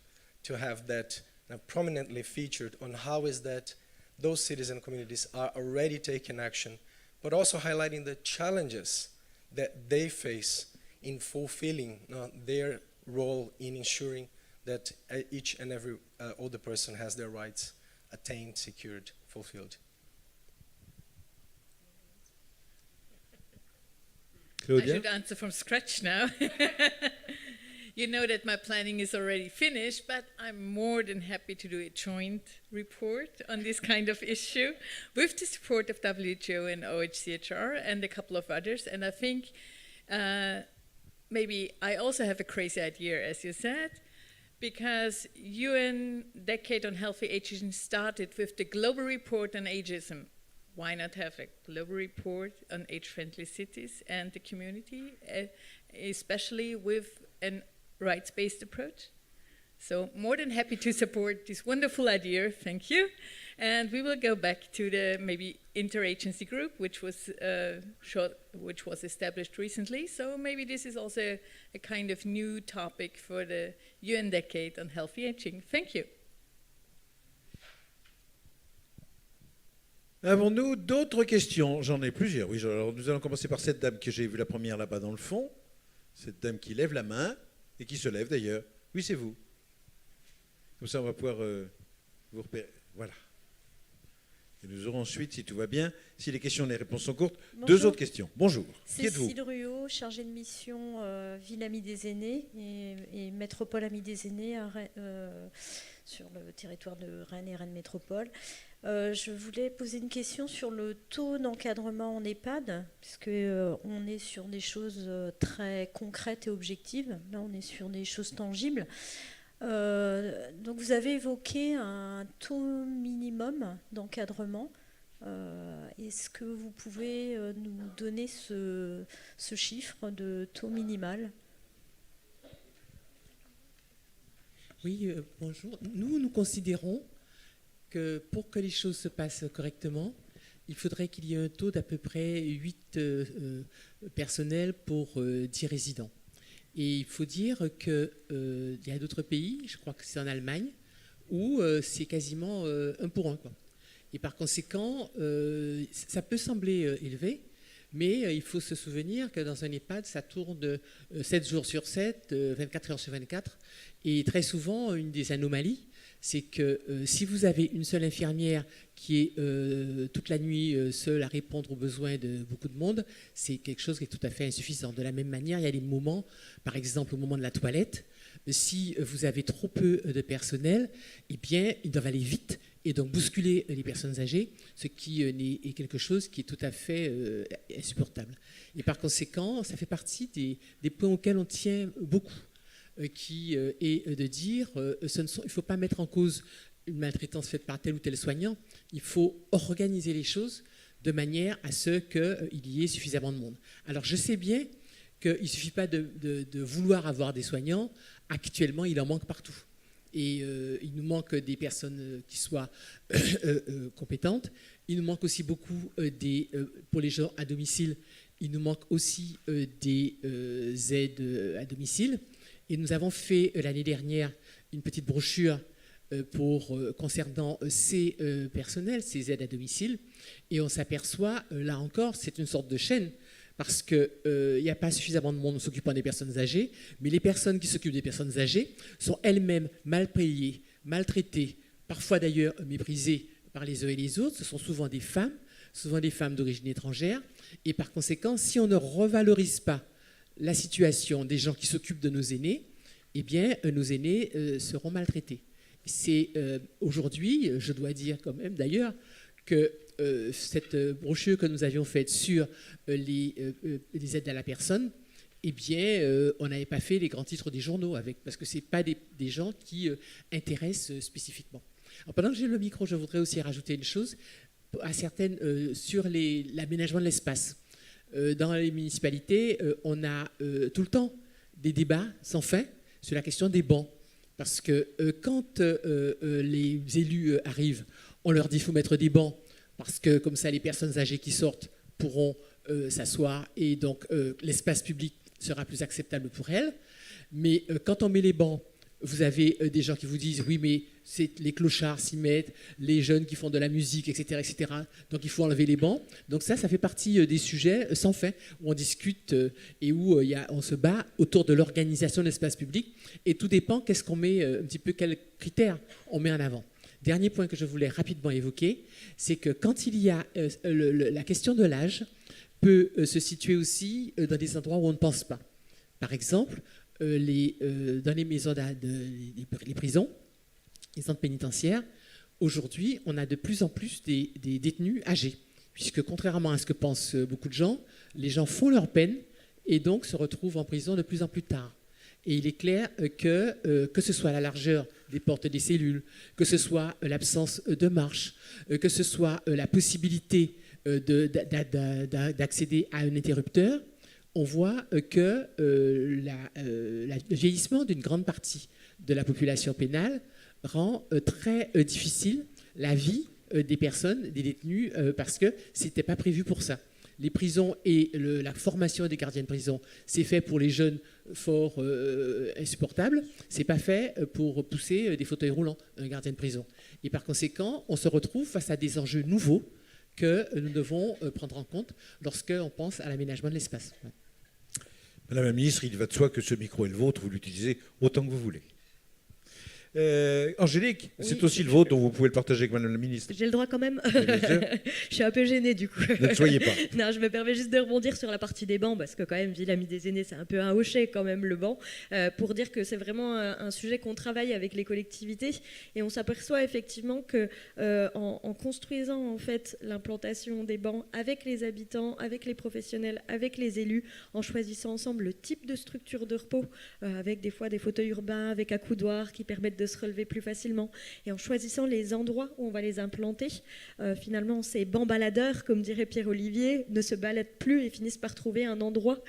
to have that prominently featured on how is that those cities and communities are already taking action, but also highlighting the challenges that they face in fulfilling their role in ensuring that each and every older person has their rights attained, secured, fulfilled. Claudia? I should answer from scratch now. You know that my planning is already finished, but I'm more than happy to do a joint report on this kind of issue with the support of WHO and OHCHR and a couple of others. And I think maybe I also have a crazy idea, as you said, because UN Decade on Healthy Ageism started with the Global Report on Ageism. Why not have a global report on age-friendly cities and the community, especially with a rights-based approach? So more than happy to support this wonderful idea, thank you. And we will go back to the maybe interagency group, which was established recently. So maybe this is also a kind of new topic for the UN Decade on Healthy Aging. Thank you. Avons-nous d'autres questions? J'en ai plusieurs. Oui, alors nous allons commencer par cette dame que j'ai vue la première là-bas dans le fond. Cette dame qui lève la main et qui se lève d'ailleurs. Oui, c'est vous. Comme ça, on va pouvoir vous repérer. Voilà. Et nous aurons ensuite, si tout va bien, si les questions et les réponses sont courtes, Bonjour. Deux autres questions. Bonjour. Qui êtes-vous? Cécile Ruot, chargée de mission Villes Amies des Aînés et Métropole Amies des Aînés sur le territoire de Rennes et Rennes Métropole. Je voulais poser une question sur le taux d'encadrement en EHPAD, puisqu'on est sur des choses très concrètes et objectives. Là, on est sur des choses tangibles. Donc, vous avez évoqué un taux minimum d'encadrement. Est-ce que vous pouvez nous donner ce chiffre de taux minimal? Oui, bonjour. Nous considérons que pour que les choses se passent correctement, il faudrait qu'il y ait un taux d'à peu près 8 personnels pour 10 résidents. Et il faut dire qu'il y a d'autres pays, je crois que c'est en Allemagne, où c'est quasiment 1 pour 1, quoi. Et par conséquent, ça peut sembler élevé, mais il faut se souvenir que dans un EHPAD, ça tourne 7 jours sur 7, 24 heures sur 24. Et très souvent, une des anomalies, c'est que si vous avez une seule infirmière qui est toute la nuit seule à répondre aux besoins de beaucoup de monde, c'est quelque chose qui est tout à fait insuffisant. De la même manière, il y a des moments, par exemple au moment de la toilette, si vous avez trop peu de personnel, eh bien, ils doivent aller vite et donc bousculer les personnes âgées, ce qui est quelque chose qui est tout à fait insupportable. Et par conséquent, ça fait partie des points auxquels on tient beaucoup. Qui est de dire il ne faut pas mettre en cause une maltraitance faite par tel ou tel soignant, il faut organiser les choses de manière à ce qu'il y ait suffisamment de monde. Alors je sais bien qu'il ne suffit pas de vouloir avoir des soignants, actuellement il en manque partout. Et il nous manque des personnes qui soient compétentes, il nous manque aussi beaucoup pour les gens à domicile, il nous manque aussi des aides à domicile. Et nous avons fait l'année dernière une petite brochure concernant ces personnels, ces aides à domicile. Et on s'aperçoit, là encore, c'est une sorte de chaîne, parce qu'il n'y a pas suffisamment de monde s'occupant des personnes âgées, mais les personnes qui s'occupent des personnes âgées sont elles-mêmes mal payées, maltraitées, parfois d'ailleurs méprisées par les uns et les autres. Ce sont souvent des femmes d'origine étrangère. Et par conséquent, si on ne revalorise pas la situation des gens qui s'occupent de nos aînés, eh bien, nos aînés seront maltraités. C'est aujourd'hui, je dois dire quand même d'ailleurs, que cette brochure que nous avions faite sur les aides à la personne, eh bien, on n'avait pas fait les grands titres des journaux avec, parce que ce n'est pas des gens qui intéressent spécifiquement. Alors, pendant que j'ai le micro, je voudrais aussi rajouter une chose à certaines, sur l'aménagement de l'espace. Dans les municipalités, on a tout le temps des débats sans fin sur la question des bancs. Parce que quand les élus arrivent, on leur dit qu'il faut mettre des bancs, parce que comme ça, les personnes âgées qui sortent pourront s'asseoir et donc l'espace public sera plus acceptable pour elles. Mais quand on met les bancs, vous avez des gens qui vous disent « oui, mais les clochards s'y mettent, les jeunes qui font de la musique, etc. etc. Donc il faut enlever les bancs ». Donc ça fait partie des sujets sans fin, où on discute et où on se bat autour de l'organisation de l'espace public. Et tout dépend qu'est-ce qu'on met, un petit peu quels critères on met en avant. Dernier point que je voulais rapidement évoquer, c'est que quand il y a la question de l'âge peut se situer aussi dans des endroits où on ne pense pas. Par exemple, dans les maisons, les prisons, les centres pénitentiaires, aujourd'hui, on a de plus en plus des détenus âgés, puisque contrairement à ce que pensent beaucoup de gens, les gens font leur peine et donc se retrouvent en prison de plus en plus tard. Et il est clair que ce soit la largeur des portes des cellules, que ce soit l'absence de marche, que ce soit la possibilité d'accéder à un interrupteur, on voit que le vieillissement d'une grande partie de la population pénale rend très difficile la vie des personnes, des détenus, parce que ce n'était pas prévu pour ça. Les prisons et la formation des gardiens de prison, c'est fait pour les jeunes forts insupportables, c'est pas fait pour pousser des fauteuils roulants, un gardien de prison. Et par conséquent, on se retrouve face à des enjeux nouveaux que nous devons prendre en compte lorsqu'on pense à l'aménagement de l'espace. Madame la ministre, il va de soi que ce micro est le vôtre, vous l'utilisez autant que vous voulez. Angélique, oui. C'est aussi le vôtre, donc vous pouvez le partager avec Madame la ministre. J'ai le droit quand même. Je suis un peu gênée du coup. Ne soyez pas. Non, je me permets juste de rebondir sur la partie des bancs, parce que quand même, Villes Amies des aînés, c'est un peu un hocher quand même le banc, pour dire que c'est vraiment un sujet qu'on travaille avec les collectivités, et on s'aperçoit effectivement que en construisant en fait l'implantation des bancs avec les habitants, avec les professionnels, avec les élus, en choisissant ensemble le type de structure de repos, avec des fois des fauteuils urbains, avec accoudoirs qui permettent de se relever plus facilement, et en choisissant les endroits où on va les implanter, finalement ces bancs baladeurs, comme dirait Pierre-Olivier, ne se baladent plus et finissent par trouver un endroit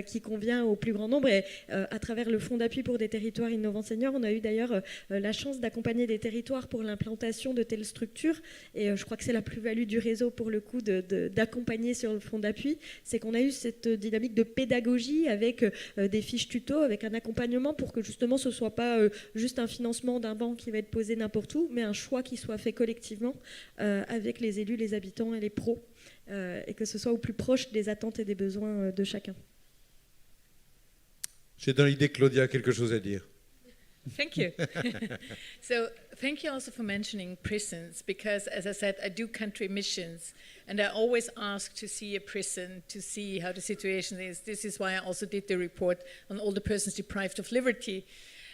qui convient au plus grand nombre. Et à travers le Fonds d'appui pour des territoires innovants seniors, on a eu d'ailleurs la chance d'accompagner des territoires pour l'implantation de telles structures, et je crois que c'est la plus-value du réseau pour le coup d'accompagner sur le Fonds d'appui, c'est qu'on a eu cette dynamique de pédagogie avec des fiches tuto, avec un accompagnement pour que justement ce ne soit pas juste un financement d'un banc qui va être posé n'importe où, mais un choix qui soit fait collectivement avec les élus, les habitants et les pros, et que ce soit au plus proche des attentes et des besoins de chacun. J'ai dans l'idée que Claudia a quelque chose à dire. Thank you. So thank you also for mentioning prisons, because as I said, I do country missions, and I always ask to see a prison, to see how the situation is. This is why I also did the report on all the persons deprived of liberty.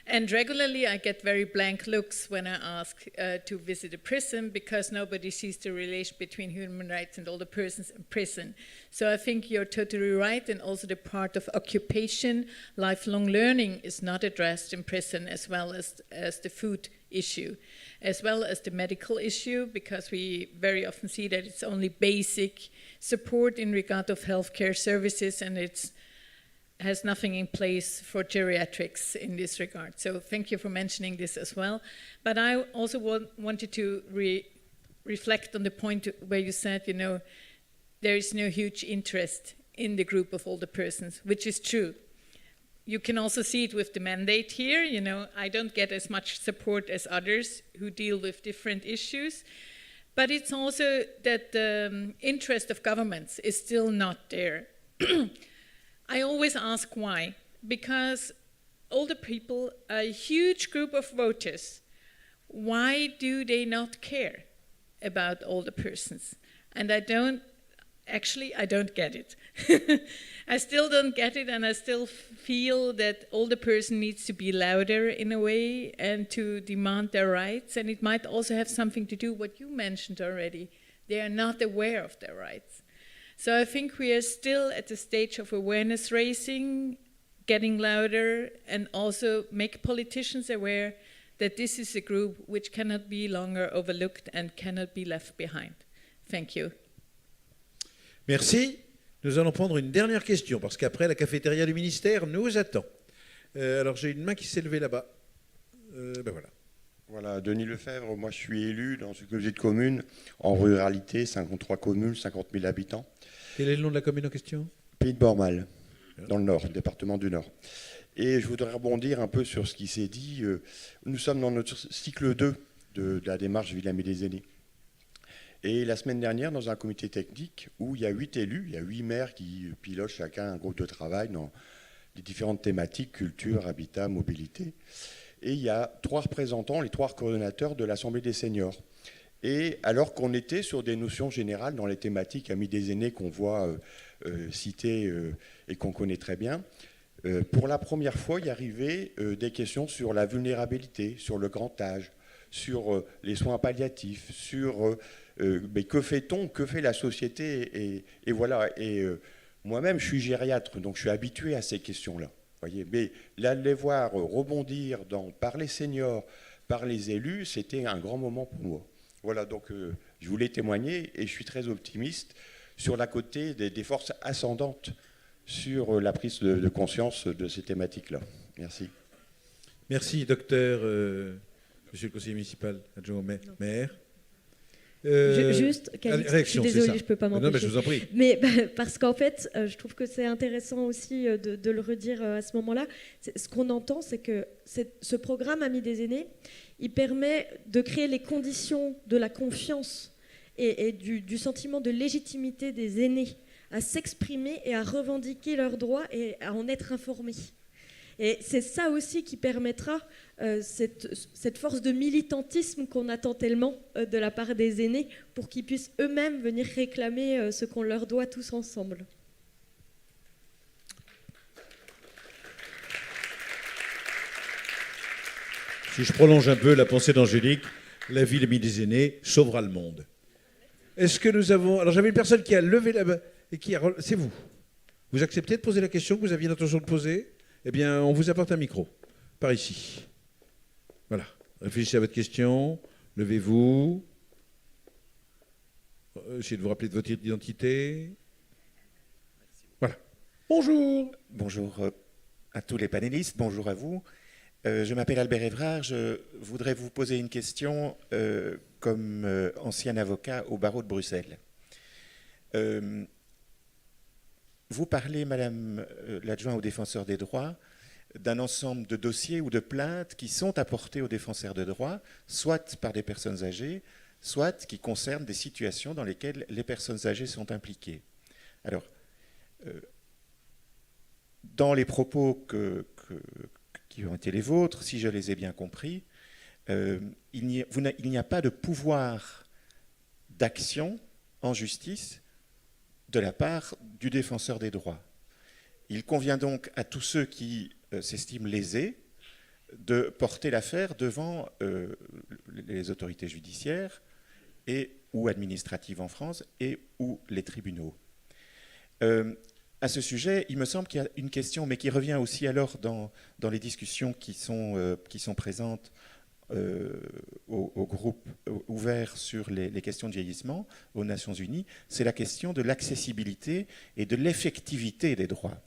And regularly I get very blank looks when I ask to visit a prison, because nobody sees the relation between human rights and all the persons in prison. So I think you're totally right, and also the part of occupation, lifelong learning is not addressed in prison, as well as the food issue, as well as the medical issue, because we very often see that it's only basic support in regard of healthcare services, and it's has nothing in place for geriatrics in this regard. So thank you for mentioning this as well. But I also wanted to reflect on the point where you said, you know, there is no huge interest in the group of older persons, which is true. You can also see it with the mandate here. You know, I don't get as much support as others who deal with different issues. But it's also that the interest of governments is still not there. I always ask why, because older people are a huge group of voters. Why do they not care about older persons? And I don't get it. I still don't get it, and I still feel that older person needs to be louder in a way and to demand their rights. And it might also have something to do what you mentioned already. They are not aware of their rights. So I think we are still at the stage of awareness raising, getting louder, and also make politicians aware that this is a group which cannot be longer overlooked and cannot be left behind. Thank you. Merci. Nous allons prendre une dernière question, parce qu'après, la cafétéria du ministère nous attend. Alors, j'ai une main qui s'est levée là-bas. Ben voilà. Voilà, Denis Lefebvre, moi je suis élu dans une communauté de communes en ruralité, 53 communes, 50 000 habitants. Quel est le nom de la commune en question? Pays de Bormal, dans le Nord, département du Nord. Et je voudrais rebondir un peu sur ce qui s'est dit. Nous sommes dans notre cycle 2 de la démarche Villes Amies des Aînés. Et la semaine dernière, dans un comité technique où il y a 8 élus, il y a 8 maires qui pilotent chacun un groupe de travail dans les différentes thématiques, culture, habitat, mobilité. Et il y a 3 représentants, les 3 coordonnateurs de l'Assemblée des seniors. Et alors qu'on était sur des notions générales dans les thématiques Amis des aînés qu'on voit citées et qu'on connaît très bien, pour la première fois, il y arrivait des questions sur la vulnérabilité, sur le grand âge, sur les soins palliatifs, sur mais que fait-on, que fait la société et voilà. Et moi-même, je suis gériatre, donc je suis habitué à ces questions-là. Voyez, mais là, les voir rebondir par les seniors, par les élus, c'était un grand moment pour moi. Voilà, donc je voulais témoigner et je suis très optimiste sur la côté des forces ascendantes sur la prise de conscience de ces thématiques-là. Merci. Merci, docteur, monsieur le conseiller municipal, adjoint au maire. Juste, je suis désolée, je ne peux pas m'empêcher. Non, mais je vous en prie. Mais parce qu'en fait, je trouve que c'est intéressant aussi de le redire à ce moment-là. Ce qu'on entend, c'est que ce programme Amis des aînés, il permet de créer les conditions de la confiance et du sentiment de légitimité des aînés à s'exprimer et à revendiquer leurs droits et à en être informés. Et c'est ça aussi qui permettra cette force de militantisme qu'on attend tellement de la part des aînés pour qu'ils puissent eux-mêmes venir réclamer ce qu'on leur doit tous ensemble. Si je prolonge un peu la pensée d'Angélique, la Ville Amies des aînés sauvera le monde. Est-ce que nous avons... Alors j'avais une personne qui a levé la main et qui a... C'est vous. Vous acceptez de poser la question que vous aviez l'intention de poser? Eh bien, on vous apporte un micro, par ici. Voilà. Réfléchissez à votre question. Levez-vous. Essayez de vous rappeler de votre identité. Voilà. Bonjour. Bonjour à tous les panélistes. Bonjour à vous. Je m'appelle Albert Évrard. Je voudrais vous poser une question comme ancien avocat au barreau de Bruxelles. Vous parlez, Madame l'adjoint au défenseur des droits, d'un ensemble de dossiers ou de plaintes qui sont apportés aux défenseurs de droits, soit par des personnes âgées, soit qui concernent des situations dans lesquelles les personnes âgées sont impliquées. Alors, dans les propos qui ont été les vôtres, si je les ai bien compris, il n'y a pas de pouvoir d'action en justice de la part du défenseur des droits. Il convient donc à tous ceux qui s'estiment lésés de porter l'affaire devant les autorités judiciaires et ou administratives en France et ou les tribunaux. À ce sujet, il me semble qu'il y a une question, mais qui revient aussi alors dans les discussions qui sont présentes au groupe ouvert sur les questions de vieillissement aux Nations Unies, c'est la question de l'accessibilité et de l'effectivité des droits.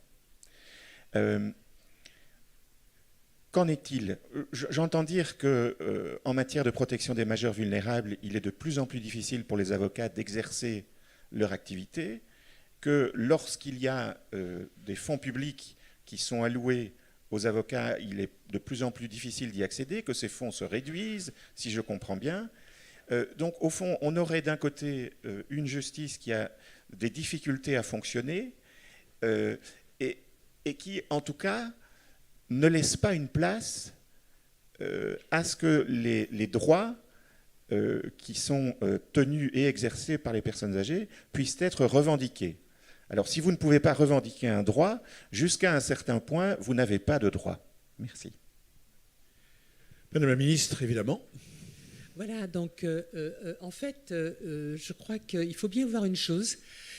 Qu'en est-il? J'entends dire qu'en matière de protection des majeurs vulnérables, il est de plus en plus difficile pour les avocats d'exercer leur activité, que lorsqu'il y a des fonds publics qui sont alloués aux avocats, il est de plus en plus difficile d'y accéder, que ces fonds se réduisent, si je comprends bien. Donc, au fond, on aurait d'un côté une justice qui a des difficultés à fonctionner et qui, en tout cas, ne laisse pas une place à ce que les droits qui sont tenus et exercés par les personnes âgées puissent être revendiqués. Alors, si vous ne pouvez pas revendiquer un droit, jusqu'à un certain point, vous n'avez pas de droit. Merci. Madame la ministre, évidemment. Voilà, donc en fait, je crois qu'il faut bien voir une chose,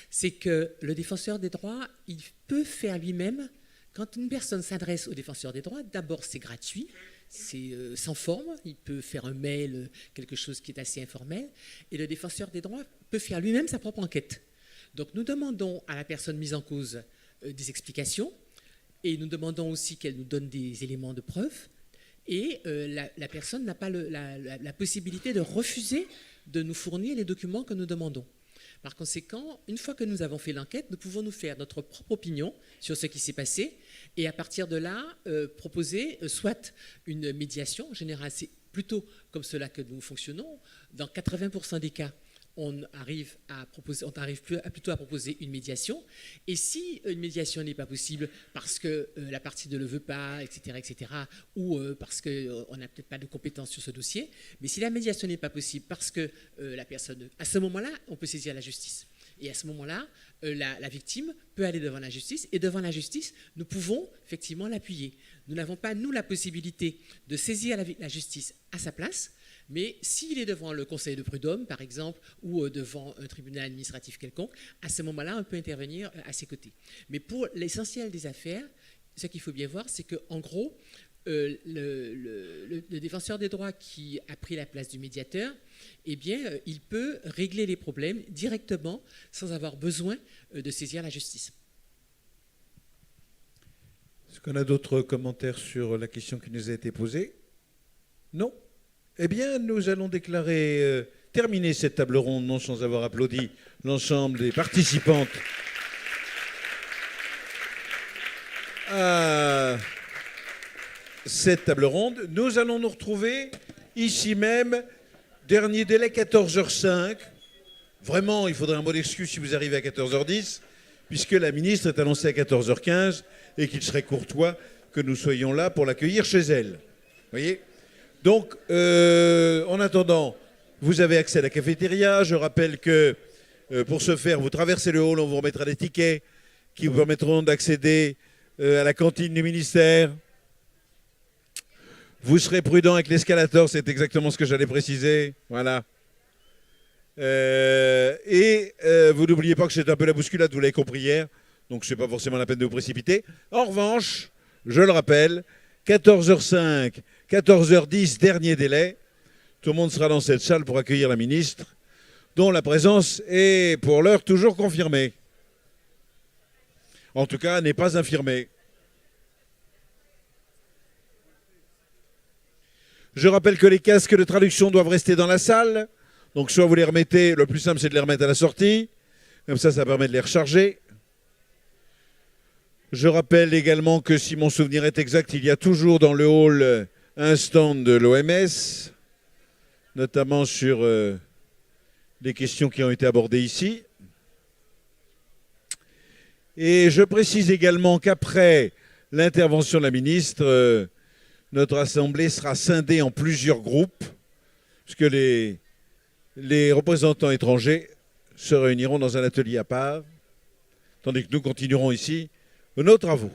c'est que le défenseur des droits, il peut faire lui-même, quand une personne s'adresse au défenseur des droits, d'abord c'est gratuit, c'est sans forme, il peut faire un mail, quelque chose qui est assez informel, et le défenseur des droits peut faire lui-même sa propre enquête. Donc nous demandons à la personne mise en cause des explications, et nous demandons aussi qu'elle nous donne des éléments de preuve, et la personne n'a pas la possibilité de refuser de nous fournir les documents que nous demandons. Par conséquent, une fois que nous avons fait l'enquête, nous pouvons nous faire notre propre opinion sur ce qui s'est passé et à partir de là, proposer soit une médiation. En général, c'est plutôt comme cela que nous fonctionnons. Dans 80% des cas, on arrive plutôt à proposer une médiation. Et si une médiation n'est pas possible parce que la partie ne le veut pas, etc., ou parce qu'on n'a peut-être pas de compétences sur ce dossier, mais si la médiation n'est pas possible parce que la personne... À ce moment-là, on peut saisir la justice. Et à ce moment-là, la victime peut aller devant la justice. Et devant la justice, nous pouvons effectivement l'appuyer. Nous n'avons pas, nous, la possibilité de saisir la justice à sa place. Mais s'il est devant le conseil de prud'homme, par exemple, ou devant un tribunal administratif quelconque, à ce moment-là, on peut intervenir à ses côtés. Mais pour l'essentiel des affaires, ce qu'il faut bien voir, c'est qu'en gros, le défenseur des droits qui a pris la place du médiateur, eh bien, il peut régler les problèmes directement sans avoir besoin de saisir la justice. Est-ce qu'on a d'autres commentaires sur la question qui nous a été posée? Non? Eh bien, nous allons déclarer terminer cette table ronde, non sans avoir applaudi l'ensemble des participantes à cette table ronde. Nous allons nous retrouver ici même, dernier délai 14h05. Vraiment, il faudrait un mot d'excuse si vous arrivez à 14h10, puisque la ministre est annoncée à 14h15 et qu'il serait courtois que nous soyons là pour l'accueillir chez elle. Vous voyez ? Donc, en attendant, vous avez accès à la cafétéria. Je rappelle que pour ce faire, vous traversez le hall, on vous remettra des tickets qui vous permettront d'accéder à la cantine du ministère. Vous serez prudent avec l'escalator, c'est exactement ce que j'allais préciser. Voilà. Et vous n'oubliez pas que c'est un peu la bousculade, vous l'avez compris hier, donc ce n'est pas forcément la peine de vous précipiter. En revanche, je le rappelle, 14h05, 14h10, dernier délai. Tout le monde sera dans cette salle pour accueillir la ministre, dont la présence est pour l'heure toujours confirmée. En tout cas, n'est pas infirmée. Je rappelle que les casques de traduction doivent rester dans la salle. Donc soit vous les remettez, le plus simple c'est de les remettre à la sortie. Comme ça permet de les recharger. Je rappelle également que si mon souvenir est exact, il y a toujours dans le hall un stand de l'OMS, notamment sur les questions qui ont été abordées ici. Et je précise également qu'après l'intervention de la ministre, notre assemblée sera scindée en plusieurs groupes, puisque les représentants étrangers se réuniront dans un atelier à part, tandis que nous continuerons ici nos travaux.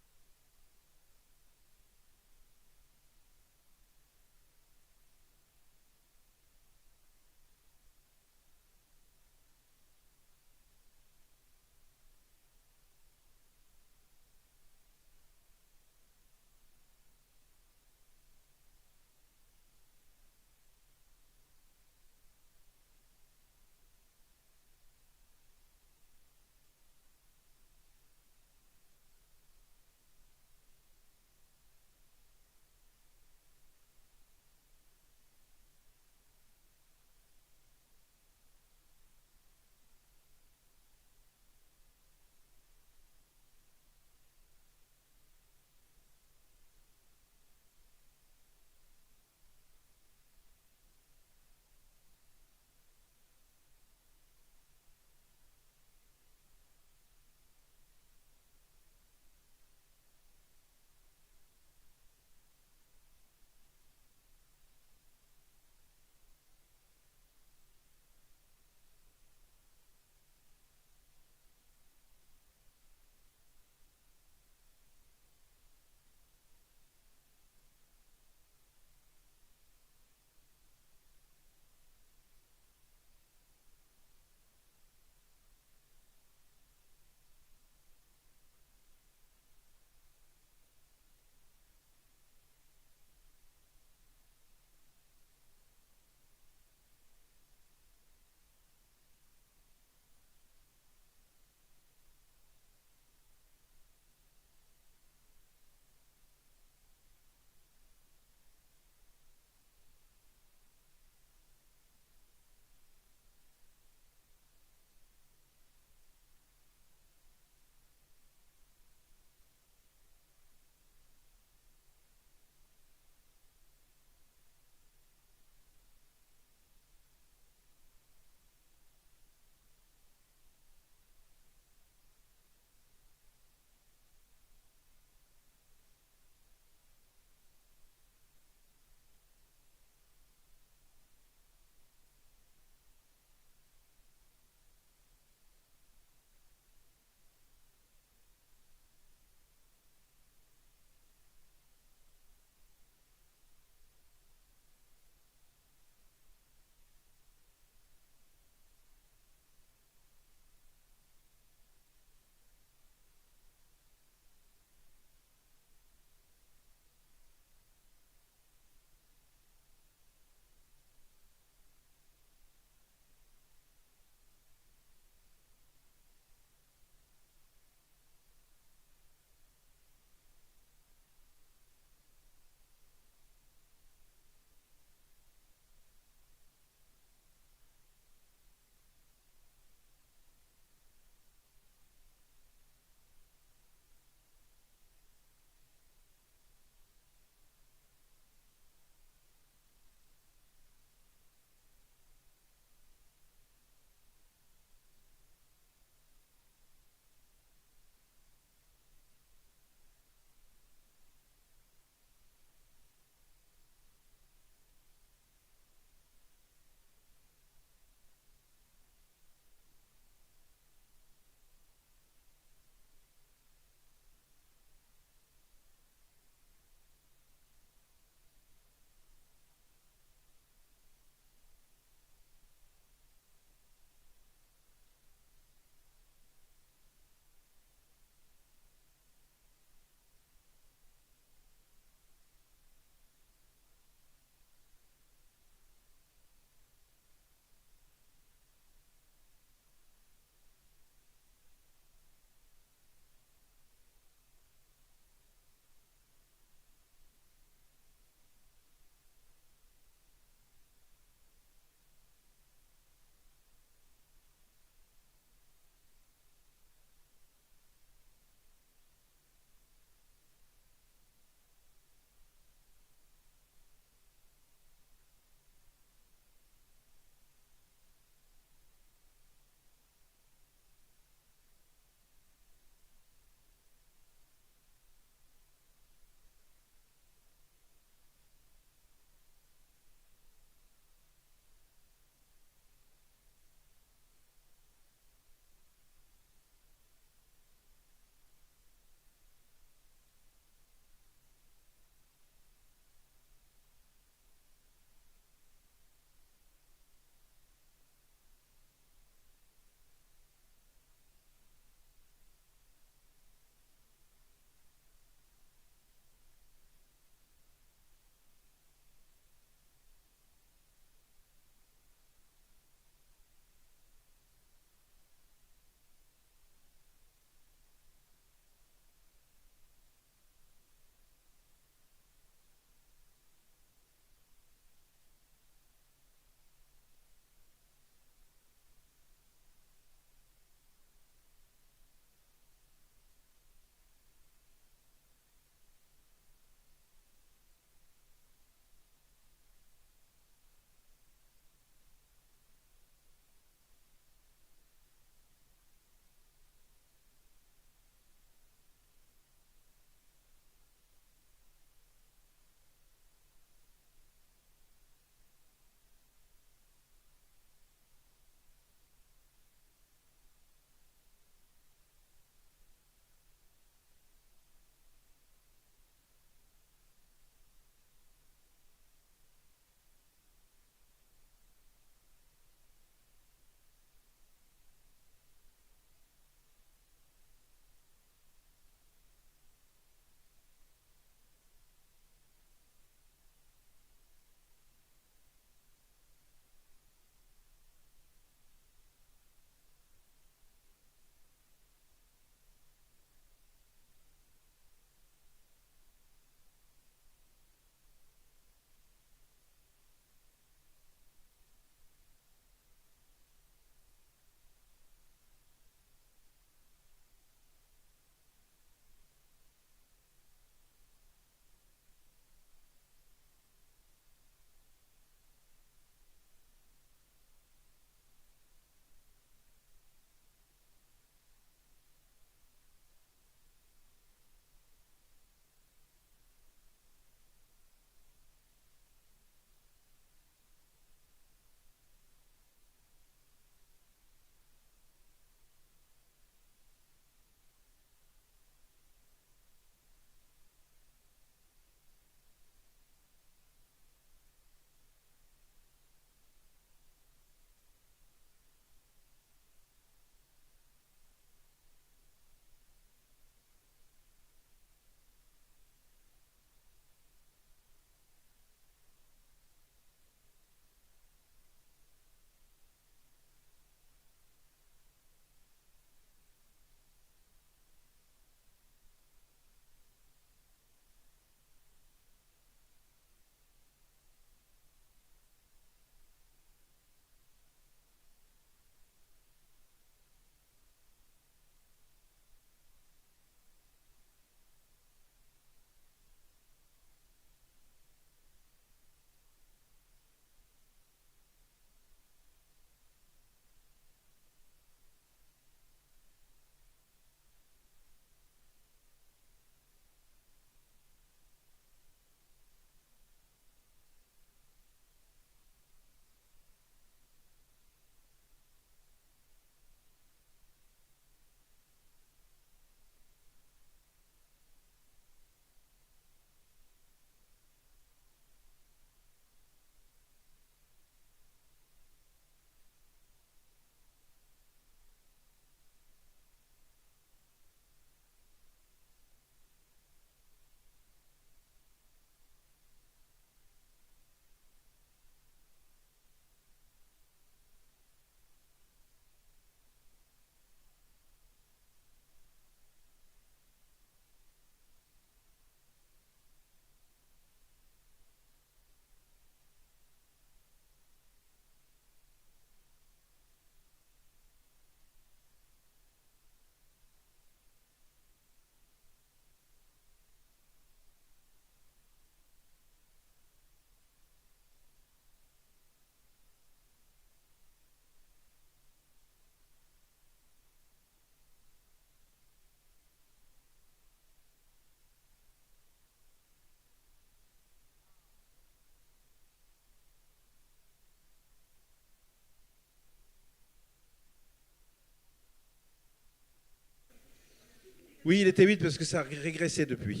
Oui, il était 8 parce que ça a régressé depuis.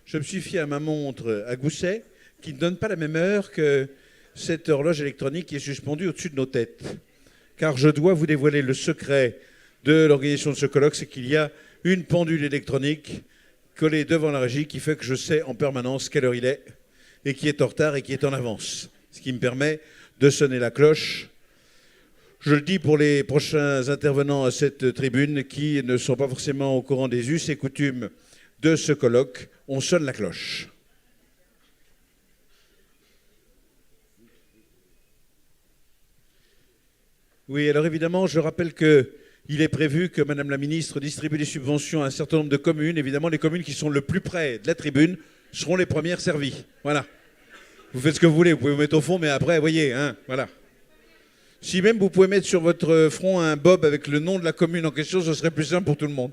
Je me suis fié à ma montre à gousset qui ne donne pas la même heure que cette horloge électronique qui est suspendue au-dessus de nos têtes. Car je dois vous dévoiler le secret de l'organisation de ce colloque, c'est qu'il y a une pendule électronique collée devant la régie qui fait que je sais en permanence quelle heure il est et qui est en retard et qui est en avance. Ce qui me permet de sonner la cloche. Je le dis pour les prochains intervenants à cette tribune qui ne sont pas forcément au courant des us et coutumes de ce colloque, on sonne la cloche. Oui, alors évidemment, je rappelle qu'il est prévu que Madame la Ministre distribue des subventions à un certain nombre de communes. Évidemment, les communes qui sont le plus près de la tribune seront les premières servies. Voilà. Vous faites ce que vous voulez, vous pouvez vous mettre au fond, mais après, voyez, hein, voilà. Si même vous pouvez mettre sur votre front un bob avec le nom de la commune en question, ce serait plus simple pour tout le monde.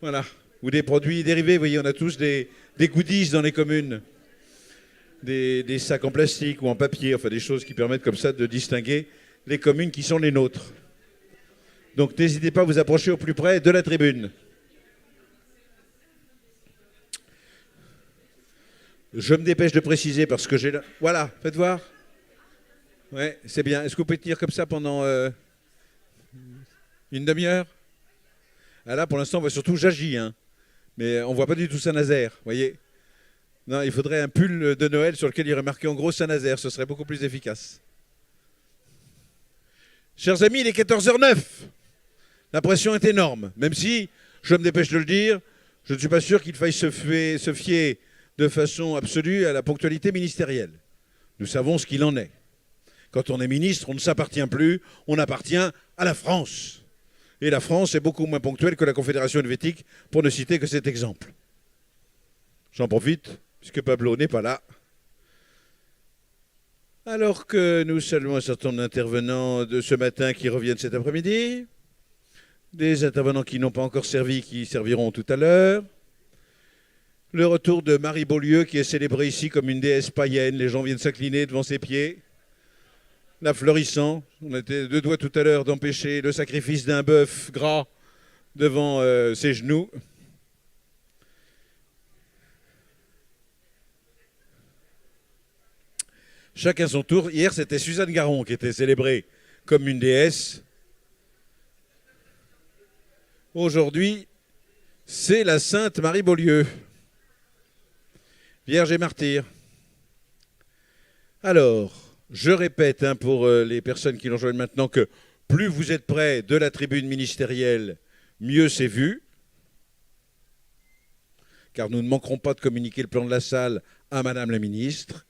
Voilà. Ou des produits dérivés, vous voyez, on a tous des goodies dans les communes. Des sacs en plastique ou en papier, enfin des choses qui permettent comme ça de distinguer les communes qui sont les nôtres. Donc n'hésitez pas à vous approcher au plus près de la tribune. Je me dépêche de préciser parce que j'ai là... Voilà, faites voir. Ouais, c'est bien. Est-ce que vous pouvez tenir comme ça pendant une demi-heure? Ah là, pour l'instant, on voit surtout j'agis, hein. Mais on ne voit pas du tout Saint-Nazaire, vous voyez. Non, il faudrait un pull de Noël sur lequel il y aurait marqué en gros Saint-Nazaire. Ce serait beaucoup plus efficace. Chers amis, il est 14h09. La pression est énorme. Même si, je me dépêche de le dire, je ne suis pas sûr qu'il faille se fier de façon absolue à la ponctualité ministérielle. Nous savons ce qu'il en est. Quand on est ministre, on ne s'appartient plus, on appartient à la France. Et la France est beaucoup moins ponctuelle que la Confédération helvétique, pour ne citer que cet exemple. J'en profite, puisque Pablo n'est pas là. Alors que nous saluons un certain nombre d'intervenants de ce matin qui reviennent cet après-midi, des intervenants qui n'ont pas encore servi, qui serviront tout à l'heure, le retour de Marie Beaulieu qui est célébrée ici comme une déesse païenne, les gens viennent s'incliner devant ses pieds, la fleurissant, on était deux doigts tout à l'heure d'empêcher le sacrifice d'un bœuf gras devant ses genoux. Chacun son tour. Hier, c'était Suzanne Garon qui était célébrée comme une déesse. Aujourd'hui, c'est la Sainte Marie Beaulieu, Vierge et martyr. Alors, je répète pour les personnes qui l'ont joint maintenant que plus vous êtes près de la tribune ministérielle, mieux c'est vu. Car nous ne manquerons pas de communiquer le plan de la salle à Madame la Ministre,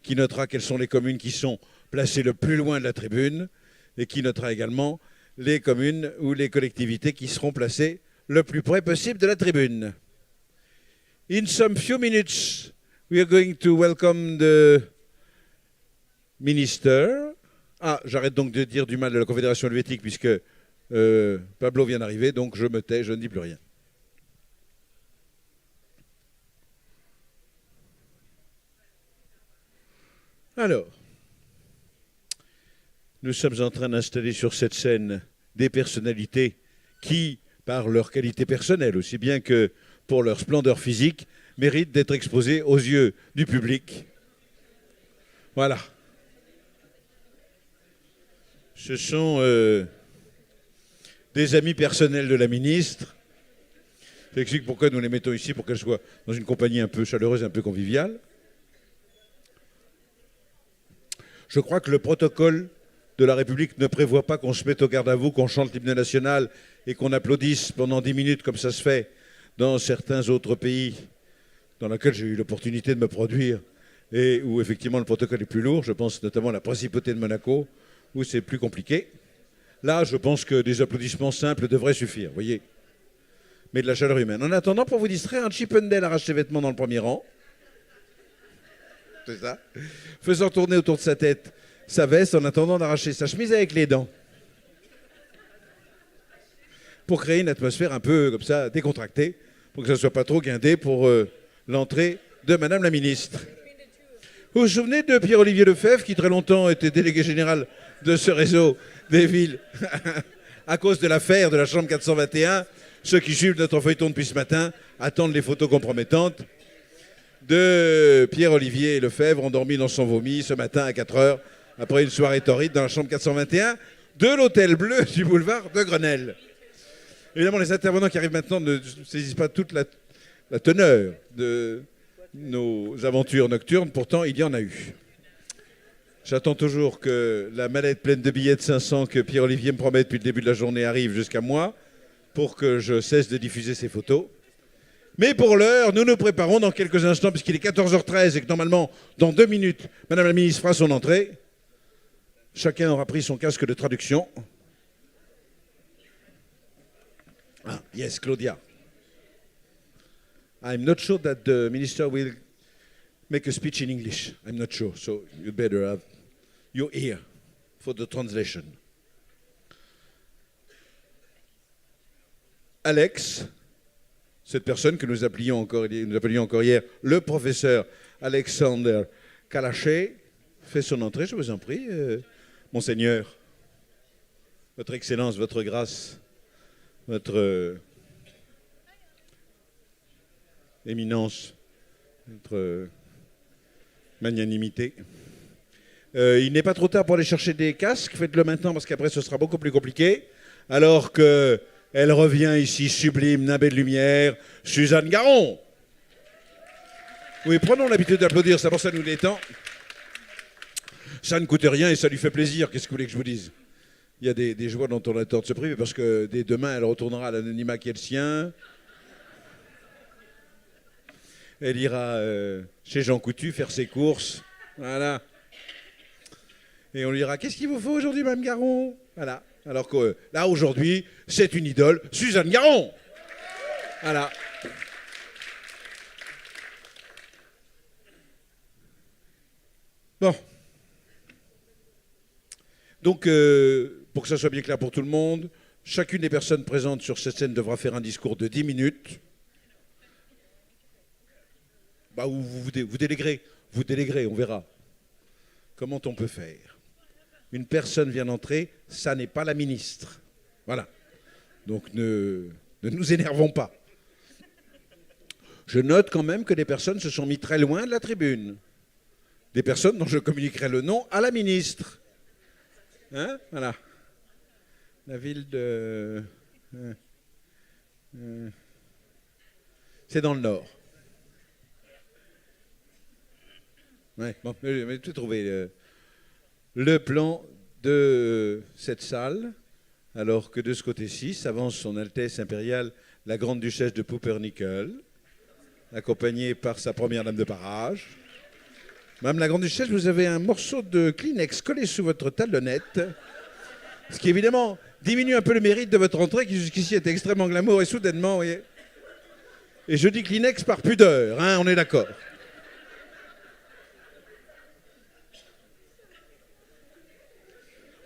qui notera quelles sont les communes qui sont placées le plus loin de la tribune et qui notera également les communes ou les collectivités qui seront placées le plus près possible de la tribune. In some few minutes, we are going to welcome the minister. Ah, j'arrête donc de dire du mal de la Confédération helvétique puisque Pablo vient d'arriver, donc je me tais, je ne dis plus rien. Alors, nous sommes en train d'installer sur cette scène des personnalités qui, par leur qualité personnelle, aussi bien que pour leur splendeur physique, méritent d'être exposées aux yeux du public. Voilà. Ce sont des amis personnels de la ministre. J'explique pourquoi nous les mettons ici, pour qu'elles soient dans une compagnie un peu chaleureuse, un peu conviviale. Je crois que le protocole de la République ne prévoit pas qu'on se mette au garde à vous, qu'on chante l'hymne national et qu'on applaudisse pendant 10 minutes comme ça se fait dans certains autres pays dans lesquels j'ai eu l'opportunité de me produire et où effectivement le protocole est plus lourd. Je pense notamment à la principauté de Monaco où c'est plus compliqué. Là, je pense que des applaudissements simples devraient suffire, vous voyez. Mais de la chaleur humaine. En attendant, pour vous distraire, un Chippendale arrache ses vêtements dans le premier rang. C'est ça. Faisant tourner autour de sa tête sa veste en attendant d'arracher sa chemise avec les dents. Pour créer une atmosphère un peu comme ça décontractée, pour que ça ne soit pas trop guindé pour l'entrée de Madame la Ministre. Vous vous souvenez de Pierre-Olivier Lefebvre, qui très longtemps était délégué général de ce réseau des villes à cause de l'affaire de la chambre 421, Ceux qui suivent notre feuilleton depuis ce matin attendent les photos compromettantes de Pierre-Olivier Lefebvre, endormi dans son vomi ce matin à 4 heures, après une soirée torride dans la chambre 421 de l'Hôtel Bleu du boulevard de Grenelle. Évidemment, les intervenants qui arrivent maintenant ne saisissent pas toute la teneur de nos aventures nocturnes, pourtant il y en a eu. J'attends toujours que la mallette pleine de billets de 500 que Pierre-Olivier me promet depuis le début de la journée arrive jusqu'à moi pour que je cesse de diffuser ces photos. Mais pour l'heure, nous nous préparons dans quelques instants, puisqu'il est 14h13 et que normalement, dans 2 minutes, Madame la ministre fera son entrée. Chacun aura pris son casque de traduction. Ah, yes, Claudia. I'm not sure that the minister will make a speech in English. I'm not sure, so you'd better have your ear for the translation. Alex, cette personne que nous appelions encore hier, le professeur Alexander Kalaché, fait son entrée, je vous en prie. Monseigneur, votre Excellence, votre grâce, votre éminence, votre magnanimité. Il n'est pas trop tard pour aller chercher des casques, faites-le maintenant parce qu'après ce sera beaucoup plus compliqué. Alors qu'elle revient ici, sublime, nimbée de lumière, Suzanne Garon. Oui, prenons l'habitude d'applaudir, ça pour ça nous détend. Ça ne coûte rien et ça lui fait plaisir, qu'est-ce que vous voulez que je vous dise? Il y a des joies dont on a tort de se priver parce que dès demain, elle retournera à l'anonymat qui est le sien. Elle ira chez Jean Coutu faire ses courses. Voilà. Et on lui dira, qu'est-ce qu'il vous faut aujourd'hui, Mme Garon? Voilà. Alors que là, aujourd'hui, c'est une idole, Suzanne Garon. Voilà. Bon. Donc, pour que ça soit bien clair pour tout le monde, chacune des personnes présentes sur cette scène devra faire un discours de 10 minutes. Bah, ou vous déléguerez, on verra. Comment on peut faire? Une personne vient d'entrer, ça n'est pas la ministre. Voilà. Donc ne nous énervons pas. Je note quand même que des personnes se sont mis très loin de la tribune. Des personnes dont je communiquerai le nom à la ministre. Hein? Voilà. La ville de... c'est dans le nord. Ouais, bon, mais tout trouvé. Le plan de cette salle, alors que de ce côté-ci s'avance son Altesse impériale, la Grande Duchesse de Pumpernickel, accompagnée par sa première dame de Partage. Madame la Grande Duchesse, vous avez un morceau de Kleenex collé sous votre talonnette, ce qui évidemment diminue un peu le mérite de votre entrée, qui jusqu'ici était extrêmement glamour, et soudainement, vous voyez. Et je dis Kleenex par pudeur, hein, on est d'accord.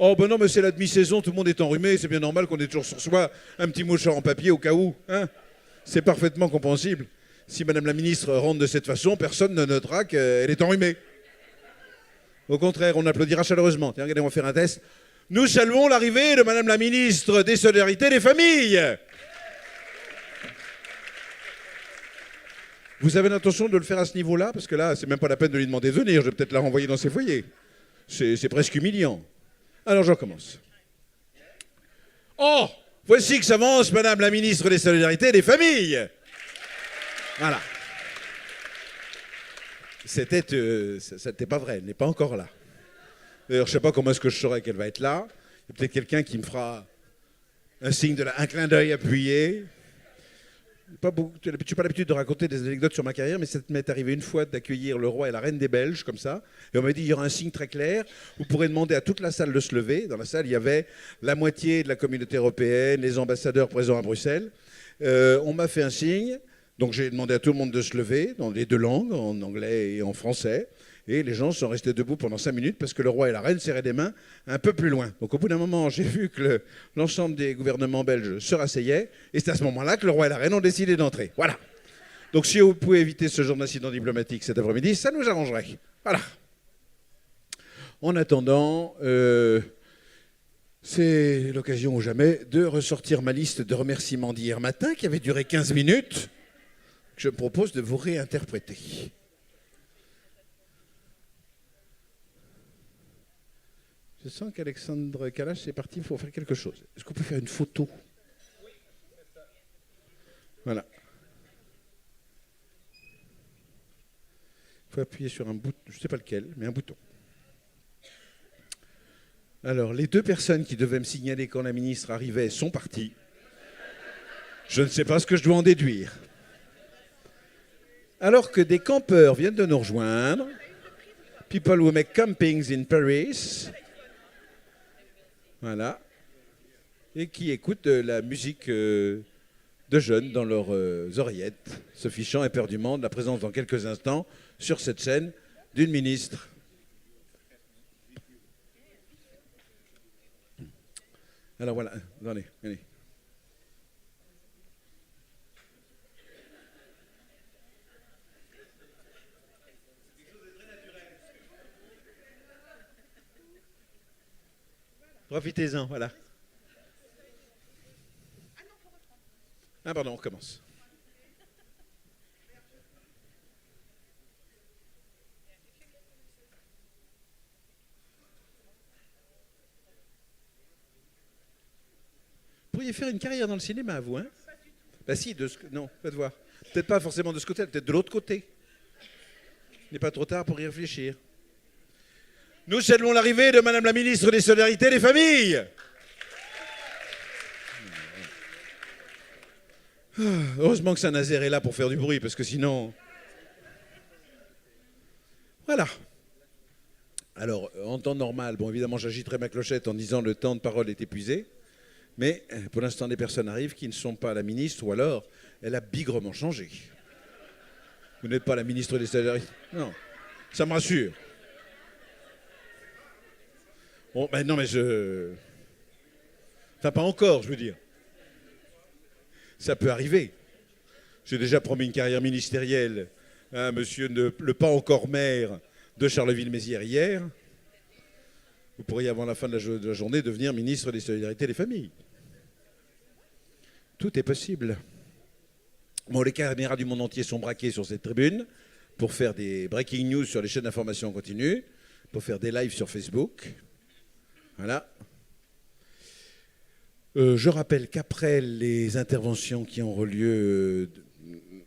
Oh ben non, mais c'est la demi-saison, tout le monde est enrhumé, c'est bien normal qu'on ait toujours sur soi un petit mouchoir en papier au cas où. Hein, c'est parfaitement compréhensible. Si Madame la Ministre rentre de cette façon, personne ne notera qu'elle est enrhumée. Au contraire, on applaudira chaleureusement. Tiens, regardez, on va faire un test. Nous saluons l'arrivée de Madame la Ministre des Solidarités des Familles. Vous avez l'intention de le faire à ce niveau-là? Parce que là, c'est même pas la peine de lui demander de venir. Je vais peut-être la renvoyer dans ses foyers. C'est presque humiliant. Alors, je recommence. Oh, voici que s'avance Madame la Ministre des Solidarités des Familles. Voilà. Ça n'était pas vrai, elle n'est pas encore là. D'ailleurs, je ne sais pas comment est-ce que je saurai qu'elle va être là. Il y a peut-être quelqu'un qui me fera un clin d'œil appuyé. Tu n'as pas l'habitude de raconter des anecdotes sur ma carrière, mais ça m'est arrivé une fois d'accueillir le roi et la reine des Belges, comme ça. Et on m'a dit, il y aura un signe très clair. Vous pourrez demander à toute la salle de se lever. Dans la salle, il y avait la moitié de la communauté européenne, les ambassadeurs présents à Bruxelles. On m'a fait un signe. Donc j'ai demandé à tout le monde de se lever, dans les 2 langues, en anglais et en français. Et les gens sont restés debout pendant 5 minutes parce que le roi et la reine serraient des mains un peu plus loin. Donc au bout d'un moment, j'ai vu que l'ensemble des gouvernements belges se rasseyaient. Et c'est à ce moment-là que le roi et la reine ont décidé d'entrer. Voilà. Donc si vous pouvez éviter ce genre d'incident diplomatique cet après-midi, ça nous arrangerait. Voilà. En attendant, C'est l'occasion ou jamais de ressortir ma liste de remerciements d'hier matin qui avait duré 15 minutes. Je me propose de vous réinterpréter. Je sens qu'Alexandre Kalash est parti, il faut faire quelque chose. Est-ce qu'on peut faire une photo? Voilà. Il faut appuyer sur un bouton, je ne sais pas lequel, mais un bouton. Alors, les deux personnes qui devaient me signaler quand la ministre arrivait sont parties. Je ne sais pas ce que je dois en déduire. Alors que des campeurs viennent de nous rejoindre, people who make campings in Paris, voilà, et qui écoutent de la musique de jeunes dans leurs oreillettes, se fichant éperdument de la présence dans quelques instants sur cette scène d'une ministre. Alors voilà, allez. Profitez-en, voilà. Ah pardon, on recommence. Vous pourriez faire une carrière dans le cinéma, vous, hein? Bah si, non, faites voir. Peut-être pas forcément de ce côté, peut-être de l'autre côté. Il n'est pas trop tard pour y réfléchir. Nous saluons l'arrivée de Madame la ministre des Solidarités et des Familles. Heureusement que Saint-Nazaire est là pour faire du bruit, parce que sinon... Voilà. Alors, en temps normal, bon, évidemment, j'agiterai ma clochette en disant le temps de parole est épuisé, mais pour l'instant, des personnes arrivent qui ne sont pas la ministre, ou alors, elle a bigrement changé. Vous n'êtes pas la ministre des Solidarités. Non, ça me rassure. Bon, ben non, mais Enfin, pas encore, je veux dire. Ça peut arriver. J'ai déjà promis une carrière ministérielle à monsieur le pas encore maire de Charleville-Mézières hier. Vous pourriez, avant la fin de la journée, devenir ministre des Solidarités et des Familles. Tout est possible. Bon, les caméras du monde entier sont braquées sur cette tribune pour faire des breaking news sur les chaînes d'information en continu, pour faire des lives sur Facebook. Voilà. Je rappelle qu'après les interventions qui auront lieu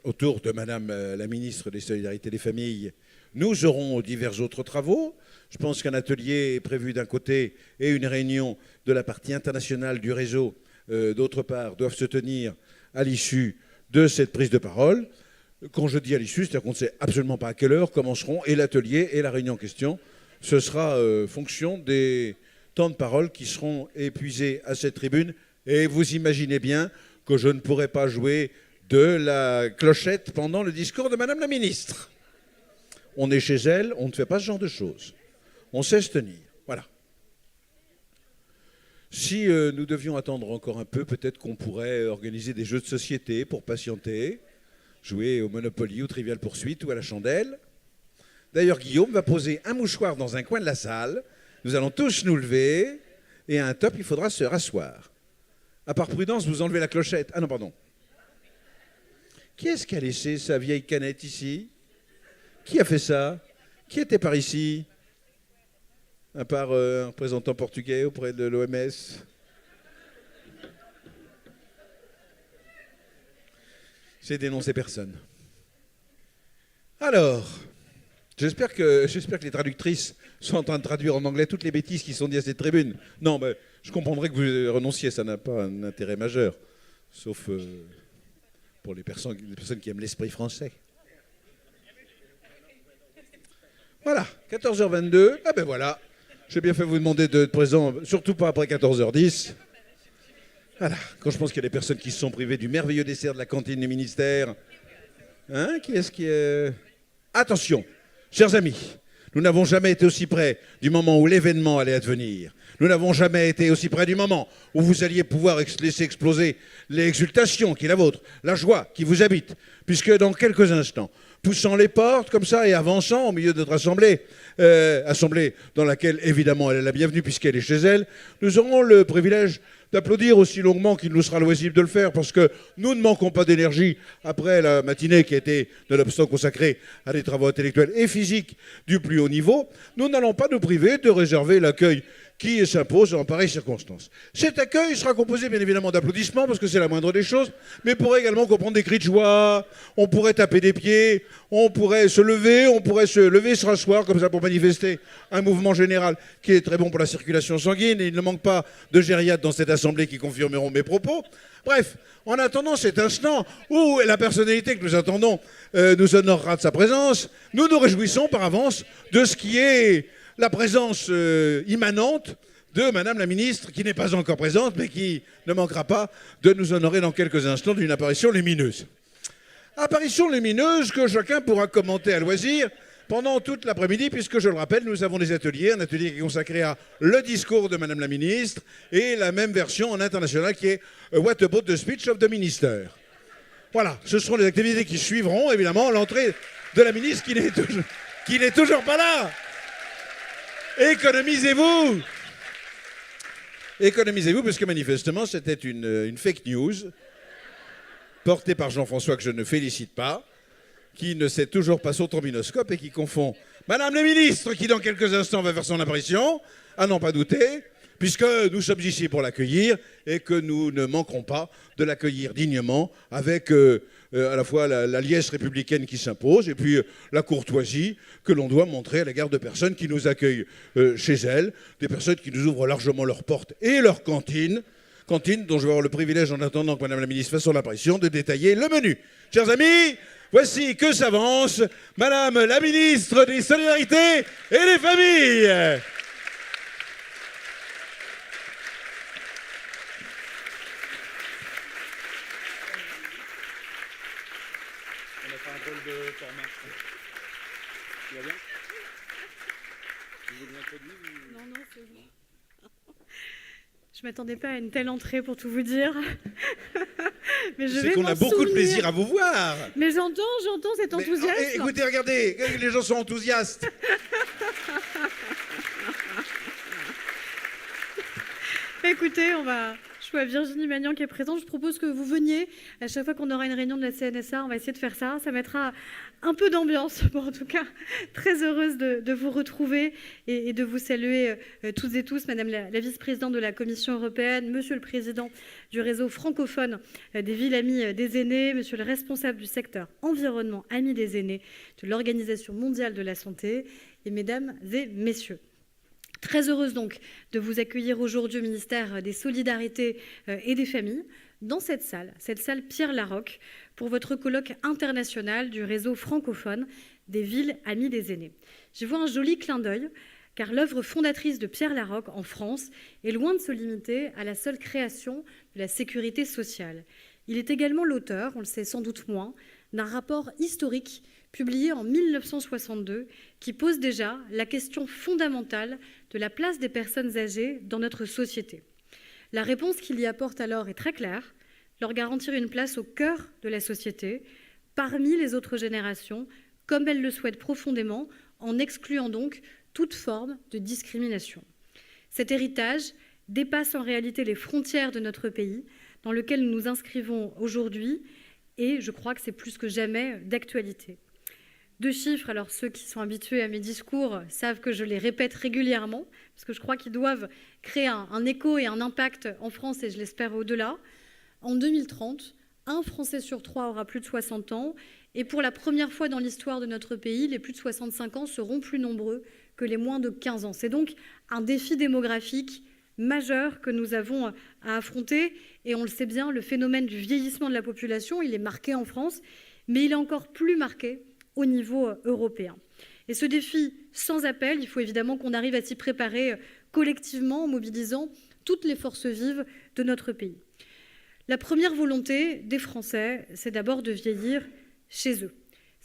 autour de Madame la ministre des Solidarités et des Familles, nous aurons divers autres travaux. Je pense qu'un atelier est prévu d'un côté et une réunion de la partie internationale du réseau, d'autre part, doivent se tenir à l'issue de cette prise de parole. Quand je dis à l'issue, c'est-à-dire qu'on ne sait absolument pas à quelle heure commenceront et l'atelier et la réunion en question. Ce sera fonction des temps de parole qui seront épuisés à cette tribune. Et vous imaginez bien que je ne pourrai pas jouer de la clochette pendant le discours de Madame la ministre. On est chez elle, on ne fait pas ce genre de choses. On sait se tenir. Voilà. Si nous devions attendre encore un peu, peut-être qu'on pourrait organiser des jeux de société pour patienter, jouer au Monopoly, au Trivial Poursuite ou à la chandelle. D'ailleurs, Guillaume va poser un mouchoir dans un coin de la salle. Nous allons tous nous lever, et à un top, il faudra se rasseoir. À part prudence, vous enlevez la clochette. Ah non, pardon. Qui est-ce qui a laissé sa vieille canette ici? Qui a fait ça? Qui était par ici? À part un représentant portugais auprès de l'OMS? J'ai dénoncé personne. Alors... J'espère que les traductrices sont en train de traduire en anglais toutes les bêtises qui sont dites à cette tribune. Non, mais je comprendrais que vous renonciez, ça n'a pas un intérêt majeur, sauf pour les personnes qui aiment l'esprit français. Voilà, 14h22, ah ben voilà, j'ai bien fait vous demander d'être présent, surtout pas après 14h10. Voilà, quand je pense qu'il y a des personnes qui se sont privées du merveilleux dessert de la cantine du ministère. Hein, qui est-ce qui est... Attention! Chers amis, nous n'avons jamais été aussi près du moment où l'événement allait advenir. Nous n'avons jamais été aussi près du moment où vous alliez pouvoir laisser exploser l'exultation qui est la vôtre, la joie qui vous habite, puisque dans quelques instants, poussant les portes comme ça et avançant au milieu de notre assemblée, assemblée dans laquelle évidemment elle est la bienvenue puisqu'elle est chez elle, nous aurons le privilège d'applaudir aussi longuement qu'il nous sera loisible de le faire parce que nous ne manquons pas d'énergie après la matinée qui a été nonobstant consacrée à des travaux intellectuels et physiques du plus haut niveau. Nous n'allons pas nous priver de réserver l'accueil qui s'impose en pareilles circonstances. Cet accueil sera composé bien évidemment d'applaudissements, parce que c'est la moindre des choses, mais pourrait également comprendre des cris de joie, on pourrait taper des pieds, on pourrait se lever, se rasseoir comme ça pour manifester un mouvement général qui est très bon pour la circulation sanguine, et il ne manque pas de gériatres dans cette assemblée qui confirmeront mes propos. Bref, en attendant cet instant où la personnalité que nous attendons nous honorera de sa présence, nous nous réjouissons par avance de ce qui est la présence immanente de Madame la Ministre, qui n'est pas encore présente, mais qui ne manquera pas de nous honorer dans quelques instants d'une apparition lumineuse. Apparition lumineuse que chacun pourra commenter à loisir pendant toute l'après-midi, puisque, je le rappelle, nous avons des ateliers, un atelier qui est consacré à le discours de Madame la Ministre, et la même version en international qui est What about the speech of the minister? Voilà, ce seront les activités qui suivront, évidemment, l'entrée de la ministre qui n'est toujours pas là. Économisez-vous! Économisez-vous, parce que manifestement, c'était une fake news portée par Jean-François, que je ne félicite pas, qui ne sait toujours pas son trombinoscope et qui confond Madame la Ministre, qui dans quelques instants va faire son apparition, à n'en pas douter, puisque nous sommes ici pour l'accueillir et que nous ne manquerons pas de l'accueillir dignement avec à la fois la liesse républicaine qui s'impose et puis la courtoisie que l'on doit montrer à l'égard de personnes qui nous accueillent chez elles, des personnes qui nous ouvrent largement leurs portes et leurs cantines dont je vais avoir le privilège, en attendant que Madame la Ministre fasse son apparition, de détailler le menu. Chers amis, voici que s'avance Madame la Ministre des Solidarités et des Familles. Je ne m'attendais pas à une telle entrée, pour tout vous dire. Mais c'est qu'on a beaucoup de plaisir à vous voir. Mais j'entends cet enthousiasme. Écoutez, regardez, les gens sont enthousiastes. Écoutez, je vois Virginie Magnan qui est présente. Je propose que vous veniez. À chaque fois qu'on aura une réunion de la CNSA, on va essayer de faire ça. Ça mettra un peu d'ambiance. Bon, en tout cas, très heureuse de vous retrouver et de vous saluer toutes et tous. Madame la vice-présidente de la Commission européenne, monsieur le président du Réseau Francophone des Villes Amies des Aînés, monsieur le responsable du secteur environnement Amis des Aînés de l'Organisation Mondiale de la Santé, et mesdames et messieurs. Très heureuse donc de vous accueillir aujourd'hui au ministère des Solidarités et des Familles dans cette salle Pierre Laroque, pour votre colloque international du Réseau Francophone des Villes Amies des Aînés. J'y vois un joli clin d'œil, car l'œuvre fondatrice de Pierre Laroque en France est loin de se limiter à la seule création de la sécurité sociale. Il est également l'auteur, on le sait sans doute moins, d'un rapport historique publié en 1962, qui pose déjà la question fondamentale de la place des personnes âgées dans notre société. La réponse qu'il y apporte alors est très claire: leur garantir une place au cœur de la société, parmi les autres générations, comme elles le souhaitent profondément, en excluant donc toute forme de discrimination. Cet héritage dépasse en réalité les frontières de notre pays, dans lequel nous nous inscrivons aujourd'hui, et je crois que c'est plus que jamais d'actualité. 2 chiffres, alors ceux qui sont habitués à mes discours savent que je les répète régulièrement, parce que je crois qu'ils doivent créer un écho et un impact en France, et je l'espère au-delà. En 2030, 1 Français sur 3 aura plus de 60 ans, et pour la première fois dans l'histoire de notre pays, les plus de 65 ans seront plus nombreux que les moins de 15 ans. C'est donc un défi démographique majeur que nous avons à affronter, et on le sait bien, le phénomène du vieillissement de la population, il est marqué en France, mais il est encore plus marqué au niveau européen. Et ce défi sans appel, il faut évidemment qu'on arrive à s'y préparer collectivement en mobilisant toutes les forces vives de notre pays. La première volonté des Français, c'est d'abord de vieillir chez eux.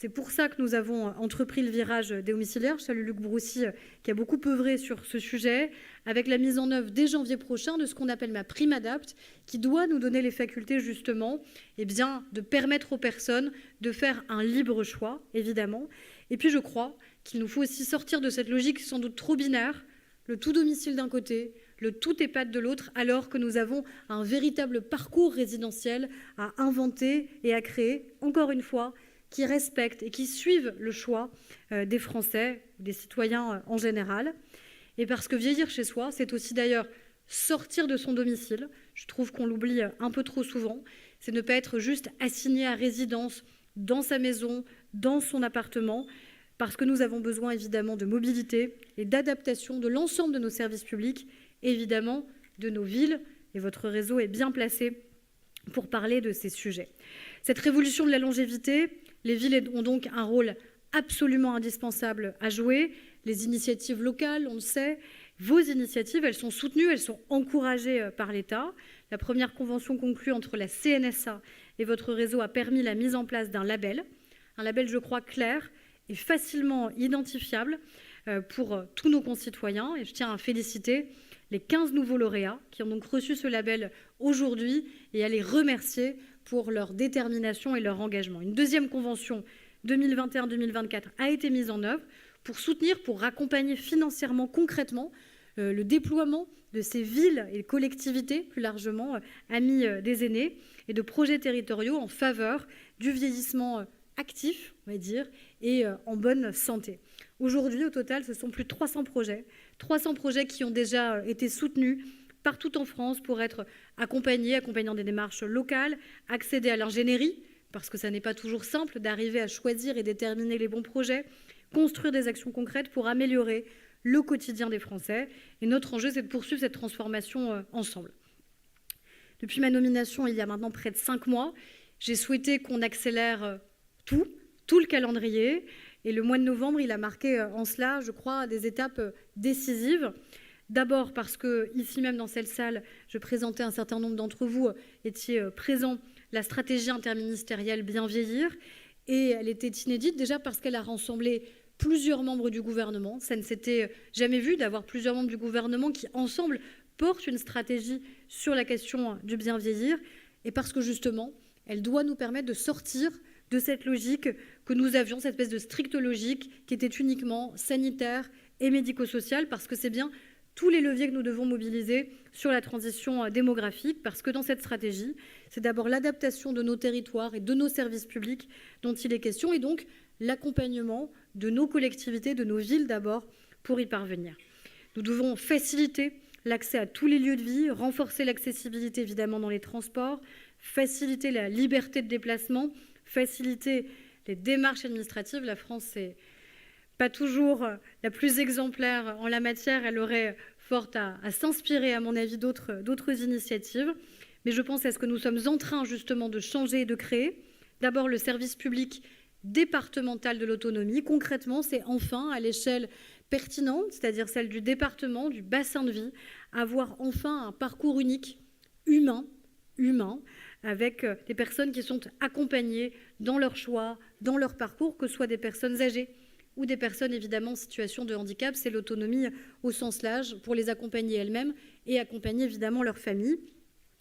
C'est pour ça que nous avons entrepris le virage des domiciliaires. Je salue Luc Broussy qui a beaucoup œuvré sur ce sujet, avec la mise en œuvre dès janvier prochain de ce qu'on appelle ma prime adapt, qui doit nous donner les facultés justement de permettre aux personnes de faire un libre choix, évidemment. Et puis je crois qu'il nous faut aussi sortir de cette logique sans doute trop binaire, le tout domicile d'un côté, le tout EHPAD de l'autre, alors que nous avons un véritable parcours résidentiel à inventer et à créer, encore une fois, qui respectent et qui suivent le choix des Français, des citoyens en général. Et parce que vieillir chez soi, c'est aussi d'ailleurs sortir de son domicile. Je trouve qu'on l'oublie un peu trop souvent. C'est ne pas être juste assigné à résidence dans sa maison, dans son appartement, parce que nous avons besoin évidemment de mobilité et d'adaptation de l'ensemble de nos services publics, et évidemment de nos villes. Et votre réseau est bien placé pour parler de ces sujets. Cette révolution de la longévité, les villes ont donc un rôle absolument indispensable à jouer. Les initiatives locales, on le sait, vos initiatives, elles sont soutenues, elles sont encouragées par l'État. La première convention conclue entre la CNSA et votre réseau a permis la mise en place d'un label, je crois, clair et facilement identifiable pour tous nos concitoyens. Et je tiens à féliciter les 15 nouveaux lauréats qui ont donc reçu ce label aujourd'hui et à les remercier pour leur détermination et leur engagement. Une deuxième convention 2021-2024 a été mise en œuvre pour soutenir, pour accompagner financièrement, concrètement, le déploiement de ces villes et collectivités, plus largement, amies des aînés, et de projets territoriaux en faveur du vieillissement actif, on va dire, et en bonne santé. Aujourd'hui, au total, ce sont plus de 300 projets qui ont déjà été soutenus partout en France pour être accompagnant des démarches locales, accéder à l'ingénierie, parce que ça n'est pas toujours simple d'arriver à choisir et déterminer les bons projets, construire des actions concrètes pour améliorer le quotidien des Français. Et notre enjeu, c'est de poursuivre cette transformation ensemble. Depuis ma nomination, il y a maintenant près de 5 mois, j'ai souhaité qu'on accélère tout le calendrier. Et le mois de novembre, il a marqué en cela, je crois, des étapes décisives. D'abord parce que, ici même dans cette salle, je présentais, un certain nombre d'entre vous étiez présents, la stratégie interministérielle Bien vieillir. Et elle était inédite déjà parce qu'elle a rassemblé plusieurs membres du gouvernement. Ça ne s'était jamais vu d'avoir plusieurs membres du gouvernement qui, ensemble, portent une stratégie sur la question du bien vieillir. Et parce que, justement, elle doit nous permettre de sortir de cette logique que nous avions, cette espèce de stricte logique qui était uniquement sanitaire et médico-sociale, parce que c'est bien tous les leviers que nous devons mobiliser sur la transition démographique, parce que dans cette stratégie, c'est d'abord l'adaptation de nos territoires et de nos services publics dont il est question, et donc l'accompagnement de nos collectivités, de nos villes d'abord, pour y parvenir. Nous devons faciliter l'accès à tous les lieux de vie, renforcer l'accessibilité évidemment dans les transports, faciliter la liberté de déplacement, faciliter les démarches administratives. La France n'est pas toujours la plus exemplaire en la matière. Elle aurait fort à s'inspirer, à mon avis, d'autres initiatives. Mais je pense à ce que nous sommes en train justement de changer et de créer. D'abord, le service public départemental de l'autonomie. Concrètement, c'est enfin à l'échelle pertinente, c'est-à-dire celle du département, du bassin de vie, avoir enfin un parcours unique, humain, avec des personnes qui sont accompagnées dans leur choix, dans leur parcours, que ce soit des personnes âgées ou des personnes évidemment en situation de handicap. C'est l'autonomie au sens large pour les accompagner elles-mêmes et accompagner évidemment leur famille.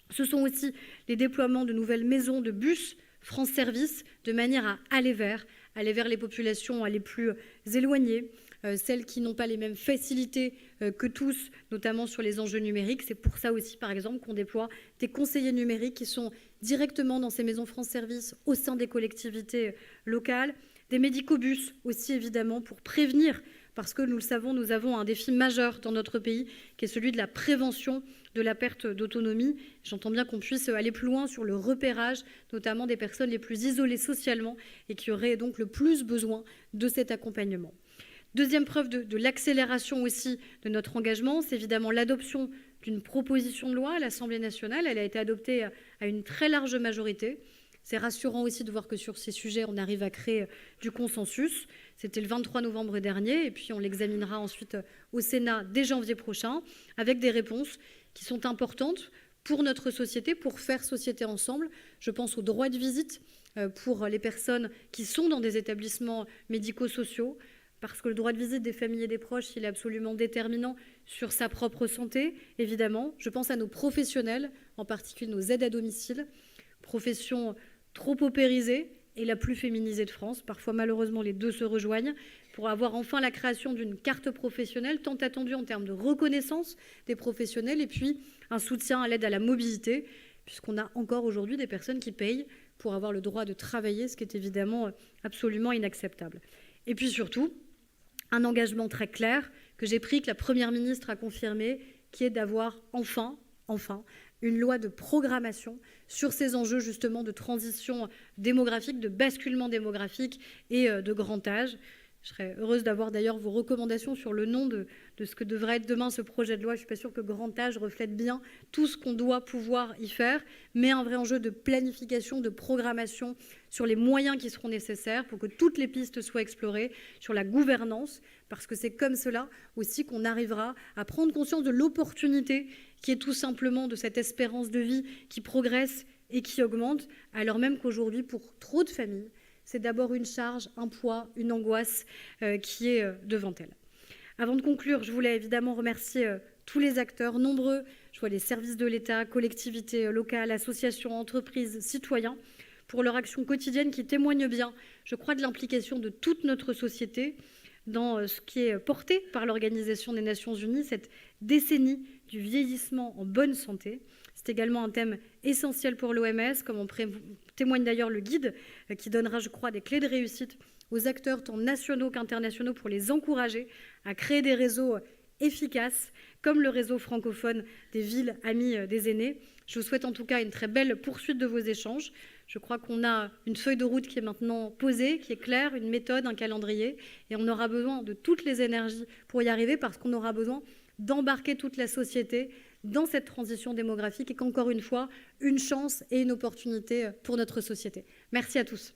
Ce sont aussi les déploiements de nouvelles maisons de bus France Service, de manière à aller vers les populations les plus éloignées, celles qui n'ont pas les mêmes facilités que tous, notamment sur les enjeux numériques. C'est pour ça aussi, par exemple, qu'on déploie des conseillers numériques qui sont directement dans ces maisons France Service au sein des collectivités locales, des médicobus aussi, évidemment, pour prévenir, parce que nous le savons, nous avons un défi majeur dans notre pays, qui est celui de la prévention de la perte d'autonomie. J'entends bien qu'on puisse aller plus loin sur le repérage, notamment des personnes les plus isolées socialement et qui auraient donc le plus besoin de cet accompagnement. Deuxième preuve de l'accélération aussi de notre engagement, c'est évidemment l'adoption d'une proposition de loi à l'Assemblée nationale. Elle a été adoptée à une très large majorité. C'est rassurant aussi de voir que sur ces sujets, on arrive à créer du consensus. C'était le 23 novembre dernier, et puis on l'examinera ensuite au Sénat dès janvier prochain, avec des réponses qui sont importantes pour notre société, pour faire société ensemble. Je pense au droit de visite pour les personnes qui sont dans des établissements médico-sociaux, parce que le droit de visite des familles et des proches, il est absolument déterminant sur sa propre santé, évidemment. Je pense à nos professionnels, en particulier nos aides à domicile, profession trop paupérisée et la plus féminisée de France. Parfois, malheureusement, les deux se rejoignent pour avoir enfin la création d'une carte professionnelle tant attendue en termes de reconnaissance des professionnels et puis un soutien à l'aide à la mobilité, puisqu'on a encore aujourd'hui des personnes qui payent pour avoir le droit de travailler, ce qui est évidemment absolument inacceptable. Et puis surtout, un engagement très clair que j'ai pris, que la Première ministre a confirmé, qui est d'avoir enfin, une loi de programmation sur ces enjeux justement de transition démographique, de basculement démographique et de grand âge. Je serais heureuse d'avoir d'ailleurs vos recommandations sur le nom de ce que devrait être demain ce projet de loi. Je ne suis pas sûre que grand âge reflète bien tout ce qu'on doit pouvoir y faire, mais un vrai enjeu de planification, de programmation sur les moyens qui seront nécessaires pour que toutes les pistes soient explorées, sur la gouvernance, parce que c'est comme cela aussi qu'on arrivera à prendre conscience de l'opportunité qui est tout simplement de cette espérance de vie qui progresse et qui augmente, alors même qu'aujourd'hui, pour trop de familles, c'est d'abord une charge, un poids, une angoisse qui est devant elles. Avant de conclure, je voulais évidemment remercier tous les acteurs nombreux. Je vois les services de l'État, collectivités locales, associations, entreprises, citoyens, pour leur action quotidienne qui témoigne bien, je crois, de l'implication de toute notre société dans ce qui est porté par l'Organisation des Nations Unies, cette décennie du vieillissement en bonne santé. C'est également un thème essentiel pour l'OMS, comme en témoigne d'ailleurs le guide, qui donnera, je crois, des clés de réussite aux acteurs tant nationaux qu'internationaux pour les encourager à créer des réseaux efficaces, comme le réseau francophone des Villes Amies des Aînés. Je vous souhaite en tout cas une très belle poursuite de vos échanges. Je crois qu'on a une feuille de route qui est maintenant posée, qui est claire, une méthode, un calendrier, et on aura besoin de toutes les énergies pour y arriver, parce qu'on aura besoin d'embarquer toute la société dans cette transition démographique et qu'encore une fois, une chance et une opportunité pour notre société. Merci à tous.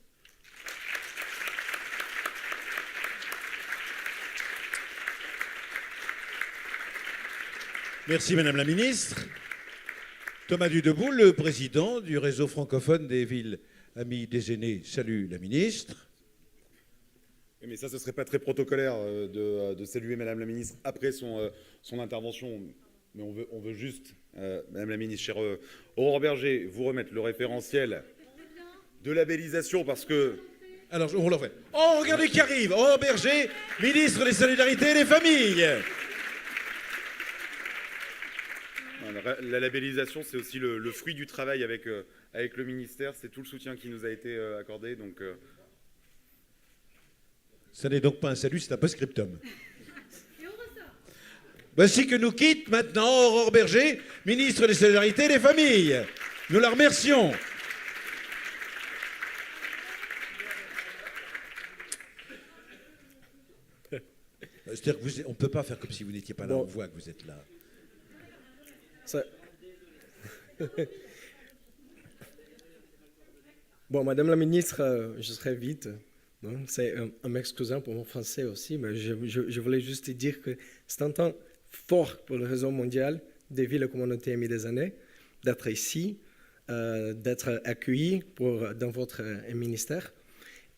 Merci Madame la Ministre. Thomas Dudeboul, le président du Réseau Francophone des Villes Amies des Aînés, salue la Ministre. Mais ça, ce ne serait pas très protocolaire de saluer Madame la Ministre après son intervention. Mais on veut juste, Madame la Ministre, chère Aurore Berger, vous remettre le référentiel de labellisation parce que... Alors, on le refait. Oh, regardez qui arrive. Aurore Berger, ministre des Solidarités et des Familles. La labellisation, c'est aussi le fruit du travail avec le ministère. C'est tout le soutien qui nous a été accordé. Donc, ça n'est donc pas un salut, c'est un post-scriptum. Voici que nous quitte maintenant Aurore Berger, ministre des Solidarités et des Familles. Nous la remercions. C'est-à-dire qu'on ne peut pas faire comme si vous n'étiez pas là, on voit que vous êtes là. Bon, Madame la Ministre, je serai vite. C'est en m'excusant pour mon français aussi, mais je voulais juste dire que c'est un temps fort pour le Réseau Mondial des Villes et communautés Amies des Aînés d'être ici, d'être accueillis dans votre ministère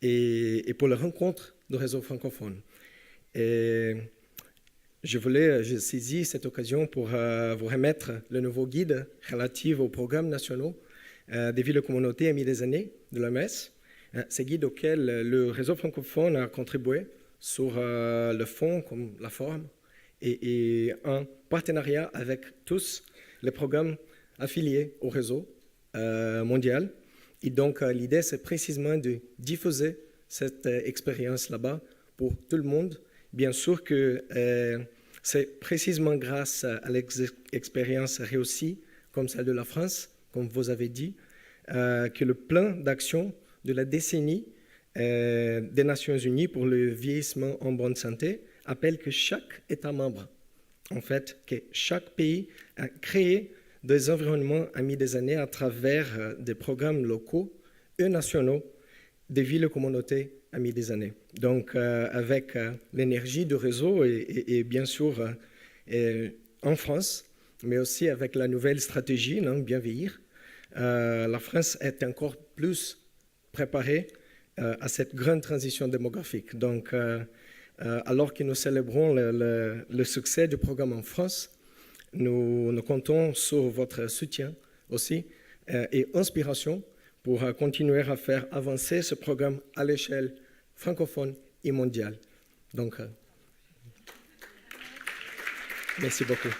et pour la rencontre du Réseau Francophone. Et j'ai saisi cette occasion pour vous remettre le nouveau guide relatif aux programmes nationaux des villes et communautés Amies des Aînés de l'OMS. C'est un guide auquel le Réseau francophone a contribué sur le fond comme la forme et en partenariat avec tous les programmes affiliés au Réseau Mondial. Et donc l'idée, c'est précisément de diffuser cette expérience là-bas pour tout le monde. Bien sûr que c'est précisément grâce à l'expérience réussie, comme celle de la France, comme vous avez dit, que le plan d'action de la décennie des Nations Unies pour le vieillissement en bonne santé appelle que chaque État membre, en fait, que chaque pays a créé des environnements amis des années à travers des programmes locaux et nationaux des villes et communautés amies des années. Donc, avec l'énergie du réseau et bien sûr en France, mais aussi avec la nouvelle stratégie, Bien vieillir, la France est encore plus préparer à cette grande transition démographique. Donc, alors que nous célébrons le succès du programme en France, nous comptons sur votre soutien aussi et inspiration pour continuer à faire avancer ce programme à l'échelle francophone et mondiale. Donc, merci beaucoup.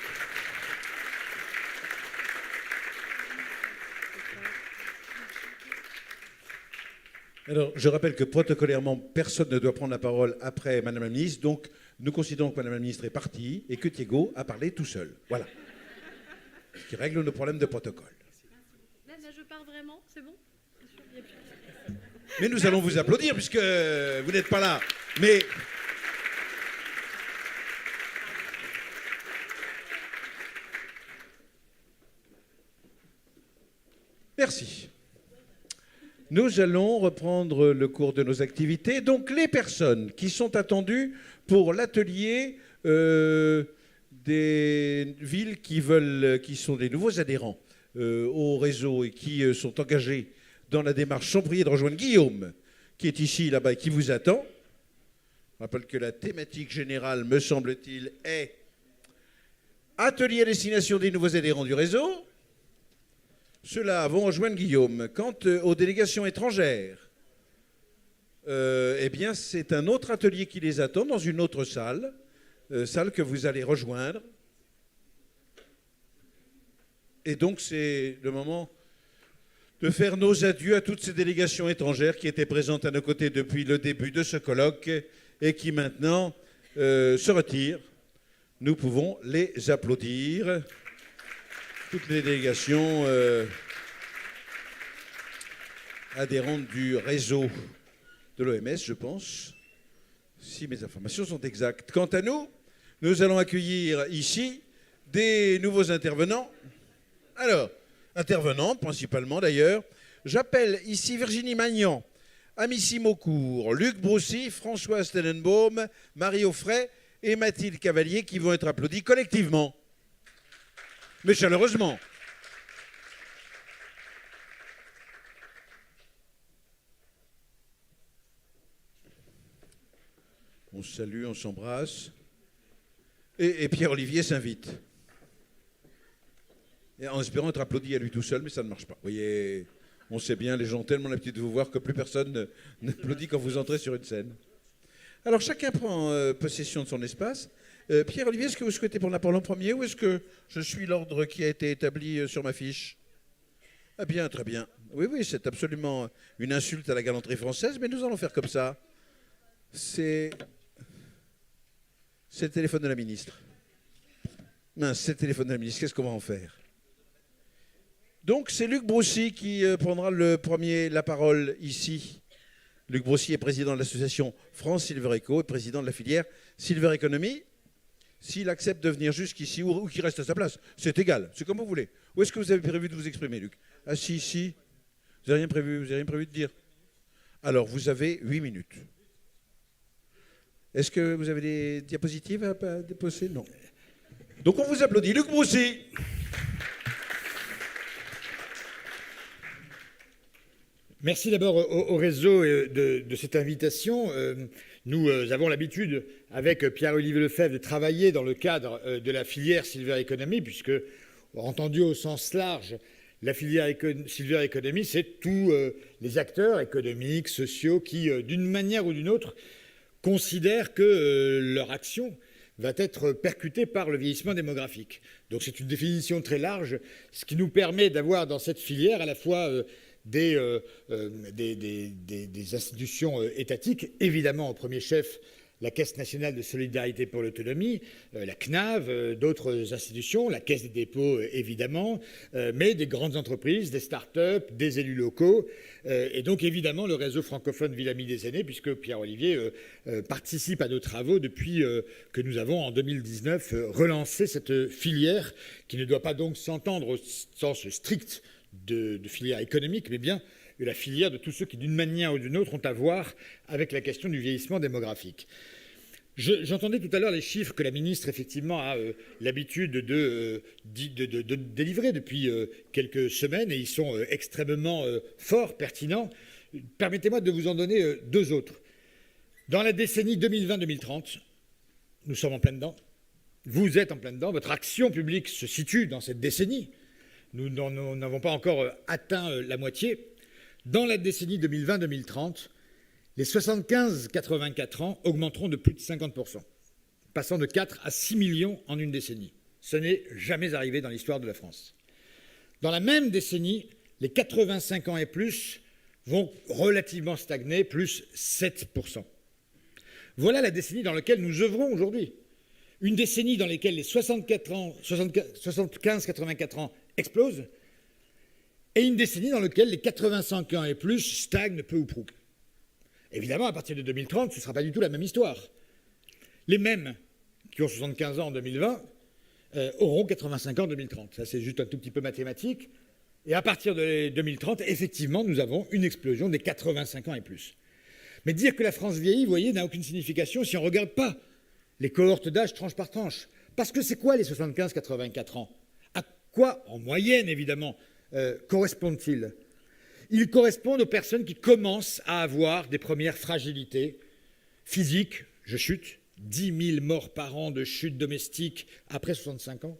Alors, je rappelle que protocolairement, personne ne doit prendre la parole après Madame la Ministre. Donc, nous considérons que Madame la Ministre est partie et que Thiego a parlé tout seul. Voilà. Ce qui règle nos problèmes de protocole. Là, je pars vraiment, c'est bon? Mais nous allons vous applaudir puisque vous n'êtes pas là. Mais merci. Nous allons reprendre le cours de nos activités. Donc, les personnes qui sont attendues pour l'atelier des villes qui sont des nouveaux adhérents au réseau et qui sont engagés dans la démarche, sont priés de rejoindre Guillaume, qui est ici, là-bas, et qui vous attend. Je rappelle que la thématique générale, me semble-t-il, est atelier à destination des nouveaux adhérents du réseau. Ceux-là vont rejoindre Guillaume. Quant aux délégations étrangères, eh bien, c'est un autre atelier qui les attend dans une autre salle, salle que vous allez rejoindre. Et donc, c'est le moment de faire nos adieux à toutes ces délégations étrangères qui étaient présentes à nos côtés depuis le début de ce colloque et qui maintenant se retirent. Nous pouvons les applaudir. Toutes les délégations adhérentes du réseau de l'OMS, je pense, si mes informations sont exactes. Quant à nous, nous allons accueillir ici des nouveaux intervenants. Alors, intervenants principalement d'ailleurs, j'appelle ici Virginie Magnan, Amici Maucourt, Luc Broussy, Françoise Tenenbaum, Marie Offray et Mathilde Cavalier qui vont être applaudis collectivement. Mais chaleureusement. On se salue, on s'embrasse. Et Pierre-Olivier s'invite. Et en espérant être applaudi à lui tout seul, mais ça ne marche pas. Vous voyez, on sait bien, les gens ont tellement l'habitude de vous voir que plus personne n'applaudit quand vous entrez sur une scène. Alors chacun prend possession de son espace. Pierre-Olivier, est-ce que vous souhaitez prendre la parole en premier ou est-ce que je suis l'ordre qui a été établi sur ma fiche? Ah bien, très bien. Oui, oui, c'est absolument une insulte à la galanterie française, mais nous allons faire comme ça. C'est le téléphone de la ministre. Mince, c'est le téléphone de la ministre, qu'est-ce qu'on va en faire? Donc c'est Luc Broussy qui prendra la parole ici. Luc Broussy est président de l'association France Silver Eco et président de la filière Silver Economy. S'il accepte de venir jusqu'ici ou qu'il reste à sa place, c'est égal, c'est comme vous voulez. Où est-ce que vous avez prévu de vous exprimer, Luc? Ah si, si. Vous n'avez rien prévu de dire? Alors, vous avez 8 minutes. Est-ce que vous avez des diapositives à déposer? Non. Donc on vous applaudit. Luc Broussy. Merci d'abord au réseau de cette invitation. Nous avons l'habitude, avec Pierre-Olivier Lefebvre, de travailler dans le cadre de la filière Silver Economy, puisque, entendu au sens large, la filière Silver Economy, c'est tous les acteurs économiques, sociaux, qui, d'une manière ou d'une autre, considèrent que leur action va être percutée par le vieillissement démographique. Donc c'est une définition très large, ce qui nous permet d'avoir dans cette filière à la fois des institutions étatiques, évidemment au premier chef la Caisse nationale de solidarité pour l'autonomie, la CNAV, d'autres institutions, la Caisse des dépôts évidemment, mais des grandes entreprises, des start-up, des élus locaux, et donc évidemment le réseau francophone Villes Amies des Aînés, puisque Pierre-Olivier participe à nos travaux depuis que nous avons en 2019 relancé cette filière qui ne doit pas donc s'entendre au sens strict de filière économique, mais bien la filière de tous ceux qui, d'une manière ou d'une autre, ont à voir avec la question du vieillissement démographique. J'entendais tout à l'heure les chiffres que la ministre, effectivement, a l'habitude de délivrer depuis quelques semaines, et ils sont extrêmement forts, pertinents. Permettez-moi de vous en donner deux autres. Dans la décennie 2020-2030, nous sommes en plein dedans. Vous êtes en plein dedans. Votre action publique se situe dans cette décennie. Nous n'avons pas encore atteint la moitié. Dans la décennie 2020-2030, les 75-84 ans augmenteront de plus de 50%, passant de 4 à 6 millions en une décennie. Ce n'est jamais arrivé dans l'histoire de la France. Dans la même décennie, les 85 ans et plus vont relativement stagner, plus 7%. Voilà la décennie dans laquelle nous œuvrons aujourd'hui. Une décennie dans laquelle les 75-84 ans explosent, et une décennie dans laquelle les 85 ans et plus stagnent peu ou prou. Évidemment, à partir de 2030, ce ne sera pas du tout la même histoire. Les mêmes qui ont 75 ans en 2020 auront 85 ans en 2030. Ça, c'est juste un tout petit peu mathématique. Et à partir de 2030, effectivement, nous avons une explosion des 85 ans et plus. Mais dire que la France vieillit, vous voyez, n'a aucune signification si on ne regarde pas les cohortes d'âge tranche par tranche. Parce que c'est quoi les 75-84 ans? À quoi, en moyenne évidemment, correspondent-ils? Ils correspondent aux personnes qui commencent à avoir des premières fragilités physiques. Je chute, 10 000 morts par an de chute domestique après 65 ans.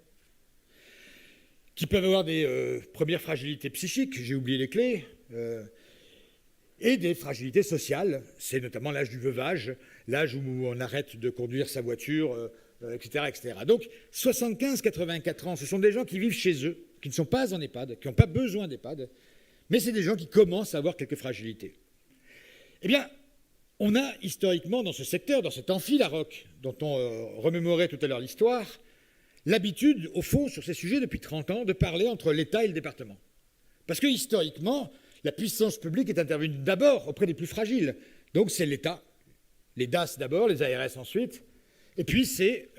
Qui peuvent avoir des premières fragilités psychiques, j'ai oublié les clés, et des fragilités sociales. C'est notamment l'âge du veuvage, l'âge où on arrête de conduire sa voiture, etc., etc. Donc, 75-84 ans, ce sont des gens qui vivent chez eux, qui ne sont pas en EHPAD, qui n'ont pas besoin d'EHPAD, mais c'est des gens qui commencent à avoir quelques fragilités. Eh bien, on a historiquement dans ce secteur, dans cet amphi-Larocque, dont on remémorait tout à l'heure l'histoire, l'habitude, au fond, sur ces sujets depuis 30 ans, de parler entre l'État et le département. Parce que, historiquement, la puissance publique est intervenue d'abord auprès des plus fragiles. Donc, c'est l'État, les DAS d'abord, les ARS ensuite, et puis c'est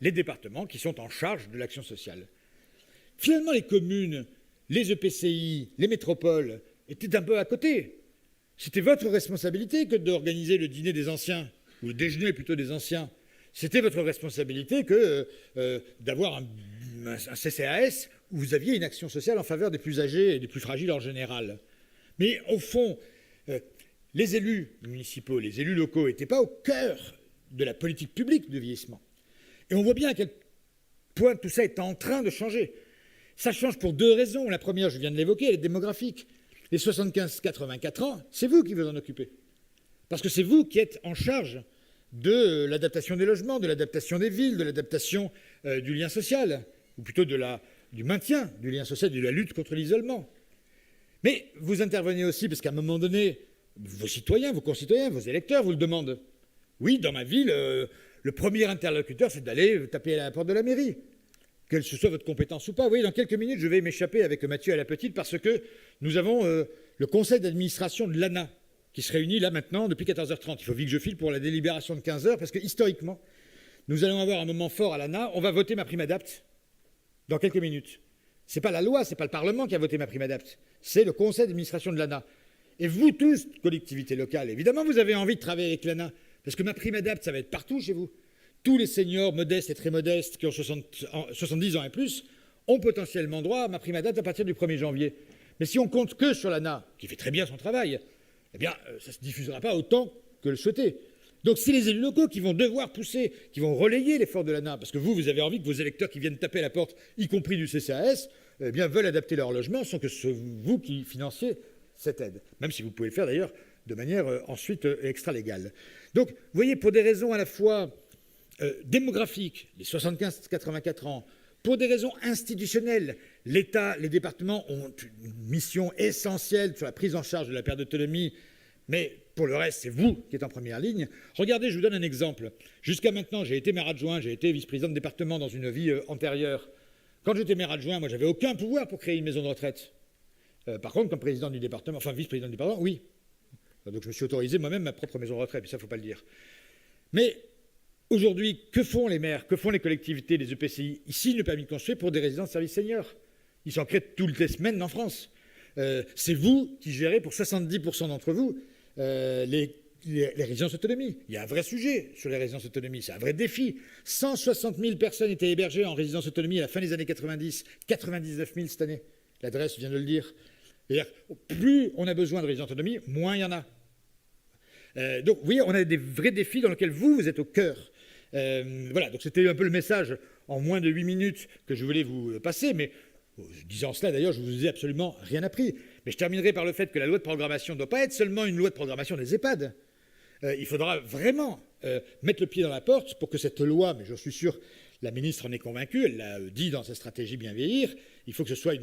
les départements qui sont en charge de l'action sociale. Finalement, les communes, les EPCI, les métropoles étaient un peu à côté. C'était votre responsabilité que d'organiser le dîner des anciens, ou le déjeuner plutôt des anciens. C'était votre responsabilité que d'avoir un CCAS où vous aviez une action sociale en faveur des plus âgés et des plus fragiles en général. Mais au fond, les élus municipaux, les élus locaux n'étaient pas au cœur de la politique publique de vieillissement. Et on voit bien à quel point tout ça est en train de changer. Ça change pour deux raisons. La première, je viens de l'évoquer, elle est démographique. Les 75-84 ans, c'est vous qui vous en occupez. Parce que c'est vous qui êtes en charge de l'adaptation des logements, de l'adaptation des villes, de l'adaptation du lien social, ou plutôt du maintien du lien social, de la lutte contre l'isolement. Mais vous intervenez aussi parce qu'à un moment donné, vos citoyens, vos concitoyens, vos électeurs vous le demandent. Oui, dans ma ville, le premier interlocuteur, c'est d'aller taper à la porte de la mairie, quelle que soit votre compétence ou pas. Oui, dans quelques minutes, je vais m'échapper avec Mathieu à la petite parce que nous avons le conseil d'administration de l'ANA qui se réunit là maintenant depuis 14h30. Il faut vite que je file pour la délibération de 15h parce que historiquement, nous allons avoir un moment fort à l'ANA. On va voter ma prime adapt dans quelques minutes. Ce n'est pas la loi, ce n'est pas le Parlement qui a voté ma prime adapt, c'est le conseil d'administration de l'ANA. Et vous tous, collectivités locales, évidemment, vous avez envie de travailler avec l'ANA parce que ma prime adapt, ça va être partout chez vous. Tous les seniors modestes et très modestes qui ont 70 ans et plus ont potentiellement droit à ma prime adapt à partir du 1er janvier. Mais si on compte que sur l'ANA, qui fait très bien son travail, eh bien, ça ne se diffusera pas autant que le souhaité. Donc, c'est les élus locaux qui vont devoir pousser, qui vont relayer l'effort de l'ANA, parce que vous avez envie que vos électeurs qui viennent taper à la porte, y compris du CCAS, eh bien, veulent adapter leur logement sans que ce soit vous qui financiez cette aide. Même si vous pouvez le faire, d'ailleurs, de manière ensuite extra-légale. Donc, vous voyez, pour des raisons à la fois démographiques, les 75-84 ans, pour des raisons institutionnelles, l'État, les départements ont une mission essentielle sur la prise en charge de la perte d'autonomie, mais pour le reste, c'est vous qui êtes en première ligne. Regardez, je vous donne un exemple. Jusqu'à maintenant, j'ai été maire adjoint, j'ai été vice-président de département dans une vie antérieure. Quand j'étais maire adjoint, moi, j'avais aucun pouvoir pour créer une maison de retraite. Par contre, comme président du département, enfin vice-président du département, oui. Donc je me suis autorisé moi-même ma propre maison de retraite, puis ça, il ne faut pas le dire. Mais aujourd'hui, que font les maires, que font les collectivités, les EPCI? Ici, le permis de construire pour des résidences services seniors. Ils sont créés toutes les semaines en France. C'est vous qui gérez pour 70% d'entre vous les résidences autonomie. Il y a un vrai sujet sur les résidences autonomie, c'est un vrai défi. 160 000 personnes étaient hébergées en résidence autonomie à la fin des années 90, 99 000 cette année. L'adresse vient de le dire. C'est-à-dire, plus on a besoin de régions d'autonomie, moins il y en a. Donc, vous voyez, on a des vrais défis dans lesquels vous êtes au cœur. Voilà, donc c'était un peu le message en moins de 8 minutes que je voulais vous passer, mais disant cela, d'ailleurs, je vous ai absolument rien appris. Mais je terminerai par le fait que la loi de programmation ne doit pas être seulement une loi de programmation des EHPAD. Il faudra vraiment mettre le pied dans la porte pour que cette loi, mais je suis sûr la ministre en est convaincue, elle l'a dit dans sa stratégie Bien vieillir, il faut que ce soit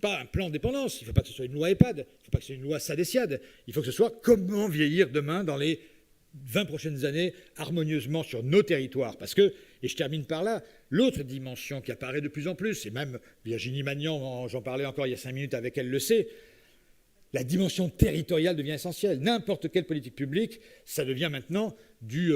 pas un plan de dépendance, il ne faut pas que ce soit une loi EHPAD, il ne faut pas que ce soit une loi SADESIAD, il faut que ce soit comment vieillir demain dans les 20 prochaines années harmonieusement sur nos territoires. Parce que, et je termine par là, l'autre dimension qui apparaît de plus en plus, et même Virginie Magnan, j'en parlais encore il y a 5 minutes avec elle, le sait, la dimension territoriale devient essentielle. N'importe quelle politique publique, ça devient maintenant du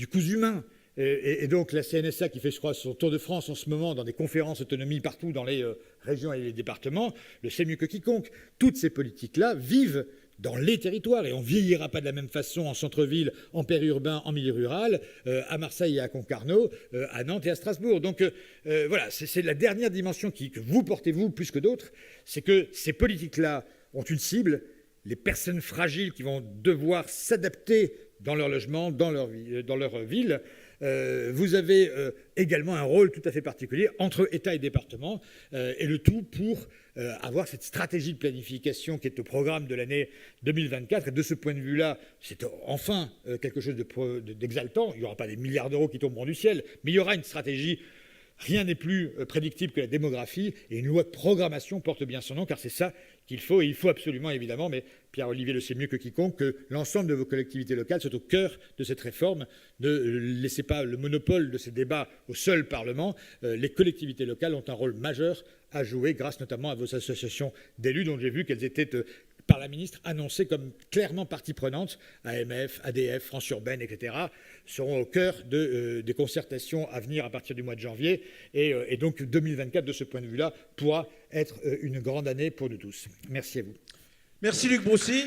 cousu humain. Et donc la CNSA qui fait, je crois, son tour de France en ce moment dans des conférences autonomie partout dans les régions et les départements, le sait mieux que quiconque. Toutes ces politiques-là vivent dans les territoires et on ne vieillira pas de la même façon en centre-ville, en périurbain, en milieu rural, à Marseille et à Concarneau, à Nantes et à Strasbourg. Donc voilà, c'est la dernière dimension que vous portez, vous, plus que d'autres, c'est que ces politiques-là ont une cible, les personnes fragiles qui vont devoir s'adapter dans leur logement, dans leur ville. Vous avez également un rôle tout à fait particulier entre État et département, et le tout pour avoir cette stratégie de planification qui est au programme de l'année 2024. Et de ce point de vue-là, c'est enfin quelque chose d'exaltant. Il n'y aura pas des milliards d'euros qui tomberont du ciel, mais il y aura une stratégie. Rien n'est plus prédictible que la démographie, et une loi de programmation porte bien son nom, car c'est ça qu'il faut, et il faut absolument, évidemment, mais Pierre-Olivier le sait mieux que quiconque, que l'ensemble de vos collectivités locales soient au cœur de cette réforme. Ne laissez pas le monopole de ces débats au seul Parlement. Les collectivités locales ont un rôle majeur à jouer, grâce notamment à vos associations d'élus, dont j'ai vu qu'elles étaient par la ministre annoncées comme clairement partie prenante. AMF, ADF, France Urbaine, etc. seront au cœur des concertations à venir à partir du mois de janvier. Et donc 2024, de ce point de vue-là, pourra être une grande année pour nous tous. Merci à vous. Merci Luc Broussy.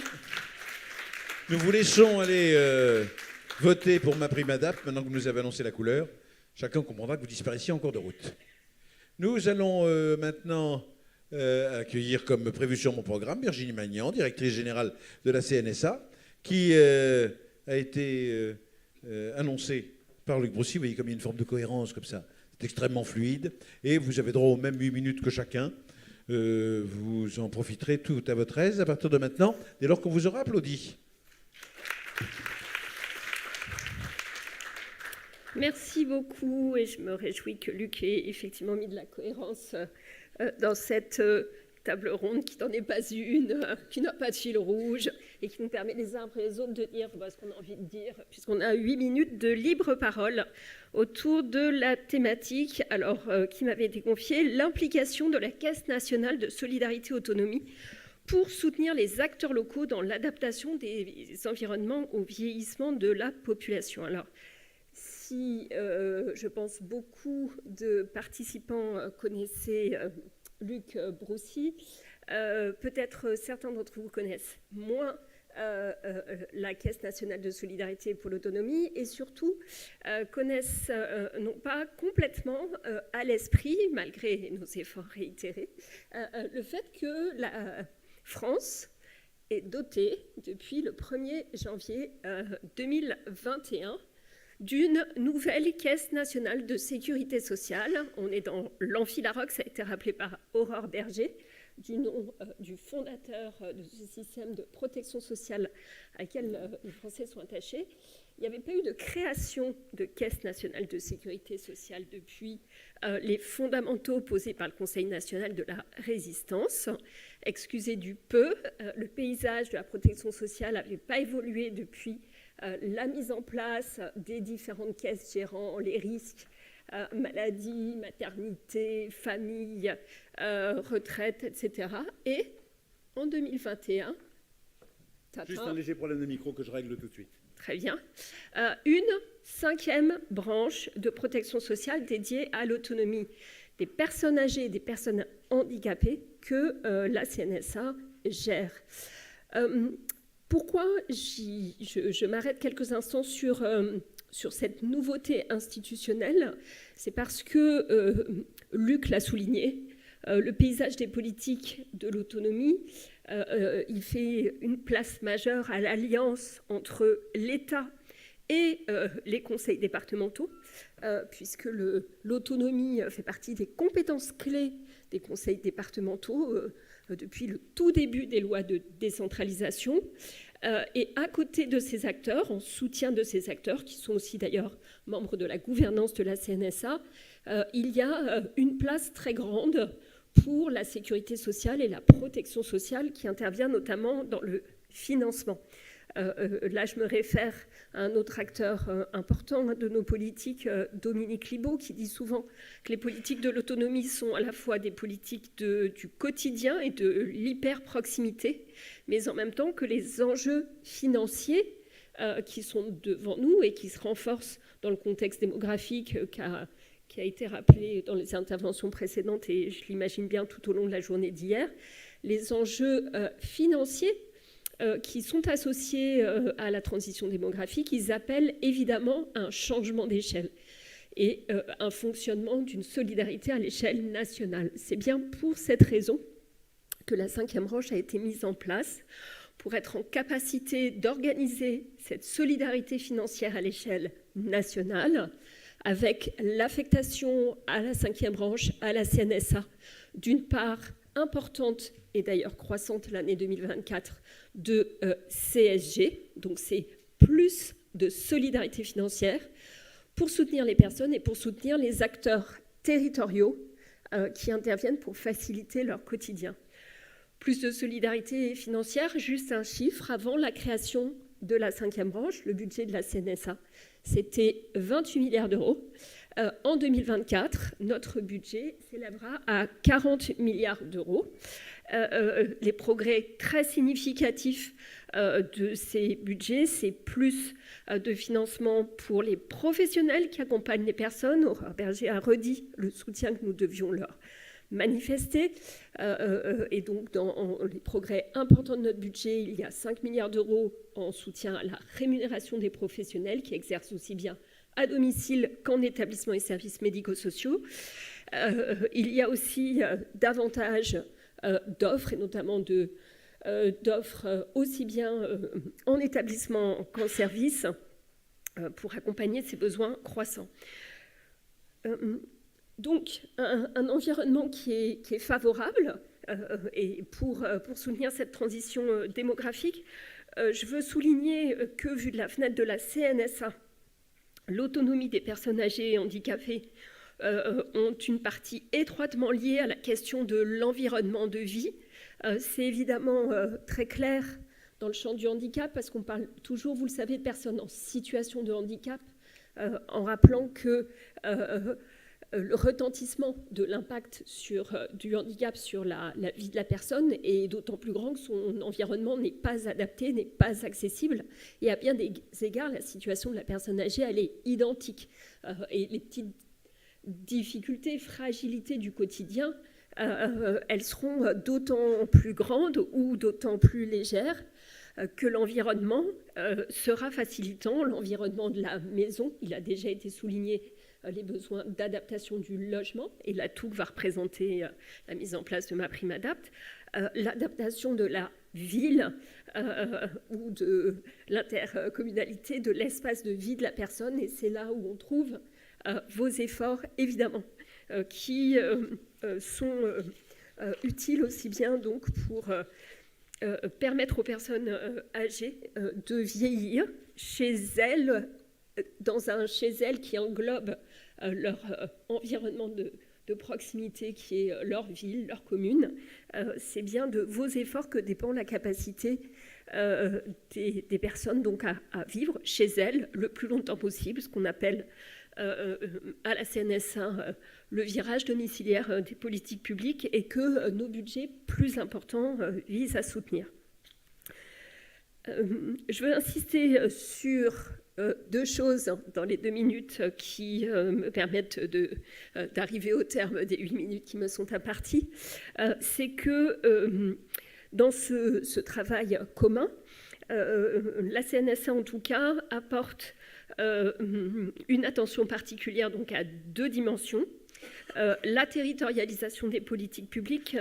Nous vous laissons aller voter pour ma prime adapte, maintenant que vous nous avez annoncé la couleur. Chacun comprendra que vous disparaissez en cours de route. Nous allons maintenant accueillir, comme prévu sur mon programme, Virginie Magnan, directrice générale de la CNSA, qui a été annoncée par Luc Broussy. Vous voyez comme il y a une forme de cohérence comme ça. C'est extrêmement fluide. Et vous avez droit aux mêmes 8 minutes que chacun. Vous en profiterez tout à votre aise à partir de maintenant, dès lors qu'on vous aura applaudi. Merci beaucoup, et je me réjouis que Luc ait effectivement mis de la cohérence dans cette table ronde qui n'en est pas une, qui n'a pas de fil rouge et qui nous permet les uns après les autres de dire ce qu'on a envie de dire, puisqu'on a 8 minutes de libre parole autour de la thématique qui m'avait été confiée, l'implication de la Caisse nationale de solidarité autonomie pour soutenir les acteurs locaux dans l'adaptation des environnements au vieillissement de la population. Alors, si je pense beaucoup de participants connaissaient Luc Broussy, peut-être certains d'entre vous connaissent moins la Caisse nationale de solidarité pour l'autonomie et surtout connaissent non pas complètement à l'esprit, malgré nos efforts réitérés, le fait que la France est dotée depuis le 1er janvier 2021 d'une nouvelle Caisse nationale de sécurité sociale. On est dans l'Amphilaroc, ça a été rappelé par Aurore Berger, du nom du fondateur de ce système de protection sociale à laquelle les Français sont attachés. Il n'y avait pas eu de création de Caisse nationale de sécurité sociale depuis les fondamentaux posés par le Conseil national de la résistance. Excusez du peu, le paysage de la protection sociale n'avait pas évolué depuis la mise en place des différentes caisses gérant les risques, maladie, maternité, famille, retraite, etc. Et en 2021... Juste un léger problème de micro que je règle tout de suite. Très bien. Une 5e branche de protection sociale dédiée à l'autonomie des personnes âgées et des personnes handicapées que la CNSA gère. Pourquoi je m'arrête quelques instants sur cette nouveauté institutionnelle? C'est parce que Luc l'a souligné, Le paysage des politiques de l'autonomie, il fait une place majeure à l'alliance entre l'État et les conseils départementaux, puisque l'autonomie fait partie des compétences clés des conseils départementaux depuis le tout début des lois de décentralisation. Et à côté de ces acteurs, en soutien de ces acteurs, qui sont aussi d'ailleurs membres de la gouvernance de la CNSA, il y a une place très grande pour la sécurité sociale et la protection sociale qui intervient notamment dans le financement. Là, je me réfère à un autre acteur important de nos politiques, Dominique Libaud, qui dit souvent que les politiques de l'autonomie sont à la fois des politiques du quotidien et de l'hyper-proximité, mais en même temps que les enjeux financiers qui sont devant nous et qui se renforcent dans le contexte démographique qui a été rappelé dans les interventions précédentes et je l'imagine bien tout au long de la journée d'hier, les enjeux financiers qui sont associés à la transition démographique, ils appellent évidemment un changement d'échelle et un fonctionnement d'une solidarité à l'échelle nationale. C'est bien pour cette raison que la 5e branche a été mise en place pour être en capacité d'organiser cette solidarité financière à l'échelle nationale avec l'affectation à la 5e branche, à la CNSA, d'une part importante et d'ailleurs croissante l'année 2024 de CSG, donc c'est plus de solidarité financière pour soutenir les personnes et pour soutenir les acteurs territoriaux qui interviennent pour faciliter leur quotidien. Plus de solidarité financière, juste un chiffre, avant la création de la 5e branche, le budget de la CNSA, c'était 28 milliards d'euros. En 2024, notre budget s'élèvera à 40 milliards d'euros. Les progrès très significatifs de ces budgets, c'est plus de financement pour les professionnels qui accompagnent les personnes. Aurore Berger a redit le soutien que nous devions leur manifester. Et donc, dans les progrès importants de notre budget, il y a 5 milliards d'euros en soutien à la rémunération des professionnels qui exercent aussi bien à domicile qu'en établissements et services médico-sociaux. Il y a aussi davantage d'offres, et notamment d'offres aussi bien en établissement qu'en service, pour accompagner ces besoins croissants. Donc, un environnement qui est favorable et pour soutenir cette transition démographique, je veux souligner que, vu de la fenêtre de la CNSA, l'autonomie des personnes âgées et handicapées ont une partie étroitement liée à la question de l'environnement de vie. C'est évidemment très clair dans le champ du handicap parce qu'on parle toujours, vous le savez, de personnes en situation de handicap, en rappelant que le retentissement de l'impact du handicap sur la vie de la personne est d'autant plus grand que son environnement n'est pas adapté, n'est pas accessible. Et à bien des égards, la situation de la personne âgée, elle est identique. Et les petites difficultés, fragilités du quotidien, elles seront d'autant plus grandes ou d'autant plus légères que l'environnement sera facilitant. L'environnement de la maison, il a déjà été souligné, les besoins d'adaptation du logement, et la TOUC va représenter la mise en place de MaPrimeAdapt, l'adaptation de la ville ou de l'intercommunalité, de l'espace de vie de la personne, et c'est là où on trouve vos efforts, évidemment, qui sont utiles aussi bien donc pour permettre aux personnes âgées de vieillir chez elles, dans un chez elles qui englobe leur environnement de proximité qui est leur ville, leur commune. C'est bien de vos efforts que dépend la capacité des personnes donc à vivre chez elles le plus longtemps possible, ce qu'on appelle à la CNSA le virage domiciliaire des politiques publiques, et que nos budgets plus importants visent à soutenir. Je veux insister sur deux choses dans les 2 minutes qui me permettent d'arriver au terme des 8 minutes qui me sont imparties. C'est que dans ce travail commun, la CNSA en tout cas apporte une attention particulière donc à 2 dimensions. La territorialisation des politiques publiques,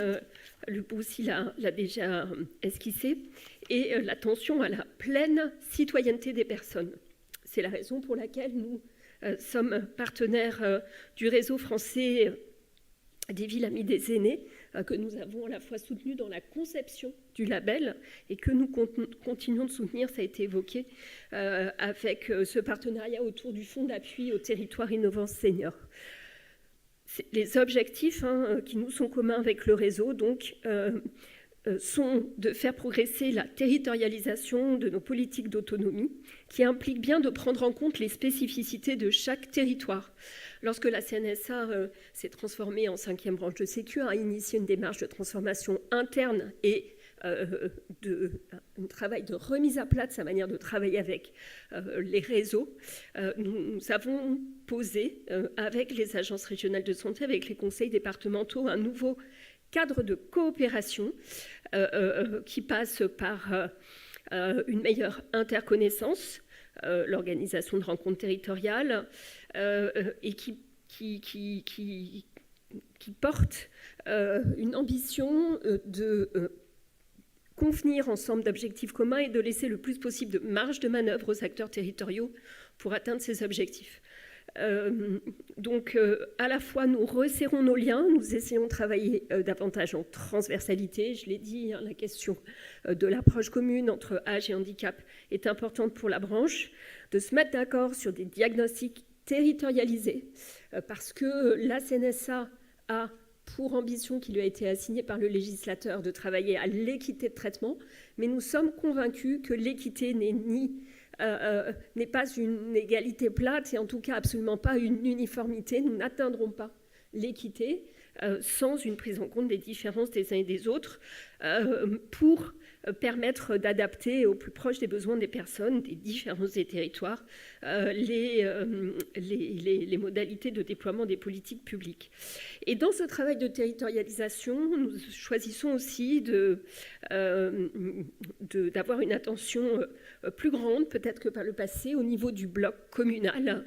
Luc Broussy l'a déjà esquissé, et l'attention à la pleine citoyenneté des personnes. C'est la raison pour laquelle nous sommes partenaires du réseau français des Villes Amies des Aînés, que nous avons à la fois soutenu dans la conception du label et que nous continuons de soutenir, ça a été évoqué, avec ce partenariat autour du fonds d'appui au territoire innovant senior. Les objectifs qui nous sont communs avec le réseau, donc, sont de faire progresser la territorialisation de nos politiques d'autonomie, qui implique bien de prendre en compte les spécificités de chaque territoire. Lorsque la CNSA s'est transformée en 5e branche de Sécu, a initié une démarche de transformation interne et un travail de remise à plat de sa manière de travailler avec les réseaux, nous avons posé avec les agences régionales de santé, avec les conseils départementaux, un nouveau cadre de coopération qui passe par une meilleure interconnaissance, l'organisation de rencontres territoriales et qui porte une ambition de convenir ensemble d'objectifs communs et de laisser le plus possible de marge de manœuvre aux acteurs territoriaux pour atteindre ces objectifs. Donc, à la fois, nous resserrons nos liens, nous essayons de travailler davantage en transversalité. Je l'ai dit, la question de l'approche commune entre âge et handicap est importante pour la branche, de se mettre d'accord sur des diagnostics territorialisés, parce que la CNSA a pour ambition qui lui a été assignée par le législateur de travailler à l'équité de traitement, mais nous sommes convaincus que l'équité n'est pas une égalité plate et en tout cas absolument pas une uniformité. Nous n'atteindrons pas l'équité sans une prise en compte des différences des uns et des autres pour permettre d'adapter au plus proche des besoins des personnes, des différences des territoires, les modalités de déploiement des politiques publiques. Et dans ce travail de territorialisation, nous choisissons aussi d'avoir une attention plus grande, peut-être que par le passé, au niveau du bloc communal.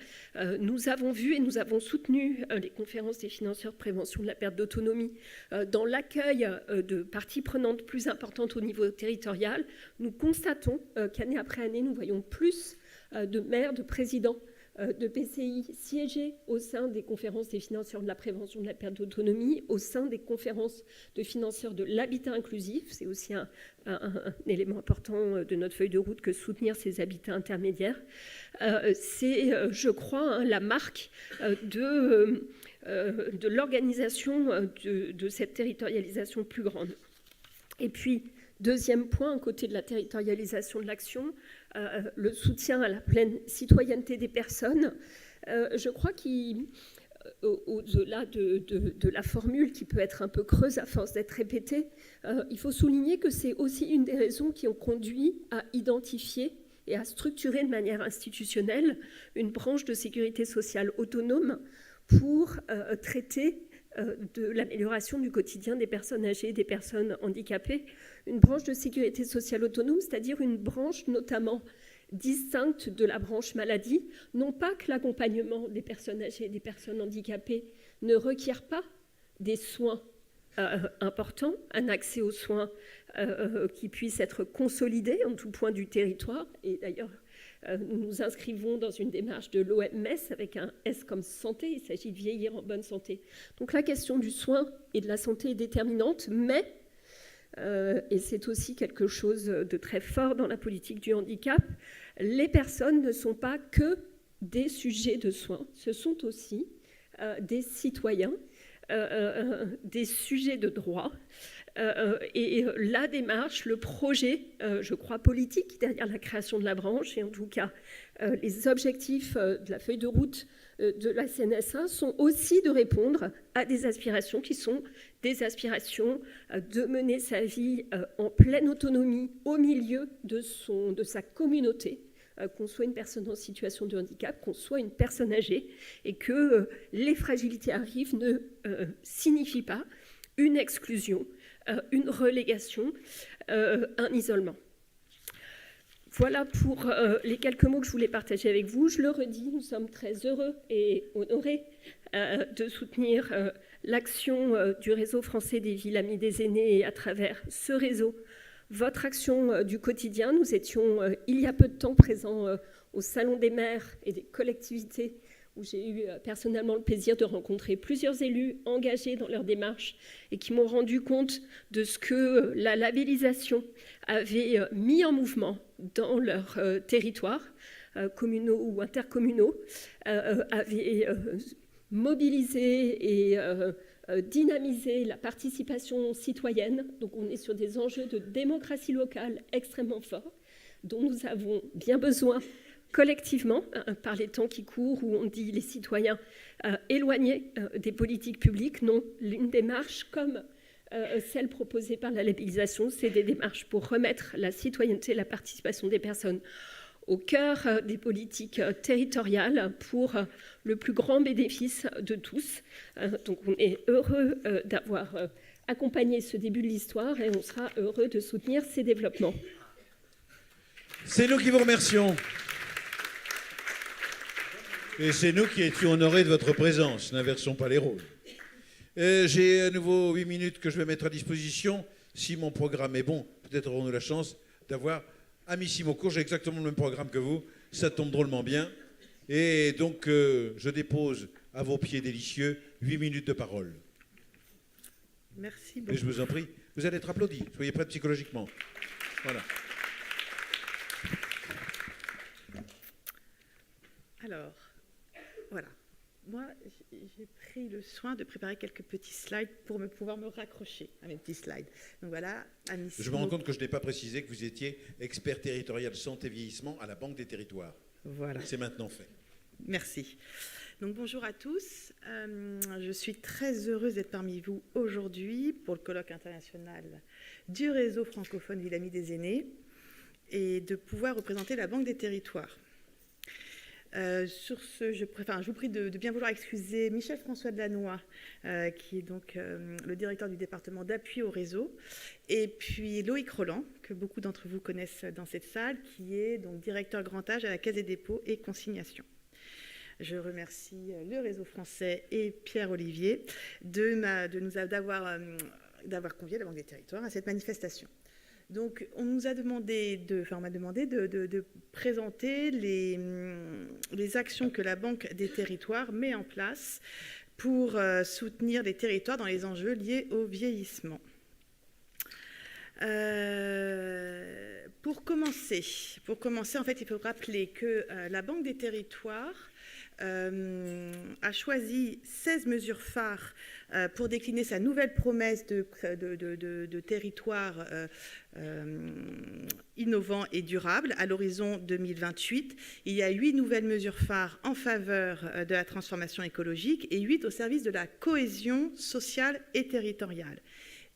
Nous avons vu et nous avons soutenu les conférences des financeurs de prévention de la perte d'autonomie dans l'accueil de parties prenantes plus importantes au niveau territorial. Nous constatons qu'année après année, nous voyons plus de maires, de présidents de PCI siéger au sein des conférences des financeurs de la prévention de la perte d'autonomie, au sein des conférences de financeurs de l'habitat inclusif. C'est aussi un élément important de notre feuille de route que soutenir ces habitats intermédiaires. C'est, je crois, la marque de l'organisation de cette territorialisation plus grande. Et puis, deuxième point, à côté de la territorialisation de l'action, le soutien à la pleine citoyenneté des personnes. Je crois qu'au-delà de la formule qui peut être un peu creuse à force d'être répétée, il faut souligner que c'est aussi une des raisons qui ont conduit à identifier et à structurer de manière institutionnelle une branche de sécurité sociale autonome pour traiter de l'amélioration du quotidien des personnes âgées et des personnes handicapées. Une branche de sécurité sociale autonome, c'est-à-dire une branche notamment distincte de la branche maladie, non pas que l'accompagnement des personnes âgées et des personnes handicapées ne requiert pas des soins importants, un accès aux soins qui puisse être consolidé en tout point du territoire. Et d'ailleurs, nous nous inscrivons dans une démarche de l'OMS avec un S comme santé. Il s'agit de vieillir en bonne santé. Donc la question du soin et de la santé est déterminante, mais, et c'est aussi quelque chose de très fort dans la politique du handicap, les personnes ne sont pas que des sujets de soins, ce sont aussi des citoyens, des sujets de droit. Et la démarche, le projet, je crois, politique derrière la création de la branche, et en tout cas les objectifs de la feuille de route de la CNSA sont aussi de répondre à des aspirations qui sont des aspirations de mener sa vie en pleine autonomie au milieu de sa communauté, qu'on soit une personne en situation de handicap, qu'on soit une personne âgée, et que les fragilités arrivent ne signifient pas une exclusion, une relégation, un isolement. Voilà pour les quelques mots que je voulais partager avec vous. Je le redis, nous sommes très heureux et honorés de soutenir l'action du réseau français des Villes Amies des Aînés et à travers ce réseau, votre action du quotidien. Nous étions il y a peu de temps présents au Salon des maires et des collectivités où j'ai eu personnellement le plaisir de rencontrer plusieurs élus engagés dans leur démarche et qui m'ont rendu compte de ce que la labellisation avait mis en mouvement dans leur territoire, communaux ou intercommunaux, avait mobilisé et dynamisé la participation citoyenne. Donc on est sur des enjeux de démocratie locale extrêmement forts, dont nous avons bien besoin collectivement, par les temps qui courent, où on dit les citoyens éloignés des politiques publiques. Non, l'une démarche comme celle proposée par la labellisation, c'est des démarches pour remettre la citoyenneté, la participation des personnes au cœur des politiques territoriales pour le plus grand bénéfice de tous. Donc on est heureux d'avoir accompagné ce début de l'histoire et on sera heureux de soutenir ces développements. C'est nous qui vous remercions. Et c'est nous qui étions honorés de votre présence. N'inversons pas les rôles. J'ai à nouveau 8 minutes que je vais mettre à disposition. Si mon programme est bon, peut-être aurons-nous la chance d'avoir amissimo court. J'ai exactement le même programme que vous. Ça tombe drôlement bien. Et donc, je dépose à vos pieds délicieux 8 minutes de parole. Merci beaucoup. Et je vous en prie, vous allez être applaudis. Soyez prêts psychologiquement. Voilà. Alors, voilà. Moi, j'ai pris le soin de préparer quelques petits slides pour pouvoir me raccrocher à mes petits slides. Donc voilà, je me rends compte que je n'ai pas précisé que vous étiez expert territorial santé vieillissement à la Banque des Territoires. Voilà. C'est maintenant fait. Merci. Donc bonjour à tous. Je suis très heureuse d'être parmi vous aujourd'hui pour le colloque international du Réseau Francophone Villes Amies des Aînés et de pouvoir représenter la Banque des Territoires. Sur ce, je vous prie de bien vouloir excuser Michel-François Delannoy, qui est donc le directeur du département d'appui au réseau, et puis Loïc Roland, que beaucoup d'entre vous connaissent dans cette salle, qui est donc directeur grand âge à la Caisse des dépôts et consignations. Je remercie le réseau français et Pierre-Olivier d'avoir convié la Banque des Territoires à cette manifestation. Donc, on m'a demandé de présenter les actions que la Banque des Territoires met en place pour soutenir les territoires dans les enjeux liés au vieillissement. Pour commencer, en fait, il faut rappeler que la Banque des Territoires a choisi 16 mesures phares pour décliner sa nouvelle promesse de territoire innovant et durable à l'horizon 2028. Il y a 8 nouvelles mesures phares en faveur de la transformation écologique et 8 au service de la cohésion sociale et territoriale.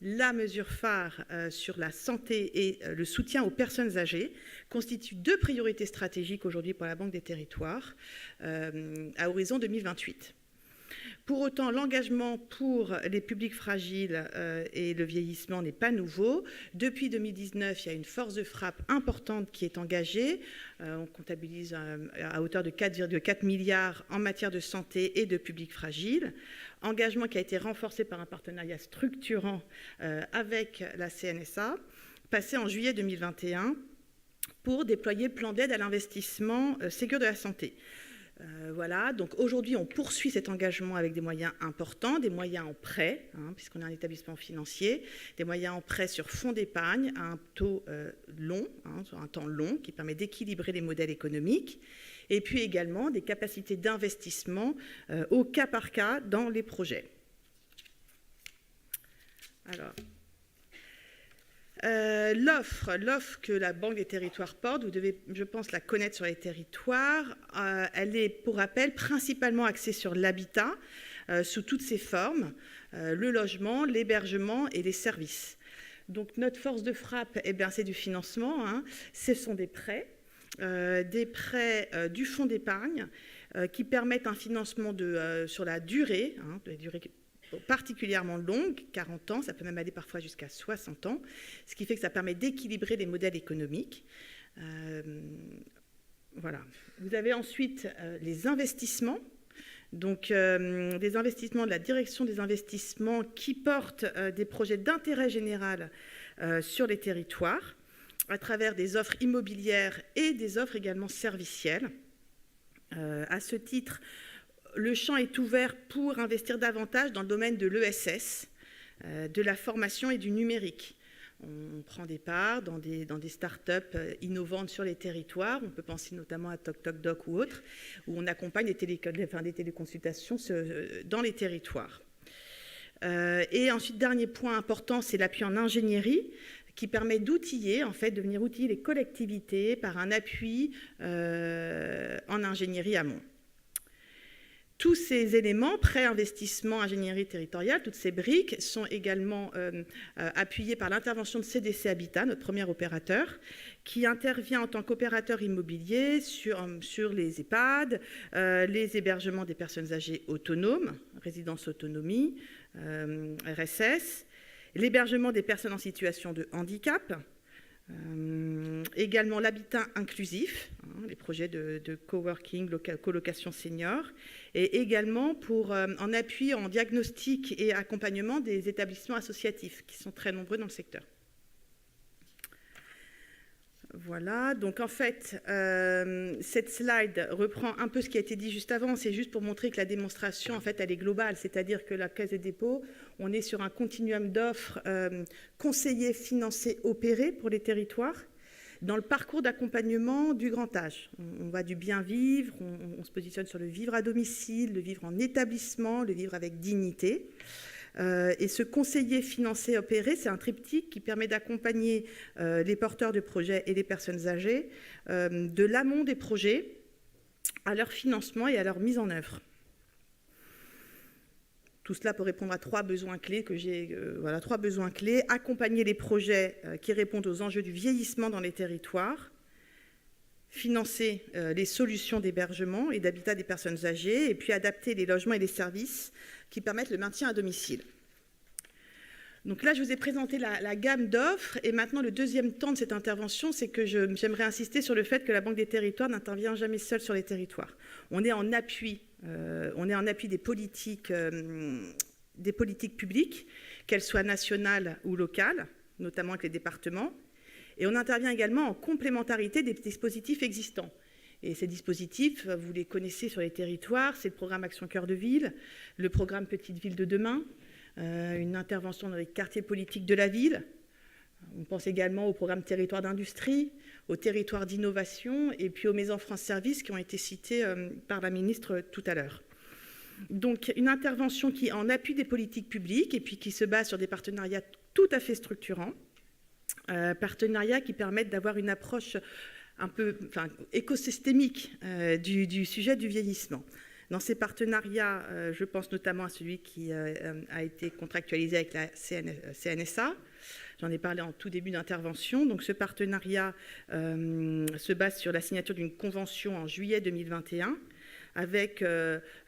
La mesure phare sur la santé et le soutien aux personnes âgées constitue 2 priorités stratégiques aujourd'hui pour la Banque des Territoires à horizon 2028. Pour autant, l'engagement pour les publics fragiles et le vieillissement n'est pas nouveau. Depuis 2019, il y a une force de frappe importante qui est engagée. On comptabilise à hauteur de 4,4 milliards en matière de santé et de publics fragiles. Engagement qui a été renforcé par un partenariat structurant avec la CNSA, passé en juillet 2021, pour déployer le plan d'aide à l'investissement Ségur de la santé. Voilà, donc aujourd'hui, on poursuit cet engagement avec des moyens importants, des moyens en prêt, puisqu'on est un établissement financier, des moyens en prêt sur fonds d'épargne à un taux long, sur un temps long, qui permet d'équilibrer les modèles économiques, et puis également des capacités d'investissement au cas par cas dans les projets. Alors, l'offre que la Banque des Territoires porte, vous devez, je pense, la connaître sur les territoires. Elle est, pour rappel, principalement axée sur l'habitat sous toutes ses formes, le logement, l'hébergement et les services. Donc notre force de frappe, c'est du financement. Ce sont des prêts du fonds d'épargne qui permettent un financement sur la durée, de la durée particulièrement longue, 40 ans, ça peut même aller parfois jusqu'à 60 ans, ce qui fait que ça permet d'équilibrer les modèles économiques. Voilà. Vous avez ensuite les investissements. Donc, des investissements de la direction des investissements qui portent des projets d'intérêt général sur les territoires à travers des offres immobilières et des offres également servicielles. À ce titre, le champ est ouvert pour investir davantage dans le domaine de l'ESS, de la formation et du numérique. On prend des parts dans des start-up innovantes sur les territoires. On peut penser notamment à TokTokDoc ou autres, où on accompagne des téléconsultations dans les territoires. Et ensuite, dernier point important, c'est l'appui en ingénierie, qui permet d'outiller, en fait, de venir outiller les collectivités par un appui en ingénierie amont. Tous ces éléments, pré-investissement, ingénierie territoriale, toutes ces briques sont également appuyées par l'intervention de CDC Habitat, notre premier opérateur, qui intervient en tant qu'opérateur immobilier sur les EHPAD, les hébergements des personnes âgées autonomes, résidence autonomie, RSS, l'hébergement des personnes en situation de handicap, également l'habitat inclusif, les projets de coworking, colocation senior, et également en appui en diagnostic et accompagnement des établissements associatifs qui sont très nombreux dans le secteur. Voilà, donc en fait, cette slide reprend un peu ce qui a été dit juste avant, c'est juste pour montrer que la démonstration, en fait, elle est globale, c'est-à-dire que la Caisse des dépôts, on est sur un continuum d'offres conseillées, financées, opérées pour les territoires, dans le parcours d'accompagnement du grand âge. On va du bien vivre, on se positionne sur le vivre à domicile, le vivre en établissement, le vivre avec dignité. Et ce conseiller financé opéré, c'est un triptyque qui permet d'accompagner les porteurs de projets et les personnes âgées de l'amont des projets à leur financement et à leur mise en œuvre. Tout cela pour répondre à trois besoins clés trois besoins clés. Accompagner les projets qui répondent aux enjeux du vieillissement dans les territoires, financer les solutions d'hébergement et d'habitat des personnes âgées, et puis adapter les logements et les services qui permettent le maintien à domicile. Donc là, je vous ai présenté la gamme d'offres, et maintenant, le deuxième temps de cette intervention, c'est que j'aimerais insister sur le fait que la Banque des territoires n'intervient jamais seule sur les territoires. On est en appui des politiques publiques, qu'elles soient nationales ou locales, notamment avec les départements, et on intervient également en complémentarité des dispositifs existants. Et ces dispositifs, vous les connaissez sur les territoires, c'est le programme Action Cœur de Ville, le programme Petite Ville de demain, une intervention dans les quartiers politiques de la ville. On pense également au programme Territoire d'industrie, au territoire d'innovation et puis aux maisons France Service qui ont été citées par la ministre tout à l'heure. Donc une intervention qui est en appui des politiques publiques et puis qui se base sur des partenariats tout à fait structurants, partenariats qui permettent d'avoir une approche un peu écosystémique du sujet du vieillissement. Dans ces partenariats, je pense notamment à celui qui a été contractualisé avec la CNSA. J'en ai parlé en tout début d'intervention. Donc ce partenariat se base sur la signature d'une convention en juillet 2021 avec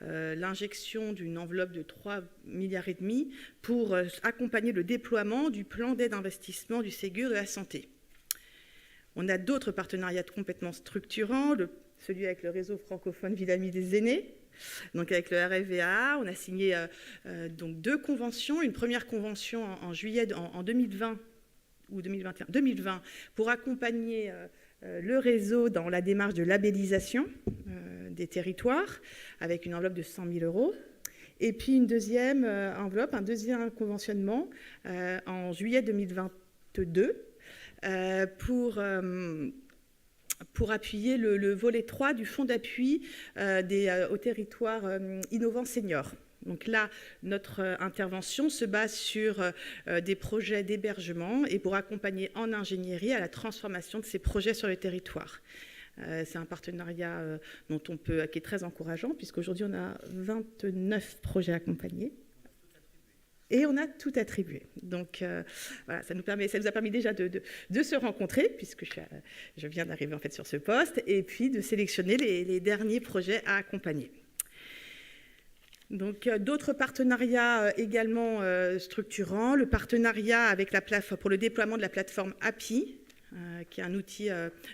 l'injection d'une enveloppe de 3,5 milliards pour accompagner le déploiement du plan d'aide d'investissement du Ségur de la santé. On a d'autres partenariats complètement structurants, celui avec le Réseau Francophone Villes Amies des Aînés, donc avec le RFVAA. On a signé donc 2 conventions, une première convention en juillet en 2020 ou 2020 pour accompagner le réseau dans la démarche de labellisation des territoires avec une enveloppe de 100 000 €. Et puis une deuxième enveloppe, un deuxième conventionnement en juillet 2022 pour appuyer le volet 3 du fonds d'appui aux territoires innovants seniors. Donc là, notre intervention se base sur des projets d'hébergement et pour accompagner en ingénierie à la transformation de ces projets sur le territoire. C'est un partenariat qui est très encourageant puisqu'aujourd'hui on a 29 projets accompagnés. Et on a tout attribué. Donc voilà, ça nous a permis déjà de se rencontrer, puisque je viens d'arriver en fait sur ce poste, et puis de sélectionner les derniers projets à accompagner. Donc d'autres partenariats également structurants, le partenariat avec pour le déploiement de la plateforme API, qui est un outil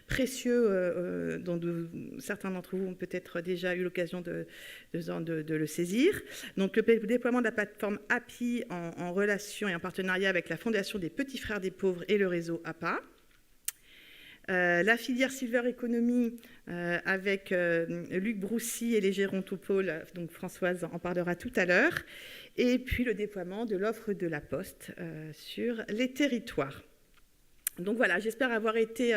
précieux dont certains d'entre vous ont peut-être déjà eu l'occasion de le saisir. Donc le déploiement de la plateforme API en relation et en partenariat avec la Fondation des Petits Frères des Pauvres et le réseau APA. La filière Silver Economy avec Luc Broussy et les gérontopoles, donc Françoise en parlera tout à l'heure, et puis le déploiement de l'offre de la Poste sur les territoires. Donc voilà, j'espère avoir été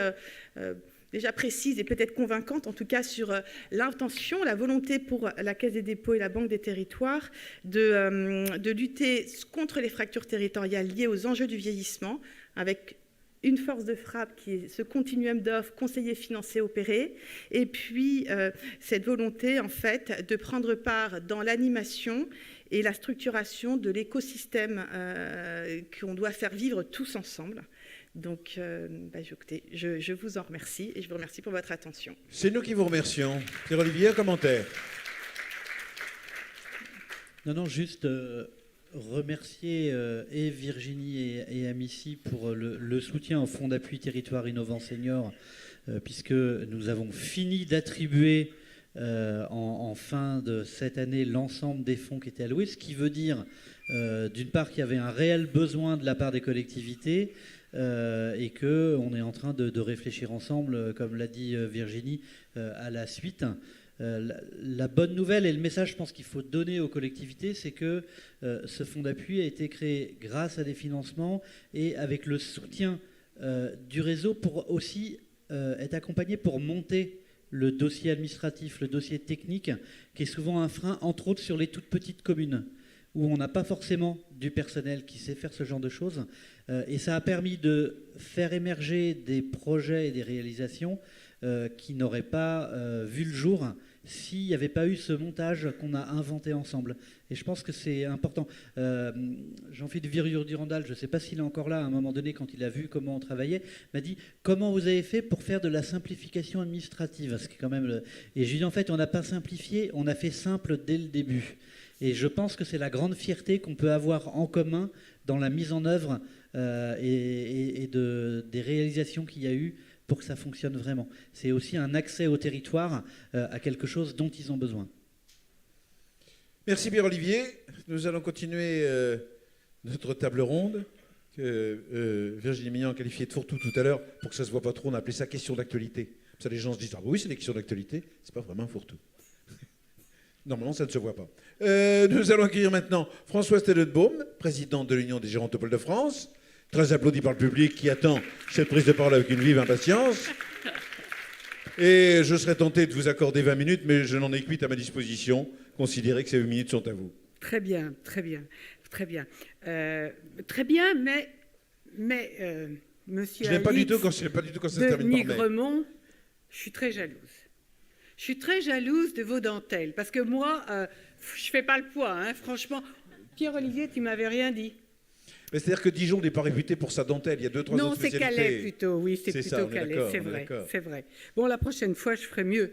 déjà précise et peut-être convaincante, en tout cas sur l'intention, la volonté pour la Caisse des dépôts et la Banque des territoires de lutter contre les fractures territoriales liées aux enjeux du vieillissement, avec une force de frappe qui est ce continuum d'offres conseillers, financés, opérés, et puis cette volonté en fait de prendre part dans l'animation et la structuration de l'écosystème qu'on doit faire vivre tous ensemble. Donc, écoutez, je vous en remercie et je vous remercie pour votre attention. C'est nous qui vous remercions. Pierre-Olivier, un commentaire? Non, juste remercier et Virginie et Amici pour le soutien au Fonds d'appui territoire innovant senior, puisque nous avons fini d'attribuer en fin de cette année l'ensemble des fonds qui étaient alloués, ce qui veut dire d'une part qu'il y avait un réel besoin de la part des collectivités et qu'on est en train de réfléchir ensemble, comme l'a dit Virginie, à la suite. La bonne nouvelle et le message, je pense qu'il faut donner aux collectivités, c'est que ce fonds d'appui a été créé grâce à des financements et avec le soutien du réseau pour aussi être accompagné pour monter le dossier administratif, le dossier technique, qui est souvent un frein, entre autres sur les toutes petites communes, où on n'a pas forcément du personnel qui sait faire ce genre de choses. Et ça a permis de faire émerger des projets et des réalisations qui n'auraient pas vu le jour s'il n'y avait pas eu ce montage qu'on a inventé ensemble. Et je pense que c'est important. Jean-Philippe Virur-Durandal, je ne sais pas s'il est encore là, à un moment donné, quand il a vu comment on travaillait, m'a dit « Comment vous avez fait pour faire de la simplification administrative ?» Ce qui est quand même Et je lui ai dit « En fait, on n'a pas simplifié, on a fait simple dès le début. » Et je pense que c'est la grande fierté qu'on peut avoir en commun dans la mise en œuvre des réalisations qu'il y a eu pour que ça fonctionne vraiment. C'est aussi un accès au territoire à quelque chose dont ils ont besoin. Merci Pierre-Olivier. Nous allons continuer notre table ronde que Virginie Mignon a qualifiée de fourre-tout tout à l'heure. Pour que ça ne se voit pas trop, on a appelé ça question d'actualité. Ça, les gens se disent « Ah oui, c'est des questions d'actualité ». C'est pas vraiment un fourre-tout. Normalement, ça ne se voit pas. Nous allons accueillir maintenant Françoise Tellenbaum, présidente de l'Union des gérontopoles de France, très applaudie par le public qui attend cette prise de parole avec une vive impatience. Et je serais tenté de vous accorder 20 minutes, mais je n'en ai que 8 à ma disposition. Considérez que ces 8 minutes sont à vous. Très bien, très bien, très bien. Très bien, mais monsieur Je n'aime pas du tout quand ça se termine par Nigremont, je suis très jalouse. Je suis très jalouse de vos dentelles, parce que moi, je ne fais pas le poids, hein, franchement. Pierre-Olivier, tu ne m'avais rien dit. C'est-à-dire que Dijon n'est pas réputé pour sa dentelle, il y a 2-3 autres spécialités. Non, c'est Calais plutôt, oui, c'est plutôt ça, Calais, c'est vrai, c'est vrai. Bon, la prochaine fois, je ferai mieux.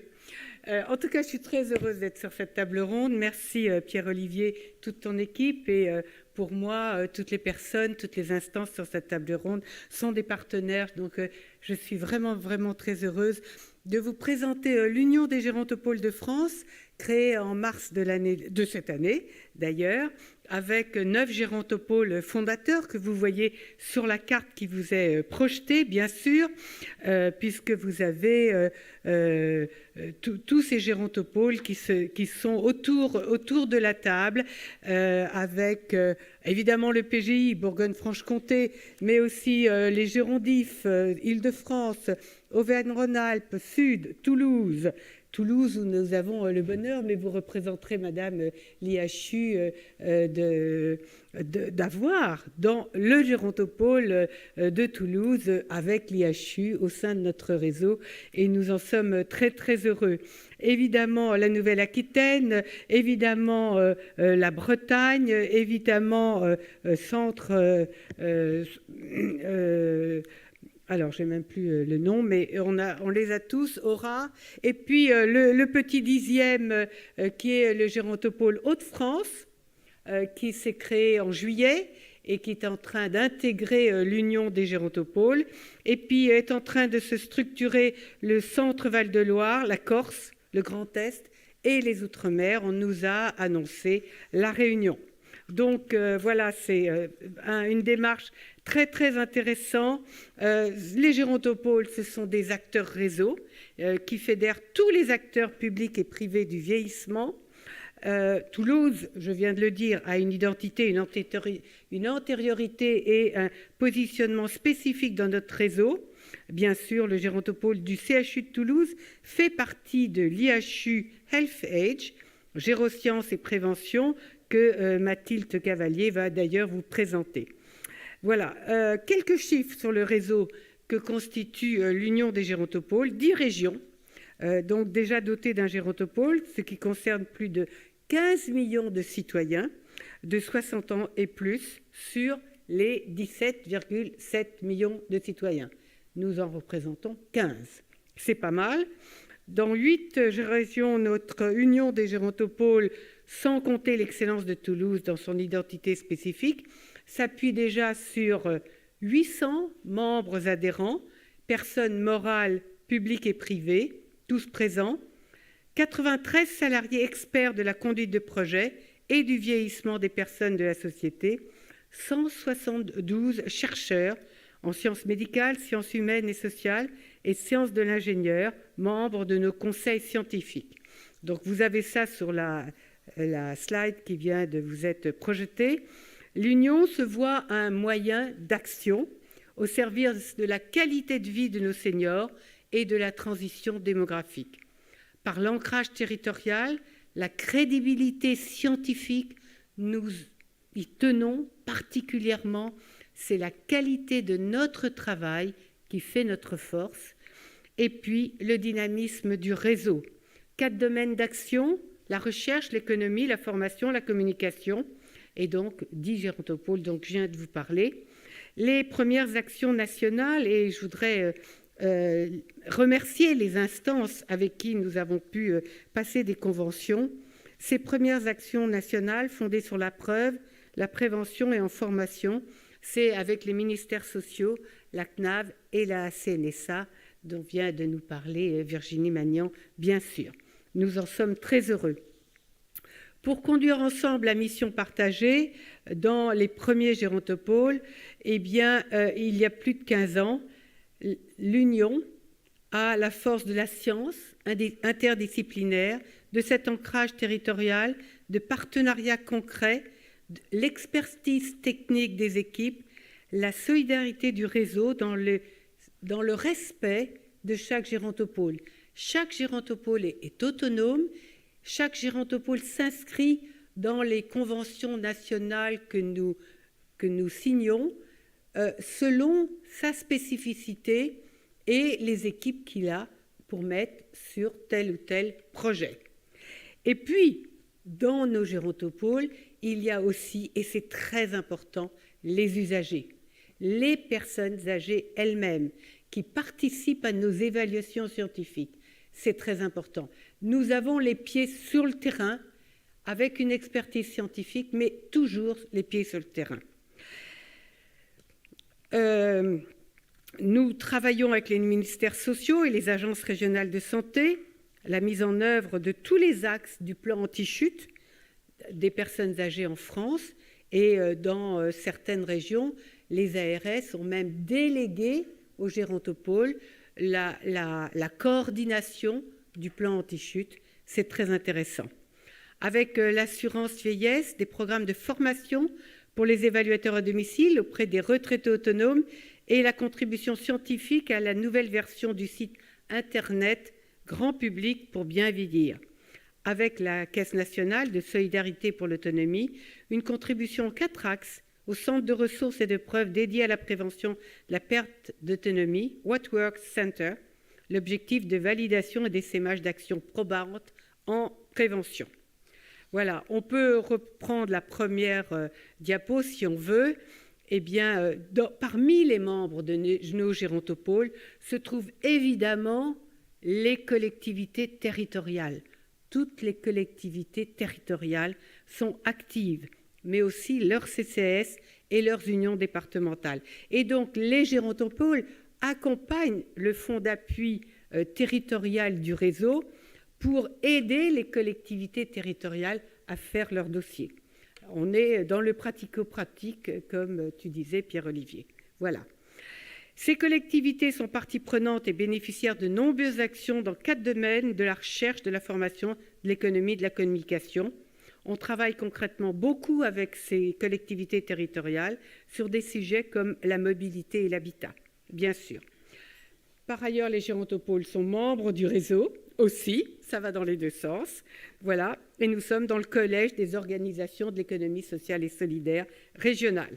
En tout cas, je suis très heureuse d'être sur cette table ronde. Merci Pierre-Olivier, toute ton équipe, et pour moi, toutes les personnes, toutes les instances sur cette table ronde sont des partenaires, donc je suis vraiment, vraiment très heureuse de vous présenter l'Union des gérontopoles de France, créée en mars de cette année, d'ailleurs, avec 9 gérontopoles fondateurs que vous voyez sur la carte qui vous est projetée, bien sûr, puisque vous avez tous ces gérontopoles qui sont autour de la table, avec évidemment le PGI, Bourgogne-Franche-Comté, mais aussi les Gérondifs, Île-de-France, Auvergne-Rhône-Alpes, Sud, Toulouse, où nous avons le bonheur, mais vous représenterez, Madame l'IHU, d'avoir dans le gérontopole de Toulouse avec l'IHU au sein de notre réseau, et nous en sommes très, très heureux. Évidemment, la Nouvelle-Aquitaine, évidemment, la Bretagne, évidemment, centre... alors, je n'ai même plus le nom, mais on les a tous, Aura. Et puis, le petit 10e, qui est le gérontopole Hauts-de-France, qui s'est créé en juillet et qui est en train d'intégrer l'Union des gérontopoles. Et puis est en train de se structurer le Centre Val-de-Loire, la Corse, le Grand Est et les Outre-mer. On nous a annoncé la Réunion. Donc voilà, c'est une démarche très très intéressante. Les gérontopoles, ce sont des acteurs réseau qui fédèrent tous les acteurs publics et privés du vieillissement. Toulouse, je viens de le dire, a une identité, une antériorité et un positionnement spécifique dans notre réseau. Bien sûr, le gérontopole du CHU de Toulouse fait partie de l'IHU Health Age, Gérosciences et Prévention, que Mathilde Cavalier va d'ailleurs vous présenter. Voilà, quelques chiffres sur le réseau que constitue l'Union des gérontopoles. 10 régions, donc déjà dotées d'un gérontopole, ce qui concerne plus de 15 millions de citoyens de 60 ans et plus sur les 17,7 millions de citoyens. Nous en représentons 15. C'est pas mal. Dans 8 régions, notre Union des gérontopoles, sans compter l'excellence de Toulouse dans son identité spécifique, s'appuie déjà sur 800 membres adhérents, personnes morales, publiques et privées, tous présents, 93 salariés experts de la conduite de projet et du vieillissement des personnes de la société, 172 chercheurs en sciences médicales, sciences humaines et sociales et sciences de l'ingénieur, membres de nos conseils scientifiques. Donc vous avez ça sur la slide qui vient de vous être projetée. L'Union se voit un moyen d'action au service de la qualité de vie de nos seniors et de la transition démographique. Par l'ancrage territorial, la crédibilité scientifique, nous y tenons particulièrement. C'est la qualité de notre travail qui fait notre force. Et puis, le dynamisme du réseau. 4 domaines d'action, la recherche, l'économie, la formation, la communication, et donc 10 gérontopoles dont je viens de vous parler. Les premières actions nationales, et je voudrais remercier les instances avec qui nous avons pu passer des conventions. Ces premières actions nationales fondées sur la preuve, la prévention et en formation, c'est avec les ministères sociaux, la CNAV et la CNSA, dont vient de nous parler Virginie Magnan, bien sûr. Nous en sommes très heureux. Pour conduire ensemble la mission partagée dans les premiers gérontopoles, eh bien, il y a plus de 15 ans, l'Union a la force de la science interdisciplinaire, de cet ancrage territorial, de partenariats concrets, l'expertise technique des équipes, la solidarité du réseau dans le respect de chaque gérontopole. Chaque gérontopole est autonome, chaque gérontopole s'inscrit dans les conventions nationales que nous signons selon sa spécificité et les équipes qu'il a pour mettre sur tel ou tel projet. Et puis, dans nos gérontopoles, il y a aussi, et c'est très important, les usagers, les personnes âgées elles-mêmes qui participent à nos évaluations scientifiques. C'est très important. Nous avons les pieds sur le terrain avec une expertise scientifique, mais toujours les pieds sur le terrain. Nous travaillons avec les ministères sociaux et les agences régionales de santé, la mise en œuvre de tous les axes du plan anti-chute des personnes âgées en France, et dans certaines régions, les ARS ont même délégué aux gérontopoles la coordination du plan anti-chute. C'est très intéressant. Avec l'assurance vieillesse, des programmes de formation pour les évaluateurs à domicile auprès des retraités autonomes et la contribution scientifique à la nouvelle version du site Internet grand public pour bien vieillir. Avec la Caisse nationale de solidarité pour l'autonomie, une contribution en 4 axes au centre de ressources et de preuves dédié à la prévention de la perte d'autonomie, What Works Center, l'objectif de validation et d'essaimage d'actions probantes en prévention. Voilà, on peut reprendre la première diapo si on veut. Eh bien, parmi les membres de nos gérontopoles se trouvent évidemment les collectivités territoriales. Toutes les collectivités territoriales sont actives, mais aussi leurs CCS et leurs unions départementales. Et donc, les gérontopoles accompagnent le fonds d'appui territorial du réseau pour aider les collectivités territoriales à faire leur dossier. On est dans le pratico-pratique, comme tu disais, Pierre-Olivier. Voilà. Ces collectivités sont partie prenante et bénéficiaires de nombreuses actions dans 4 domaines de la recherche, de la formation, de l'économie, de la communication. On travaille concrètement beaucoup avec ces collectivités territoriales sur des sujets comme la mobilité et l'habitat, bien sûr. Par ailleurs, les gérontopoles sont membres du réseau aussi, ça va dans les deux sens. Voilà, et nous sommes dans le collège des organisations de l'économie sociale et solidaire régionale.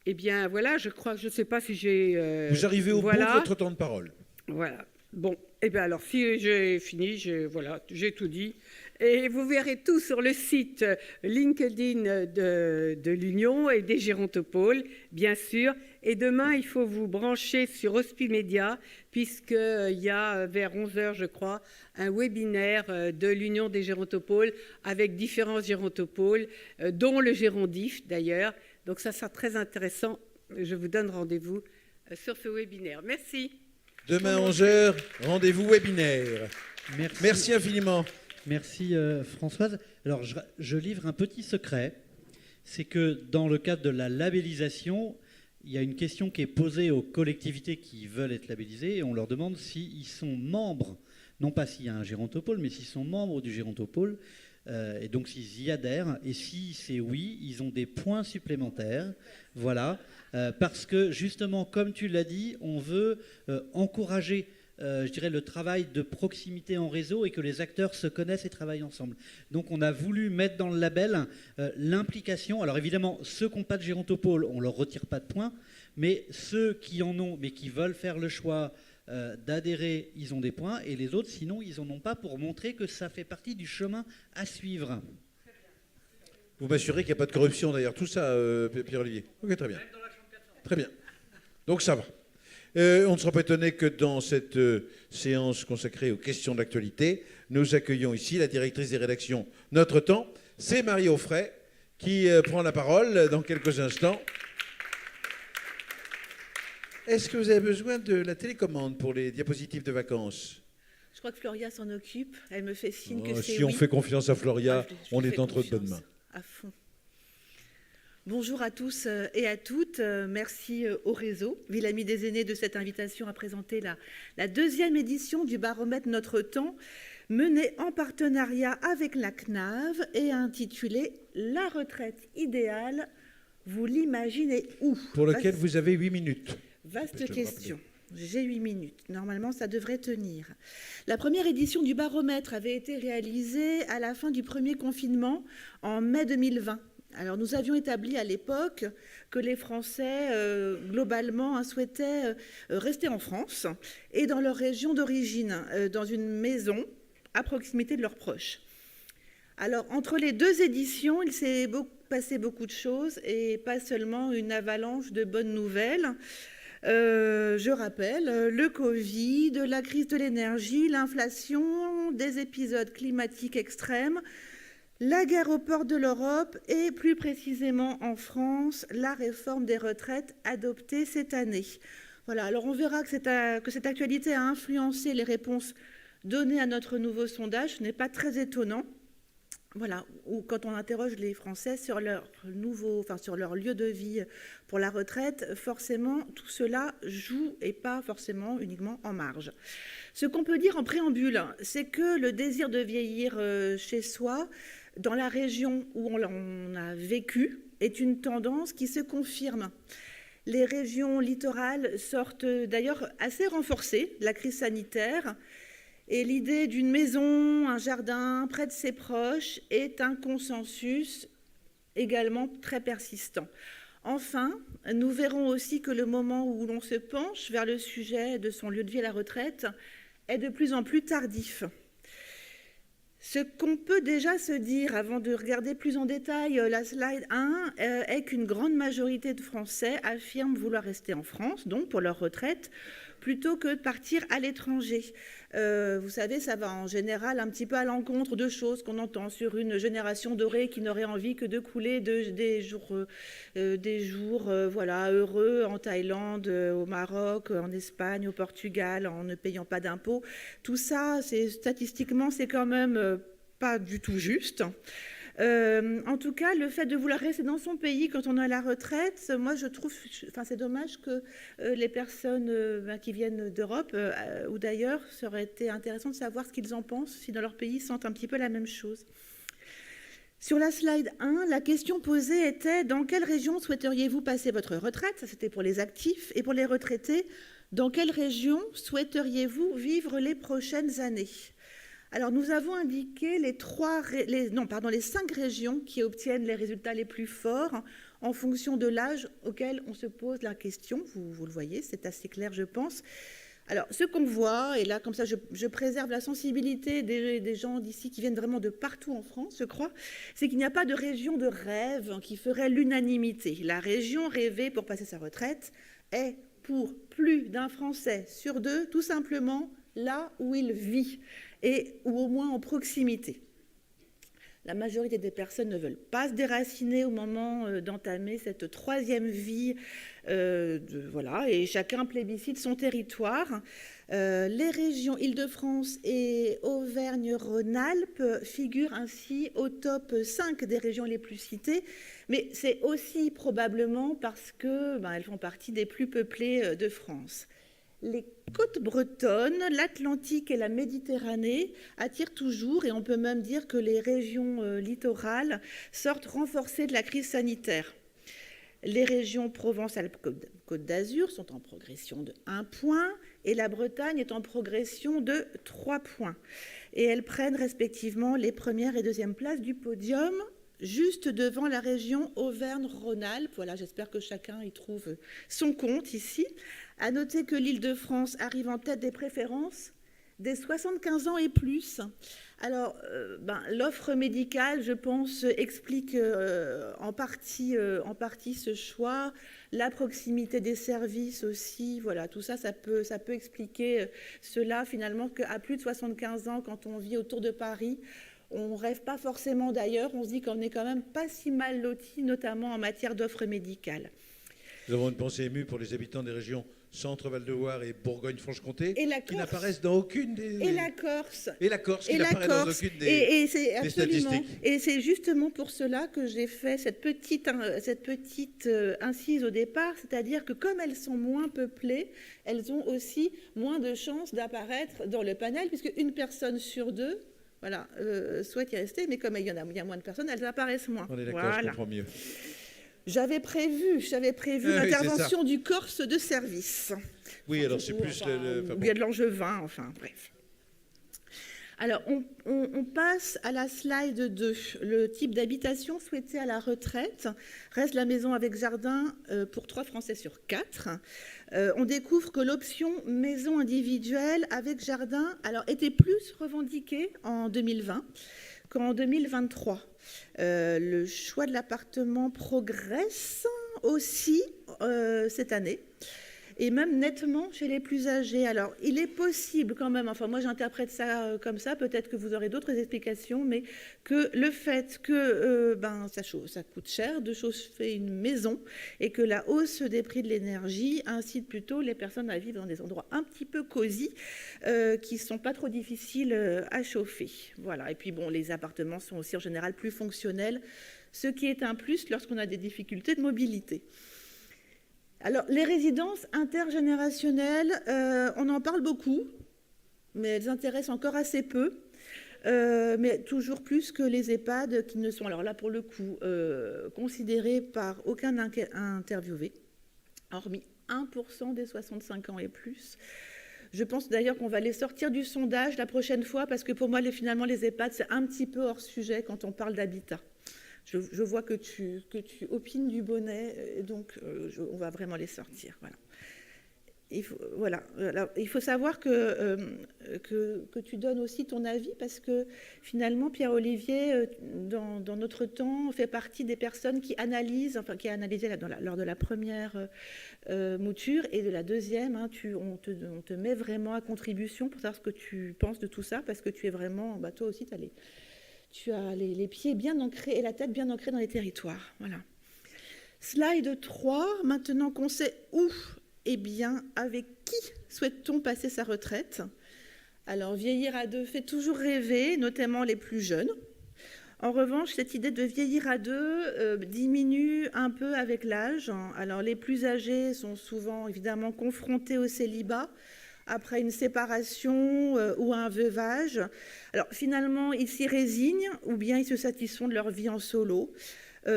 Eh bien, voilà, je crois que je ne sais pas si j'ai... Vous arrivez au bout de votre temps de parole. Voilà. Bon, eh bien alors, si j'ai fini, voilà, j'ai tout dit. Et vous verrez tout sur le site LinkedIn de l'Union et des gérontopoles, bien sûr. Et demain, il faut vous brancher sur Hospimédia, puisqu'il y a vers 11h, je crois, un webinaire de l'Union des gérontopoles avec différents gérontopoles, dont le Gérondif d'ailleurs. Donc ça sera très intéressant. Je vous donne rendez-vous sur ce webinaire. Merci. Demain 11h, rendez-vous webinaire. Merci infiniment. Merci Françoise. Alors je livre un petit secret. C'est que dans le cadre de la labellisation, il y a une question qui est posée aux collectivités qui veulent être labellisées et on leur demande s'ils sont membres, non pas s'il y a un gérontopole, mais s'ils sont membres du gérontopole. Et donc s'ils y adhèrent, et si c'est oui, ils ont des points supplémentaires, voilà, parce que justement, comme tu l'as dit, on veut encourager, je dirais, le travail de proximité en réseau et que les acteurs se connaissent et travaillent ensemble. Donc on a voulu mettre dans le label l'implication. Alors évidemment, ceux qui n'ont pas de gérontopole, on ne leur retire pas de points, mais ceux qui en ont, mais qui veulent faire le choix d'adhérer, ils ont des points, et les autres, sinon, ils n'en ont pas, pour montrer que ça fait partie du chemin à suivre. Vous m'assurez qu'il n'y a pas de corruption, d'ailleurs, tout ça, Pierre-Olivier. Ok, très bien. Très bien. Donc ça va. On ne sera pas étonné que dans cette séance consacrée aux questions d'actualité, nous accueillons ici la directrice des rédactions Notre Temps. C'est Marie Offray qui prend la parole dans quelques instants. Est-ce que vous avez besoin de la télécommande pour les diapositives de vacances? Je crois que Floria s'en occupe. Elle me fait signe que c'est Si on fait confiance à Floria, on est entre de bonnes mains. À fond. Bonjour à tous et à toutes. Merci au réseau Villes Amies des Aînés de cette invitation à présenter la deuxième édition du baromètre Notre Temps, menée en partenariat avec la CNAV et intitulée « La retraite idéale, vous l'imaginez où ?» Pour lequel vous avez 8 minutes. Vaste question. J'ai 8 minutes. Normalement, ça devrait tenir. La première édition du baromètre avait été réalisée à la fin du premier confinement, en mai 2020. Alors, nous avions établi à l'époque que les Français, globalement, souhaitaient rester en France et dans leur région d'origine, dans une maison à proximité de leurs proches. Alors, entre les deux éditions, il s'est passé beaucoup de choses et pas seulement une avalanche de bonnes nouvelles. Je rappelle, le Covid, la crise de l'énergie, l'inflation, des épisodes climatiques extrêmes, la guerre aux portes de l'Europe et plus précisément en France, la réforme des retraites adoptée cette année. Voilà, alors on verra que cette actualité a influencé les réponses données à notre nouveau sondage. Ce n'est pas très étonnant. Voilà, ou quand on interroge les Français sur leur sur leur lieu de vie pour la retraite, forcément, tout cela joue et pas forcément uniquement en marge. Ce qu'on peut dire en préambule, c'est que le désir de vieillir chez soi, dans la région où on a vécu, est une tendance qui se confirme. Les régions littorales sortent d'ailleurs assez renforcées de la crise sanitaire. Et l'idée d'une maison, un jardin près de ses proches est un consensus également très persistant. Enfin, nous verrons aussi que le moment où l'on se penche vers le sujet de son lieu de vie à la retraite est de plus en plus tardif. Ce qu'on peut déjà se dire, avant de regarder plus en détail la slide 1, est qu'une grande majorité de Français affirment vouloir rester en France, donc pour leur retraite, plutôt que de partir à l'étranger. Vous savez, ça va en général un petit peu à l'encontre de choses qu'on entend sur une génération dorée qui n'aurait envie que de couler des jours voilà, heureux en Thaïlande, au Maroc, en Espagne, au Portugal, en ne payant pas d'impôts. Tout ça, statistiquement, c'est quand même pas du tout juste. En tout cas, le fait de vouloir rester dans son pays quand on est à la retraite, moi je trouve, c'est dommage que les personnes qui viennent d'Europe ou d'ailleurs, ça aurait été intéressant de savoir ce qu'ils en pensent, si dans leur pays ils sentent un petit peu la même chose. Sur la slide 1, la question posée était: dans quelle région souhaiteriez-vous passer votre retraite? Ça, c'était pour les actifs. Et pour les retraités, dans quelle région souhaiteriez-vous vivre les prochaines années? Alors, nous avons indiqué les 5 régions qui obtiennent les résultats les plus forts en fonction de l'âge auquel on se pose la question. Vous le voyez, c'est assez clair, je pense. Alors, ce qu'on voit, et là, comme ça, je préserve la sensibilité des gens d'ici qui viennent vraiment de partout en France, je crois, c'est qu'il n'y a pas de région de rêve qui ferait l'unanimité. La région rêvée pour passer sa retraite est, pour plus d'un Français sur 2, tout simplement là où il vit, ou au moins en proximité. La majorité des personnes ne veulent pas se déraciner au moment d'entamer cette troisième vie. Voilà, et chacun plébiscite son territoire. Les régions Île-de-France et Auvergne-Rhône-Alpes figurent ainsi au top 5 des régions les plus citées, mais c'est aussi probablement parce qu'elles font partie des plus peuplées de France. Les côtes bretonnes, l'Atlantique et la Méditerranée attirent toujours, et on peut même dire que les régions littorales sortent renforcées de la crise sanitaire. Les régions Provence-Alpes-Côte d'Azur sont en progression de 1 point et la Bretagne est en progression de 3 points. Et elles prennent respectivement les premières et deuxièmes places du podium, juste devant la région Auvergne-Rhône-Alpes. Voilà, j'espère que chacun y trouve son compte ici. À noter que l'Île-de-France arrive en tête des préférences des 75 ans et plus. Alors, l'offre médicale, je pense, explique en partie ce choix. La proximité des services aussi, voilà, tout ça, ça peut expliquer cela finalement qu'à plus de 75 ans, quand on vit autour de Paris, on ne rêve pas forcément d'ailleurs, on se dit qu'on n'est quand même pas si mal loti, notamment en matière d'offres médicales. Nous avons une pensée émue pour les habitants des régions Centre, Val-de-Loire et Bourgogne-Franche-Comté, qui n'apparaissent dans aucune des... Et la Corse. Et la Corse, qui n'apparaît dans aucune des statistiques. Et c'est justement pour cela que j'ai fait cette petite incise au départ, c'est-à-dire que comme elles sont moins peuplées, elles ont aussi moins de chances d'apparaître dans le panel, puisque une personne sur 2... Voilà, souhaite y rester, mais comme il y a moins de personnes, elles apparaissent moins. On est d'accord, voilà. Je comprends mieux. J'avais prévu l'intervention du Corse de service. Oui, alors c'est plus il y a de l'angevin, enfin bref. Alors, on passe à la slide 2. Le type d'habitation souhaité à la retraite reste la maison avec jardin pour 3 Français sur 4. On découvre que l'option maison individuelle avec jardin était plus revendiquée en 2020 qu'en 2023. Le choix de l'appartement progresse aussi cette année, et même nettement chez les plus âgés. Alors, il est possible quand même, enfin moi j'interprète ça comme ça, peut-être que vous aurez d'autres explications, mais que le fait que ça coûte cher de chauffer une maison et que la hausse des prix de l'énergie incite plutôt les personnes à vivre dans des endroits un petit peu cosy, qui ne sont pas trop difficiles à chauffer. Voilà. Et puis bon, les appartements sont aussi en général plus fonctionnels, ce qui est un plus lorsqu'on a des difficultés de mobilité. Alors, les résidences intergénérationnelles, on en parle beaucoup, mais elles intéressent encore assez peu, mais toujours plus que les EHPAD qui ne sont, alors là pour le coup, considérés par aucun interviewé, hormis 1% des 65 ans et plus. Je pense d'ailleurs qu'on va les sortir du sondage la prochaine fois, parce que pour moi, finalement, les EHPAD, c'est un petit peu hors sujet quand on parle d'habitat. Je vois que tu opines du bonnet, donc on va vraiment les sortir. Voilà. il faut savoir que tu donnes aussi ton avis parce que finalement, Pierre-Olivier, dans notre temps, fait partie des personnes qui analysent, enfin qui a analysé lors de la première mouture et de la deuxième. Hein, on te met vraiment à contribution pour savoir ce que tu penses de tout ça parce que tu es vraiment, toi aussi, tu as les pieds bien ancrés et la tête bien ancrée dans les territoires. Voilà. Slide 3, maintenant qu'on sait où, eh bien, avec qui souhaite-t-on passer sa retraite? Alors, vieillir à deux fait toujours rêver, notamment les plus jeunes. En revanche, cette idée de vieillir à deux diminue un peu avec l'âge. Alors, les plus âgés sont souvent, évidemment, confrontés au célibat après une séparation ou un veuvage. Alors, finalement, ils s'y résignent ou bien ils se satisfont de leur vie en solo.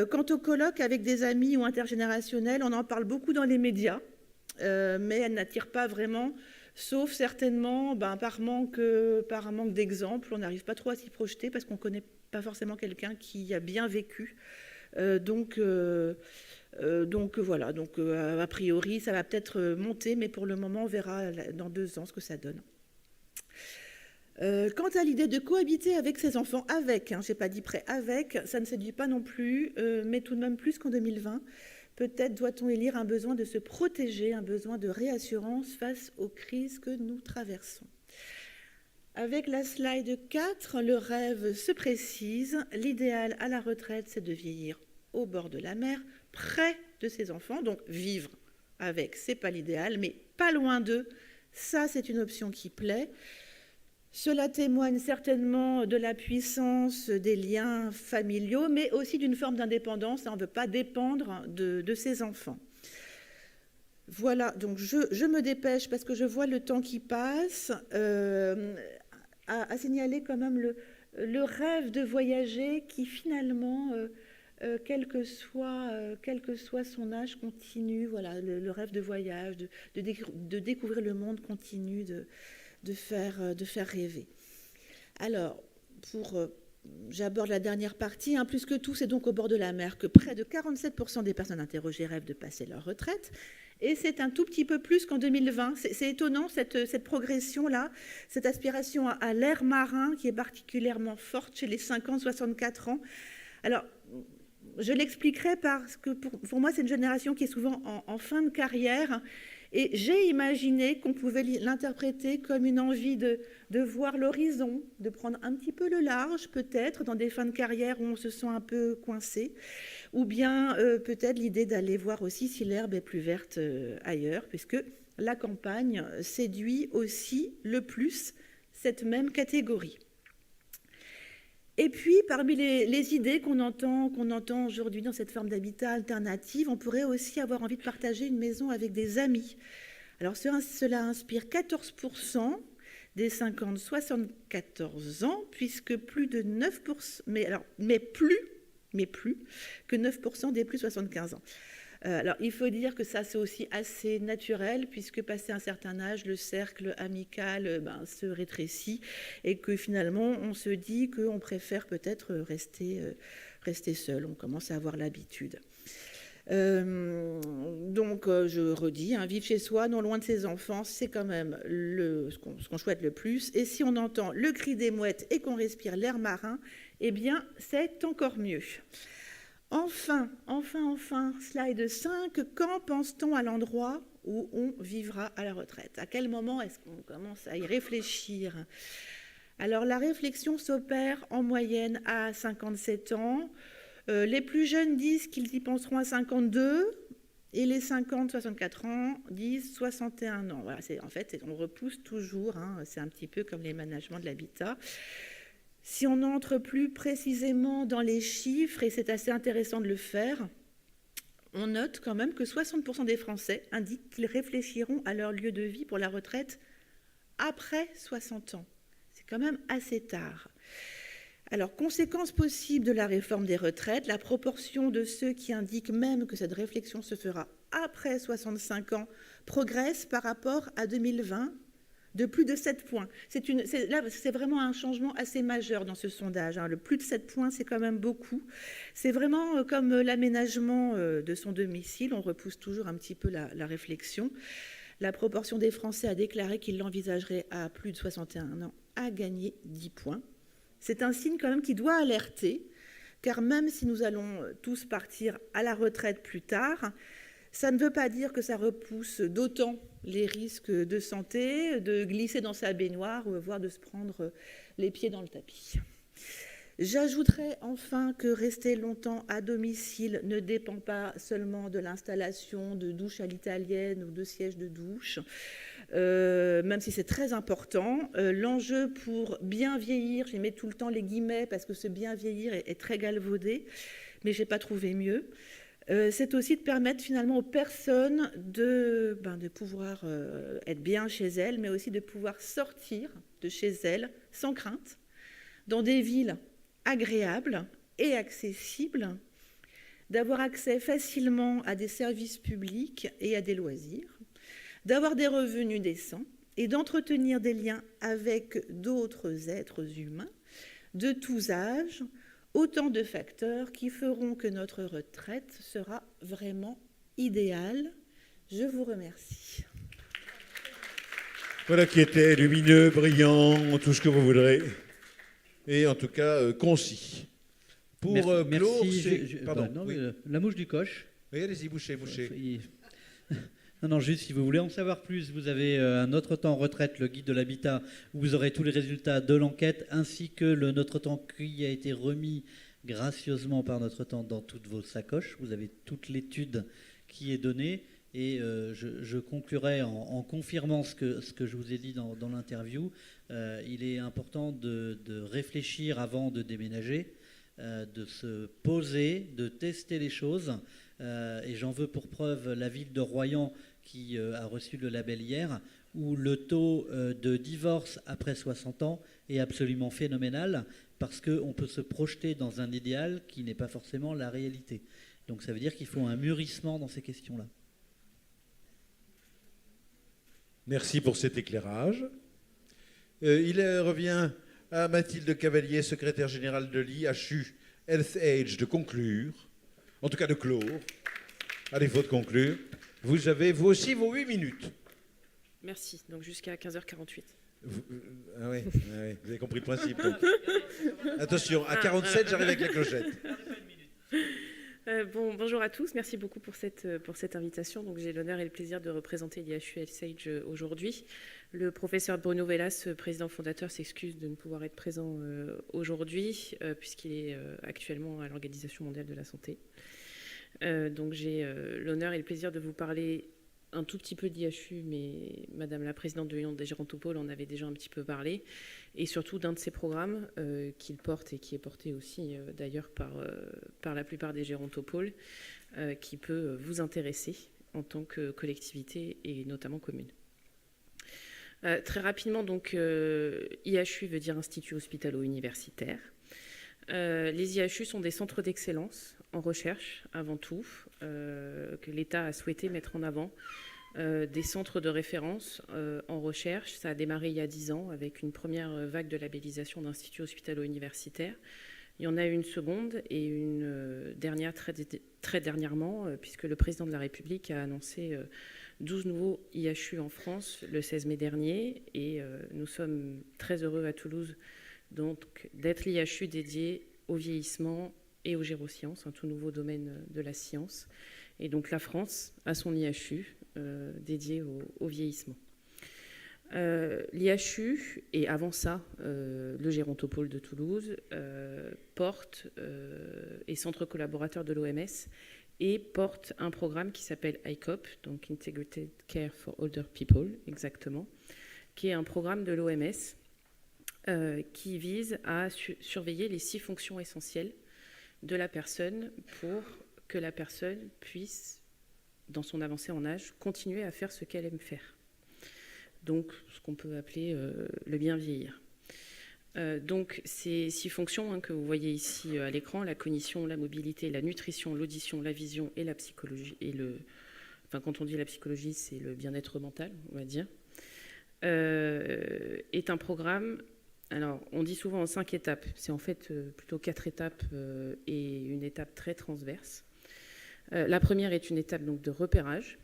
Quant au colloque avec des amis ou intergénérationnels, on en parle beaucoup dans les médias. Mais elle n'attire pas vraiment, sauf certainement par manque d'exemples. On n'arrive pas trop à s'y projeter parce qu'on ne connaît pas forcément quelqu'un qui a bien vécu. Donc voilà, a priori, ça va peut-être monter, mais pour le moment, on verra dans 2 ans ce que ça donne. Quant à l'idée de cohabiter avec ses enfants, je n'ai pas dit près, avec, ça ne séduit pas non plus, mais tout de même plus qu'en 2020. Peut-être doit-on élire un besoin de se protéger, un besoin de réassurance face aux crises que nous traversons. Avec la slide 4, le rêve se précise. L'idéal à la retraite, c'est de vieillir au bord de la mer, près de ses enfants. Donc vivre avec, ce n'est pas l'idéal, mais pas loin d'eux. Ça, c'est une option qui plaît. Cela témoigne certainement de la puissance des liens familiaux, mais aussi d'une forme d'indépendance. On ne veut pas dépendre de ses enfants. Voilà, donc je me dépêche parce que je vois le temps qui passe, à signaler quand même le rêve de voyager qui finalement, quel que soit son âge, continue. Voilà, le rêve de voyage, de découvrir le monde continue, de faire rêver. Alors, j'aborde la dernière partie. Plus que tout, c'est donc au bord de la mer que près de 47% des personnes interrogées rêvent de passer leur retraite. Et c'est un tout petit peu plus qu'en 2020. C'est étonnant, cette progression-là, cette aspiration à l'air marin qui est particulièrement forte chez les 50-64 ans. Alors, je l'expliquerai parce que pour moi, c'est une génération qui est souvent en fin de carrière. Et j'ai imaginé qu'on pouvait l'interpréter comme une envie de voir l'horizon, de prendre un petit peu le large, peut-être, dans des fins de carrière où on se sent un peu coincé, ou bien peut-être l'idée d'aller voir aussi si l'herbe est plus verte ailleurs, puisque la campagne séduit aussi le plus cette même catégorie. Et puis, parmi les idées qu'on entend aujourd'hui dans cette forme d'habitat alternative, on pourrait aussi avoir envie de partager une maison avec des amis. Alors, cela inspire 14% des 50-74 ans, puisque plus de 9%, mais plus que 9% des plus 75 ans. Alors, il faut dire que ça, c'est aussi assez naturel, puisque passé un certain âge, le cercle amical se rétrécit et que finalement, on se dit qu'on préfère peut-être rester seul. On commence à avoir l'habitude. Donc, je redis, vivre chez soi, non loin de ses enfants, c'est quand même ce qu'on souhaite le plus. Et si on entend le cri des mouettes et qu'on respire l'air marin, eh bien, c'est encore mieux. Enfin, slide 5, quand pense-t-on à l'endroit où on vivra à la retraite? À quel moment est-ce qu'on commence à y réfléchir? Alors, la réflexion s'opère en moyenne à 57 ans. Les plus jeunes disent qu'ils y penseront à 52 et les 50-64 ans disent 61 ans. Voilà, en fait, on repousse toujours, c'est un petit peu comme les managements de l'habitat. Si on entre plus précisément dans les chiffres, et c'est assez intéressant de le faire, on note quand même que 60% des Français indiquent qu'ils réfléchiront à leur lieu de vie pour la retraite après 60 ans. C'est quand même assez tard. Alors, conséquence possible de la réforme des retraites, la proportion de ceux qui indiquent même que cette réflexion se fera après 65 ans progresse par rapport à 2020 de plus de 7 points. C'est vraiment un changement assez majeur dans ce sondage. Le plus de 7 points, c'est quand même beaucoup. C'est vraiment comme l'aménagement de son domicile. On repousse toujours un petit peu la réflexion. La proportion des Français a déclaré qu'ils l'envisageraient à plus de 61 ans a gagné 10 points. C'est un signe quand même qui doit alerter, car même si nous allons tous partir à la retraite plus tard, ça ne veut pas dire que ça repousse d'autant les risques de santé, de glisser dans sa baignoire, voire de se prendre les pieds dans le tapis. J'ajouterai enfin que rester longtemps à domicile ne dépend pas seulement de l'installation de douches à l'italienne ou de sièges de douche, même si c'est très important. L'enjeu pour bien vieillir, j'ai mis tout le temps les guillemets parce que ce bien vieillir est très galvaudé, mais je n'ai pas trouvé mieux. C'est aussi de permettre finalement aux personnes de pouvoir être bien chez elles, mais aussi de pouvoir sortir de chez elles sans crainte, dans des villes agréables et accessibles, d'avoir accès facilement à des services publics et à des loisirs, d'avoir des revenus décents et d'entretenir des liens avec d'autres êtres humains de tous âges, autant de facteurs qui feront que notre retraite sera vraiment idéale. Je vous remercie. Voilà qui était lumineux, brillant, tout ce que vous voudrez. Et en tout cas, concis. Pour clore, pardon. Non, oui. La mouche du coche. Oui, allez-y, bouchez. Non, juste si vous voulez en savoir plus, vous avez un Notre Temps Retraite, le guide de l'habitat, où vous aurez tous les résultats de l'enquête, ainsi que le Notre Temps qui a été remis gracieusement par Notre Temps dans toutes vos sacoches. Vous avez toute l'étude qui est donnée. Et je conclurai en confirmant ce que je vous ai dit dans l'interview. Il est important de réfléchir avant de déménager, de se poser, de tester les choses. Et j'en veux pour preuve la ville de Royan qui a reçu le label hier, où le taux de divorce après 60 ans est absolument phénoménal, parce qu'on peut se projeter dans un idéal qui n'est pas forcément la réalité. Donc ça veut dire qu'il faut un mûrissement dans ces questions-là. Merci pour cet éclairage. Il revient à Mathilde Cavalier, secrétaire générale de l'IHU Health Age, de conclure, en tout cas de clore, à défaut de conclure. Vous avez, vous aussi, vos 8 minutes. Merci, donc jusqu'à 15h48. Ah oui, vous avez compris le principe. Donc. Attention, à 47, j'arrive avec la clochette. Bonjour à tous, merci beaucoup pour cette invitation. Donc, j'ai l'honneur et le plaisir de représenter l'IHU Health Age aujourd'hui. Le professeur Bruno Vellas, président fondateur, s'excuse de ne pouvoir être présent aujourd'hui puisqu'il est actuellement à l'Organisation mondiale de la santé. Donc j'ai l'honneur et le plaisir de vous parler un tout petit peu d'IHU, mais Madame la présidente de l'Union des gérontopoles en avait déjà un petit peu parlé, et surtout d'un de ses programmes qu'il porte et qui est porté aussi d'ailleurs par la plupart des gérontopoles, qui peut vous intéresser en tant que collectivité et notamment commune. Très rapidement, donc, IHU veut dire Institut hospitalo-universitaire. Les IHU sont des centres d'excellence en recherche, avant tout, que l'État a souhaité mettre en avant. Des centres de référence en recherche. Ça a démarré il y a 10 ans avec une première vague de labellisation d'instituts hospitalo-universitaires. Il y en a une seconde et une dernière très dernièrement, puisque le président de la République a annoncé 12 nouveaux IHU en France le 16 mai dernier. Et nous sommes très heureux à Toulouse donc, d'être l'IHU dédié au vieillissement et aux gérosciences, un tout nouveau domaine de la science. Et donc la France a son IHU dédié au vieillissement. L'IHU, et avant ça, le gérontopole de Toulouse, porte, est centre collaborateur de l'OMS et porte un programme qui s'appelle ICOP, donc Integrated Care for Older People, exactement, qui est un programme de l'OMS qui vise à surveiller les 6 fonctions essentielles de la personne pour que la personne puisse, dans son avancée en âge, continuer à faire ce qu'elle aime faire. Donc, ce qu'on peut appeler le bien vieillir. Donc, ces 6 fonctions que vous voyez ici à l'écran, la cognition, la mobilité, la nutrition, l'audition, la vision et la psychologie, enfin, quand on dit la psychologie, c'est le bien-être mental, on va dire, est un programme. Alors, on dit souvent en 5 étapes. C'est en fait plutôt 4 étapes et une étape très transverse. La première est une étape donc, de repérage.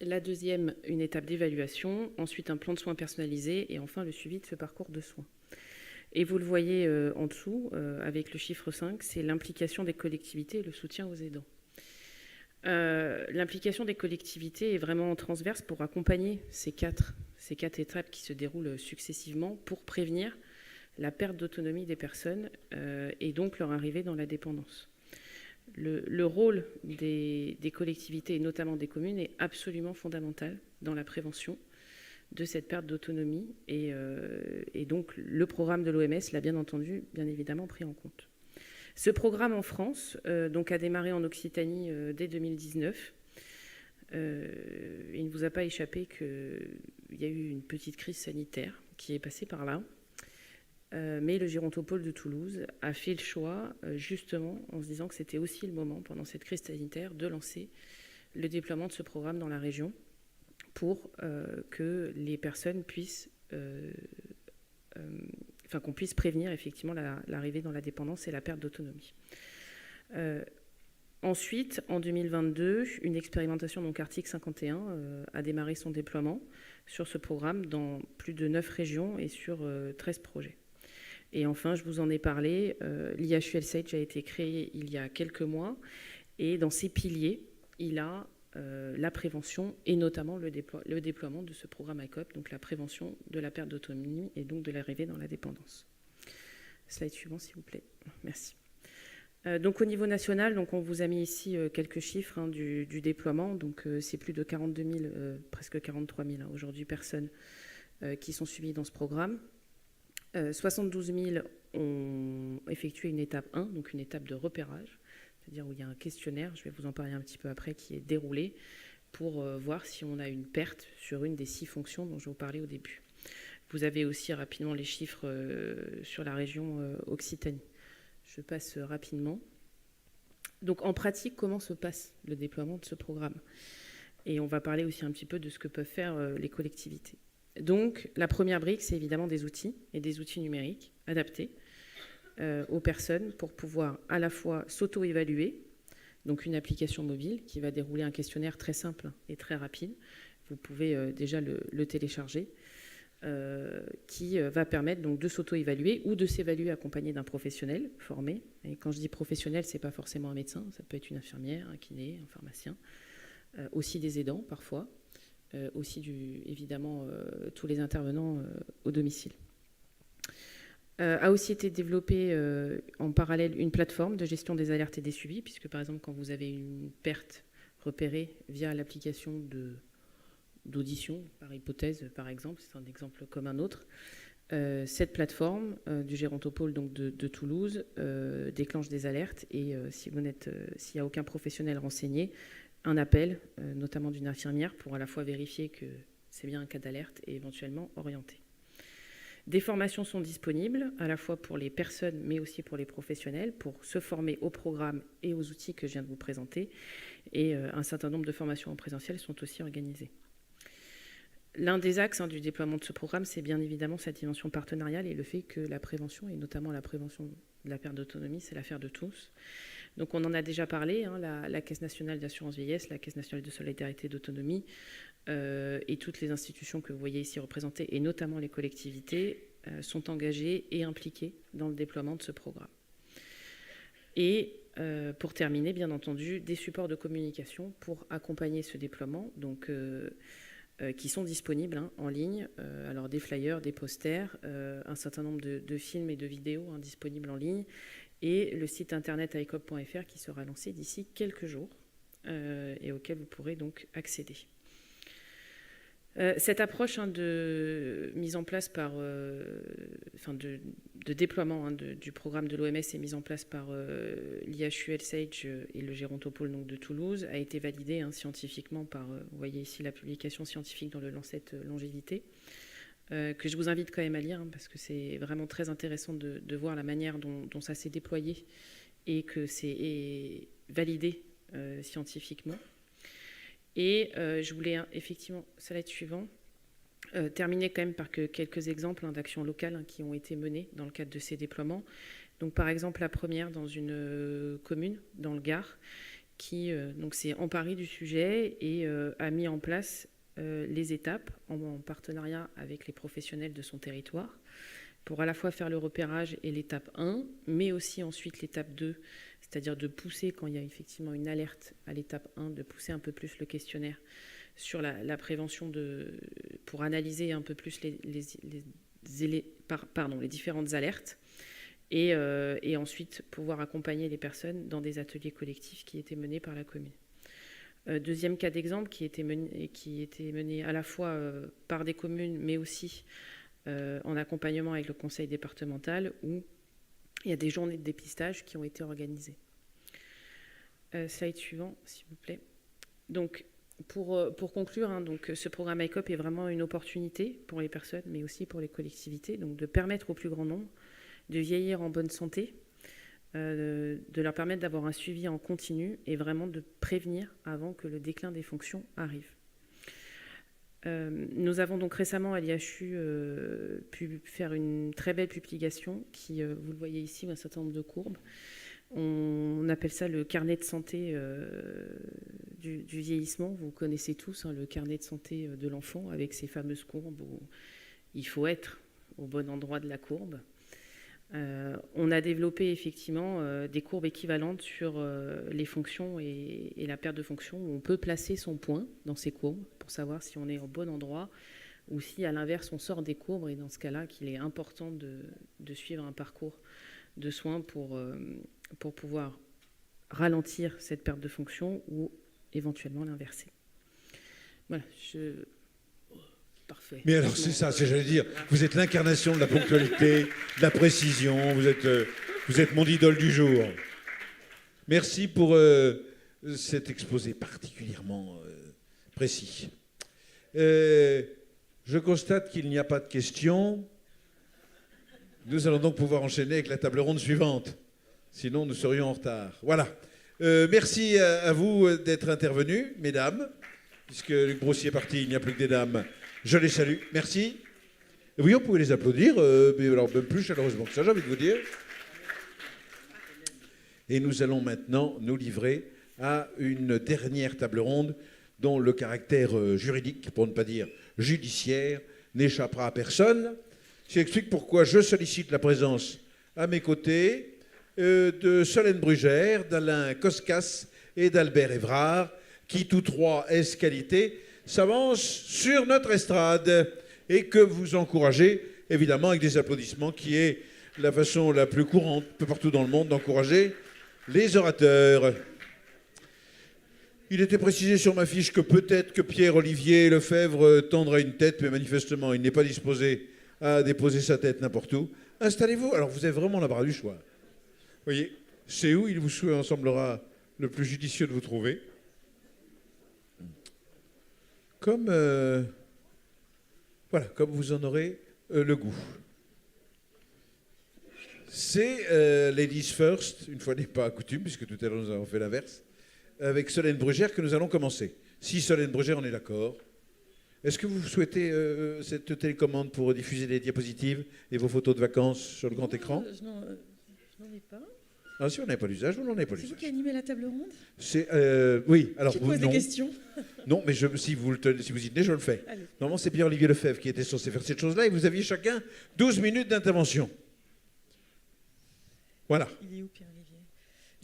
La deuxième, une étape d'évaluation. Ensuite, un plan de soins personnalisé. Et enfin, le suivi de ce parcours de soins. Et vous le voyez en dessous, avec le chiffre 5, c'est l'implication des collectivités et le soutien aux aidants. L'implication des collectivités est vraiment transverse pour accompagner ces quatre étapes qui se déroulent successivement pour prévenir la perte d'autonomie des personnes et donc leur arrivée dans la dépendance. Le rôle des collectivités et notamment des communes est absolument fondamental dans la prévention de cette perte d'autonomie et donc le programme de l'OMS l'a bien entendu, bien évidemment pris en compte. Ce programme en France donc a démarré en Occitanie dès 2019. Il ne vous a pas échappé qu'il y a eu une petite crise sanitaire qui est passée par là. Mais le Gérontopole de Toulouse a fait le choix, justement, en se disant que c'était aussi le moment, pendant cette crise sanitaire, de lancer le déploiement de ce programme dans la région pour que les personnes puissent, qu'on puisse prévenir effectivement l'arrivée dans la dépendance et la perte d'autonomie. Ensuite, en 2022, une expérimentation, donc article 51, a démarré son déploiement sur ce programme dans plus de 9 régions et sur 13 projets. Et enfin, je vous en ai parlé, l'IHUL-SAGE a été créé il y a quelques mois et dans ses piliers, il a la prévention et notamment le déploiement de ce programme ACOP, donc la prévention de la perte d'autonomie et donc de l'arrivée dans la dépendance. Slide suivant, s'il vous plaît. Merci. Donc au niveau national, donc on vous a mis ici quelques chiffres du déploiement. Donc c'est plus de 42 000, presque 43 000 aujourd'hui personnes qui sont suivies dans ce programme. 72 000 ont effectué une étape 1, donc une étape de repérage, c'est-à-dire où il y a un questionnaire, je vais vous en parler un petit peu après, qui est déroulé pour voir si on a une perte sur une des 6 fonctions dont je vous parlais au début. Vous avez aussi rapidement les chiffres sur la région Occitanie. Je passe rapidement. Donc en pratique, comment se passe le déploiement de ce programme? Et on va parler aussi un petit peu de ce que peuvent faire les collectivités. Donc la première brique, c'est évidemment des outils et des outils numériques adaptés aux personnes pour pouvoir à la fois s'auto-évaluer, donc une application mobile qui va dérouler un questionnaire très simple et très rapide. Vous pouvez déjà le télécharger. Qui va permettre donc de s'auto-évaluer ou de s'évaluer accompagné d'un professionnel formé. Et quand je dis professionnel, ce n'est pas forcément un médecin, ça peut être une infirmière, un kiné, un pharmacien, aussi des aidants parfois, aussi évidemment tous les intervenants au domicile. A aussi été développée en parallèle une plateforme de gestion des alertes et des suivis, puisque par exemple quand vous avez une perte repérée via l'application d'audition, par hypothèse, par exemple, c'est un exemple comme un autre. Cette plateforme du Gérontopole donc de Toulouse déclenche des alertes et s'il n'y a aucun professionnel renseigné, un appel, notamment d'une infirmière, pour à la fois vérifier que c'est bien un cas d'alerte et éventuellement orienter. Des formations sont disponibles, à la fois pour les personnes, mais aussi pour les professionnels, pour se former au programme et aux outils que je viens de vous présenter. Et un certain nombre de formations en présentiel sont aussi organisées. L'un des axes du déploiement de ce programme, c'est bien évidemment sa dimension partenariale et le fait que la prévention, et notamment la prévention de la perte d'autonomie, c'est l'affaire de tous. Donc on en a déjà parlé, la Caisse nationale d'assurance vieillesse, la Caisse nationale de solidarité d'autonomie et toutes les institutions que vous voyez ici représentées, et notamment les collectivités, sont engagées et impliquées dans le déploiement de ce programme. Et pour terminer, bien entendu, des supports de communication pour accompagner ce déploiement, donc qui sont disponibles en ligne, alors des flyers, des posters, un certain nombre de films et de vidéos disponibles en ligne, et le site internet aecop.fr qui sera lancé d'ici quelques jours et auquel vous pourrez donc accéder. Cette approche de mise en place par, de déploiement du programme de l'OMS est mise en place par l'IHUL-SAGE et le Gérontopole donc de Toulouse, a été validée scientifiquement par, vous voyez ici la publication scientifique dans le Lancet Longévité, que je vous invite quand même à lire parce que c'est vraiment très intéressant de voir la manière dont ça s'est déployé et que c'est validé scientifiquement. Et je voulais effectivement, slide suivant, terminer quand même par quelques exemples d'actions locales qui ont été menées dans le cadre de ces déploiements. Donc par exemple la première dans une commune, dans le Gard, qui donc s'est emparé du sujet et a mis en place les étapes en partenariat avec les professionnels de son territoire pour à la fois faire le repérage et l'étape 1, mais aussi ensuite l'étape 2, c'est-à-dire de pousser, quand il y a effectivement une alerte à l'étape 1, de pousser un peu plus le questionnaire sur la prévention pour analyser un peu plus les différentes alertes et ensuite pouvoir accompagner les personnes dans des ateliers collectifs qui étaient menés par la commune. Deuxième cas d'exemple qui était mené à la fois par des communes, mais aussi en accompagnement avec le conseil départemental, où il y a des journées de dépistage qui ont été organisées. Slide suivant, s'il vous plaît. Donc, pour conclure, hein, donc, ce programme ICOP est vraiment une opportunité pour les personnes, mais aussi pour les collectivités, donc de permettre au plus grand nombre de vieillir en bonne santé, de leur permettre d'avoir un suivi en continu et vraiment de prévenir avant que le déclin des fonctions arrive. Nous avons donc récemment à l'IHU pu faire une très belle publication qui, vous le voyez ici, un certain nombre de courbes. On appelle ça le carnet de santé du vieillissement. Vous connaissez tous, hein, le carnet de santé de l'enfant avec ces fameuses courbes où il faut être au bon endroit de la courbe. On a développé effectivement des courbes équivalentes sur les fonctions et la perte de fonction, où on peut placer son point dans ces courbes pour savoir si on est au bon endroit ou si à l'inverse on sort des courbes, et dans ce cas-là qu'il est important de suivre un parcours de soins pour pouvoir ralentir cette perte de fonction ou éventuellement l'inverser. Voilà, parfait. Mais alors c'est ça, j'allais dire, vous êtes l'incarnation de la ponctualité, de la précision, vous êtes mon idole du jour. Merci pour cet exposé particulièrement précis. Je constate qu'il n'y a pas de questions. Nous allons donc pouvoir enchaîner avec la table ronde suivante. Sinon, nous serions en retard. Voilà. Merci à vous d'être intervenus, mesdames. Puisque Luc Brossier est parti, il n'y a plus que des dames. Je les salue. Merci. Oui, on pouvait les applaudir, mais alors même plus chaleureusement que ça, j'ai envie de vous dire. Et nous allons maintenant nous livrer à une dernière table ronde dont le caractère juridique, pour ne pas dire judiciaire, n'échappera à personne. Ce qui explique pourquoi je sollicite la présence à mes côtés de Solène Brugère, d'Alain Koskas et d'Albert Évrard, qui tous trois, ès qualité, s'avancent sur notre estrade et que vous encouragez, évidemment, avec des applaudissements, qui est la façon la plus courante, peu partout dans le monde, d'encourager les orateurs. Il était précisé sur ma fiche que peut-être que Pierre-Olivier Lefebvre tendra une tête, mais manifestement, il n'est pas disposé à déposer sa tête n'importe où. Installez-vous. Alors, vous avez vraiment l'embarras du choix. Vous voyez, c'est où il vous semblera le plus judicieux de vous trouver. Comme vous en aurez le goût. C'est Ladies First, une fois n'est pas coutume, puisque tout à l'heure nous avons fait l'inverse, avec Solène Brugère que nous allons commencer. Si Solène Brugère en est d'accord. Est-ce que vous souhaitez cette télécommande pour diffuser des diapositives et vos photos de vacances sur le grand écran? Je n'en ai pas. Ah, si on n'avait pas l'usage, vous n'en avez pas l'usage. C'est vous qui animez la table ronde? Oui, alors je pose des questions. Non, mais si vous y tenez, je le fais. Allez. Normalement, c'est Pierre-Olivier Lefebvre qui était censé faire cette chose-là et vous aviez chacun 12 minutes d'intervention. Voilà. Il est où, Pierre-Olivier?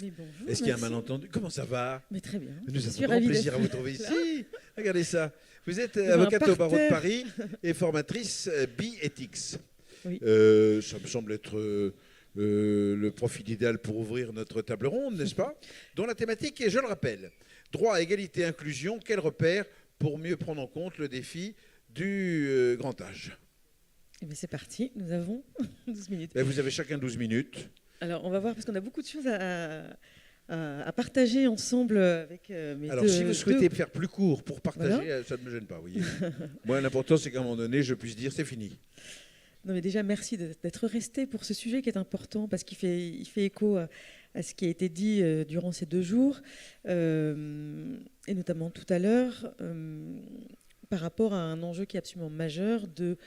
Mais bonjour. Est-ce qu'il y a un malentendu? Comment ça va? Mais très bien. Nous avons grand plaisir à vous trouver ici. Regardez ça. Vous êtes avocate au barreau de Paris et formatrice bioéthique. Oui. Ça me semble être le profil idéal pour ouvrir notre table ronde, n'est-ce pas? Dont la thématique est, je le rappelle, droit, égalité, inclusion, quel repère pour mieux prendre en compte le défi du grand âge? Eh bien, c'est parti, nous avons 12 minutes. Et vous avez chacun 12 minutes. Alors, on va voir, parce qu'on a beaucoup de choses à partager ensemble avec mes Alors, si vous souhaitez faire plus court pour partager, voilà. Ça ne me gêne pas, vous voyez. Moi, l'important, c'est qu'à un moment donné, je puisse dire, c'est fini. Non, mais déjà, merci d'être resté pour ce sujet qui est important, parce qu'il fait écho à ce qui a été dit durant ces 2 jours, et notamment tout à l'heure, par rapport à un enjeu qui est absolument majeur de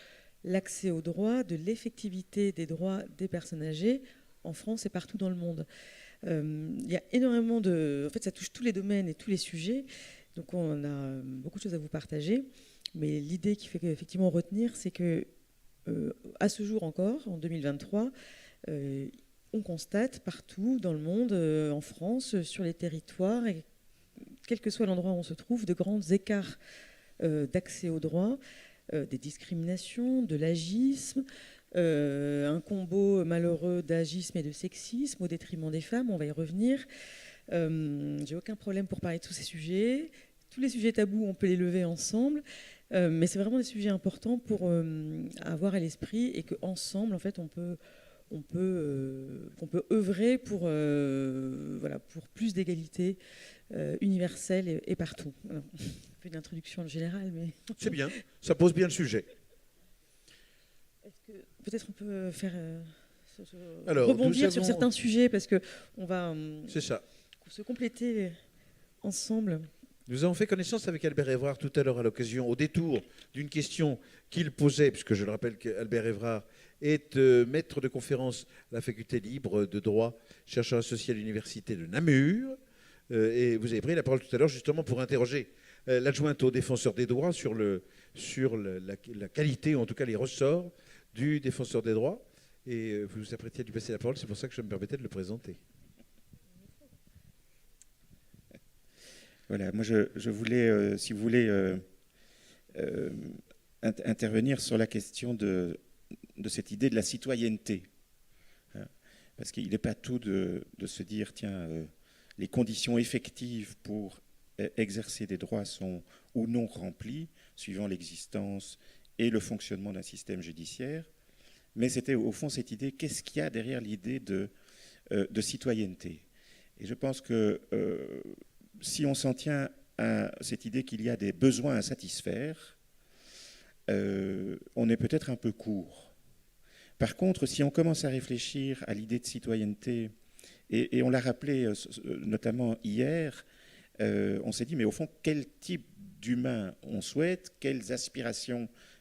l'accès aux droits, de l'effectivité des droits des personnes âgées en France et partout dans le monde. Il y a énormément de... En fait, ça touche tous les domaines et tous les sujets. Donc, on a beaucoup de choses à vous partager. Mais l'idée qui fait effectivement retenir, c'est que à ce jour encore, en 2023, on constate partout dans le monde, en France, sur les territoires, et quel que soit l'endroit où on se trouve, de grands écarts d'accès aux droits, des discriminations, de l'agisme, un combo malheureux d'agisme et de sexisme au détriment des femmes. On va y revenir. J'ai aucun problème pour parler de tous ces sujets. Tous les sujets tabous, on peut les lever ensemble. Mais c'est vraiment des sujets importants pour avoir à l'esprit, et qu'ensemble, en fait, on peut œuvrer pour plus d'égalité universelle et partout. Alors, un peu d'introduction générale, mais... C'est bien, ça pose bien le sujet. Est-ce que peut-être on peut faire Alors, rebondir sur certains sujets, parce qu'on va c'est ça. Se compléter ensemble. Nous avons fait connaissance avec Albert Évrard tout à l'heure à l'occasion, au détour d'une question qu'il posait, puisque je le rappelle qu'Albert Évrard est maître de conférence à la faculté libre de droit, chercheur associé à l'université de Namur. Et vous avez pris la parole tout à l'heure justement pour interroger l'adjointe au défenseur des droits sur la qualité, ou en tout cas les ressorts du défenseur des droits. Et vous vous apprêtiez à lui passer la parole, c'est pour ça que je me permettais de le présenter. Voilà, moi je voulais, si vous voulez, intervenir sur la question de cette idée de la citoyenneté. Hein, parce qu'il n'est pas tout de se dire, tiens, les conditions effectives pour exercer des droits sont ou non remplies, suivant l'existence et le fonctionnement d'un système judiciaire. Mais c'était au fond cette idée, qu'est-ce qu'il y a derrière l'idée de citoyenneté? Et je pense que... si on s'en tient à cette idée qu'il y a des besoins à satisfaire, on est peut-être un peu court. Par contre, si on commence à réfléchir à l'idée de citoyenneté, et on l'a rappelé notamment hier, on s'est dit, mais au fond, quel type d'humain on souhaite,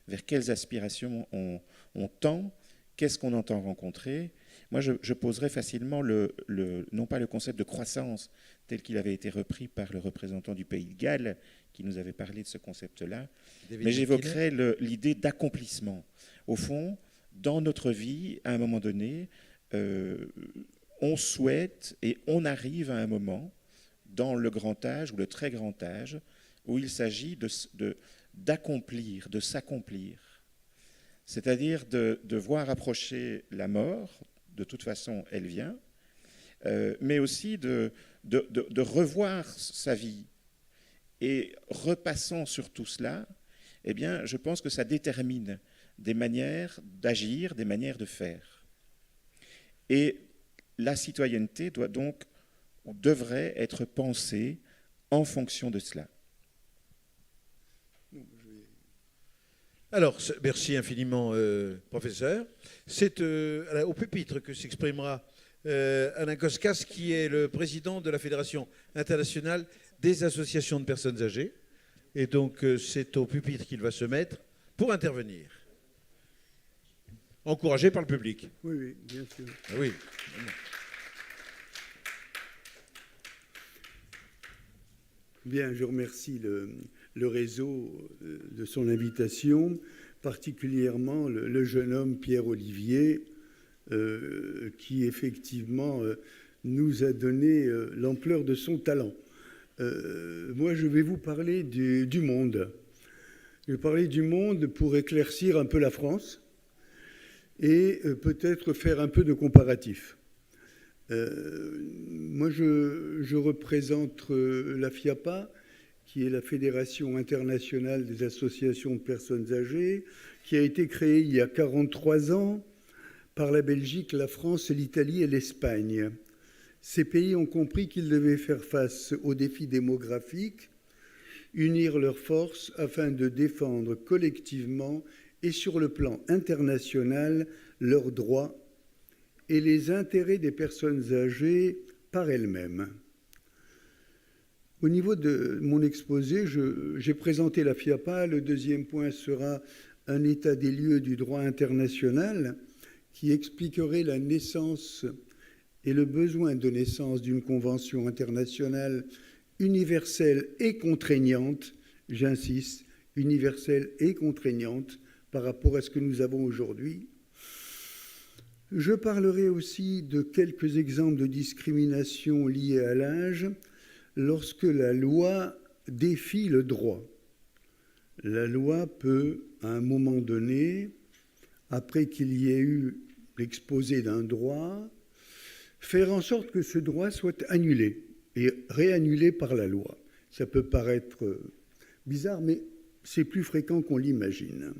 vers quelles aspirations on tend, qu'est-ce qu'on entend rencontrer? Moi, je poserais facilement non pas le concept de croissance tel qu'il avait été repris par le représentant du Pays de Galles, qui nous avait parlé de ce concept-là, mais j'évoquerais l'idée d'accomplissement. Au fond, dans notre vie, à un moment donné, on souhaite et on arrive à un moment, dans le grand âge ou le très grand âge, où il s'agit d'accomplir, de s'accomplir. C'est-à-dire de voir approcher la mort, de toute façon elle vient, mais aussi de revoir sa vie. Et repassant sur tout cela, eh bien, je pense que ça détermine des manières d'agir, des manières de faire. Et la citoyenneté doit donc, ou devrait être pensée en fonction de cela. Alors, merci infiniment, professeur. C'est au pupitre que s'exprimera Alain Koskas, qui est le président de la Fédération internationale des associations de personnes âgées. Et donc, c'est au pupitre qu'il va se mettre pour intervenir. Encouragé par le public. Oui, oui, bien sûr. Ah oui. Bien, je remercie le réseau de son invitation, particulièrement le jeune homme Pierre-Olivier, qui effectivement nous a donné l'ampleur de son talent. Moi, je vais vous parler du monde. Je vais parler du monde pour éclaircir un peu la France et peut-être faire un peu de comparatif. Moi, je représente la FIAPA, qui est la Fédération internationale des associations de personnes âgées, qui a été créée il y a 43 ans par la Belgique, la France, l'Italie et l'Espagne. Ces pays ont compris qu'ils devaient faire face aux défis démographiques, unir leurs forces afin de défendre collectivement et sur le plan international leurs droits et les intérêts des personnes âgées par elles-mêmes. Au niveau de mon exposé, j'ai présenté la FIAPA. Le deuxième point sera un état des lieux du droit international qui expliquerait la naissance et le besoin de naissance d'une convention internationale universelle et contraignante, j'insiste, universelle et contraignante par rapport à ce que nous avons aujourd'hui. Je parlerai aussi de quelques exemples de discrimination liés à l'âge lorsque la loi défie le droit. La loi peut, à un moment donné, après qu'il y ait eu l'exposé d'un droit, faire en sorte que ce droit soit annulé et réannulé par la loi. Ça peut paraître bizarre, mais c'est plus fréquent qu'on l'imagine.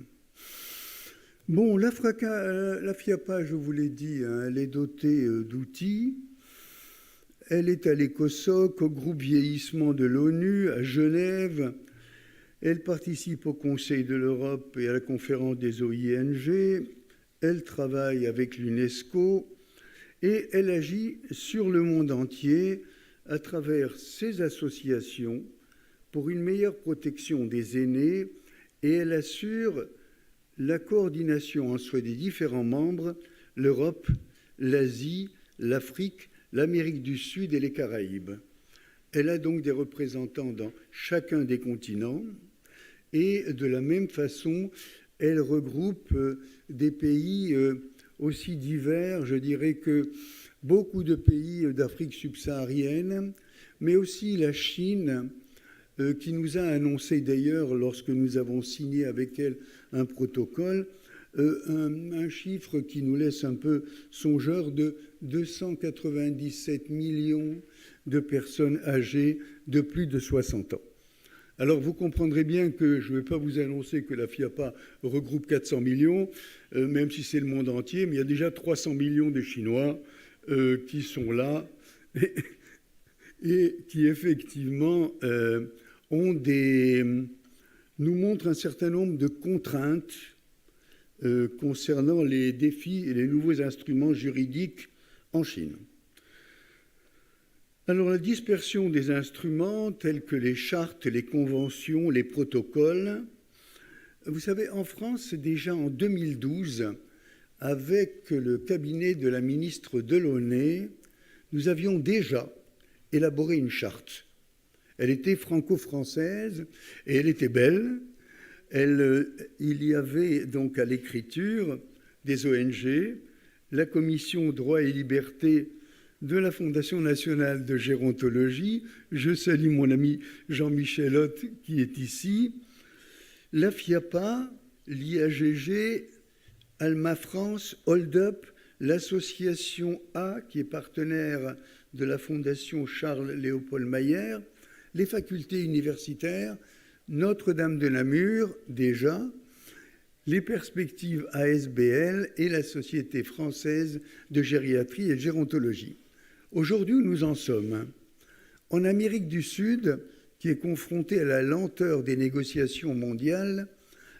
Bon, la FIAPA, je vous l'ai dit, hein, elle est dotée d'outils. Elle est à l'ECOSOC, au groupe vieillissement de l'ONU, à Genève. Elle participe au Conseil de l'Europe et à la conférence des OING. Elle travaille avec l'UNESCO et elle agit sur le monde entier à travers ses associations pour une meilleure protection des aînés et elle assure la coordination entre des différents membres, l'Europe, l'Asie, l'Afrique, l'Amérique du Sud et les Caraïbes. Elle a donc des représentants dans chacun des continents et de la même façon, elle regroupe des pays aussi divers, je dirais que beaucoup de pays d'Afrique subsaharienne, mais aussi la Chine, qui nous a annoncé d'ailleurs, lorsque nous avons signé avec elle un protocole, un chiffre qui nous laisse un peu songeur de 297 millions de personnes âgées de plus de 60 ans. Alors vous comprendrez bien que je ne vais pas vous annoncer que la FIAPA regroupe 400 millions, même si c'est le monde entier, mais il y a déjà 300 millions de Chinois qui sont là et qui effectivement nous montrent un certain nombre de contraintes concernant les défis et les nouveaux instruments juridiques en Chine. Alors la dispersion des instruments tels que les chartes, les conventions, les protocoles, vous savez, en France, déjà en 2012, avec le cabinet de la ministre Delaunay, nous avions déjà élaboré une charte. Elle était franco-française et elle était belle. Il y avait donc à l'écriture des ONG, la commission droit et liberté de la Fondation nationale de gérontologie. Je salue mon ami Jean-Michel Hoth qui est ici. La FIAPA, l'IAGG, Alma France, Hold Up, l'association A, qui est partenaire de la Fondation Charles-Léopold Mayer, les facultés universitaires, Notre-Dame de Namur, déjà, les perspectives ASBL et la Société française de gériatrie et de gérontologie. Aujourd'hui, où nous en sommes, en Amérique du Sud, qui est confrontée à la lenteur des négociations mondiales,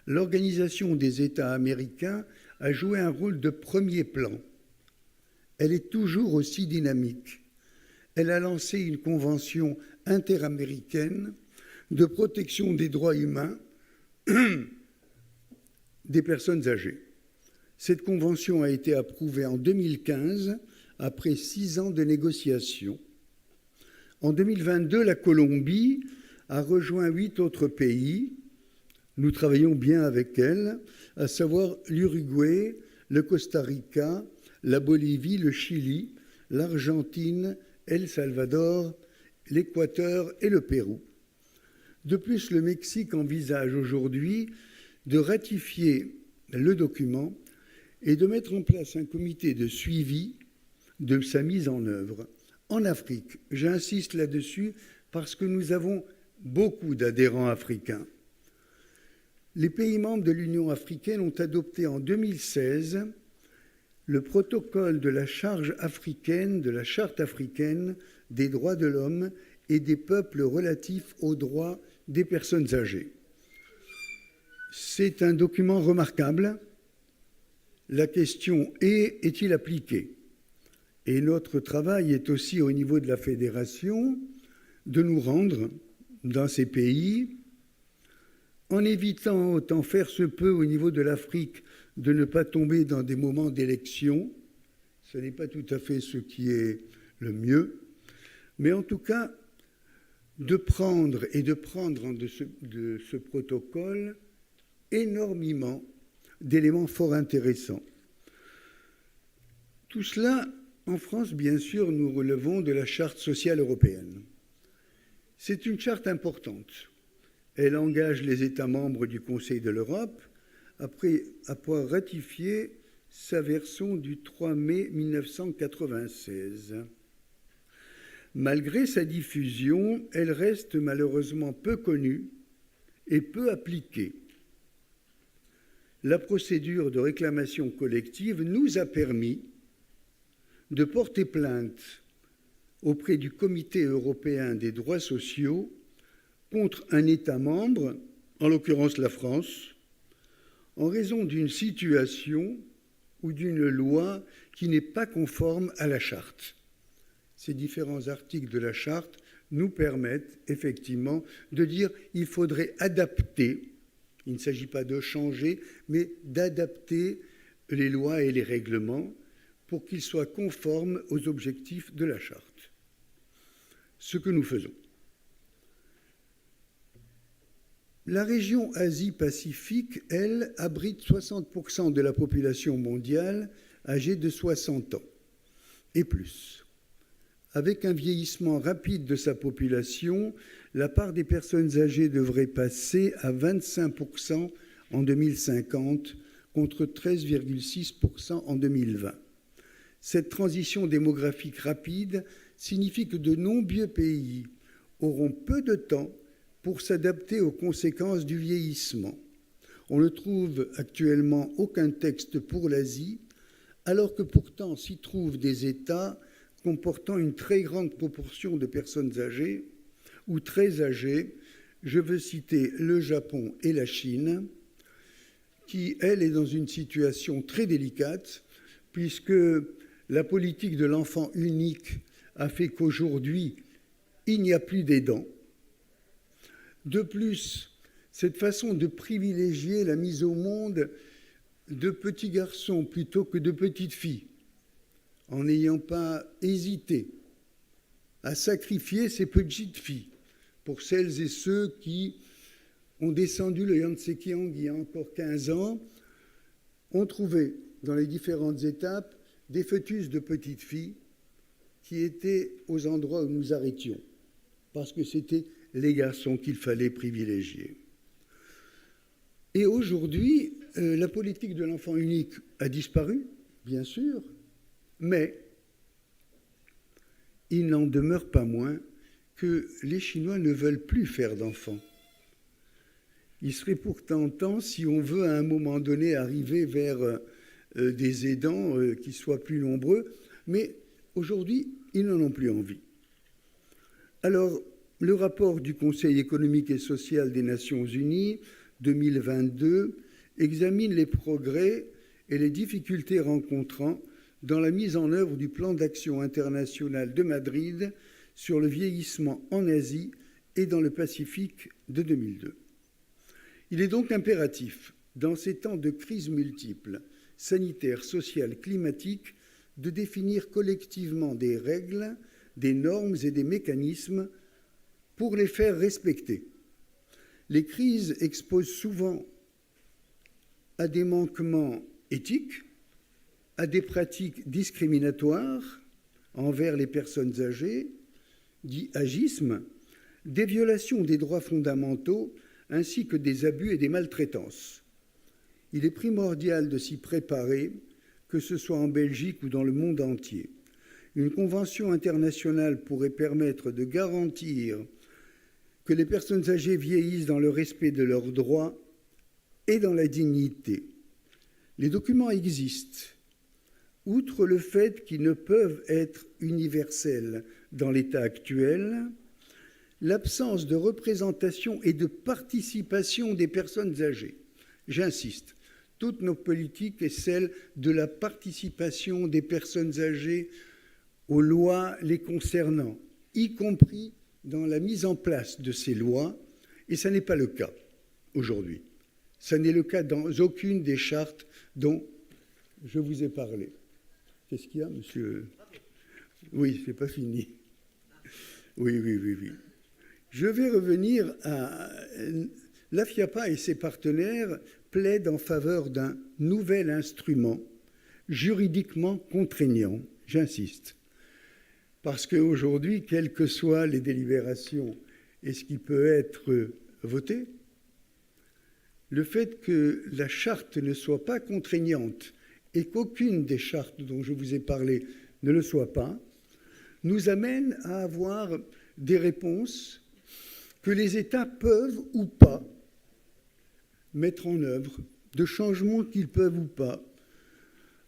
l'Organisation des États américains a joué un rôle de premier plan. Elle est toujours aussi dynamique. Elle a lancé une convention interaméricaine de protection des droits humains des personnes âgées. Cette convention a été approuvée en 2015, après 6 ans de négociations. En 2022, la Colombie a rejoint 8 autres pays. Nous travaillons bien avec elle, à savoir l'Uruguay, le Costa Rica, la Bolivie, le Chili, l'Argentine, El Salvador, l'Équateur et le Pérou. De plus, le Mexique envisage aujourd'hui de ratifier le document et de mettre en place un comité de suivi de sa mise en œuvre. En Afrique, j'insiste là-dessus parce que nous avons beaucoup d'adhérents africains. Les pays membres de l'Union africaine ont adopté en 2016 le protocole de la Charte africaine des droits de l'homme et des peuples relatifs aux droits des personnes âgées. C'est un document remarquable. La question est-il appliqué ? Et notre travail est aussi au niveau de la fédération de nous rendre dans ces pays en évitant autant faire se peut au niveau de l'Afrique de ne pas tomber dans des moments d'élection. Ce n'est pas tout à fait ce qui est le mieux, mais en tout cas, de prendre de ce protocole énormément d'éléments fort intéressants. Tout cela, en France, bien sûr, nous relevons de la Charte sociale européenne. C'est une charte importante. Elle engage les États membres du Conseil de l'Europe après avoir ratifié sa version du 3 mai 1996. Malgré sa diffusion, elle reste malheureusement peu connue et peu appliquée. La procédure de réclamation collective nous a permis de porter plainte auprès du Comité européen des droits sociaux contre un État membre, en l'occurrence la France, en raison d'une situation ou d'une loi qui n'est pas conforme à la Charte. Ces différents articles de la Charte nous permettent effectivement de dire qu'il faudrait adapter, il ne s'agit pas de changer, mais d'adapter les lois et les règlements pour qu'ils soient conformes aux objectifs de la Charte. Ce que nous faisons. La région Asie-Pacifique, elle, abrite 60% de la population mondiale âgée de 60 ans et plus. Avec un vieillissement rapide de sa population, la part des personnes âgées devrait passer à 25% en 2050 contre 13,6% en 2020. Cette transition démographique rapide signifie que de nombreux pays auront peu de temps pour s'adapter aux conséquences du vieillissement. On ne trouve actuellement aucun texte pour l'Asie, alors que pourtant s'y trouvent des États comportant une très grande proportion de personnes âgées ou très âgées. Je veux citer le Japon et la Chine, qui, elle, est dans une situation très délicate, puisque la politique de l'enfant unique a fait qu'aujourd'hui, il n'y a plus d'aidants. De plus, cette façon de privilégier la mise au monde de petits garçons plutôt que de petites filles, en n'ayant pas hésité à sacrifier ces petites filles pour celles et ceux qui ont descendu le Yangtze-Kiang il y a encore 15 ans, ont trouvé dans les différentes étapes des fœtus de petites filles qui étaient aux endroits où nous arrêtions, parce que c'était les garçons qu'il fallait privilégier. Et aujourd'hui, la politique de l'enfant unique a disparu, bien sûr, mais il n'en demeure pas moins que les Chinois ne veulent plus faire d'enfants. Il serait pourtant temps, si on veut à un moment donné arriver vers des aidants qui soient plus nombreux, mais aujourd'hui, ils n'en ont plus envie. Alors, le rapport du Conseil économique et social des Nations Unies 2022 examine les progrès et les difficultés rencontrant dans la mise en œuvre du plan d'action international de Madrid sur le vieillissement en Asie et dans le Pacifique de 2002. Il est donc impératif, dans ces temps de crise multiples, sanitaires, sociales, climatiques, de définir collectivement des règles, des normes et des mécanismes pour les faire respecter. Les crises exposent souvent à des manquements éthiques, à des pratiques discriminatoires envers les personnes âgées, dit agisme, des violations des droits fondamentaux, ainsi que des abus et des maltraitances. Il est primordial de s'y préparer, que ce soit en Belgique ou dans le monde entier. Une convention internationale pourrait permettre de garantir que les personnes âgées vieillissent dans le respect de leurs droits et dans la dignité. Les documents existent. Outre le fait qu'ils ne peuvent être universels dans l'état actuel, l'absence de représentation et de participation des personnes âgées. J'insiste, toutes nos politiques est celle de la participation des personnes âgées aux lois les concernant, y compris dans la mise en place de ces lois, et ça n'est pas le cas aujourd'hui. Ça n'est le cas dans aucune des chartes dont je vous ai parlé. Qu'est-ce qu'il y a, monsieur? Oui, c'est pas fini. Oui. Je vais revenir à... La FIAPA et ses partenaires plaident en faveur d'un nouvel instrument juridiquement contraignant, j'insiste. Parce qu'aujourd'hui, quelles que soient les délibérations et ce qui peut être voté, le fait que la charte ne soit pas contraignante et qu'aucune des chartes dont je vous ai parlé ne le soit pas, nous amène à avoir des réponses que les États peuvent ou pas mettre en œuvre, de changements qu'ils peuvent ou pas.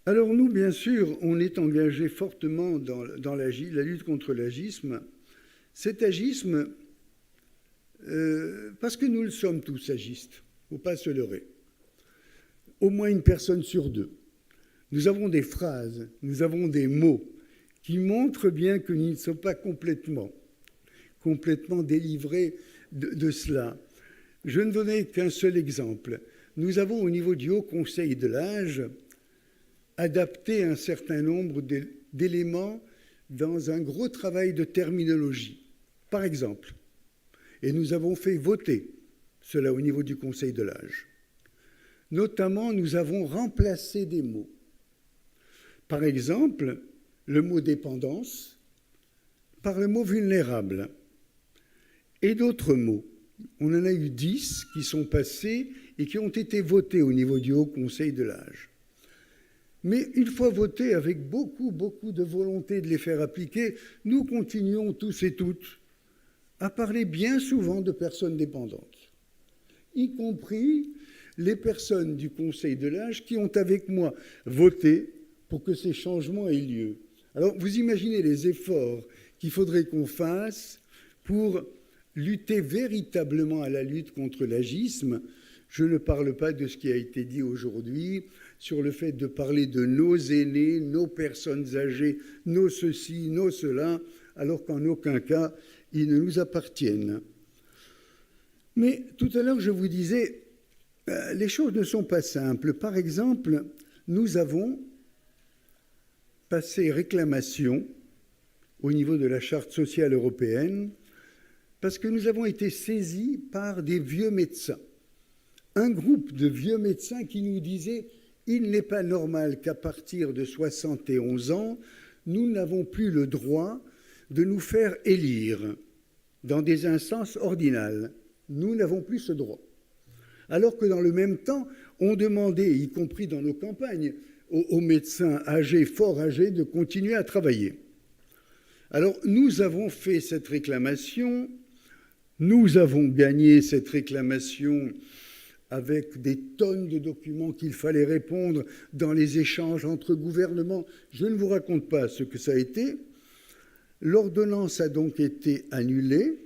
Alors nous, bien sûr, on est engagé fortement dans la lutte contre l'agisme. Cet agisme, parce que nous le sommes tous agistes, il ne faut pas se leurrer. Au moins une personne sur deux. Nous avons des phrases, nous avons des mots qui montrent bien que nous ne sommes pas complètement délivrés de cela. Je ne donnais qu'un seul exemple. Nous avons au niveau du Haut Conseil de l'âge adapté un certain nombre d'éléments dans un gros travail de terminologie. Par exemple, et nous avons fait voter cela au niveau du Conseil de l'âge. Notamment, nous avons remplacé des mots. Par exemple, le mot dépendance par le mot vulnérable et d'autres mots. On en a eu 10 qui sont passés et qui ont été votés au niveau du Haut Conseil de l'âge. Mais une fois votés avec beaucoup de volonté de les faire appliquer, nous continuons tous et toutes à parler bien souvent de personnes dépendantes, y compris les personnes du Conseil de l'âge qui ont avec moi voté pour que ces changements aient lieu. Alors vous imaginez les efforts qu'il faudrait qu'on fasse pour lutter véritablement à la lutte contre l'agisme. Je ne parle pas de ce qui a été dit aujourd'hui sur le fait de parler de nos aînés, nos personnes âgées, nos ceci, nos cela, alors qu'en aucun cas, ils ne nous appartiennent. Mais tout à l'heure, je vous disais, les choses ne sont pas simples. Par exemple, nous avons passé réclamation au niveau de la Charte sociale européenne parce que nous avons été saisis par des vieux médecins. Un groupe de vieux médecins qui nous disait « Il n'est pas normal qu'à partir de 71 ans, nous n'avons plus le droit de nous faire élire dans des instances ordinales. Nous n'avons plus ce droit. » Alors que dans le même temps, on demandait, y compris dans nos campagnes, aux médecins âgés, fort âgés, de continuer à travailler. Alors nous avons fait cette réclamation, nous avons gagné cette réclamation avec des tonnes de documents qu'il fallait répondre dans les échanges entre gouvernements. Je ne vous raconte pas ce que ça a été. L'ordonnance a donc été annulée,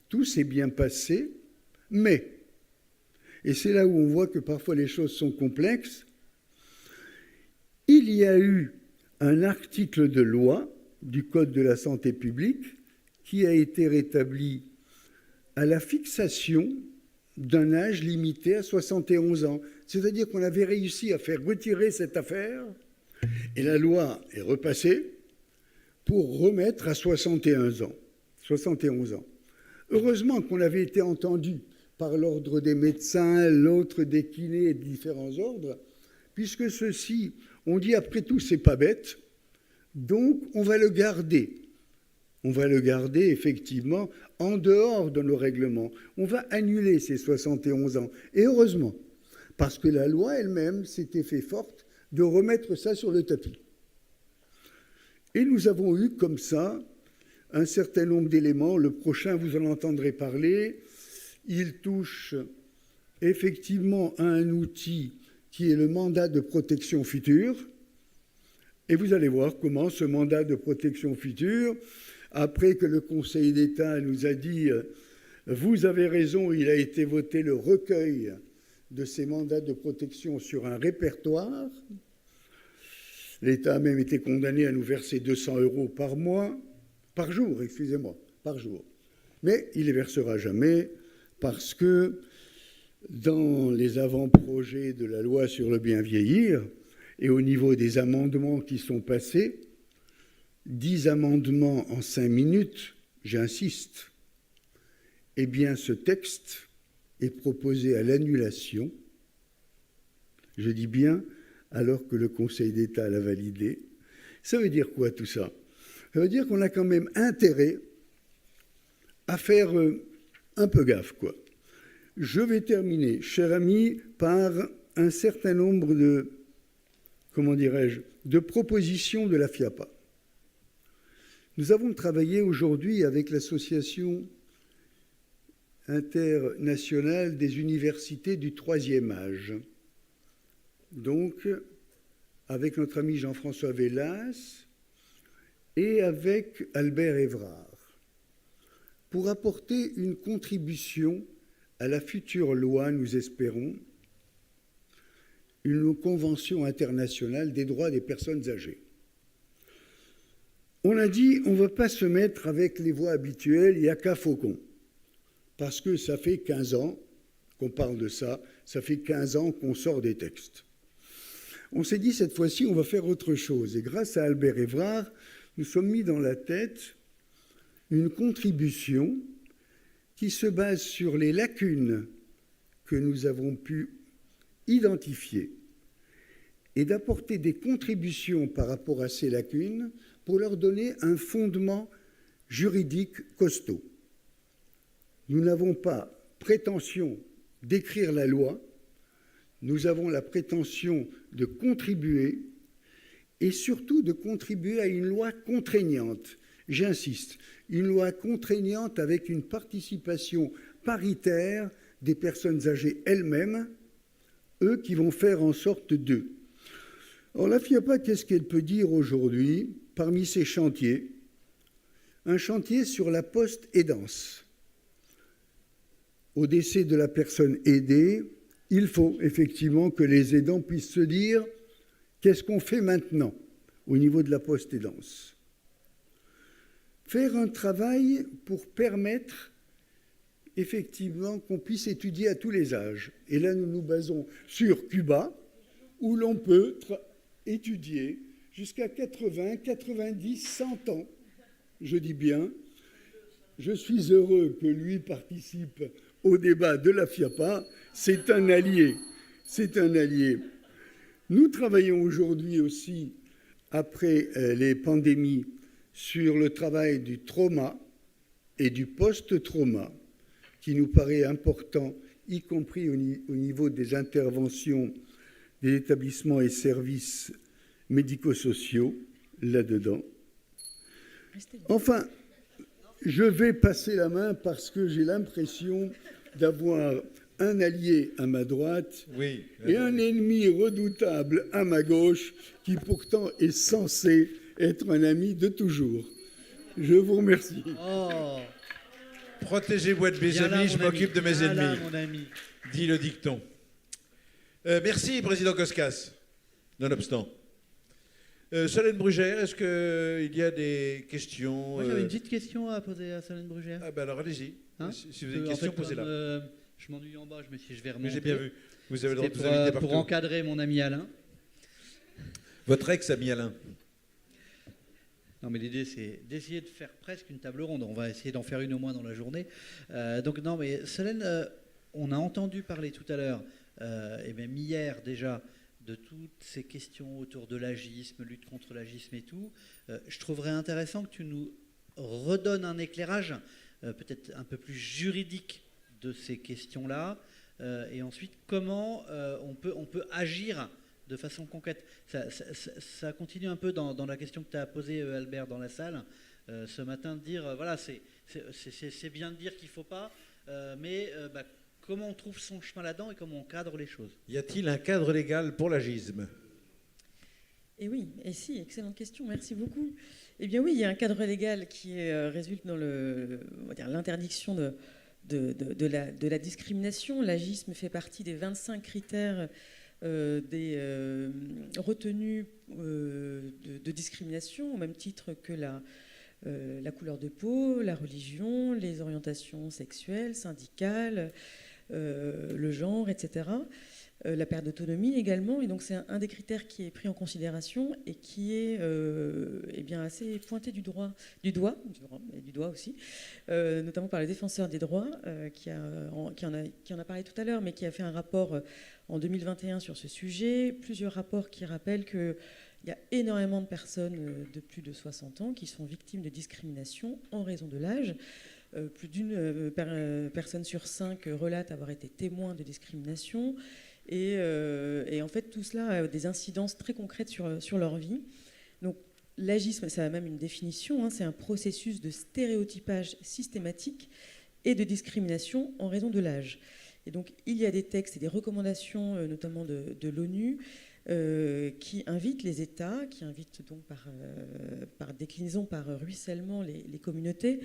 tout s'est bien passé, mais, et c'est là où on voit que parfois les choses sont complexes, il y a eu un article de loi du Code de la santé publique qui a été rétabli à la fixation d'un âge limité à 71 ans. C'est-à-dire qu'on avait réussi à faire retirer cette affaire et la loi est repassée pour remettre à 71 ans. 71 ans. Heureusement qu'on avait été entendu par l'ordre des médecins, l'autre des kinés et de différents ordres, puisque ceux-ci ont dit après tout, c'est pas bête, donc on va le garder. On va le garder effectivement en dehors de nos règlements. On va annuler ces 71 ans. Et heureusement, parce que la loi elle-même s'était fait forte de remettre ça sur le tapis. Et nous avons eu comme ça un certain nombre d'éléments. Le prochain, vous en entendrez parler. Il touche effectivement à un outil qui est le mandat de protection future. Et vous allez voir comment ce mandat de protection future, après que le Conseil d'État nous a dit « Vous avez raison, il a été voté le recueil de ces mandats de protection sur un répertoire ». L'État a même été condamné à nous verser 200 € par jour, par jour. Mais il ne les versera jamais parce que dans les avant-projets de la loi sur le bien vieillir, Et au niveau des amendements qui sont passés, 10 amendements en 5 minutes, j'insiste, eh bien ce texte est proposé à l'annulation, je dis bien, alors que le Conseil d'État l'a validé. Ça veut dire quoi tout ça? Ça veut dire qu'on a quand même intérêt à faire un peu gaffe, quoi. Je vais terminer, cher ami, par un certain nombre de, comment dirais-je, de propositions de la FIAPA. Nous avons travaillé aujourd'hui avec l'Association internationale des universités du troisième âge. Donc, avec notre ami Jean-François Vélas et avec Albert Évrard, pour apporter une contribution à la future loi, nous espérons, une convention internationale des droits des personnes âgées. On a dit, on ne va pas se mettre avec les voies habituelles, il n'y a qu'à Faucon, parce que ça fait 15 ans qu'on parle de ça, ça fait 15 ans qu'on sort des textes. On s'est dit, cette fois-ci, on va faire autre chose. Et grâce à Albert Évrard, nous sommes mis dans la tête une contribution qui se base sur les lacunes que nous avons pu identifier et d'apporter des contributions par rapport à ces lacunes pour leur donner un fondement juridique costaud. Nous n'avons pas prétention d'écrire la loi, nous avons la prétention de contribuer et surtout de contribuer à une loi contraignante. J'insiste, une loi contraignante avec une participation paritaire des personnes âgées elles-mêmes, eux qui vont faire en sorte d'eux. Alors la FIAPA, qu'est-ce qu'elle peut dire aujourd'hui parmi ces chantiers? Un chantier sur la post-aidance. Au décès de la personne aidée, il faut effectivement que les aidants puissent se dire qu'est-ce qu'on fait maintenant au niveau de la post-aidance. Faire un travail pour permettre effectivement qu'on puisse étudier à tous les âges. Et là, nous nous basons sur Cuba, où l'on peut étudier jusqu'à 80, 90, 100 ans. Je dis bien, je suis heureux que lui participe au débat de la FIAPA. C'est un allié. C'est un allié. Nous travaillons aujourd'hui aussi, après les pandémies, sur le travail du trauma et du post-trauma, qui nous paraît important, y compris au niveau des interventions des établissements et services médico-sociaux, là-dedans. Enfin, je vais passer la main parce que j'ai l'impression d'avoir un allié à ma droite et un ennemi redoutable à ma gauche, qui pourtant est censé être un ami de toujours. Je vous remercie. Oh. Protégez-moi de mes amis, je m'occupe de mes ennemis, dit le dicton. Merci, Président Koskas, nonobstant. Solène Brugère, est-ce qu'il y a des questions? Moi, j'avais une petite question à poser à Solène Brugère. Ah ben alors allez-y. Hein, si vous avez une question, posez-la. Je m'ennuie en bas, je me suis dit, je vais remonter. Mais j'ai bien vu. Vous avez le droit de vous inviter partout. Pour encadrer mon ami Alain. Votre ex-ami Alain. Non, mais l'idée, c'est d'essayer de faire presque une table ronde. On va essayer d'en faire une au moins dans la journée. Donc, non, mais Solène, on a entendu parler tout à l'heure, et même hier déjà, de toutes ces questions autour de l'agisme, lutte contre l'agisme et tout. Je trouverais intéressant que tu nous redonnes un éclairage, peut-être un peu plus juridique de ces questions-là, et ensuite, comment on peut agir de façon concrète. Ça continue un peu dans la question que tu as posée, Albert, dans la salle, ce matin, de dire, voilà, c'est bien de dire qu'il ne faut pas, mais comment on trouve son chemin là-dedans et comment on cadre les choses? Y a-t-il un cadre légal pour l'agisme? Eh oui, et si, excellente question, merci beaucoup. Eh bien oui, il y a un cadre légal qui résulte dans l'interdiction de la discrimination. L'agisme fait partie des 25 critères des retenues de discrimination, au même titre que la couleur de peau, la religion, les orientations sexuelles, syndicales, le genre, etc. la perte d'autonomie également. Et donc c'est un des critères qui est pris en considération et qui est eh bien assez pointé du doigt aussi, notamment par le défenseur des droits qui en a parlé tout à l'heure, mais qui a fait un rapport en 2021 sur ce sujet. Plusieurs rapports qui rappellent qu'il y a énormément de personnes de plus de 60 ans qui sont victimes de discrimination en raison de l'âge. Plus d'une personne sur 5 relate avoir été témoin de discrimination. Et en fait, tout cela a des incidences très concrètes sur leur vie. Donc, l'agisme, ça a même une définition, hein, c'est un processus de stéréotypage systématique et de discrimination en raison de l'âge. Et donc, il y a des textes et des recommandations, notamment de l'ONU, qui invitent les États, qui invitent donc par déclinaison, par ruissellement les communautés,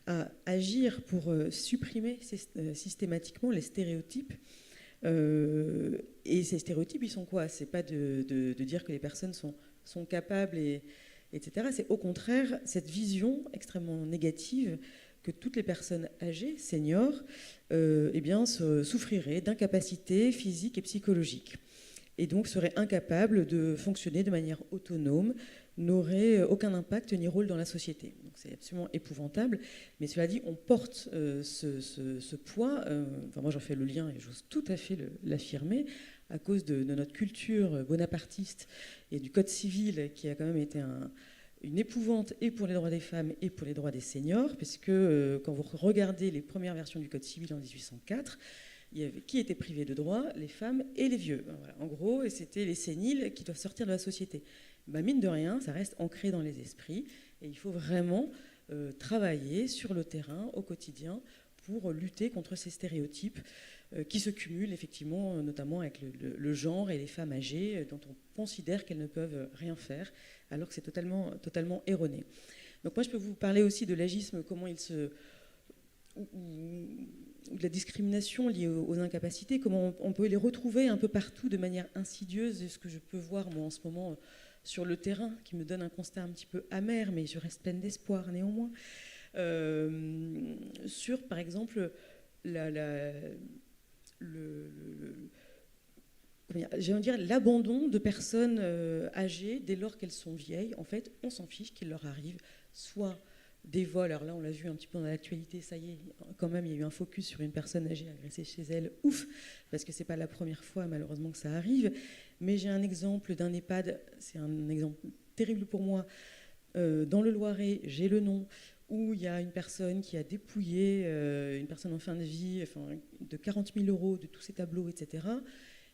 à agir pour supprimer systématiquement les stéréotypes. Et ces stéréotypes, ils sont quoi? C'est pas de dire que les personnes sont capables, etc. C'est au contraire cette vision extrêmement négative que toutes les personnes âgées, seniors, eh bien, souffriraient d'incapacités physiques et psychologiques. Et donc seraient incapables de fonctionner de manière autonome, n'auraient aucun impact ni rôle dans la société. Donc c'est absolument épouvantable. Mais cela dit, on porte ce poids, enfin moi j'en fais le lien et j'ose tout à fait l'affirmer, à cause de notre culture bonapartiste et du Code civil qui a quand même été une épouvante et pour les droits des femmes et pour les droits des seniors, parce que quand vous regardez les premières versions du Code civil en 1804, qui était privé de droits? Les femmes et les vieux. Voilà. En gros, c'était les séniles qui doivent sortir de la société. Ben, mine de rien, ça reste ancré dans les esprits et il faut vraiment travailler sur le terrain au quotidien pour lutter contre ces stéréotypes qui se cumulent effectivement, notamment avec le genre et les femmes âgées dont on considère qu'elles ne peuvent rien faire alors que c'est totalement erroné. Donc moi je peux vous parler aussi de l'agisme, comment il se... ou de la discrimination liée aux incapacités, comment on peut les retrouver un peu partout de manière insidieuse, et ce que je peux voir moi en ce moment sur le terrain, qui me donne un constat un petit peu amer, mais je reste pleine d'espoir néanmoins, sur par exemple l'abandon de personnes âgées dès lors qu'elles sont vieilles. En fait, on s'en fiche qu'il leur arrive soit des vols, alors là on l'a vu un petit peu dans l'actualité, ça y est, quand même il y a eu un focus sur une personne âgée agressée chez elle, ouf, parce que c'est pas la première fois malheureusement que ça arrive, mais j'ai un exemple d'un EHPAD, c'est un exemple terrible pour moi, dans le Loiret, j'ai le nom, où il y a une personne qui a dépouillé une personne en fin de vie, enfin, de 40 000 € de tous ses tableaux, etc.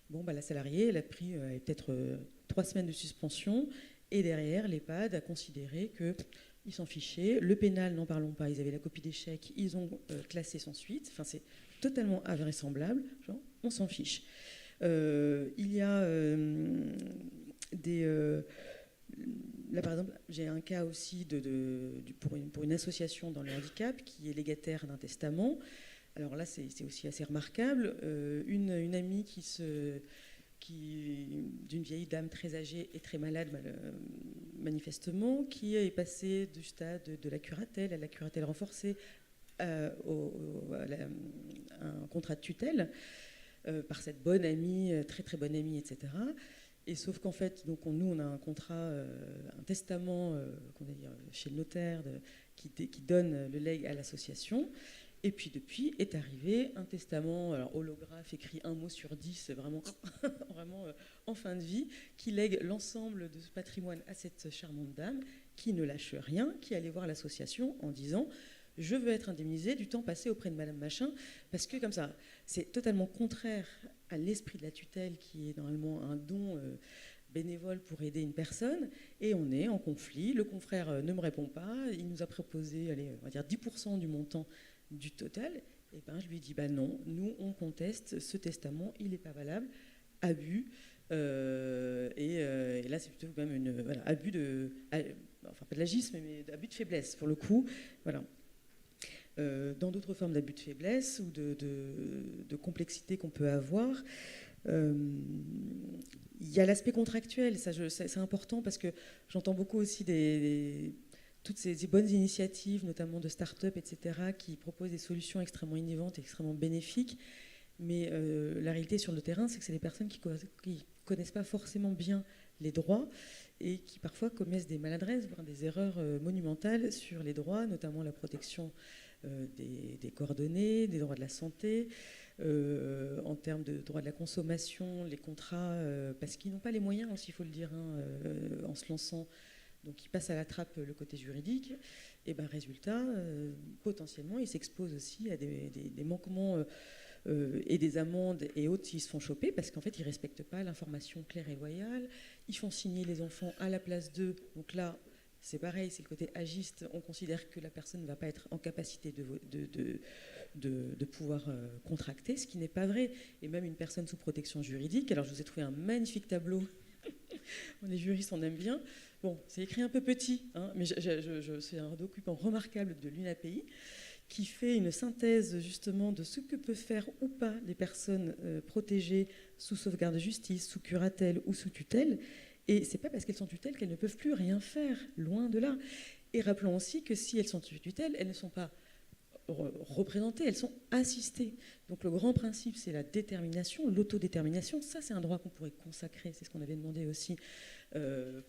Bon, bah, la salariée, elle a pris peut-être 3 semaines de suspension, et derrière, l'EHPAD a considéré que ils s'en fichaient. Le pénal, n'en parlons pas, ils avaient la copie des chèques, ils ont classé sans suite. Enfin, c'est totalement invraisemblable. Genre, on s'en fiche. Il y a là, par exemple, j'ai un cas aussi pour une association dans le handicap qui est légataire d'un testament. Alors là, c'est aussi assez remarquable. Une amie d'une vieille dame très âgée et très malade manifestement, qui est passée du stade de la curatelle à la curatelle renforcée à un contrat de tutelle par cette bonne amie, très très bonne amie, etc. Et sauf qu'en fait, donc nous on a un contrat, un testament qu'on va dire chez le notaire qui donne le legs à l'association. Et puis depuis est arrivé un testament, alors holographe, écrit 1 mot sur 10, vraiment, vraiment en fin de vie, qui lègue l'ensemble de ce patrimoine à cette charmante dame, qui ne lâche rien, qui allait voir l'association en disant « je veux être indemnisée du temps passé auprès de Madame Machin », parce que comme ça, c'est totalement contraire à l'esprit de la tutelle, qui est normalement un don bénévole pour aider une personne, et on est en conflit. Le confrère ne me répond pas, il nous a proposé, allez, on va dire 10% du montant du total, et ben je lui dis non, nous on conteste ce testament, il n'est pas valable, abus, et là c'est plutôt quand même abus de, enfin pas de l'agisme, mais d'abus de faiblesse pour le coup, voilà. Dans d'autres formes d'abus de faiblesse ou de complexité qu'on peut avoir, il y a l'aspect contractuel, ça c'est important parce que j'entends beaucoup aussi toutes ces bonnes initiatives, notamment de start-up, etc., qui proposent des solutions extrêmement innovantes et extrêmement bénéfiques. Mais la réalité sur le terrain, c'est que c'est des personnes qui ne connaissent pas forcément bien les droits et qui parfois commettent des maladresses, voire des erreurs monumentales sur les droits, notamment la protection des coordonnées, des droits de la santé, en termes de droits de la consommation, les contrats, parce qu'ils n'ont pas les moyens aussi, il faut le dire, en se lançant. Donc ils passent à la trappe le côté juridique, et ben résultat, potentiellement, ils s'exposent aussi à des manquements et des amendes et autres s'ils se font choper, parce qu'en fait, ils ne respectent pas l'information claire et loyale, ils font signer les enfants à la place d'eux, donc là, c'est pareil, c'est le côté agiste, on considère que la personne ne va pas être en capacité de pouvoir contracter, ce qui n'est pas vrai, et même une personne sous protection juridique, alors je vous ai trouvé un magnifique tableau, les juristes on aime bien, bon, c'est écrit un peu petit, hein, mais c'est un document remarquable de l'UNAPI, qui fait une synthèse justement de ce que peuvent faire ou pas les personnes protégées sous sauvegarde de justice, sous curatelle ou sous tutelle. Et ce n'est pas parce qu'elles sont tutelles qu'elles ne peuvent plus rien faire, loin de là. Et rappelons aussi que si elles sont sous tutelle, elles ne sont pas représentées, elles sont assistées. Donc le grand principe, c'est la détermination, l'autodétermination. Ça, c'est un droit qu'on pourrait consacrer, c'est ce qu'on avait demandé aussi,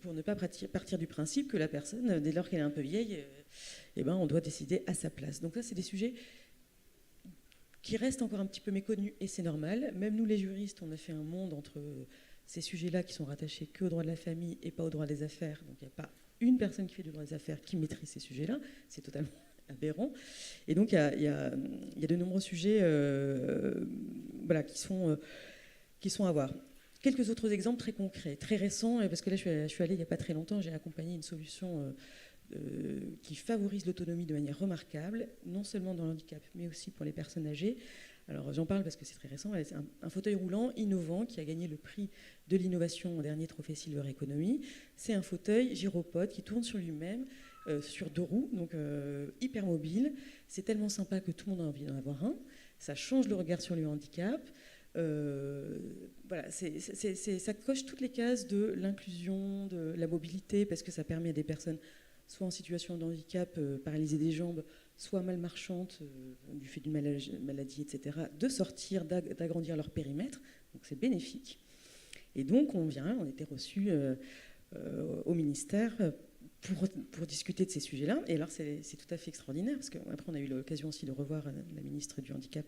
pour ne pas partir du principe que la personne, dès lors qu'elle est un peu vieille, eh ben, on doit décider à sa place. Donc ça, c'est des sujets qui restent encore un petit peu méconnus, et c'est normal. Même nous, les juristes, on a fait un monde entre ces sujets-là qui sont rattachés qu'au droit de la famille et pas au droit des affaires. Donc il n'y a pas une personne qui fait du droit des affaires qui maîtrise ces sujets-là. C'est totalement aberrant. Et donc il y a de nombreux sujets voilà, qui sont à voir. Quelques autres exemples très concrets, très récents, parce que là je suis allée il n'y a pas très longtemps, j'ai accompagné une solution qui favorise l'autonomie de manière remarquable, non seulement dans le handicap, mais aussi pour les personnes âgées. Alors j'en parle parce que c'est très récent, c'est un fauteuil roulant innovant qui a gagné le prix de l'innovation au dernier trophée Silver Economy. C'est un fauteuil gyropode qui tourne sur lui-même, sur 2 roues, donc hyper mobile. C'est tellement sympa que tout le monde a envie d'en avoir un. Ça change le regard sur le handicap. Voilà, ça coche toutes les cases de l'inclusion, de la mobilité, parce que ça permet à des personnes soit en situation de handicap, paralysées des jambes, soit mal marchantes du fait d'une maladie, etc., de sortir, d'agrandir leur périmètre. Donc c'est bénéfique. Et donc on était reçus au ministère pour discuter de ces sujets-là. Et alors c'est tout à fait extraordinaire, parce qu'après on a eu l'occasion aussi de revoir la ministre du Handicap,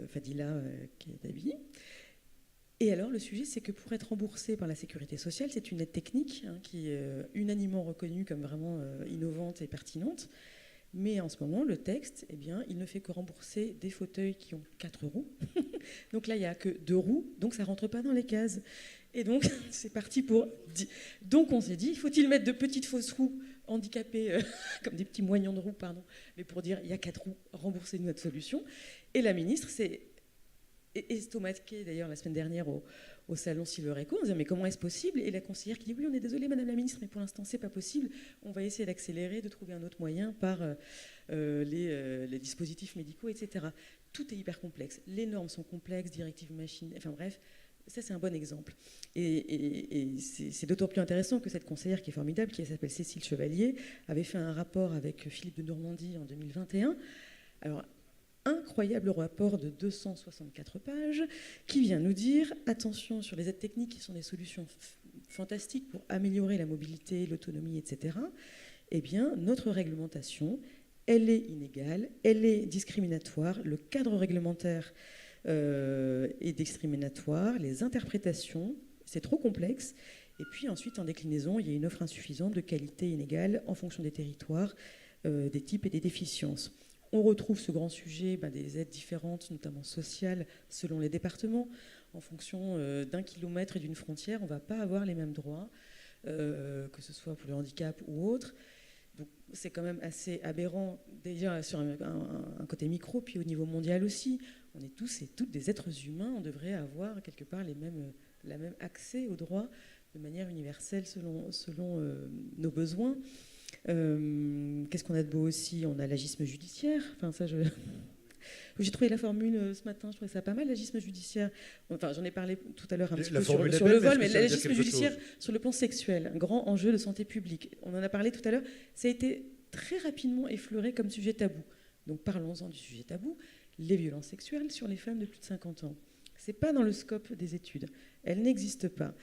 Fadila Kedabi. Et alors le sujet, c'est que pour être remboursé par la sécurité sociale, c'est une aide technique qui est unanimement reconnue comme vraiment innovante et pertinente. Mais en ce moment, le texte, eh bien, il ne fait que rembourser des fauteuils qui ont 4 roues. Donc là, il n'y a que 2 roues, donc ça ne rentre pas dans les cases. Et donc, c'est parti pour... Donc on s'est dit, faut-il mettre de petites fausses roues handicapées, comme des petits moignons de roues, pardon, mais pour dire, il y a 4 roues, remboursez-nous notre solution. Et la ministre s'est estomaquée, d'ailleurs, la semaine dernière au salon Silver Eco, on disait, mais comment est-ce possible? Et la conseillère qui dit, oui, on est désolé, madame la ministre, mais pour l'instant, c'est pas possible. On va essayer d'accélérer, de trouver un autre moyen par les dispositifs médicaux, etc. Tout est hyper complexe. Les normes sont complexes, directives machines, enfin bref, ça, c'est un bon exemple. Et c'est d'autant plus intéressant que cette conseillère qui est formidable, qui s'appelle Cécile Chevalier, avait fait un rapport avec Philippe de Normandie en 2021. Alors, incroyable rapport de 264 pages qui vient nous dire, attention sur les aides techniques qui sont des solutions fantastiques pour améliorer la mobilité, l'autonomie, etc. Eh bien, notre réglementation, elle est inégale, elle est discriminatoire, le cadre réglementaire est discriminatoire, les interprétations, c'est trop complexe. Et puis ensuite, en déclinaison, il y a une offre insuffisante de qualité inégale en fonction des territoires, des types et des déficiences. On retrouve ce grand sujet des aides différentes, notamment sociales, selon les départements. En fonction d'un kilomètre et d'une frontière, on ne va pas avoir les mêmes droits, que ce soit pour le handicap ou autre. Donc c'est quand même assez aberrant, déjà sur un côté micro, puis au niveau mondial aussi. On est tous et toutes des êtres humains, on devrait avoir quelque part la même accès aux droits de manière universelle selon nos besoins. Qu'est-ce qu'on a de beau aussi? On a l'agisme judiciaire. Enfin, ça, j'ai trouvé la formule ce matin, je trouvais ça pas mal, l'agisme judiciaire. Enfin, j'en ai parlé tout à l'heure un petit peu sur le vol, mais l'agisme judiciaire sur le plan sexuel, un grand enjeu de santé publique. On en a parlé tout à l'heure. Ça a été très rapidement effleuré comme sujet tabou. Donc parlons-en du sujet tabou. les violences sexuelles sur les femmes de plus de 50 ans. Ce n'est pas dans le scope des études. Elle n'existe pas.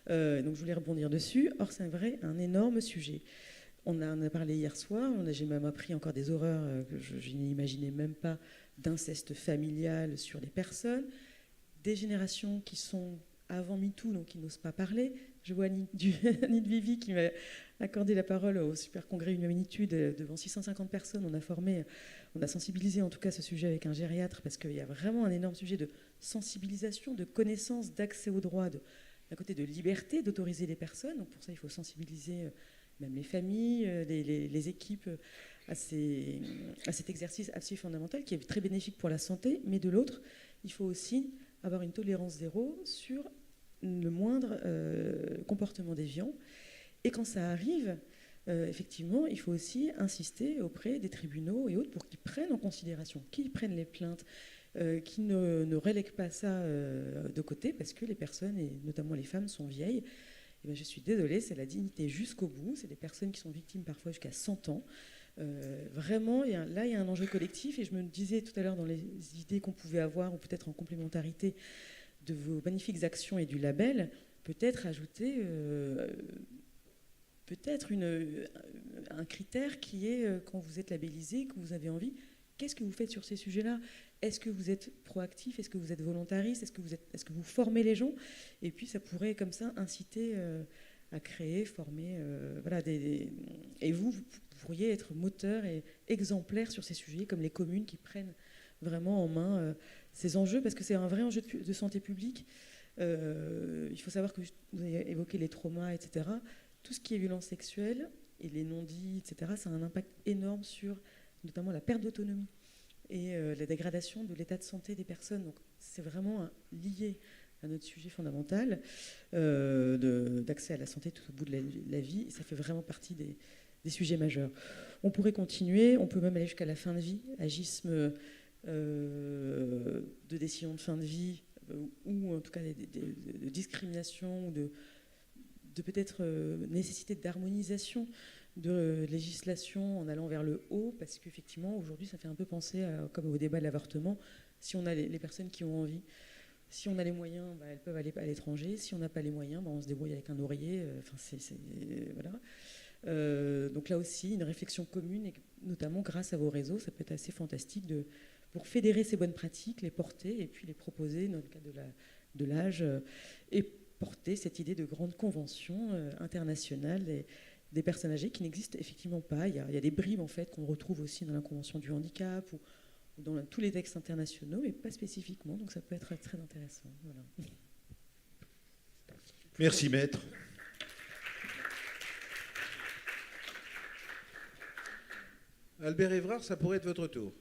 Donc je voulais rebondir dessus. Or, c'est un énorme sujet. On en a parlé hier soir. J'ai même appris encore des horreurs que je n'imaginais même pas, d'inceste familial sur des personnes. Des générations qui sont avant MeToo, donc qui n'osent pas parler. Je vois Annie de Vivi qui m'a accordé la parole au super congrès Humanitude devant 650 personnes. On a sensibilisé en tout cas ce sujet avec un gériatre parce qu'il y a vraiment un énorme sujet de sensibilisation, de connaissance, d'accès aux droits, d'un côté de liberté, d'autoriser les personnes. Donc pour ça, il faut sensibiliser même les familles, les équipes à cet exercice assez fondamental qui est très bénéfique pour la santé. Mais de l'autre, il faut aussi avoir une tolérance zéro sur le moindre comportement déviant. Et quand ça arrive, effectivement, il faut aussi insister auprès des tribunaux et autres pour qu'ils prennent en considération, qu'ils prennent les plaintes, qu'ils ne relèguent pas ça de côté, parce que les personnes, et notamment les femmes, sont vieilles. Et bien, je suis désolée, c'est la dignité jusqu'au bout. C'est des personnes qui sont victimes parfois jusqu'à 100 ans. Vraiment, il y a un enjeu collectif. Et je me disais tout à l'heure dans les idées qu'on pouvait avoir, ou peut-être en complémentarité de vos magnifiques actions et du label, peut-être ajouter un critère qui est, quand vous êtes labellisé, que vous avez envie, qu'est-ce que vous faites sur ces sujets-là? Est-ce que vous êtes proactif? Est-ce que vous êtes volontariste? Est-ce que vous formez les gens? Et puis ça pourrait comme ça inciter à créer, former, et vous pourriez être moteur et exemplaire sur ces sujets, comme les communes qui prennent vraiment en main ces enjeux, parce que c'est un vrai enjeu de santé publique. Il faut savoir que vous avez évoqué les traumas, etc. Tout ce qui est violence sexuelle et les non-dits, etc., ça a un impact énorme sur notamment la perte d'autonomie et la dégradation de l'état de santé des personnes. Donc c'est vraiment lié à notre sujet fondamental d'accès à la santé tout au bout de la vie. Et ça fait vraiment partie des sujets majeurs. On pourrait continuer, on peut même aller jusqu'à la fin de vie, agisme de décision de fin de vie, ou en tout cas de discrimination, ou de peut-être nécessité d'harmonisation de législation en allant vers le haut, parce qu'effectivement, aujourd'hui, ça fait un peu penser, comme au débat de l'avortement, si on a les personnes qui ont envie, si on a les moyens, elles peuvent aller à l'étranger, si on n'a pas les moyens, on se débrouille avec un oreiller, voilà. Donc là aussi, une réflexion commune, et notamment grâce à vos réseaux, ça peut être assez fantastique pour fédérer ces bonnes pratiques, les porter et puis les proposer dans le cadre de l'âge et porter cette idée de grande convention internationale des personnes âgées qui n'existent effectivement pas. Il y a des bribes en fait qu'on retrouve aussi dans la Convention du handicap ou dans tous les textes internationaux, mais pas spécifiquement. Donc ça peut être très intéressant. Voilà. Merci maître. Albert Évrard, ça pourrait être votre tour.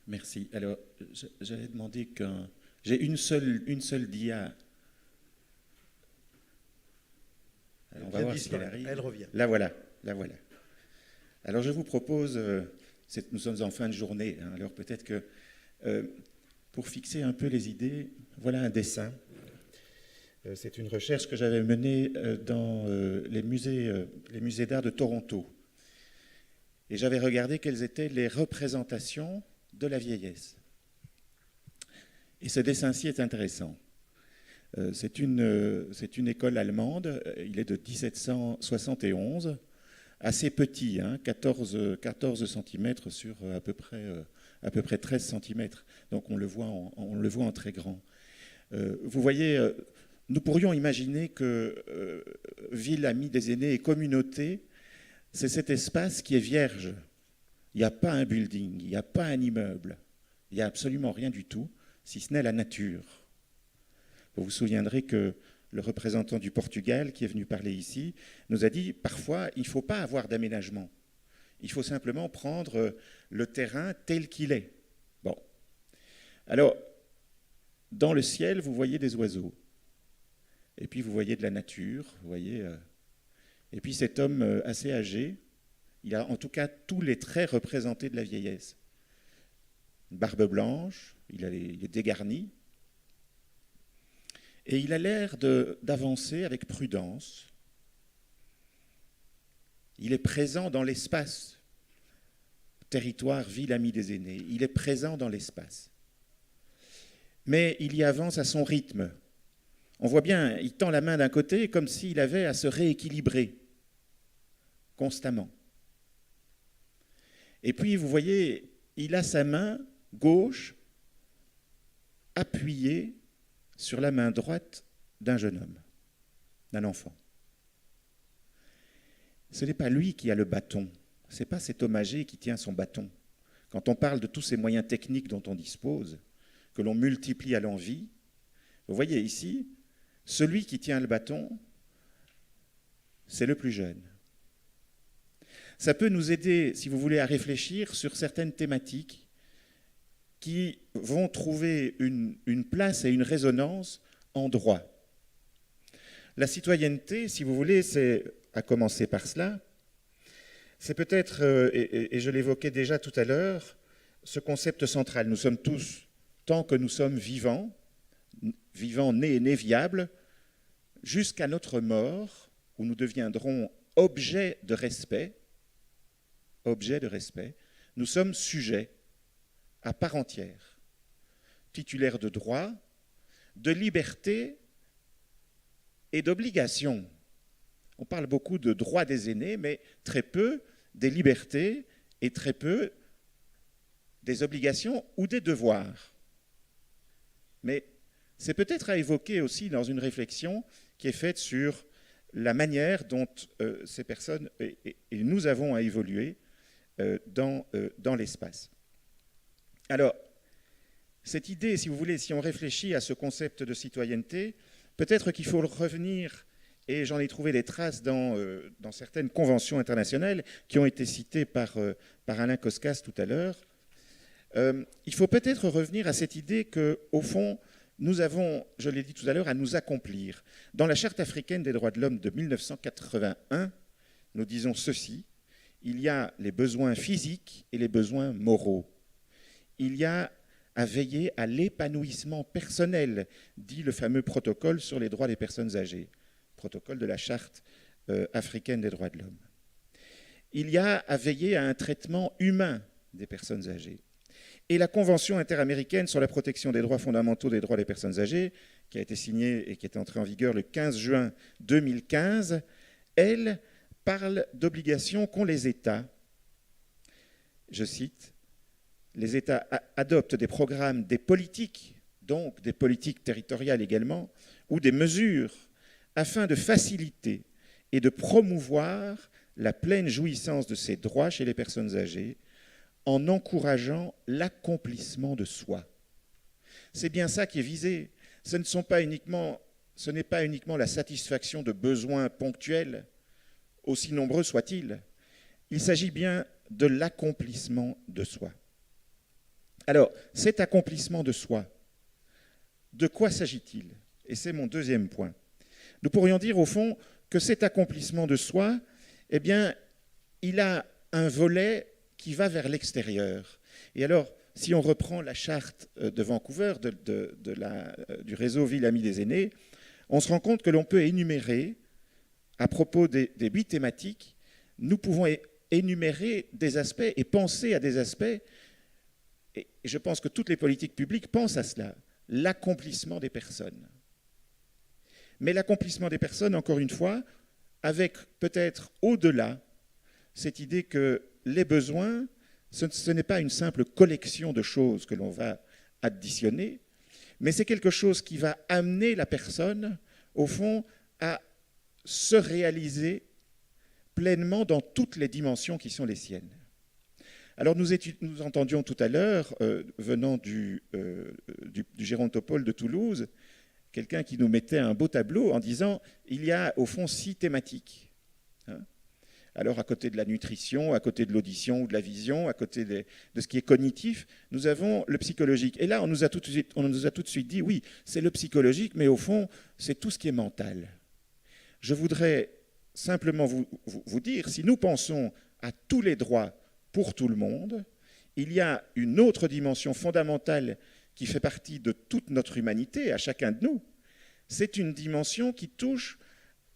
Merci. Alors, j'avais demandé j'ai une seule dia. Alors, on va voir si elle arrive. Elle revient. La voilà. Alors, je vous propose, nous sommes en fin de journée, hein, alors peut-être que pour fixer un peu les idées, voilà un dessin. C'est une recherche que j'avais menée dans les musées d'art de Toronto. Et j'avais regardé quelles étaient les représentations de la vieillesse. Et ce dessin-ci est intéressant. C'est une école allemande, il est de 1771, assez petit, hein, 14 cm sur à peu près 13 cm. Donc on le voit en très grand. Vous voyez, nous pourrions imaginer que Villes Amies des Aînés et communautés, c'est cet espace qui est vierge. Il n'y a pas un building, il n'y a pas un immeuble, il n'y a absolument rien du tout, si ce n'est la nature. Vous vous souviendrez que le représentant du Portugal qui est venu parler ici nous a dit parfois il ne faut pas avoir d'aménagement, il faut simplement prendre le terrain tel qu'il est. Bon. Alors, dans le ciel, vous voyez des oiseaux, et puis vous voyez de la nature, vous voyez, et puis cet homme assez âgé, il a en tout cas tous les traits représentés de la vieillesse. Une barbe blanche, il est dégarni, et il a l'air d'avancer avec prudence. Il est présent dans l'espace, territoire Villes Amies des Aînés. Il est présent dans l'espace. Mais il y avance à son rythme. On voit bien, il tend la main d'un côté comme s'il avait à se rééquilibrer constamment. Et puis, vous voyez, il a sa main gauche appuyée sur la main droite d'un jeune homme, d'un enfant. Ce n'est pas lui qui a le bâton, ce n'est pas cet homme âgé qui tient son bâton. Quand on parle de tous ces moyens techniques dont on dispose, que l'on multiplie à l'envi, vous voyez ici, celui qui tient le bâton, c'est le plus jeune. Ça peut nous aider, si vous voulez, à réfléchir sur certaines thématiques qui vont trouver une place et une résonance en droit. La citoyenneté, si vous voulez, c'est, à commencer par cela, c'est peut-être, et je l'évoquais déjà tout à l'heure, ce concept central. Nous sommes tous, tant que nous sommes vivants, nés et nés viables, jusqu'à notre mort, où nous deviendrons objets de respect, nous sommes sujets à part entière, titulaires de droits, de libertés et d'obligations. On parle beaucoup de droits des aînés, mais très peu des libertés et très peu des obligations ou des devoirs. Mais c'est peut-être à évoquer aussi dans une réflexion qui est faite sur la manière dont ces personnes et nous avons à évoluer dans l'espace. Alors, cette idée, si vous voulez, si on réfléchit à ce concept de citoyenneté, peut-être qu'il faut revenir, et j'en ai trouvé des traces dans certaines conventions internationales qui ont été citées par Alain Koskas tout à l'heure. Il faut peut-être revenir à cette idée qu'au fond, nous avons, je l'ai dit tout à l'heure, à nous accomplir. Dans la Charte africaine des droits de l'homme de 1981, nous disons ceci: il y a les besoins physiques et les besoins moraux. Il y a à veiller à l'épanouissement personnel, dit le fameux protocole sur les droits des personnes âgées, protocole de la Charte africaine des droits de l'homme. Il y a à veiller à un traitement humain des personnes âgées. Et la Convention interaméricaine sur la protection des droits fondamentaux des droits des personnes âgées, qui a été signée et qui est entrée en vigueur le 15 juin 2015, elle parle d'obligations qu'ont les États. Je cite: les États adoptent des programmes, des politiques, donc des politiques territoriales également, ou des mesures afin de faciliter et de promouvoir la pleine jouissance de ces droits chez les personnes âgées en encourageant l'accomplissement de soi. C'est bien ça qui est visé. Ce n'est pas uniquement la satisfaction de besoins ponctuels, aussi nombreux soient-ils. Il s'agit bien de l'accomplissement de soi. Alors, cet accomplissement de soi, de quoi s'agit-il? Et c'est mon deuxième point. Nous pourrions dire au fond que cet accomplissement de soi, eh bien, il a un volet qui va vers l'extérieur. Et alors, si on reprend la charte de Vancouver, du réseau Villes Amies des Aînés, on se rend compte que l'on peut énumérer, à propos des 8 thématiques, nous pouvons énumérer des aspects et penser à des aspects, et je pense que toutes les politiques publiques pensent à cela, l'accomplissement des personnes. Mais l'accomplissement des personnes, encore une fois, avec peut-être au-delà cette idée que les besoins, ce n'est pas une simple collection de choses que l'on va additionner, mais c'est quelque chose qui va amener la personne, au fond, à se réaliser pleinement dans toutes les dimensions qui sont les siennes. Alors nous entendions tout à l'heure, venant du Gérontopole de Toulouse, quelqu'un qui nous mettait un beau tableau en disant il y a au fond 6 thématiques. Alors à côté de la nutrition, à côté de l'audition ou de la vision, à côté de ce qui est cognitif, nous avons le psychologique. Et là, on nous a tout de suite dit oui, c'est le psychologique, mais au fond, c'est tout ce qui est mental. Je voudrais simplement vous dire, si nous pensons à tous les droits pour tout le monde, il y a une autre dimension fondamentale qui fait partie de toute notre humanité, à chacun de nous. C'est une dimension qui touche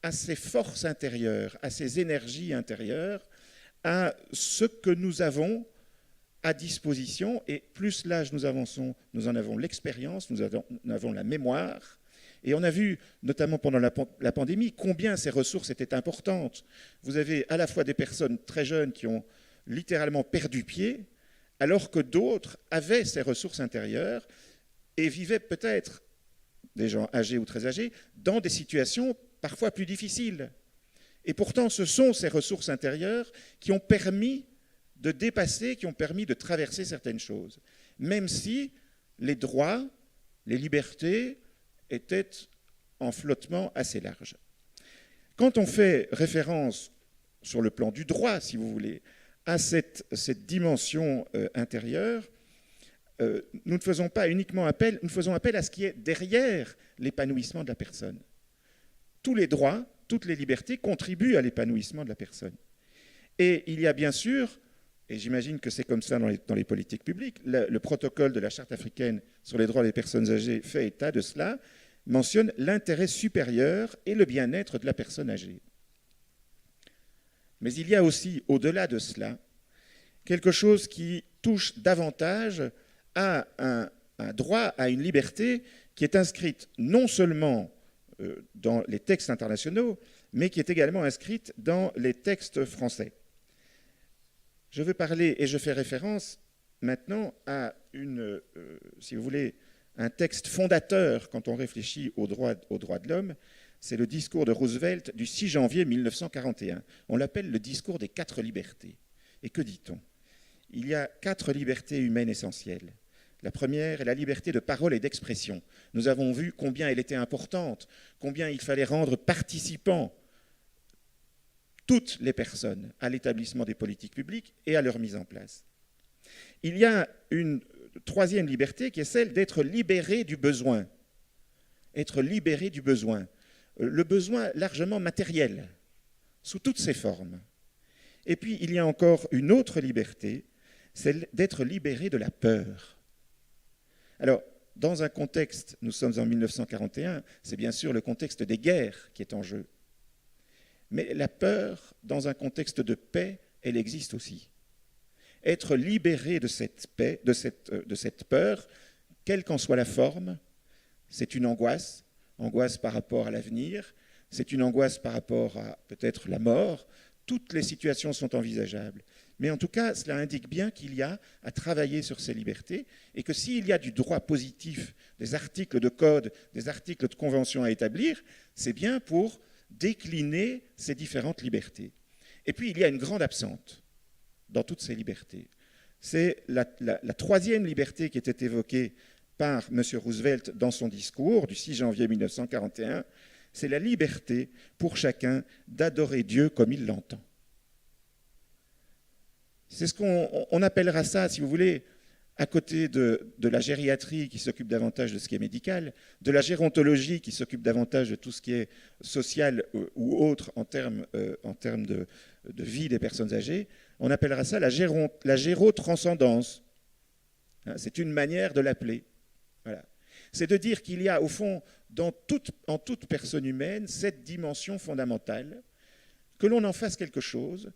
à ses forces intérieures, à ses énergies intérieures, à ce que nous avons à disposition, et plus l'âge nous avançons, nous en avons l'expérience, nous avons la mémoire, et on a vu, notamment pendant la pandémie, combien ces ressources étaient importantes. Vous avez à la fois des personnes très jeunes qui ont littéralement perdu pied, alors que d'autres avaient ces ressources intérieures et vivaient peut-être, des gens âgés ou très âgés, dans des situations parfois plus difficiles. Et pourtant, ce sont ces ressources intérieures qui ont permis de dépasser, qui ont permis de traverser certaines choses, même si les droits, les libertés étaient en flottement assez large. Quand on fait référence, sur le plan du droit, si vous voulez, à cette dimension intérieure, nous ne faisons pas uniquement appel, nous faisons appel à ce qui est derrière l'épanouissement de la personne. Tous les droits, toutes les libertés contribuent à l'épanouissement de la personne. Et il y a bien sûr, et j'imagine que c'est comme ça dans les politiques publiques, le protocole de la Charte africaine sur les droits des personnes âgées fait état de cela, mentionne l'intérêt supérieur et le bien-être de la personne âgée. Mais il y a aussi, au-delà de cela, quelque chose qui touche davantage à un droit, à une liberté qui est inscrite non seulement dans les textes internationaux, mais qui est également inscrite dans les textes français. Je veux parler, et je fais référence maintenant à si vous voulez, un texte fondateur quand on réfléchit aux droits de l'homme. C'est le discours de Roosevelt du 6 janvier 1941. On l'appelle le discours des 4 libertés. Et que dit-on? Il y a 4 libertés humaines essentielles. La première est la liberté de parole et d'expression. Nous avons vu combien elle était importante, combien il fallait rendre participants toutes les personnes à l'établissement des politiques publiques et à leur mise en place. Il y a une troisième liberté qui est celle d'être libéré du besoin. Être libéré du besoin. Le besoin largement matériel, sous toutes ses formes. Et puis, il y a encore une autre liberté, celle d'être libéré de la peur. Alors, dans un contexte, nous sommes en 1941, c'est bien sûr le contexte des guerres qui est en jeu. Mais la peur, dans un contexte de paix, elle existe aussi. Être libéré de cette paix, de cette peur, quelle qu'en soit la forme, c'est une angoisse par rapport à l'avenir, c'est une angoisse par rapport à peut-être la mort. Toutes les situations sont envisageables. Mais en tout cas, cela indique bien qu'il y a à travailler sur ces libertés et que s'il y a du droit positif, des articles de code, des articles de convention à établir, c'est bien pour décliner ces différentes libertés. Et puis, il y a une grande absente dans toutes ces libertés. C'est la troisième liberté qui était évoquée par M. Roosevelt dans son discours du 6 janvier 1941, c'est la liberté pour chacun d'adorer Dieu comme il l'entend. C'est ce qu'on appellera ça, si vous voulez, à côté de la gériatrie qui s'occupe davantage de ce qui est médical, de la gérontologie qui s'occupe davantage de tout ce qui est social ou autre en termes de vie des personnes âgées, on appellera ça la gérotranscendance. C'est une manière de l'appeler. Voilà. C'est de dire qu'il y a, au fond, en toute personne humaine, cette dimension fondamentale, que l'on en fasse quelque chose,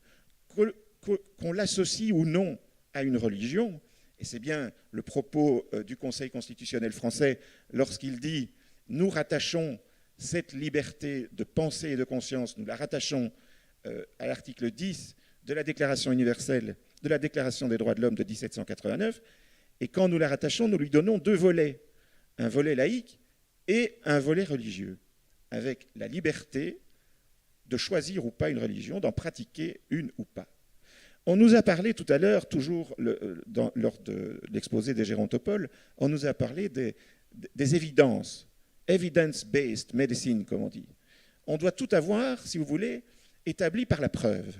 qu'on l'associe ou non à une religion, et c'est bien le propos du Conseil constitutionnel français lorsqu'il dit « nous rattachons cette liberté de pensée et de conscience, nous la rattachons à l'article 10 de la Déclaration universelle, de la Déclaration des droits de l'homme de 1789, et quand nous la rattachons, nous lui donnons 2 volets, un volet laïque et un volet religieux, avec la liberté de choisir ou pas une religion, d'en pratiquer une ou pas. On nous a parlé tout à l'heure, toujours lors de l'exposé des gérontopoles, on nous a parlé des évidences, evidence-based medicine, comme on dit. On doit tout avoir, si vous voulez, établi par la preuve.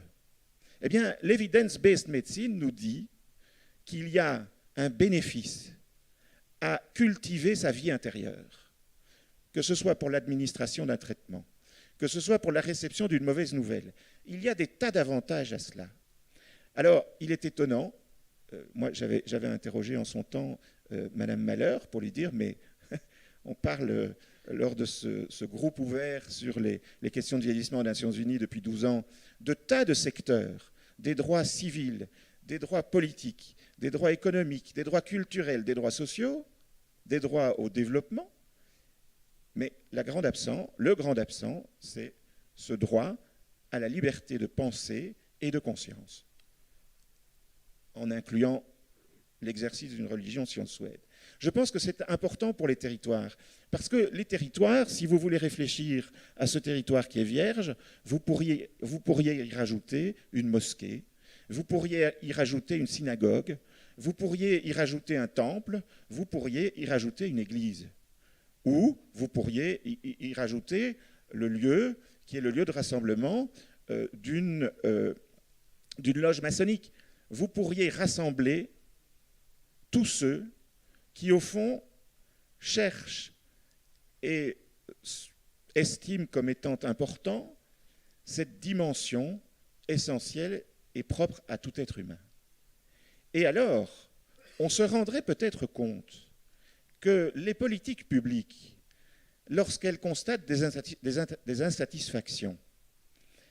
Eh bien, l'evidence-based medicine nous dit qu'il y a un bénéfice à cultiver sa vie intérieure, que ce soit pour l'administration d'un traitement, que ce soit pour la réception d'une mauvaise nouvelle. Il y a des tas d'avantages à cela. Alors, il est étonnant, moi j'avais interrogé en son temps Madame Malheur pour lui dire, mais on parle lors de ce groupe ouvert sur les questions de vieillissement aux Nations Unies depuis 12 ans, de tas de secteurs, des droits civils, des droits politiques, des droits économiques, des droits culturels, des droits sociaux, des droits au développement. Mais le grand absent, c'est ce droit à la liberté de pensée et de conscience, en incluant l'exercice d'une religion si on le souhaite. Je pense que c'est important pour les territoires, parce que les territoires, si vous voulez réfléchir à ce territoire qui est vierge, vous pourriez y rajouter une mosquée, vous pourriez y rajouter une synagogue, vous pourriez y rajouter un temple, vous pourriez y rajouter une église, ou vous pourriez y rajouter le lieu qui est le lieu de rassemblement d'une loge maçonnique. Vous pourriez rassembler tous ceux qui, au fond, cherchent et estiment comme étant important cette dimension essentielle et propre à tout être humain. Et alors, on se rendrait peut-être compte que les politiques publiques, lorsqu'elles constatent des insatisfactions,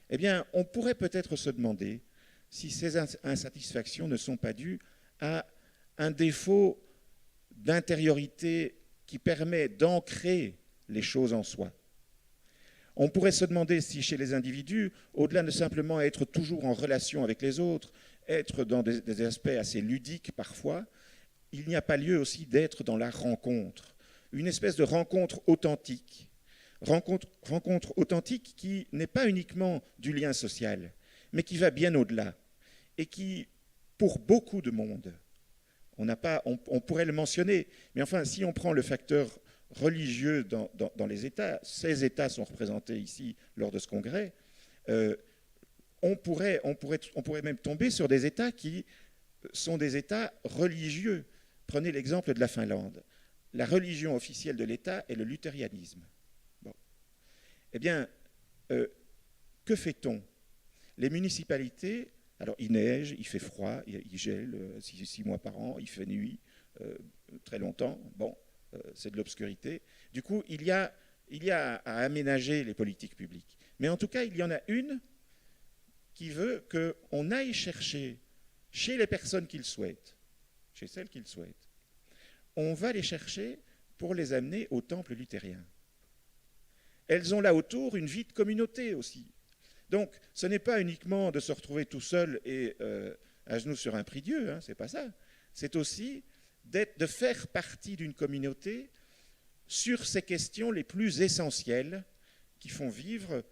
eh bien, on pourrait peut-être se demander si ces insatisfactions ne sont pas dues à un défaut d'intériorité qui permet d'ancrer les choses en soi. On pourrait se demander si chez les individus, au-delà de simplement être toujours en relation avec les autres, être dans des aspects assez ludiques parfois, il n'y a pas lieu aussi d'être dans la rencontre, une espèce de rencontre authentique. Rencontre authentique qui n'est pas uniquement du lien social, mais qui va bien au-delà et qui, pour beaucoup de monde, on pourrait le mentionner, mais enfin, si on prend le facteur religieux dans les États, ces États sont représentés ici lors de ce congrès, on pourrait même tomber sur des États qui sont des États religieux. Prenez l'exemple de la Finlande. La religion officielle de l'État est le luthérianisme. Bon. Eh bien, que fait-on? Les municipalités, alors il neige, il fait froid, il gèle 6 mois par an, il fait nuit très longtemps, bon, c'est de l'obscurité. Du coup, il y a à aménager les politiques publiques. Mais en tout cas, il y en a une qui veut qu'on aille chercher chez les personnes qui le souhaitent, chez celles qui le souhaitent, on va les chercher pour les amener au temple luthérien. Elles ont là autour une vie de communauté aussi. Donc, ce n'est pas uniquement de se retrouver tout seul et à genoux sur un prie-dieu, hein, c'est pas ça. C'est aussi de faire partie d'une communauté sur ces questions les plus essentielles qui font vivre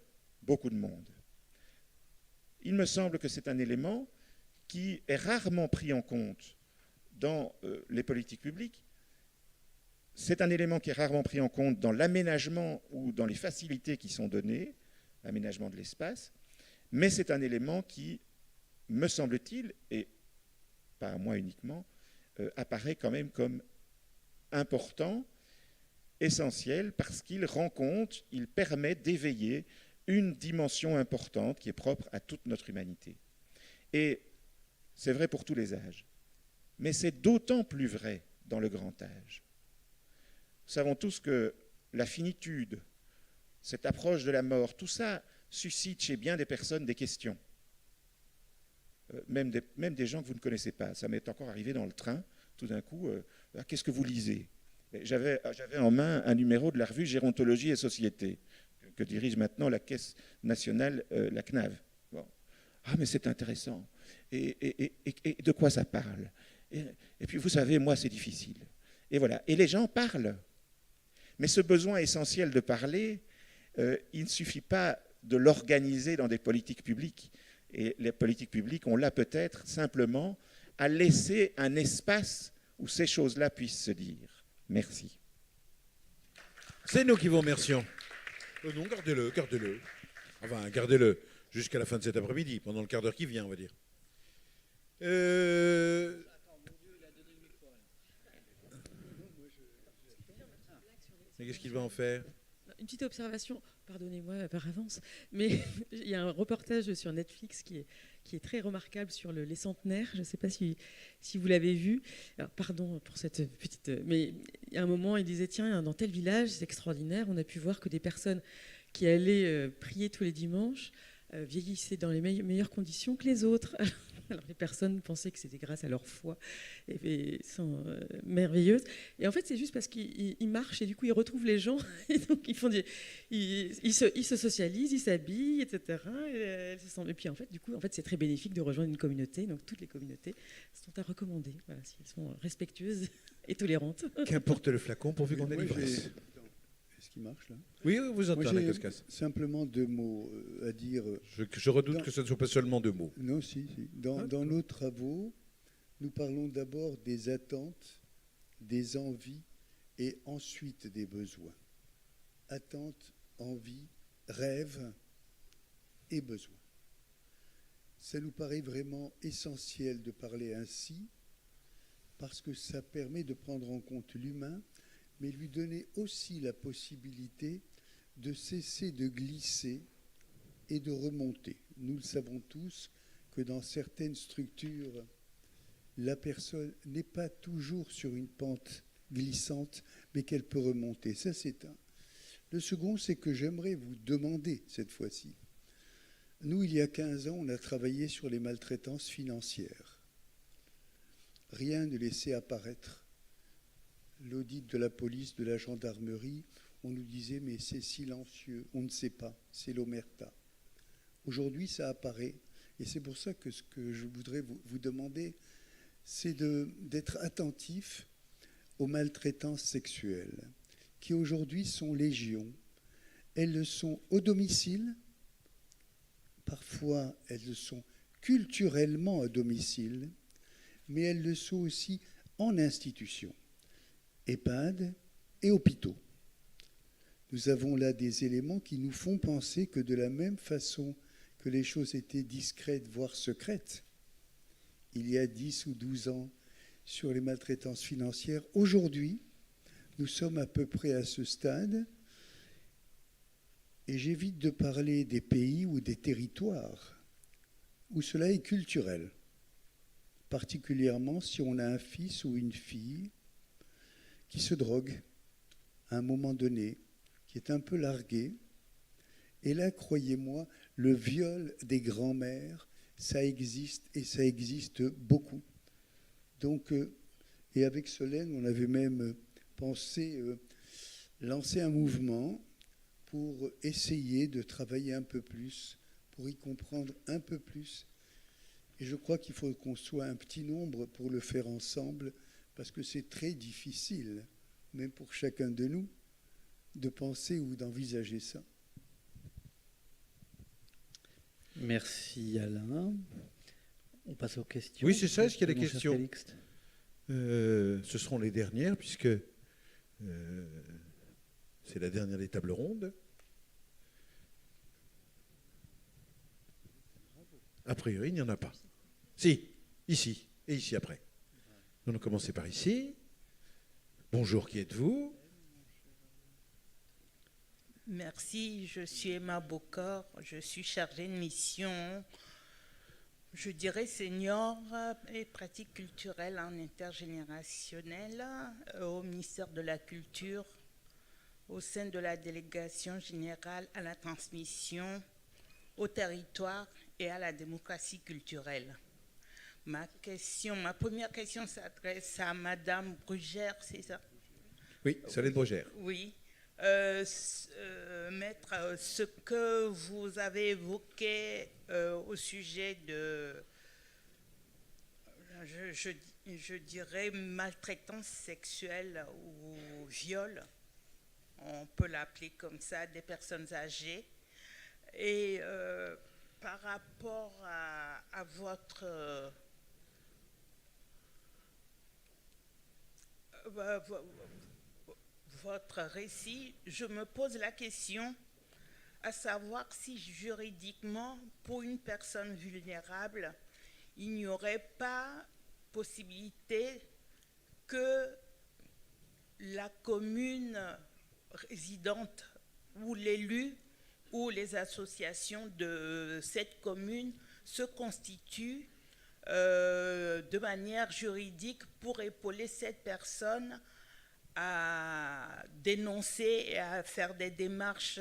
beaucoup de monde. Il me semble que c'est un élément qui est rarement pris en compte dans les politiques publiques. C'est un élément qui est rarement pris en compte dans l'aménagement ou dans les facilités qui sont données, l'aménagement de l'espace, mais c'est un élément qui, me semble-t-il, et pas à moi uniquement, apparaît quand même comme important, essentiel, parce qu'il rend compte, il permet d'éveiller une dimension importante qui est propre à toute notre humanité. Et c'est vrai pour tous les âges, mais c'est d'autant plus vrai dans le grand âge. Nous savons tous que la finitude, cette approche de la mort, tout ça suscite chez bien des personnes des questions. Même des gens que vous ne connaissez pas. Ça m'est encore arrivé dans le train, tout d'un coup, qu'est-ce que vous lisez? J'avais en main un numéro de la revue Gérontologie et Société, que dirige maintenant la Caisse nationale, la CNAV. Bon. Ah, mais c'est intéressant. Et de quoi ça parle? Et puis, vous savez, moi, c'est difficile. Et voilà. Et les gens parlent. Mais ce besoin essentiel de parler, il ne suffit pas de l'organiser dans des politiques publiques. Et les politiques publiques, on l'a peut-être simplement à laisser un espace où ces choses-là puissent se dire. Merci. C'est nous qui vous remercions. Non, gardez-le. Enfin, gardez-le jusqu'à la fin de cet après-midi, pendant le quart d'heure qui vient, on va dire. Mais qu'est-ce qu'il va en faire? Une petite observation, pardonnez-moi par avance, mais il y a un reportage sur Netflix qui est très remarquable sur les centenaires. Je ne sais pas si vous l'avez vu. Alors, pardon pour cette petite... Mais il y a un moment, il disait, tiens, dans tel village, c'est extraordinaire, on a pu voir que des personnes qui allaient prier tous les dimanches vieillissaient dans les meilleures conditions que les autres. Alors les personnes pensaient que c'était grâce à leur foi et sont merveilleuses. Et en fait, c'est juste parce qu'ils marchent et du coup, ils retrouvent les gens. Et donc, ils se socialisent, ils s'habillent, etc. Et puis, en fait, du coup, c'est très bénéfique de rejoindre une communauté. Donc, toutes les communautés sont à recommander, voilà, si elles sont respectueuses et tolérantes. Qu'importe le flacon, pourvu qu'on ait l'ivresse. Est-ce qu'il marche là? Oui, vous entendez la cascasse. Simplement 2 mots à dire. Je redoute que ce ne soit pas seulement 2 mots. Non, si. Dans nos travaux, nous parlons d'abord des attentes, des envies et ensuite des besoins. Attentes, envies, rêves et besoins. Ça nous paraît vraiment essentiel de parler ainsi parce que ça permet de prendre en compte l'humain, mais lui donner aussi la possibilité de cesser de glisser et de remonter. Nous le savons tous que dans certaines structures, la personne n'est pas toujours sur une pente glissante, mais qu'elle peut remonter. Ça, c'est un. Le second, c'est que j'aimerais vous demander cette fois-ci. Nous, il y a 15 ans, on a travaillé sur les maltraitances financières. Rien ne laissait apparaître. L'audit de la police, de la gendarmerie, on nous disait mais c'est silencieux, on ne sait pas, c'est l'omerta. Aujourd'hui, ça apparaît et c'est pour ça que ce que je voudrais vous demander, c'est d'être attentif aux maltraitances sexuelles qui aujourd'hui sont légion. Elles le sont au domicile, parfois elles le sont culturellement à domicile, mais elles le sont aussi en institution. EHPAD et hôpitaux. Nous avons là des éléments qui nous font penser que de la même façon que les choses étaient discrètes, voire secrètes, il y a 10 ou 12 ans sur les maltraitances financières, aujourd'hui, nous sommes à peu près à ce stade et j'évite de parler des pays ou des territoires où cela est culturel, particulièrement si on a un fils ou une fille qui se drogue à un moment donné, qui est un peu largué. Et là, croyez-moi, le viol des grands-mères, ça existe et ça existe beaucoup. Donc, et avec Solène, on avait même pensé lancer un mouvement pour essayer de travailler un peu plus, pour y comprendre un peu plus. Et je crois qu'il faut qu'on soit un petit nombre pour le faire ensemble, parce que c'est très difficile, même pour chacun de nous, de penser ou d'envisager ça. Merci Alain. On passe aux questions. Oui, c'est ça, est-ce qu'il y a des questions? Ce seront les dernières, puisque c'est la dernière des tables rondes. A priori, il n'y en a pas. Si, ici, et ici après. Nous allons commencer par ici. Bonjour, qui êtes-vous? Merci, je suis Emma Bocor, je suis chargée de mission, je dirais senior et pratique culturelle en intergénérationnel au ministère de la Culture, au sein de la délégation générale à la transmission, au territoire et à la démocratie culturelle. Ma première question s'adresse à Madame Brugère, c'est ça? Oui, Solène Brugère. Oui. Maître, ce que vous avez évoqué au sujet de, je dirais, maltraitance sexuelle ou viol, on peut l'appeler comme ça, des personnes âgées. Et par rapport à votre récit, je me pose la question à savoir si juridiquement, pour une personne vulnérable, il n'y aurait pas possibilité que la commune résidente ou l'élu ou les associations de cette commune se constituent de manière juridique pour épauler cette personne à dénoncer et à faire des démarches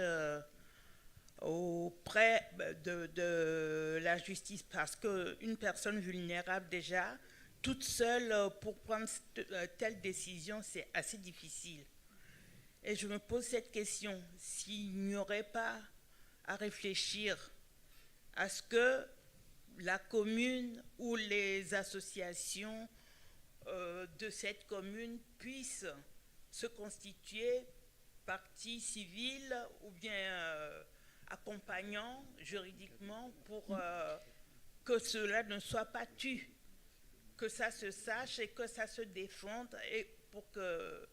auprès de la justice, parce qu'une personne vulnérable déjà, toute seule, pour prendre telle décision, c'est assez difficile. Et je me pose cette question, s'il n'y aurait pas à réfléchir à ce que la commune ou les associations de cette commune puissent se constituer partie civile ou bien accompagnant juridiquement pour que cela ne soit pas tu, que ça se sache et que ça se défende et pour que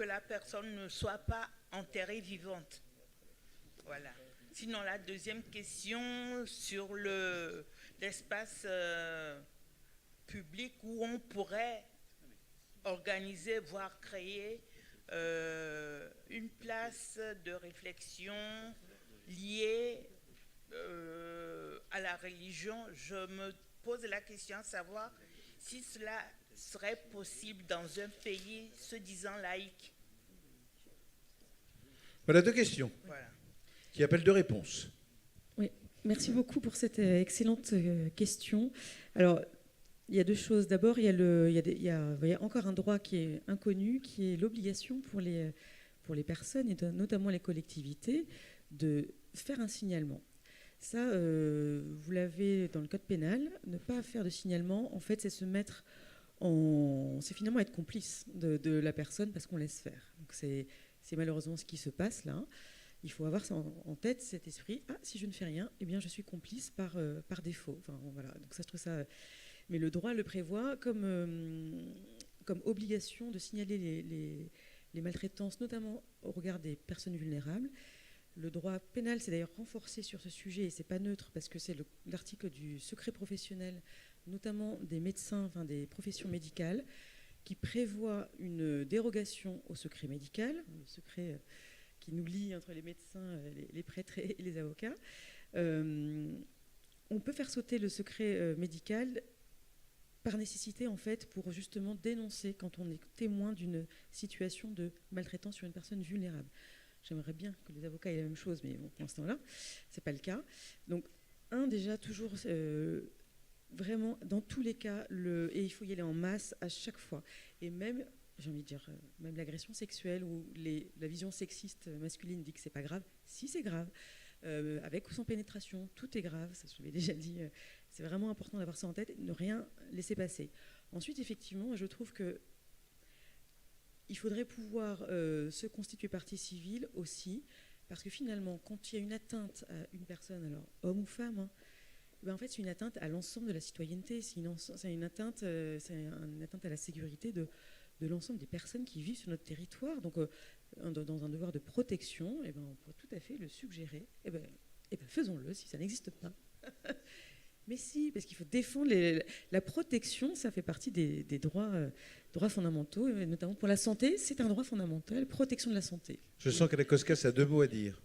la personne ne soit pas enterrée vivante. Voilà. Sinon, la deuxième question sur l'espace public où on pourrait organiser, voire créer une place de réflexion liée à la religion. Je me pose la question à savoir si cela serait possible dans un pays se disant laïque. Voilà 2 questions. Voilà. Qui appellent 2 réponses. Oui, merci beaucoup pour cette excellente question. Alors, il y a 2 choses. D'abord, il y a encore un droit qui est inconnu, qui est l'obligation pour les personnes, et notamment les collectivités, de faire un signalement. Ça, vous l'avez dans le code pénal. Ne pas faire de signalement, en fait, c'est se mettre c'est finalement être complice de la personne parce qu'on laisse faire. Donc c'est malheureusement ce qui se passe là. Il faut avoir ça en tête, cet esprit. Ah, si je ne fais rien, eh bien je suis complice par défaut. Enfin, voilà. Donc ça, je trouve ça. Mais le droit le prévoit comme obligation de signaler les maltraitances, notamment au regard des personnes vulnérables. Le droit pénal s'est d'ailleurs renforcé sur ce sujet et c'est pas neutre parce que c'est l'article du secret professionnel, notamment des médecins, enfin des professions médicales, qui prévoit une dérogation au secret médical, le secret qui nous lie entre les médecins, les prêtres et les avocats. On peut faire sauter le secret médical par nécessité, en fait, pour justement dénoncer quand on est témoin d'une situation de maltraitance sur une personne vulnérable. J'aimerais bien que les avocats aient la même chose, mais bon, pour l'instant là, c'est pas le cas. Donc, déjà, toujours, vraiment, dans tous les cas, et il faut y aller en masse à chaque fois. Et même, j'ai envie de dire, même l'agression sexuelle ou la vision sexiste masculine dit que c'est pas grave. Si, c'est grave. Avec ou sans pénétration, tout est grave, ça je l'ai déjà dit. C'est vraiment important d'avoir ça en tête et de ne rien laisser passer. Ensuite, effectivement, je trouve que il faudrait pouvoir se constituer partie civile aussi, parce que finalement, quand il y a une atteinte à une personne, alors homme ou femme, en fait, c'est une atteinte à l'ensemble de la citoyenneté. C'est une atteinte à la sécurité de l'ensemble des personnes qui vivent sur notre territoire. Donc, dans un devoir de protection, on pourrait tout à fait le suggérer. Faisons-le si ça n'existe pas. Mais si, parce qu'il faut défendre la protection, ça fait partie des droits fondamentaux, et notamment pour la santé, c'est un droit fondamental, protection de la santé. Je sens qu'Alain Koskas a 2 mots à dire.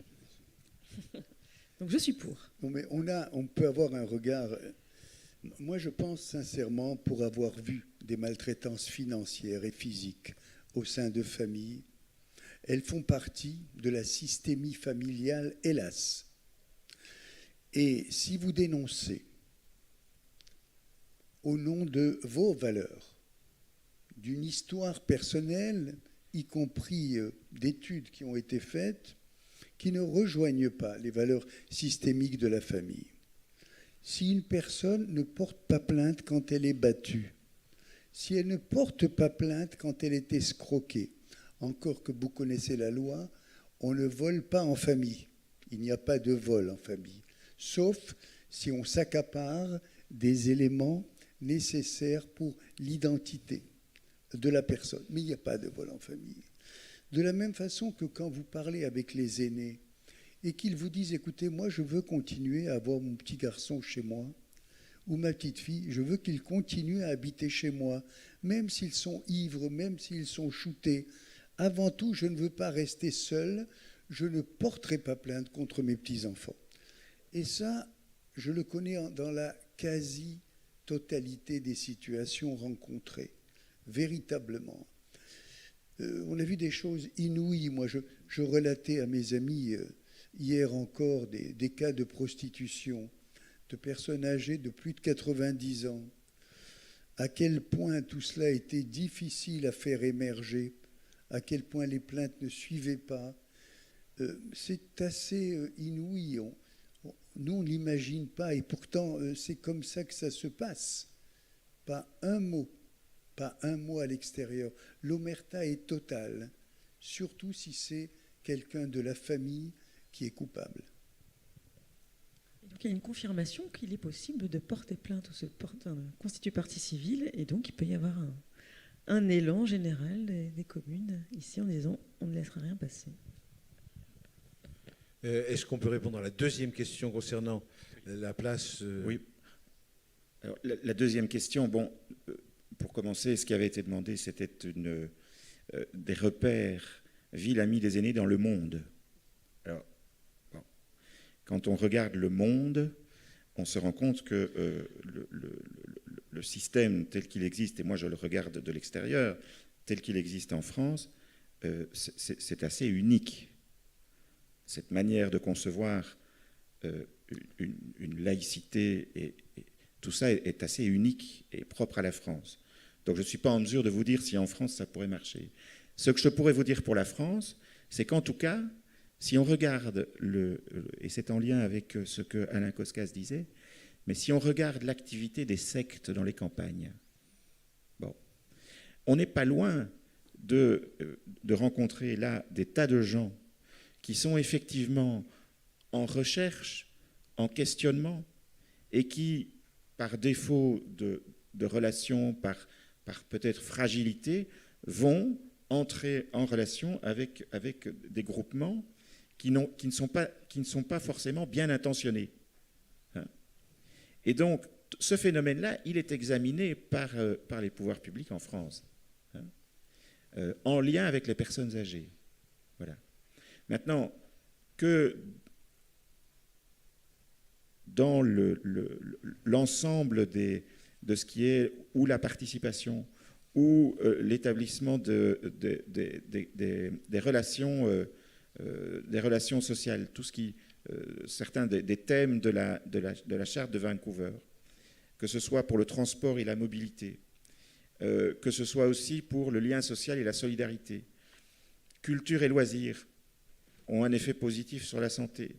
Donc je suis pour. Non, mais on peut avoir un regard. Moi, je pense sincèrement, pour avoir vu des maltraitances financières et physiques au sein de familles, elles font partie de la systémie familiale, hélas. Et si vous dénoncez au nom de vos valeurs, d'une histoire personnelle, y compris d'études qui ont été faites, qui ne rejoignent pas les valeurs systémiques de la famille. Si une personne ne porte pas plainte quand elle est battue, si elle ne porte pas plainte quand elle est escroquée, encore que vous connaissez la loi, on ne vole pas en famille. Il n'y a pas de vol en famille, sauf si on s'accapare des éléments nécessaires pour l'identité de la personne. Mais il n'y a pas de vol en famille. De la même façon que quand vous parlez avec les aînés et qu'ils vous disent « Écoutez, moi, je veux continuer à avoir mon petit garçon chez moi ou ma petite fille, je veux qu'ils continuent à habiter chez moi, même s'ils sont ivres, même s'ils sont shootés. Avant tout, je ne veux pas rester seul, je ne porterai pas plainte contre mes petits-enfants. » Et ça, je le connais dans la quasi-totalité des situations rencontrées, véritablement. On a vu des choses inouïes. Moi, je relatais à mes amis hier encore des cas de prostitution de personnes âgées de plus de 90 ans, à quel point tout cela était difficile à faire émerger, à quel point les plaintes ne suivaient pas. C'est assez inouï. Nous, on ne l'imagine pas, et pourtant, c'est comme ça que ça se passe. Pas un mot à l'extérieur. L'omerta est totale, surtout si c'est quelqu'un de la famille qui est coupable. Donc, il y a une confirmation qu'il est possible de porter plainte ou se constituer partie civile, et donc il peut y avoir un élan général des communes ici en disant on ne laissera rien passer. Est-ce qu'on peut répondre à la deuxième question concernant la place Oui. Alors, la deuxième question, bon, pour commencer, ce qui avait été demandé, c'était des repères Villes Amies des aînés dans le monde. Alors, bon, quand on regarde le monde, on se rend compte que le système tel qu'il existe, et moi je le regarde de l'extérieur, tel qu'il existe en France, c'est assez unique. Cette manière de concevoir une laïcité, et tout ça est assez unique et propre à la France. Donc je ne suis pas en mesure de vous dire si en France ça pourrait marcher. Ce que je pourrais vous dire pour la France, c'est qu'en tout cas, si on regarde, et c'est en lien avec ce que Alain Koskas disait, mais si on regarde l'activité des sectes dans les campagnes, bon, on n'est pas loin de rencontrer là des tas de gens qui sont effectivement en recherche, en questionnement, et qui, par défaut de relation, par peut-être fragilité, vont entrer en relation avec des groupements qui ne sont pas forcément bien intentionnés. Hein. Et donc, ce phénomène-là, il est examiné par les pouvoirs publics en France, hein, en lien avec les personnes âgées. Voilà. Maintenant, que dans l'ensemble de ce qui est ou la participation ou l'établissement des relations sociales, tout ce qui, certains des thèmes de la charte de Vancouver, que ce soit pour le transport et la mobilité, que ce soit aussi pour le lien social et la solidarité, culture et loisirs, ont un effet positif sur la santé.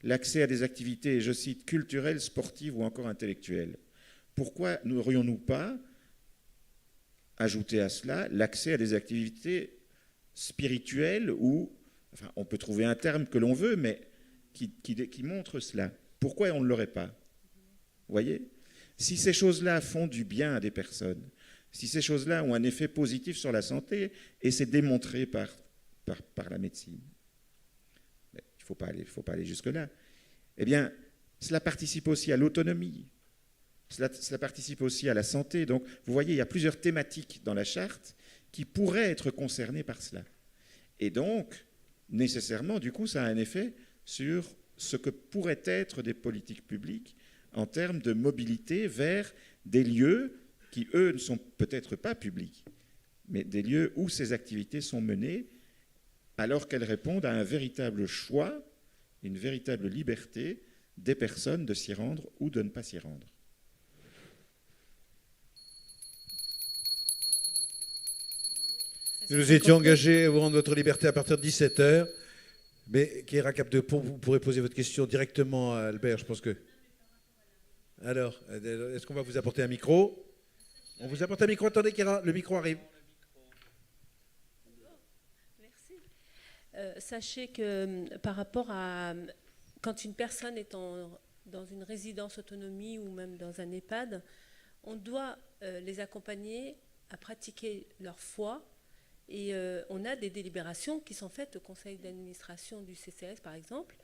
L'accès à des activités, je cite, culturelles, sportives ou encore intellectuelles. Pourquoi n'aurions-nous pas ajouté à cela l'accès à des activités spirituelles ou, enfin, on peut trouver un terme que l'on veut, mais qui montre cela. Pourquoi on ne l'aurait pas? Vous voyez? Si ces choses-là font du bien à des personnes, si ces choses-là ont un effet positif sur la santé, et c'est démontré par la médecine, il ne faut pas aller jusque-là, eh bien, cela participe aussi à l'autonomie, cela participe aussi à la santé. Donc, vous voyez, il y a plusieurs thématiques dans la charte qui pourraient être concernées par cela. Et donc, nécessairement, du coup, ça a un effet sur ce que pourraient être des politiques publiques en termes de mobilité vers des lieux qui, eux, ne sont peut-être pas publics, mais des lieux où ces activités sont menées alors qu'elles répondent à un véritable choix, une véritable liberté des personnes de s'y rendre ou de ne pas s'y rendre. Nous nous étions engagés à vous rendre votre liberté à partir de 17h, mais Kéra Capdepont, vous pourrez poser votre question directement à Albert, je pense que... Alors, est-ce qu'on va vous apporter un micro? On vous apporte un micro, attendez Kéra, le micro arrive. Sachez que par rapport à quand une personne est dans une résidence autonomie ou même dans un EHPAD, on doit les accompagner à pratiquer leur foi, et on a des délibérations qui sont faites au conseil d'administration du CCS par exemple.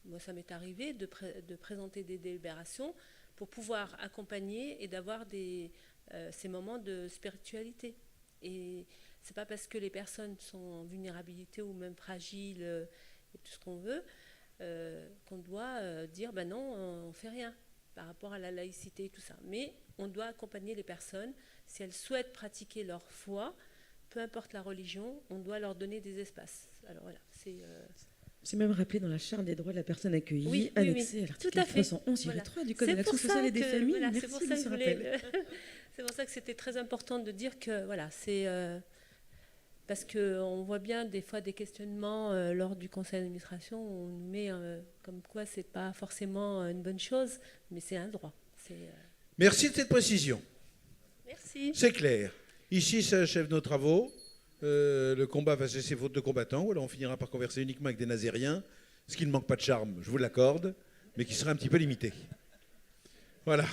Moi ça m'est arrivé de présenter des délibérations pour pouvoir accompagner et d'avoir ces moments de spiritualité. Et c'est pas parce que les personnes sont en vulnérabilité ou même fragiles et tout ce qu'on veut qu'on doit dire ben non, on fait rien par rapport à la laïcité et tout ça. Mais on doit accompagner les personnes si elles souhaitent pratiquer leur foi, peu importe la religion, on doit leur donner des espaces. Alors voilà, C'est même rappelé dans la Charte des droits de la personne accueillie, Oui, annexée oui, à l'article tout à fait. 311-3 du Code de C'est l'action pour ça sociale et des que- familles. voilà, c'est Merci pour de ça que ce je voulais rappel. c'est pour ça que c'était très important de dire que voilà, c'est parce qu'on voit bien des fois des questionnements lors du conseil d'administration où on nous met comme quoi c'est pas forcément une bonne chose, mais c'est un droit. Merci de cette précision. Merci. C'est clair. Ici, ça achève nos travaux. Le combat va cesser faute de combattants. Ou alors on finira par converser uniquement avec des nazériens, ce qui ne manque pas de charme, je vous l'accorde, mais qui sera un petit peu limité. Voilà.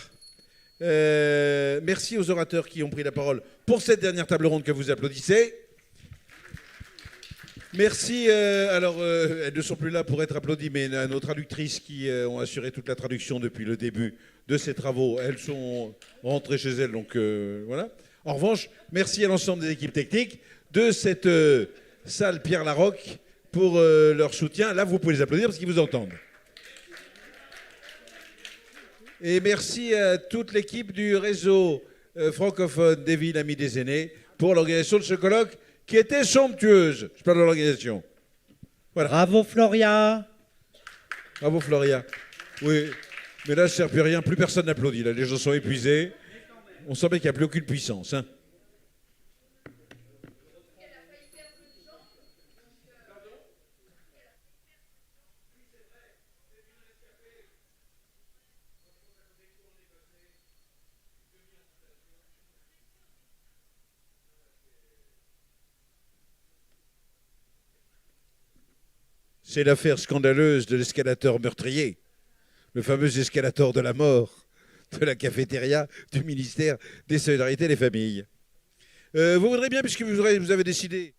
Merci aux orateurs qui ont pris la parole pour cette dernière table ronde que vous applaudissez. Merci. Elles ne sont plus là pour être applaudies, mais à nos traductrices qui ont assuré toute la traduction depuis le début de ces travaux, elles sont rentrées chez elles, donc voilà. En revanche, merci à l'ensemble des équipes techniques de cette salle Pierre Larocque pour leur soutien. Là, vous pouvez les applaudir parce qu'ils vous entendent. Et merci à toute l'équipe du réseau francophone des Villes Amies des Aînés pour l'organisation de ce colloque qui était somptueuse. Je parle de l'organisation. Voilà. Bravo Floria. Bravo Floria. Oui, mais là, ça ne sert plus à rien. Plus personne n'applaudit. Là, les gens sont épuisés. On sent bien qu'il n'y a plus aucune puissance. Hein. C'est l'affaire scandaleuse de l'escalator meurtrier, le fameux escalator de la mort de la cafétéria du ministère des Solidarités et des Familles. Vous voudrez bien, puisque vous avez décidé...